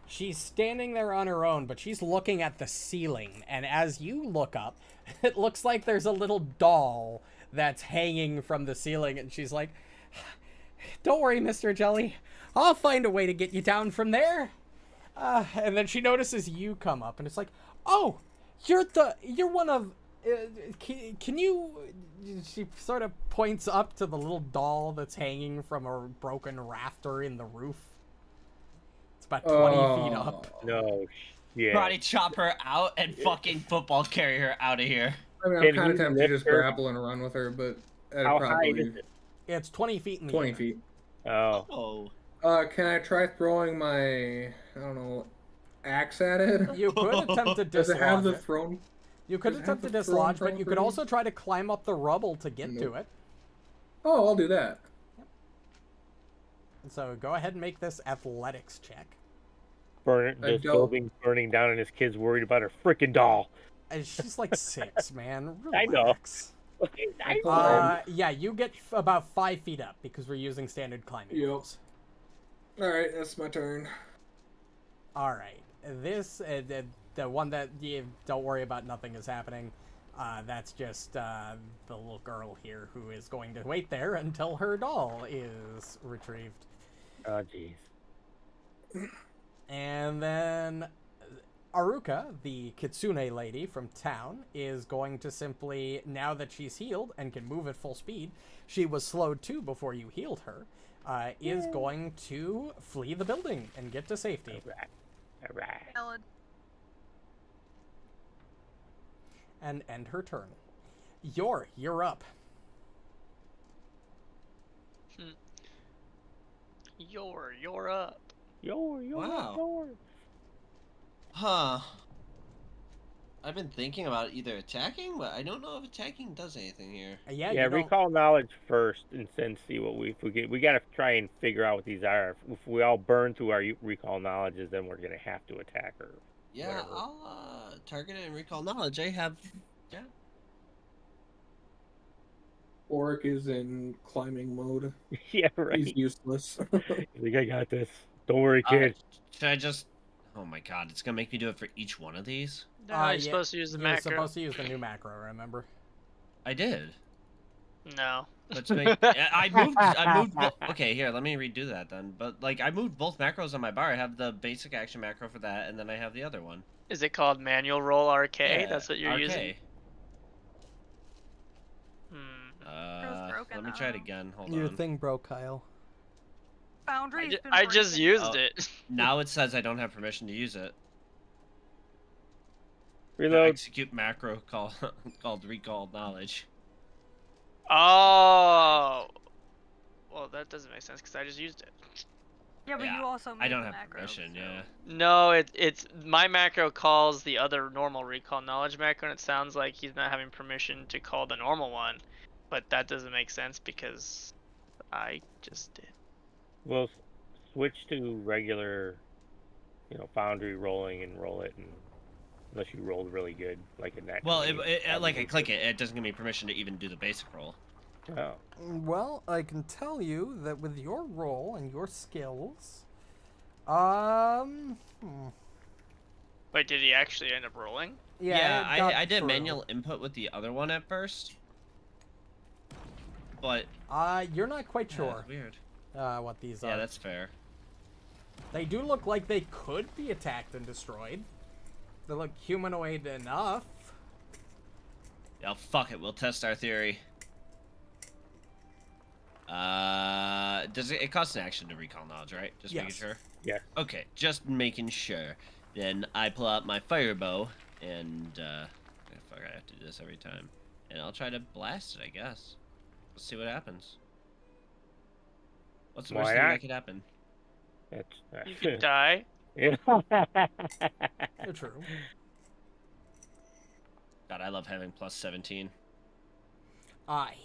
She's standing there on her own, but she's looking at the ceiling. And as you look up, it looks like there's a little doll that's hanging from the ceiling. And she's like, don't worry, Mr. Jelly. I'll find a way to get you down from there. And then she notices you come up, and it's like, oh, you're one of, can you, she sort of points up to the little doll that's hanging from a broken rafter in the roof. It's about 20 feet up. No shit. Body chop her out and fucking football carry her out of here. I mean, I'm kind of tempted to just grapple and run with her, but How high is it? It's 20 feet in the 20 air. feet. Oh. Can I try throwing my, I don't know, axe at it? You could attempt to Does it have dislodge the it. throne? You could does it attempt to have the dislodge, throne but you could property? also try to climb up the rubble to get to Nope. it. Oh, I'll do that. So go ahead and make this athletics check. This building's burning down, and this kid's worried about her freaking doll. And she's like 6, man. I know. Relax. I know. Yeah, you get about 5 feet up because we're using standard climbing Yep. rules. Alright, that's my turn. All right, this the one that you don't worry about. Nothing is happening. That's just the little girl here who is going to wait there until her doll is retrieved. Oh jeez. And then Aruka, the kitsune lady from town, is going to simply, now that she's healed and can move at full speed, she was slowed too before you healed her, is going to flee the building and get to safety. All right. Valid. And end her turn. You're up. You're up. Wow. Huh. I've been thinking about either attacking, but I don't know if attacking does anything here. Yeah, Yeah, you don't- recall knowledge first, and then see what we gotta try and figure out what these are. If we all burn through our recall knowledges, then we're gonna have to attack her. Yeah, Whatever. I'll target it and recall knowledge. I have. Yeah. Borraeck is in climbing mode. Yeah, right. He's useless. He's like, I got this. Don't worry, kid. Should I just? Oh my god, it's gonna make me do it for each one of these. No, you're supposed to use the You're macro. supposed to use the new macro, remember? I did. No. Let's make. I moved. Okay, here, let me redo that then. But like, I moved both macros on my bar. I have the basic action macro for that, and then I have the other one. Is it called manual roll RK? Yeah, That's what you're RK. using. Let me try it again. Hold Your on. thing broke, Kyle. Foundry's been I just breaking. used Oh. it. Now it says I don't have permission to use it. Reload. Execute macro called recall knowledge. Oh. Well, that doesn't make sense because I just used it. Yeah, but Yeah, you also made I don't the have macro, permission. so- Yeah. No, it's my macro calls the other normal recall knowledge macro, and it sounds like he's not having permission to call the normal one, but that doesn't make sense because I just did. We'll switch to regular, foundry rolling and roll it, and unless you rolled really good, like in that. Well, case, like I click it, it doesn't give me permission to even do the basic roll. Oh. Well, I can tell you that with your role and your skills, Wait, did he actually end up rolling? Yeah, it got I did through. manual input with the other one at first, but You're not quite yeah, sure that's weird. what these Yeah, are. that's fair. They do look like they could be attacked and destroyed. They look humanoid enough. Yeah, fuck it. We'll test our theory. Does it costs an action to recall knowledge, right? Just making Yes. sure. Yeah. Okay, just making sure. Then I pull out my fire bow and fuck, I have to do this every time, and I'll try to blast it. I guess. Let's see what happens. What's the worst Why thing not? that could happen? You could die. They're true. God, I love having plus 17.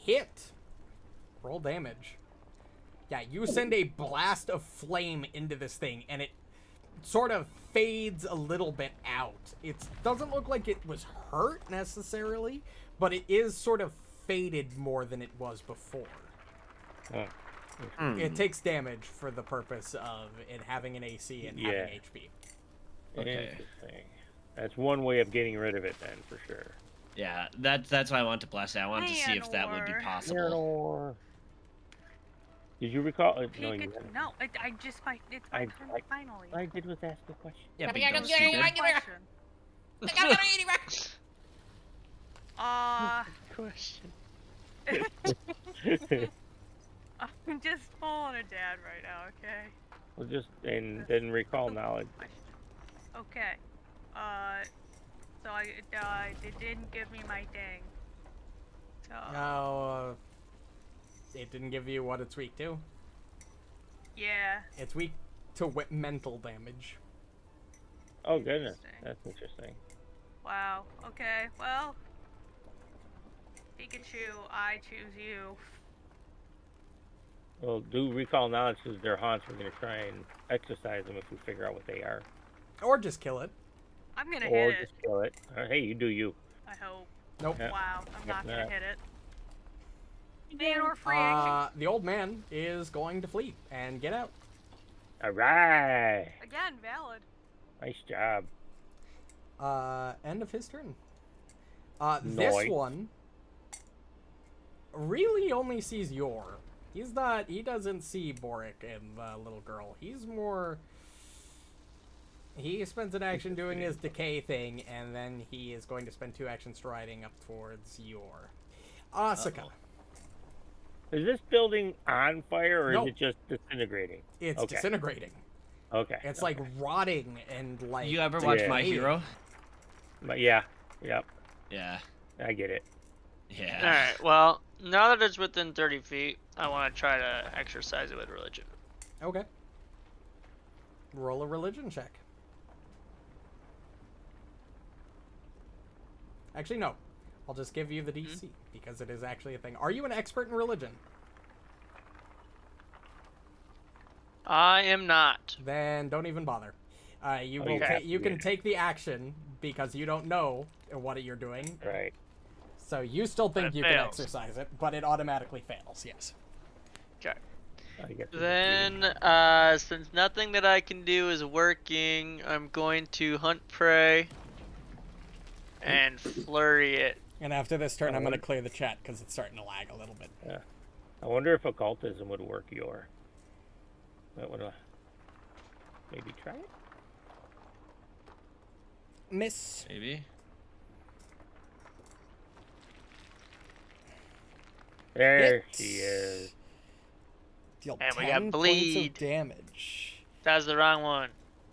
Hit. Roll damage. Yeah, you send a blast of flame into this thing, and it sort of fades a little bit out. It doesn't look like it was hurt necessarily, but it is sort of faded more than it was before. Oh. It takes damage for the purpose of it having an AC and having HP. Okay. Interesting. That's one way of getting rid of it, then, for sure. Yeah, that's why I wanted to blast it. I wanted to see if that would be Marynor. possible. Marynor. Did you recall? No, Take you it. didn't. No, it's my turn finally. All I did was ask a question. Yeah, but Don't don't say stupid. the question. Question. I'm just pulling a dad right now, okay? Well, just and then recall knowledge. Okay. So it didn't give me my thing. So No, it didn't give you what it's weak to. yeah. It's weak to mental damage. Oh goodness, Interesting. that's interesting. Wow. Okay. Well, Pikachu, I choose you. Well, do recall knowledge because they're haunts. We're gonna try and exercise them if we figure out what they are, Or just kill it. I'm gonna or hit it. just kill it. Hey, you do you. I hope. Nope. Yeah. Wow. I'm not gonna not. hit it. Or free action. The old man is going to flee and get out. All right. Again, valid. Nice job. End of his turn. This Nice. one really only sees Yor. He doesn't see Borraeck and the little girl. He's more... He spends an action doing his decay thing, and then he is going to spend 2 actions striding up towards Yor. Asuka. Is this building on fire, or No. is it just disintegrating? It's Okay. disintegrating. Okay. It's like rotting and like... You ever watch Yeah. My Hero? But yeah. Yep. Yeah. I get it. Yeah. Alright, well, now that it's within 30 feet, I want to try to exercise it with religion. Okay. Roll a religion check. Actually, no. I'll just give you the DC, because it is actually a thing. Are you an expert in religion? I am not. Then don't even bother. You will Okay. you can take the action, because you don't know what you're doing. Right. So you still think it you can fails. exercise it, but it automatically fails, yes. Okay. I get Then, since nothing that I can do is working, I'm going to hunt prey and flurry it. And after this turn, I'm going to clear the chat, because it's starting to lag a little bit. Yeah. I wonder if occultism would work. That would maybe try it. Miss. Maybe. There Hit. she is. Deal And we 10 got points bleed. of damage. That's the wrong one.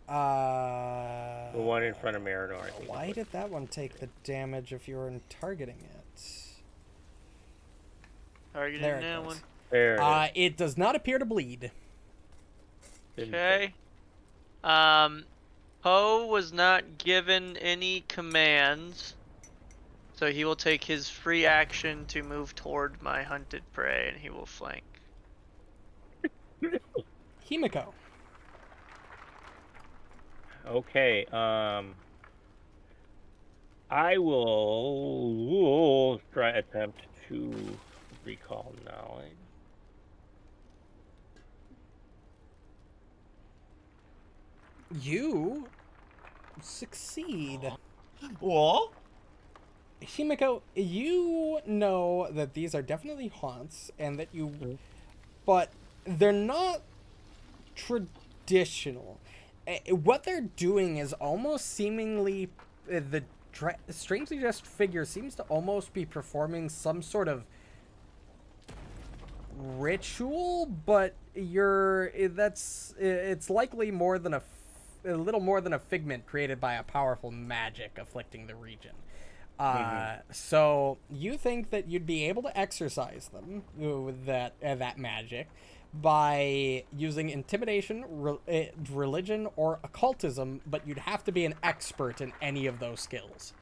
The one in front of Marynor, I think. Why did that one take the damage if you were targeting it? Targeting There it that goes. one. There it is. It does not appear to bleed. Didn't Okay. Poe was not given any commands, so he will take his free action to move toward my hunted prey, and he will flank. Himiko. Okay, I will try attempt to recall knowledge. You succeed. What? Himiko, you know that these are definitely haunts, and that you... But they're not traditional. What they're doing is almost seemingly... The strangely dressed figure seems to almost be performing some sort of ritual, but it's likely more than a little more than a figment created by a powerful magic afflicting the region. So you think that you'd be able to exercise them with that magic by using intimidation, religion, or occultism, but you'd have to be an expert in any of those skills.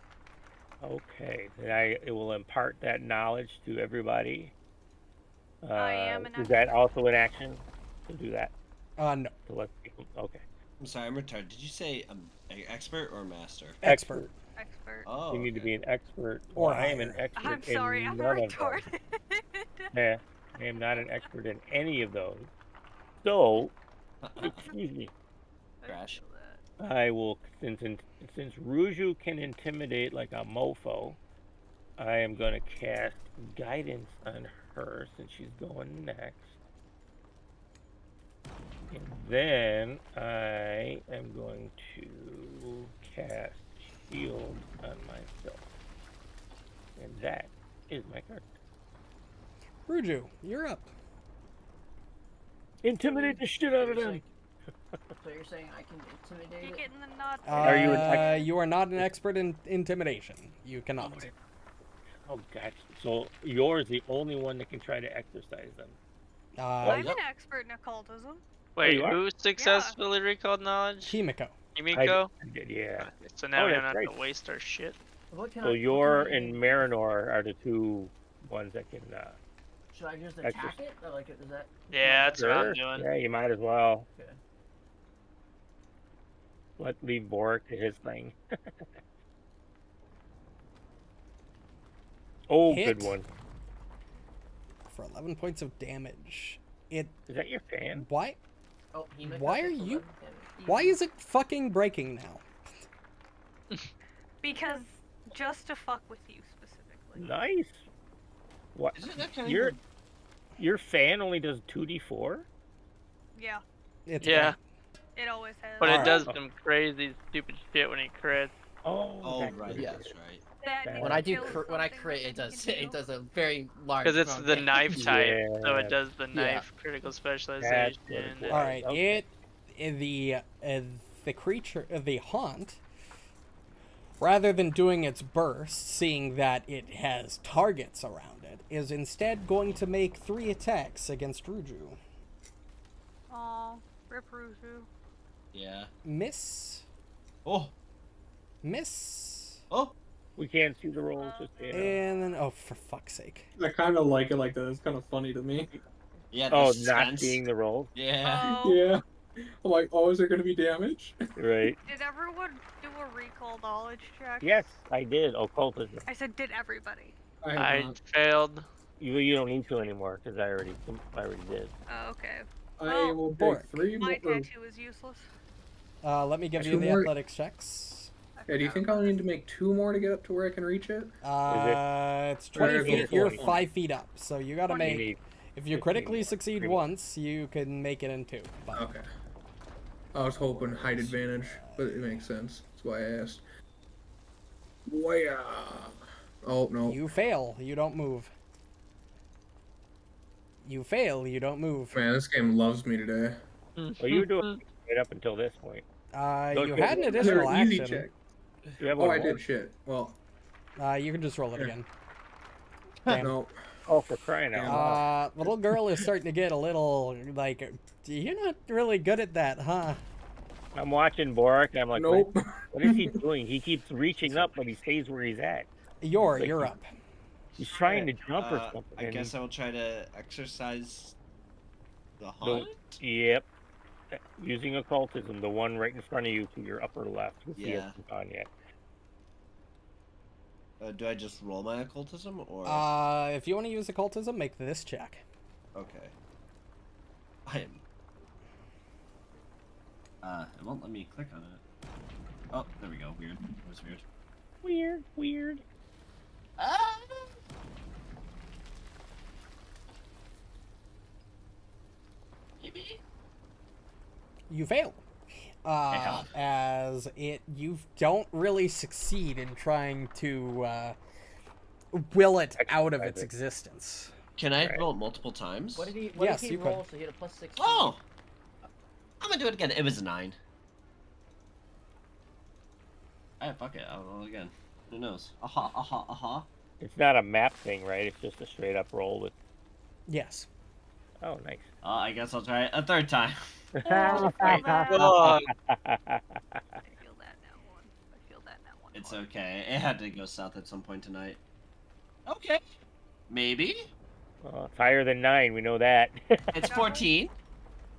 Okay, then it will impart that knowledge to everybody. I am an Is that also an action to do that? No. To let people, okay. I'm sorry, I'm retarded. Did you say expert or master? Expert. Expert. Oh. You need to be an expert. Or I am an higher. expert I'm sorry, in I'm none of those. retarded. Yeah, I am not an expert in any of those. So, excuse me. Crash. I will, since Ruju can intimidate like a mofo, I am going to cast guidance on her since she's going next. And then I am going to cast shield on myself. And that is my card. Ruju, you're up. Intimidate the shit out of them. So you're saying I can intimidate You're it? getting the nod. Are you an expert? You are not an expert in intimidation. You cannot. Oh, gotcha. So you're the only one that can try to exercise them. I'm an expert in occultism. Wait, you are? who successfully recalled knowledge? Himiko. Himiko? I did, yeah. So now Oh, we that's don't have great. to waste our shit. What can So I, you're what can I and do? Marynor are the two ones that can. Should I just Exercise. attack it? Or like, is that? Yeah, that's what I'm Sure. doing. Yeah, you might as well. Okay. Leave Borraeck to his thing. Oh, Hit. good one. For 11 points of damage. Is that your fan? Why? Oh, Himiko Why are gets you- 11 damage. Why is it fucking breaking now? Because just to fuck with you specifically. Nice. What? Isn't that kind Your fan only does 2d4? Yeah, It's Yeah. fine. it always has. But it Alright. does some crazy, stupid shit when it crits. Oh, Oh, that's right, what it Yeah. is. that's right. That and When if I it do, kills when I something, crit, then it does. you can It do- does a very large. Because it's amount of the damage. knife type, so Yeah. it does the Yeah. knife critical That's specialization. what it was. All right, Okay. the creature, the haunt, rather than doing its burst, seeing that it has targets around it, is instead going to make 3 attacks against Ruju. Aw, rip Ruju. Yeah. Miss, Oh. miss, Oh. We can't see the rolls. Just and then oh, for fuck's sake! I kind of like it like that. It's kind of funny to me. Yeah. Oh, the not suspense. seeing the rolls. Yeah. Oh, Yeah. I'm like, oh, is there going to be damage? Right. did everyone do a recall knowledge check? Yes, I did. Occultism. I said, did everybody? I have I not. failed. You don't need to anymore because I already did. Oh, okay. I will Borraeck. take 3 more. My tattoo is useless. Let me give you Two the more- athletics checks. Yeah, do you think I'll need to make 2 more to get up to where I can reach it? It's 20 Or feet. You're 40. 5 feet up, so you gotta You make. need- If you 15 critically more. succeed Three. once, you can make it in 2. But Okay. I was hoping height advantage, but it makes sense. That's why I asked. Waya. Oh, no. you fail. You don't move. You fail. You don't move. Man, this game loves me today. Well, you were doing right up until this point. Don't You you- had an Is there additional an easy action. check? Do you have Oh, one I more? did shit. Well, You can just roll it Here. again. Damn. no. Oh, for crying out loud. Little girl is starting to get a little like. You're not really good at that, huh? I'm watching Borraeck and I'm like, Nope. what is he doing? He keeps reaching up, but he stays where he's at. You're up. He's trying to jump or Uh, something. I and guess I will try to exercise the No. hunt. Yep. Using occultism, the one right in front of you to your upper left. Which he Yeah. hasn't gone yet. Do I just roll my occultism or? If you want to use occultism, make this check. Okay. I am. It won't let me click on it. Oh, there we go. Weird. That was weird. Weird. Ah! Maybe. You fail. Yeah. As you don't really succeed in trying to will it out of Exercise its it. existence. Can I Right. roll it multiple times? What did he? Yes, did you he could. roll? So he had a plus 16. Oh! I'm gonna do it again. It was a 9. Alright, fuck it. I'll roll again. Who knows? Aha, aha, aha. It's not a map thing, right? It's just a straight up roll with. Yes. Oh, nice. I guess I'll try it a third time. Oh, God. I feel that now one. I feel that now one. It's okay. It had to go south at some point tonight. Okay. Maybe. Well, it's higher than 9. We know that. It's 14.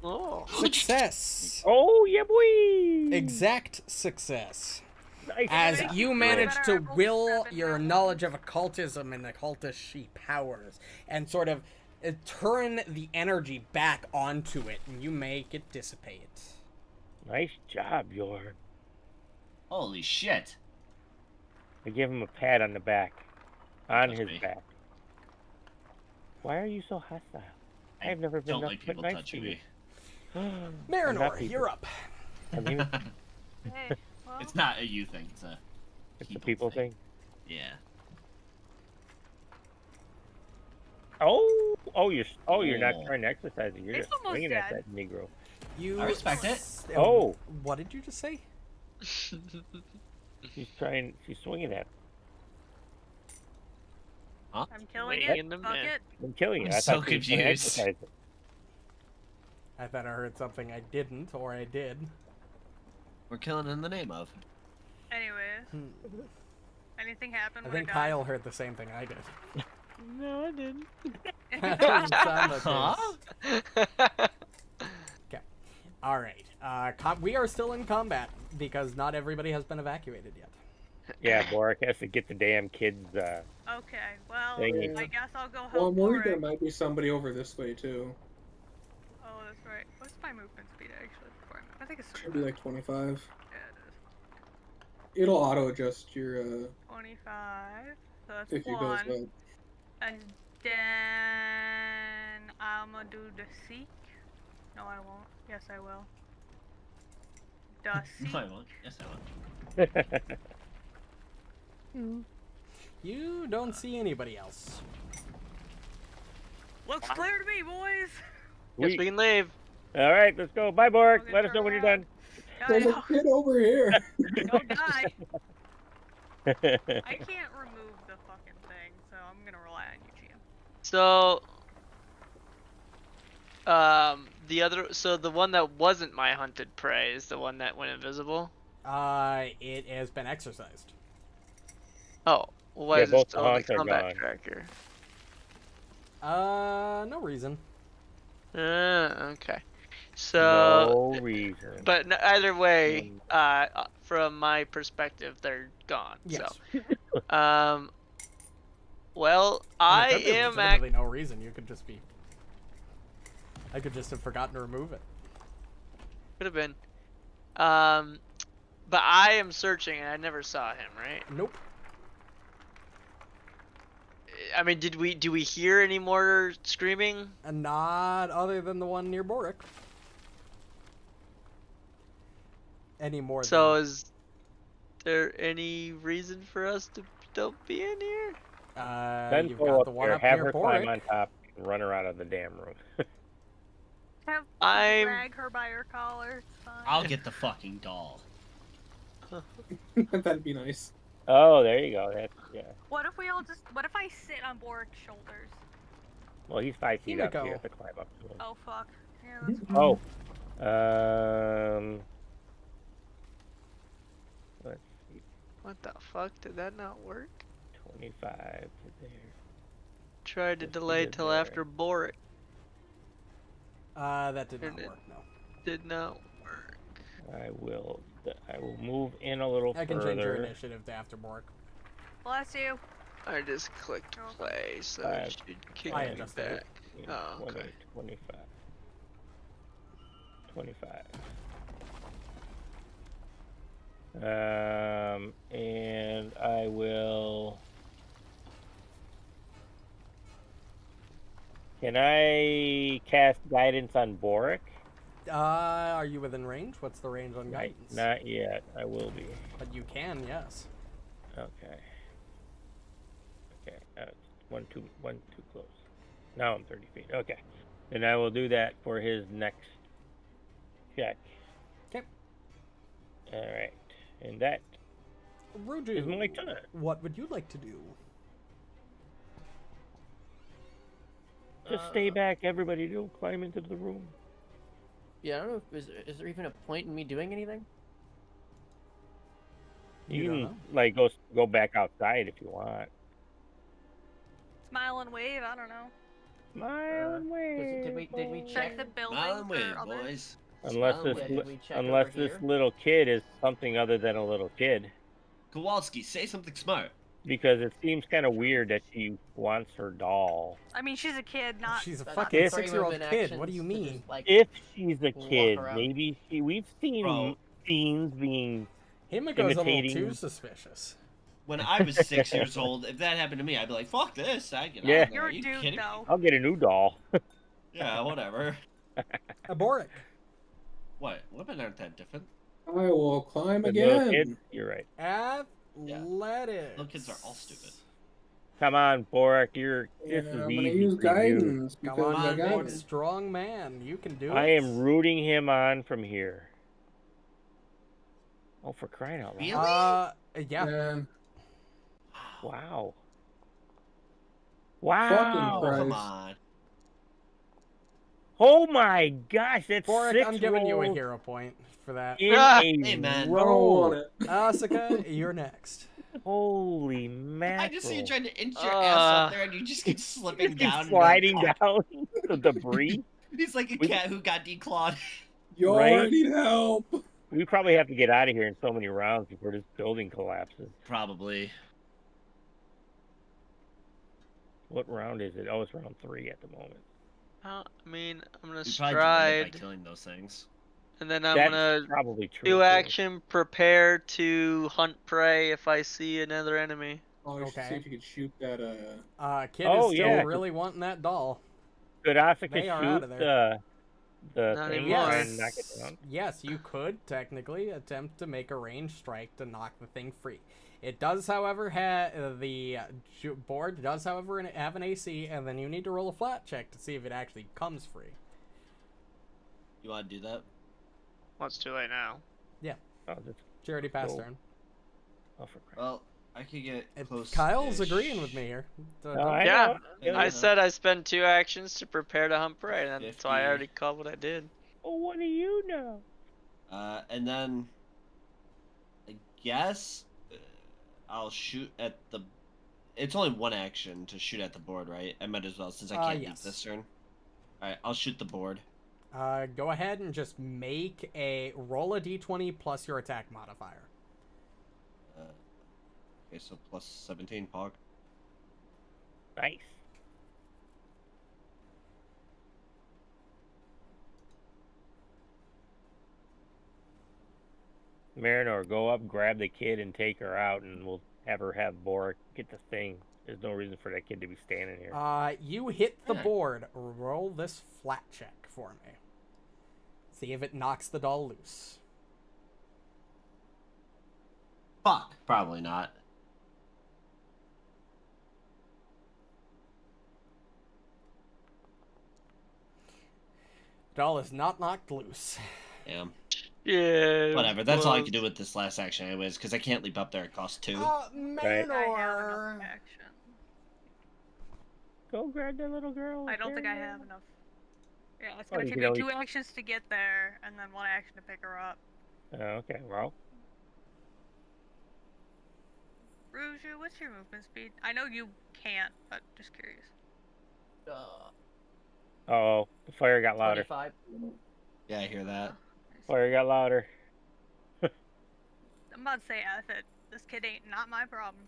Oh. Success. Oh, yeah, boy. Exact success. Nice. As Nice. you manage Better to I rolled will 7 your now. knowledge of occultism and occultist powers and sort of turn the energy back onto it, and you make it dissipate. Nice job, Yor. Holy shit. I give him a pat on the back. On touch his me. back. Why are you so hostile? I I've never been don't nothing like but people nice touching to you. me. I'm not Marynor, people. you're up. I mean, Hey, well, It's not a you thing, it's a it's a people thing. Yeah. You're not Oh. trying to exercise it. You're He's just almost swinging at dead. that Negro. You I respect it. Oh. What did you just say? She's swinging at him. Huh? I'm killing Waiting it. in the Fuck man. it. I'm killing you. I'm I so thought you were gonna confused. exercise it. I thought I heard something I didn't, or I did. We're killing in the name of. Anyways, anything happened I when think I Kyle heard the same thing I did. No, I didn't. That doesn't sound like Huh? Okay. All right. We are still in combat because not everybody has been evacuated yet. Yeah, Borraeck has to get the damn kids. Okay, well, Thingy. I guess I'll go help Well, I'm worried there Borraeck. might be somebody over this way too. Oh, that's right. What's my movement speed actually? Before I move? I think it's Should be 35. like 25. Yeah, it is. It'll auto adjust your 25. So that's if you goes one. up. And then I'm gonna do the seek. No, I won't. Yes, I will. The seek. No, I won't. Yes, I will. You don't see anybody else. Looks clear to me, boys. Guess we can leave. All right, let's go. Bye, Borraeck. Okay, Let us know when you're done. There's a kid over here. Don't die. I can't remove the fucking thing, so I'm gonna rely on you, GM. So, the one that wasn't my hunted prey is the one that went invisible. It has been exercised. Oh, why Yeah, is it both the still on the hunts are combat gone. tracker? No reason. Okay. So, No reason. but either way, from my perspective, they're gone. Yes. So, well, And I if there was am legitimately no reason. You could just be. I could just have forgotten to remove it. could have been. But I am searching, and I never saw him. Right? Nope. I mean, do we hear any more screaming? And not other than the one near Borraeck. Any more So than... is there any reason for us to don't be in here? Then You've go got up the one there, up have near her climb Borraeck. on top, and run her out of the damn room. Have I'm- drag her by her collar. It's fine. I'll get the fucking doll. That'd be nice. Oh, there you go. That's yeah. What if we all just? What if I sit on Borraeck's shoulders? Well, he's 5 feet up. Himiko. You have to climb up to him. Oh fuck. Yeah, that's Oh. Let's see. What the fuck? Did that not work? 25 to there. Tried to Just delay put it till there. after Borraeck. That did not Didn't it? work, no. Did not work. I will move in a little I can further. change your initiative to after Borraeck. Bless you. I just clicked Oh. play, so Five, it should kick I me adjusted it. back. Oh, 20, okay. 25. 25. And I will. Can I cast guidance on Borraeck? Are you within range? What's the range on Right, guidance? not yet. I will be. But you can, yes. Okay. Okay. One too close. Now I'm 30 feet. Okay. Then I will do that for his next check. Okay. All right. And that Ruju, is my turn. what would you like to do? Just stay back, everybody. Don't climb into the room. Yeah, I don't know. Is there even a point in me doing anything? You You don't can know. like go back outside if you want. Smile and wave. I don't know. Smile and wave. Did we Check check the building Smile and for wave, others. boys. Unless Smile this and Did wave. we check unless over this here? little kid is something other than a little kid, Kowalski, say something smart. because it seems kind of weird that she wants her doll. I mean, she's a kid, not. She's a That's fucking If- 6-year-old frame of kid. What do you actions to mean? just, like, If she's a Walk kid, around. maybe we've seen Bro. scenes being Himiko's a little imitating- too suspicious. When I was 6 years old, if that happened to me, I'd be like, "Fuck this!" I get Yeah. out of there. You're Are a you dude, kidding me? though. I'll get a new doll. Yeah, whatever. A Borraeck. What? Women aren't that different. I will climb The little kid, again. you're right. Athletics. Little kids are all stupid. Come on, Borraeck. This Yeah, is I'm gonna easy use for you. guidance Come because on, I got big it. strong man. You can do it. I am rooting him on from here. Oh, for crying out loud. Really? Yeah. Man, Wow. fucking Wow. Christ. Come on. Oh my gosh, that's Borraeck, 6 I'm giving you a rolls hero point for that. in Ah, a hey, man. I don't row. want it. Asuka, you're next. Holy mackerel. I just see you trying to inch your ass up there and you just keep slipping He's down. and sliding you're like, down the debris. He's like a cat who got declawed. Y'all Right? need help. We probably have to get out of here in so many rounds before this building collapses. Probably. What round is it? Oh, it's round 3 at the moment. I mean, I'm gonna We probably did end up by stride, killing those things. and then I'm That's gonna probably true. do too. action, prepare to hunt prey if I see another enemy. Oh, I should Okay. see if you could shoot that. Kid Oh, is still yeah. really wanting that doll. Could Asuka They are out shoot of the Not thing anymore. and knock it down? Yes, you could technically attempt to make a ranged strike to knock the thing free. It does, however, have the board does, however, have an AC, and then you need to roll a flat check to see if it actually comes free. You want to do that? Well, it's too late now. Oh, that's, She already passed Cool. turn. oh, for crap. Well, I could get close. Kyle's agreeing with me here. No, I Yeah, know. Yeah. I said I spend 2 actions to prepare to hunt prey, and that's why I 50. already called what I did. Oh, what do you know? And then I guess I'll shoot at the. It's only 1 action to shoot at the board, right? I might as well since I can't yes. leave this turn. All right, I'll shoot the board. Go ahead and just roll a d20 plus your attack modifier. Okay, so plus 17, Pog. Nice. Marynor, go up, grab the kid, and take her out, and we'll have her have Borraeck get the thing. There's no reason for that kid to be standing here. You hit the Yeah. board. Roll this flat check for me. See if it knocks the doll loose. Fuck. Probably not. Doll is not knocked loose. Damn. Yeah. Whatever. That's all I can do with this last action, anyways, because I can't leap up there. It costs 2. I have enough Marynor. action. Go grab the little girl. I don't think I Marynor. have enough. Yeah, it's Oh, gonna you take can me only- 2 actions to get there, and then 1 action to pick her up. Oh, okay, well, Ruju, what's your movement speed? I know you can't, but just curious. oh, the fire got louder. 25. Yeah, I hear that. Fire got louder. I'm about to say F it. This kid ain't not my problem.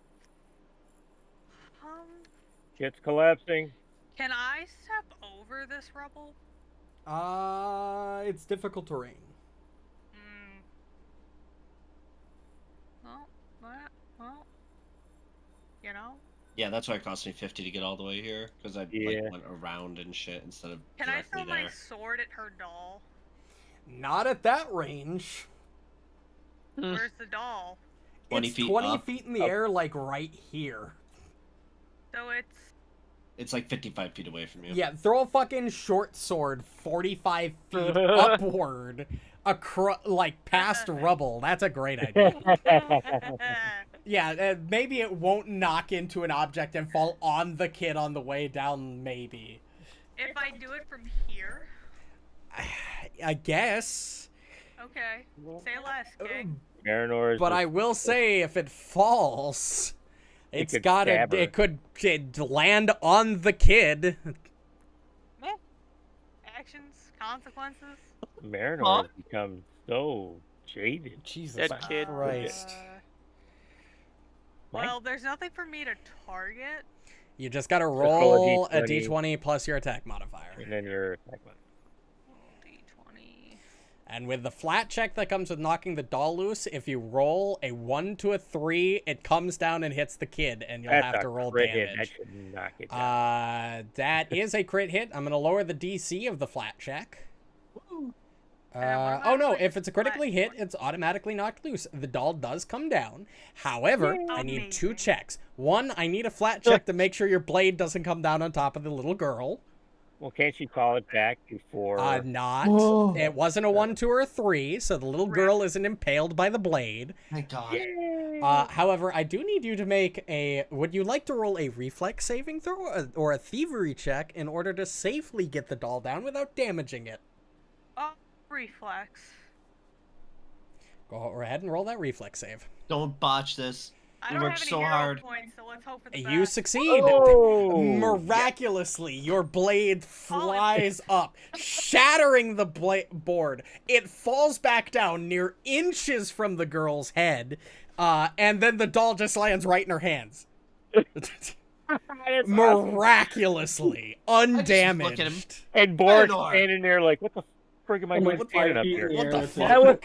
Shit's collapsing. Can I step over this rubble? It's difficult terrain. Well, you know. Yeah, that's why it cost me 50 to get all the way here, because I Yeah. like, went around and shit instead of Can I directly throw there. my sword at her doll? Not at that range. Where's the doll? 20 It's feet 20 up. feet in the air, like right here. So it's It's like 55 feet away from you. Yeah, throw a fucking short sword 45 feet upward, like past rubble. That's a great idea. Yeah, maybe it won't knock into an object and fall on the kid on the way down, maybe. if I do it from here. I guess. Okay. Say less, King. Marynor is But the- I will say, if it falls, it's could gotta. stab her. It could land on the kid. Meh. Actions, consequences. Marynor has become so jaded. Jesus Dead kid. Christ. Well, there's nothing for me to target. You just gotta roll roll a a D20. d20 plus your attack modifier. And then your attack. D20. And with the flat check that comes with knocking the doll loose, if you roll a 1 to a 3, it comes down and hits the kid, and you'll have to roll crit hit. That damage. should knock it down. That is a crit hit. I'm going to lower the DC of the flat check. what Oh no, about if it's a critically hit, flat- it's automatically knocked loose. The doll does come down. However, I need 2 Amazing. checks. 1, I need a flat check to make sure your blade doesn't come down on top of the little girl. Well, can't you call it back before? Not. Whoa. It wasn't a 1, 2, or a 3, so the little girl isn't impaled by the blade. Thank God. However, I do need you to make a... Would you like to roll a reflex saving throw or a thievery check in order to safely get the doll down without damaging it? Reflex. Go ahead and roll that reflex save. Don't botch this. I We don't worked have any so hero hard. points, so let's hope for the You best. succeed. Oh! Miraculously, your blade flies up, shattering the board. It falls back down near inches from the girl's head, and then the doll just lands right in her hands. Miraculously, undamaged. look at him. And Borg Renolgz. standing there like, what the frig am I I'm going like to stand 5 up feet here? in the What air, the that's fuck? That was-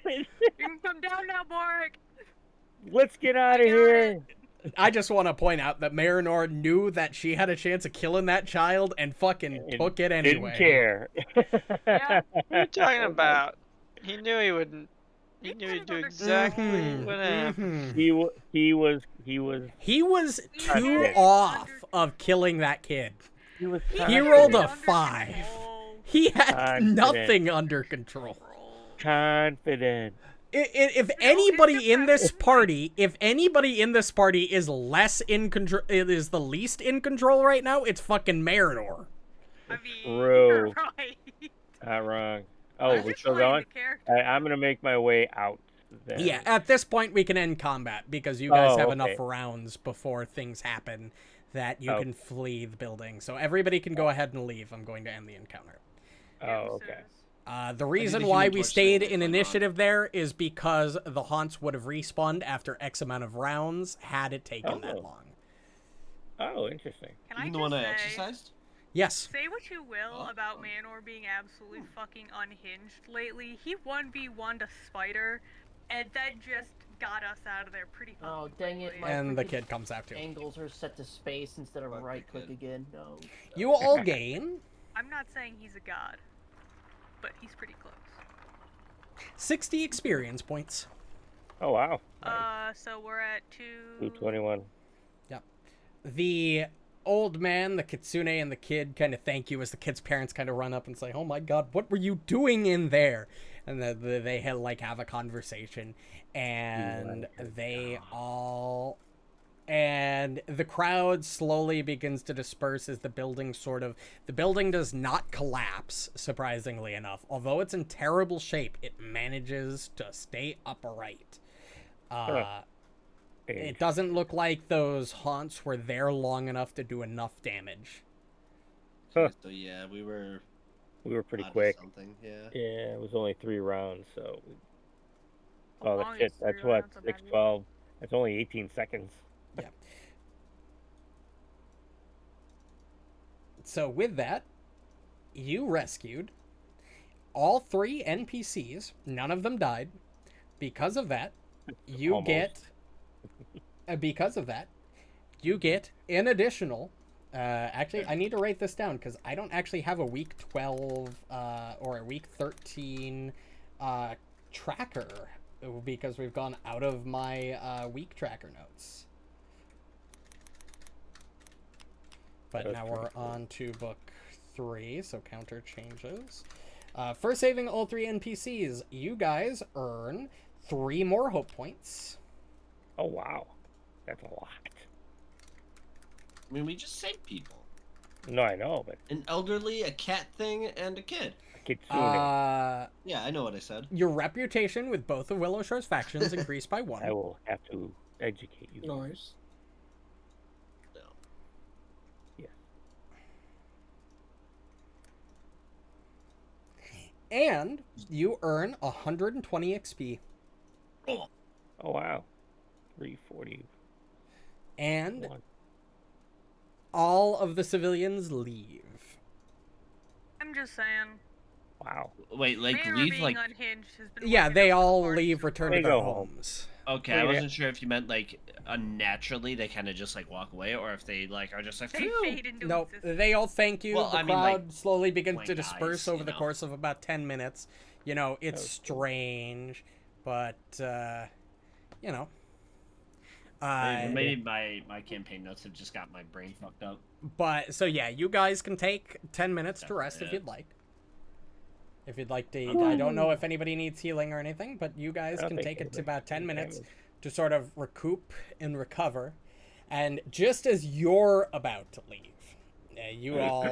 You can come down now, Borraeck. Let's get out of here. I just want to point out that Marynor knew that she had a chance of killing that child and fucking And took it anyway. Didn't care. Yeah. What are you talking about? He knew he wouldn't. He knew he'd do exactly Mhm, what happened. mhm. He was He was He too had it off under- of killing that kid. he was He He had rolled it a under 5. control. He had Confident. nothing under control. confident. If No, anybody it's in this depressing. party, if anybody in this party is less in control, is the least in control right now, it's fucking Marynor. I mean, True. you're right. Not wrong. I'm Oh, just we're still playing going? the character. I'm going to make my way out then. Yeah, at this point we can end combat because you guys Oh, have okay. enough rounds before things happen that you Oh. can flee the building. So everybody can go ahead and leave. I'm going to end the encounter. Oh, okay. The reason the why Human we Torch stayed thing in going on. initiative there is because the haunts would have respawned after X amount of rounds had it taken that Oh. long. Oh, interesting. Can I Even just the one I say, exercised? Yes. say what you will Oh. about Manor being absolutely fucking unhinged lately. He 1v1'd a spider, and that just got us out of there pretty fucking Oh, dang it, quickly. my And the freaking kid comes out too. angles are set to space instead of Fuck the right click kid. again. No. You all gain I'm not saying he's a god, but he's pretty close. 60 experience points. Oh, wow. So we're at 221. The old man, the kitsune, and the kid kind of thank you as the kid's parents kind of run up and say, "Oh my God, what were you doing in there?" And they had have a conversation, and and the crowd slowly begins to disperse as the building does not collapse, surprisingly enough. Although it's in terrible shape, it manages to stay upright. It doesn't look like those haunts were there long enough to do enough damage. Huh. So yeah, we were We were pretty out of quick. Something, yeah. Yeah, it was only 3 rounds, so. As Oh, long shit. as That's 3 what? rounds of 6, magic. 12. That's only 18 seconds. So with that, you rescued all 3 NPCs. None of them died. Because of that, you Almost. get an additional. Actually, I need to write this down because I don't actually have a week 12 or a week 13 tracker because we've gone out of my week tracker notes. But That's now we're pretty cool. on to book 3, so counter changes. For saving all 3 NPCs, you guys earn 3 more hope points. Oh, wow. That's a lot. I mean, we just saved people. No, I know, but An elderly, a cat thing, and a kid. Kitsune. Yeah, I know what I said. Your reputation with both of Willowshore's factions increased by 1. I will have to educate you. Nice. No. And you earn 120 XP. Oh, wow. 341. And all of the civilians leave. I'm just saying, Wow. Wait, like Marynor leave being like. unhinged has been Yeah, working they out all hard leave, so return far. to They their go home. homes. Okay, I wasn't sure if you meant like unnaturally they kind of just like walk away, or if they like are just like. They "Phew." fade into Nope, existence. they all thank you. Well, The I mean, like, crowd slowly begins blank to disperse eyes, over you the know. course of about 10 minutes. You know, it's Okay. strange, but, you know. Maybe my campaign notes have just got my brain fucked up. But, so yeah, you guys can take 10 minutes to Definitely rest if is. you'd like. If you'd like to, Okay. I don't know if anybody needs healing or anything, but you guys I don't can think take it to anybody about 10 needs minutes damage. to sort of recoup and recover. And just as you're about to leave, you all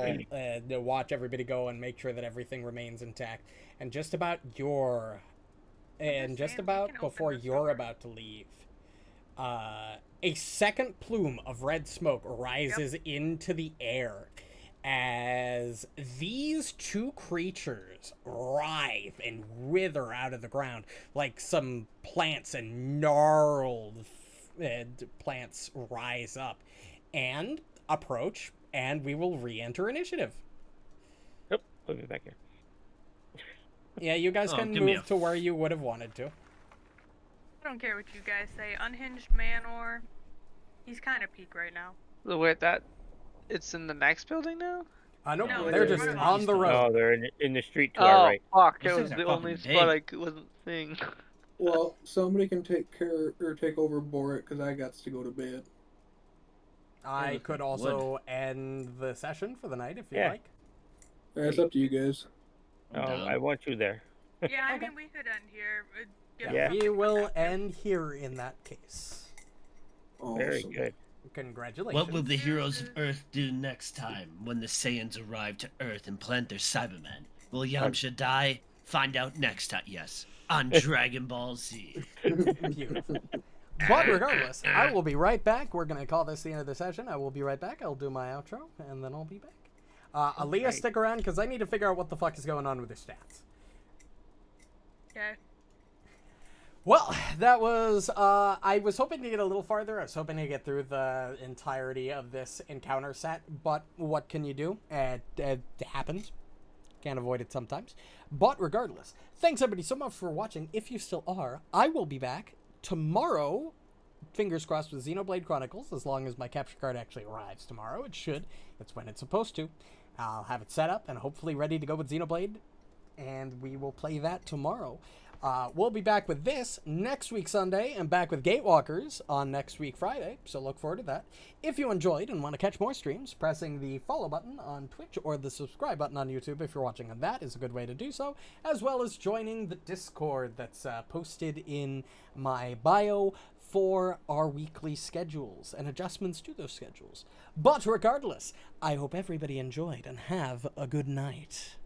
watch everybody go and make sure that everything remains intact. And just about you're, and just just saying, we about can open before this you're door. about to leave, a second plume of red smoke rises into the air as these two creatures writhe and wither out of the ground like some plants, and gnarled plants rise up and approach, and we will re-enter initiative. Nope, put me back here. Yeah, you guys Oh, can give me move a to where you would have wanted to. I don't care what you guys say. Unhinged Marynor, he's kind of peak right now. So wait, that it's in the next building now? Nope, No, they're they're just right on the No, road. they're in the street to our Oh right. fuck! These It was things are the only fucking spot big. I wasn't seeing. Well, somebody can take over Borraeck because I got to go to bed. I look could like also end the session for the night if you Yeah. like. It's up to you guys. Oh, down. I want you there. Yeah, I Okay. mean, we could end here. Yeah. We will end here in that case. Very Awesome. good. Congratulations. What will the heroes of Earth do next time when the Saiyans arrive to Earth and plant their Cybermen? Will Yamcha die? Find out next time. Yes, on Dragon Ball Z. Beautiful. But regardless, I will be right back. We're going to call this the end of the session. I will be right back. I'll do my outro, and then I'll be back. Aaliyah, Right. stick around, because I need to figure out what the fuck is going on with her stats. Okay. Well, that was, I was hoping to get a little farther. I was hoping to get through the entirety of this encounter set, but what can you do? It happens. Can't avoid it sometimes. But regardless, thanks everybody so much for watching. If you still are, I will be back tomorrow, fingers crossed, with Xenoblade Chronicles, as long as my capture card actually arrives tomorrow. It should. It's when it's supposed to. I'll have it set up and hopefully ready to go with Xenoblade, and we will play that tomorrow. We'll be back with this next week Sunday, and back with Gatewalkers on next week Friday, so look forward to that. If you enjoyed and want to catch more streams, pressing the follow button on Twitch or the subscribe button on YouTube if you're watching on that is a good way to do so, as well as joining the Discord that's posted in my bio for our weekly schedules and adjustments to those schedules. But regardless, I hope everybody enjoyed and have a good night.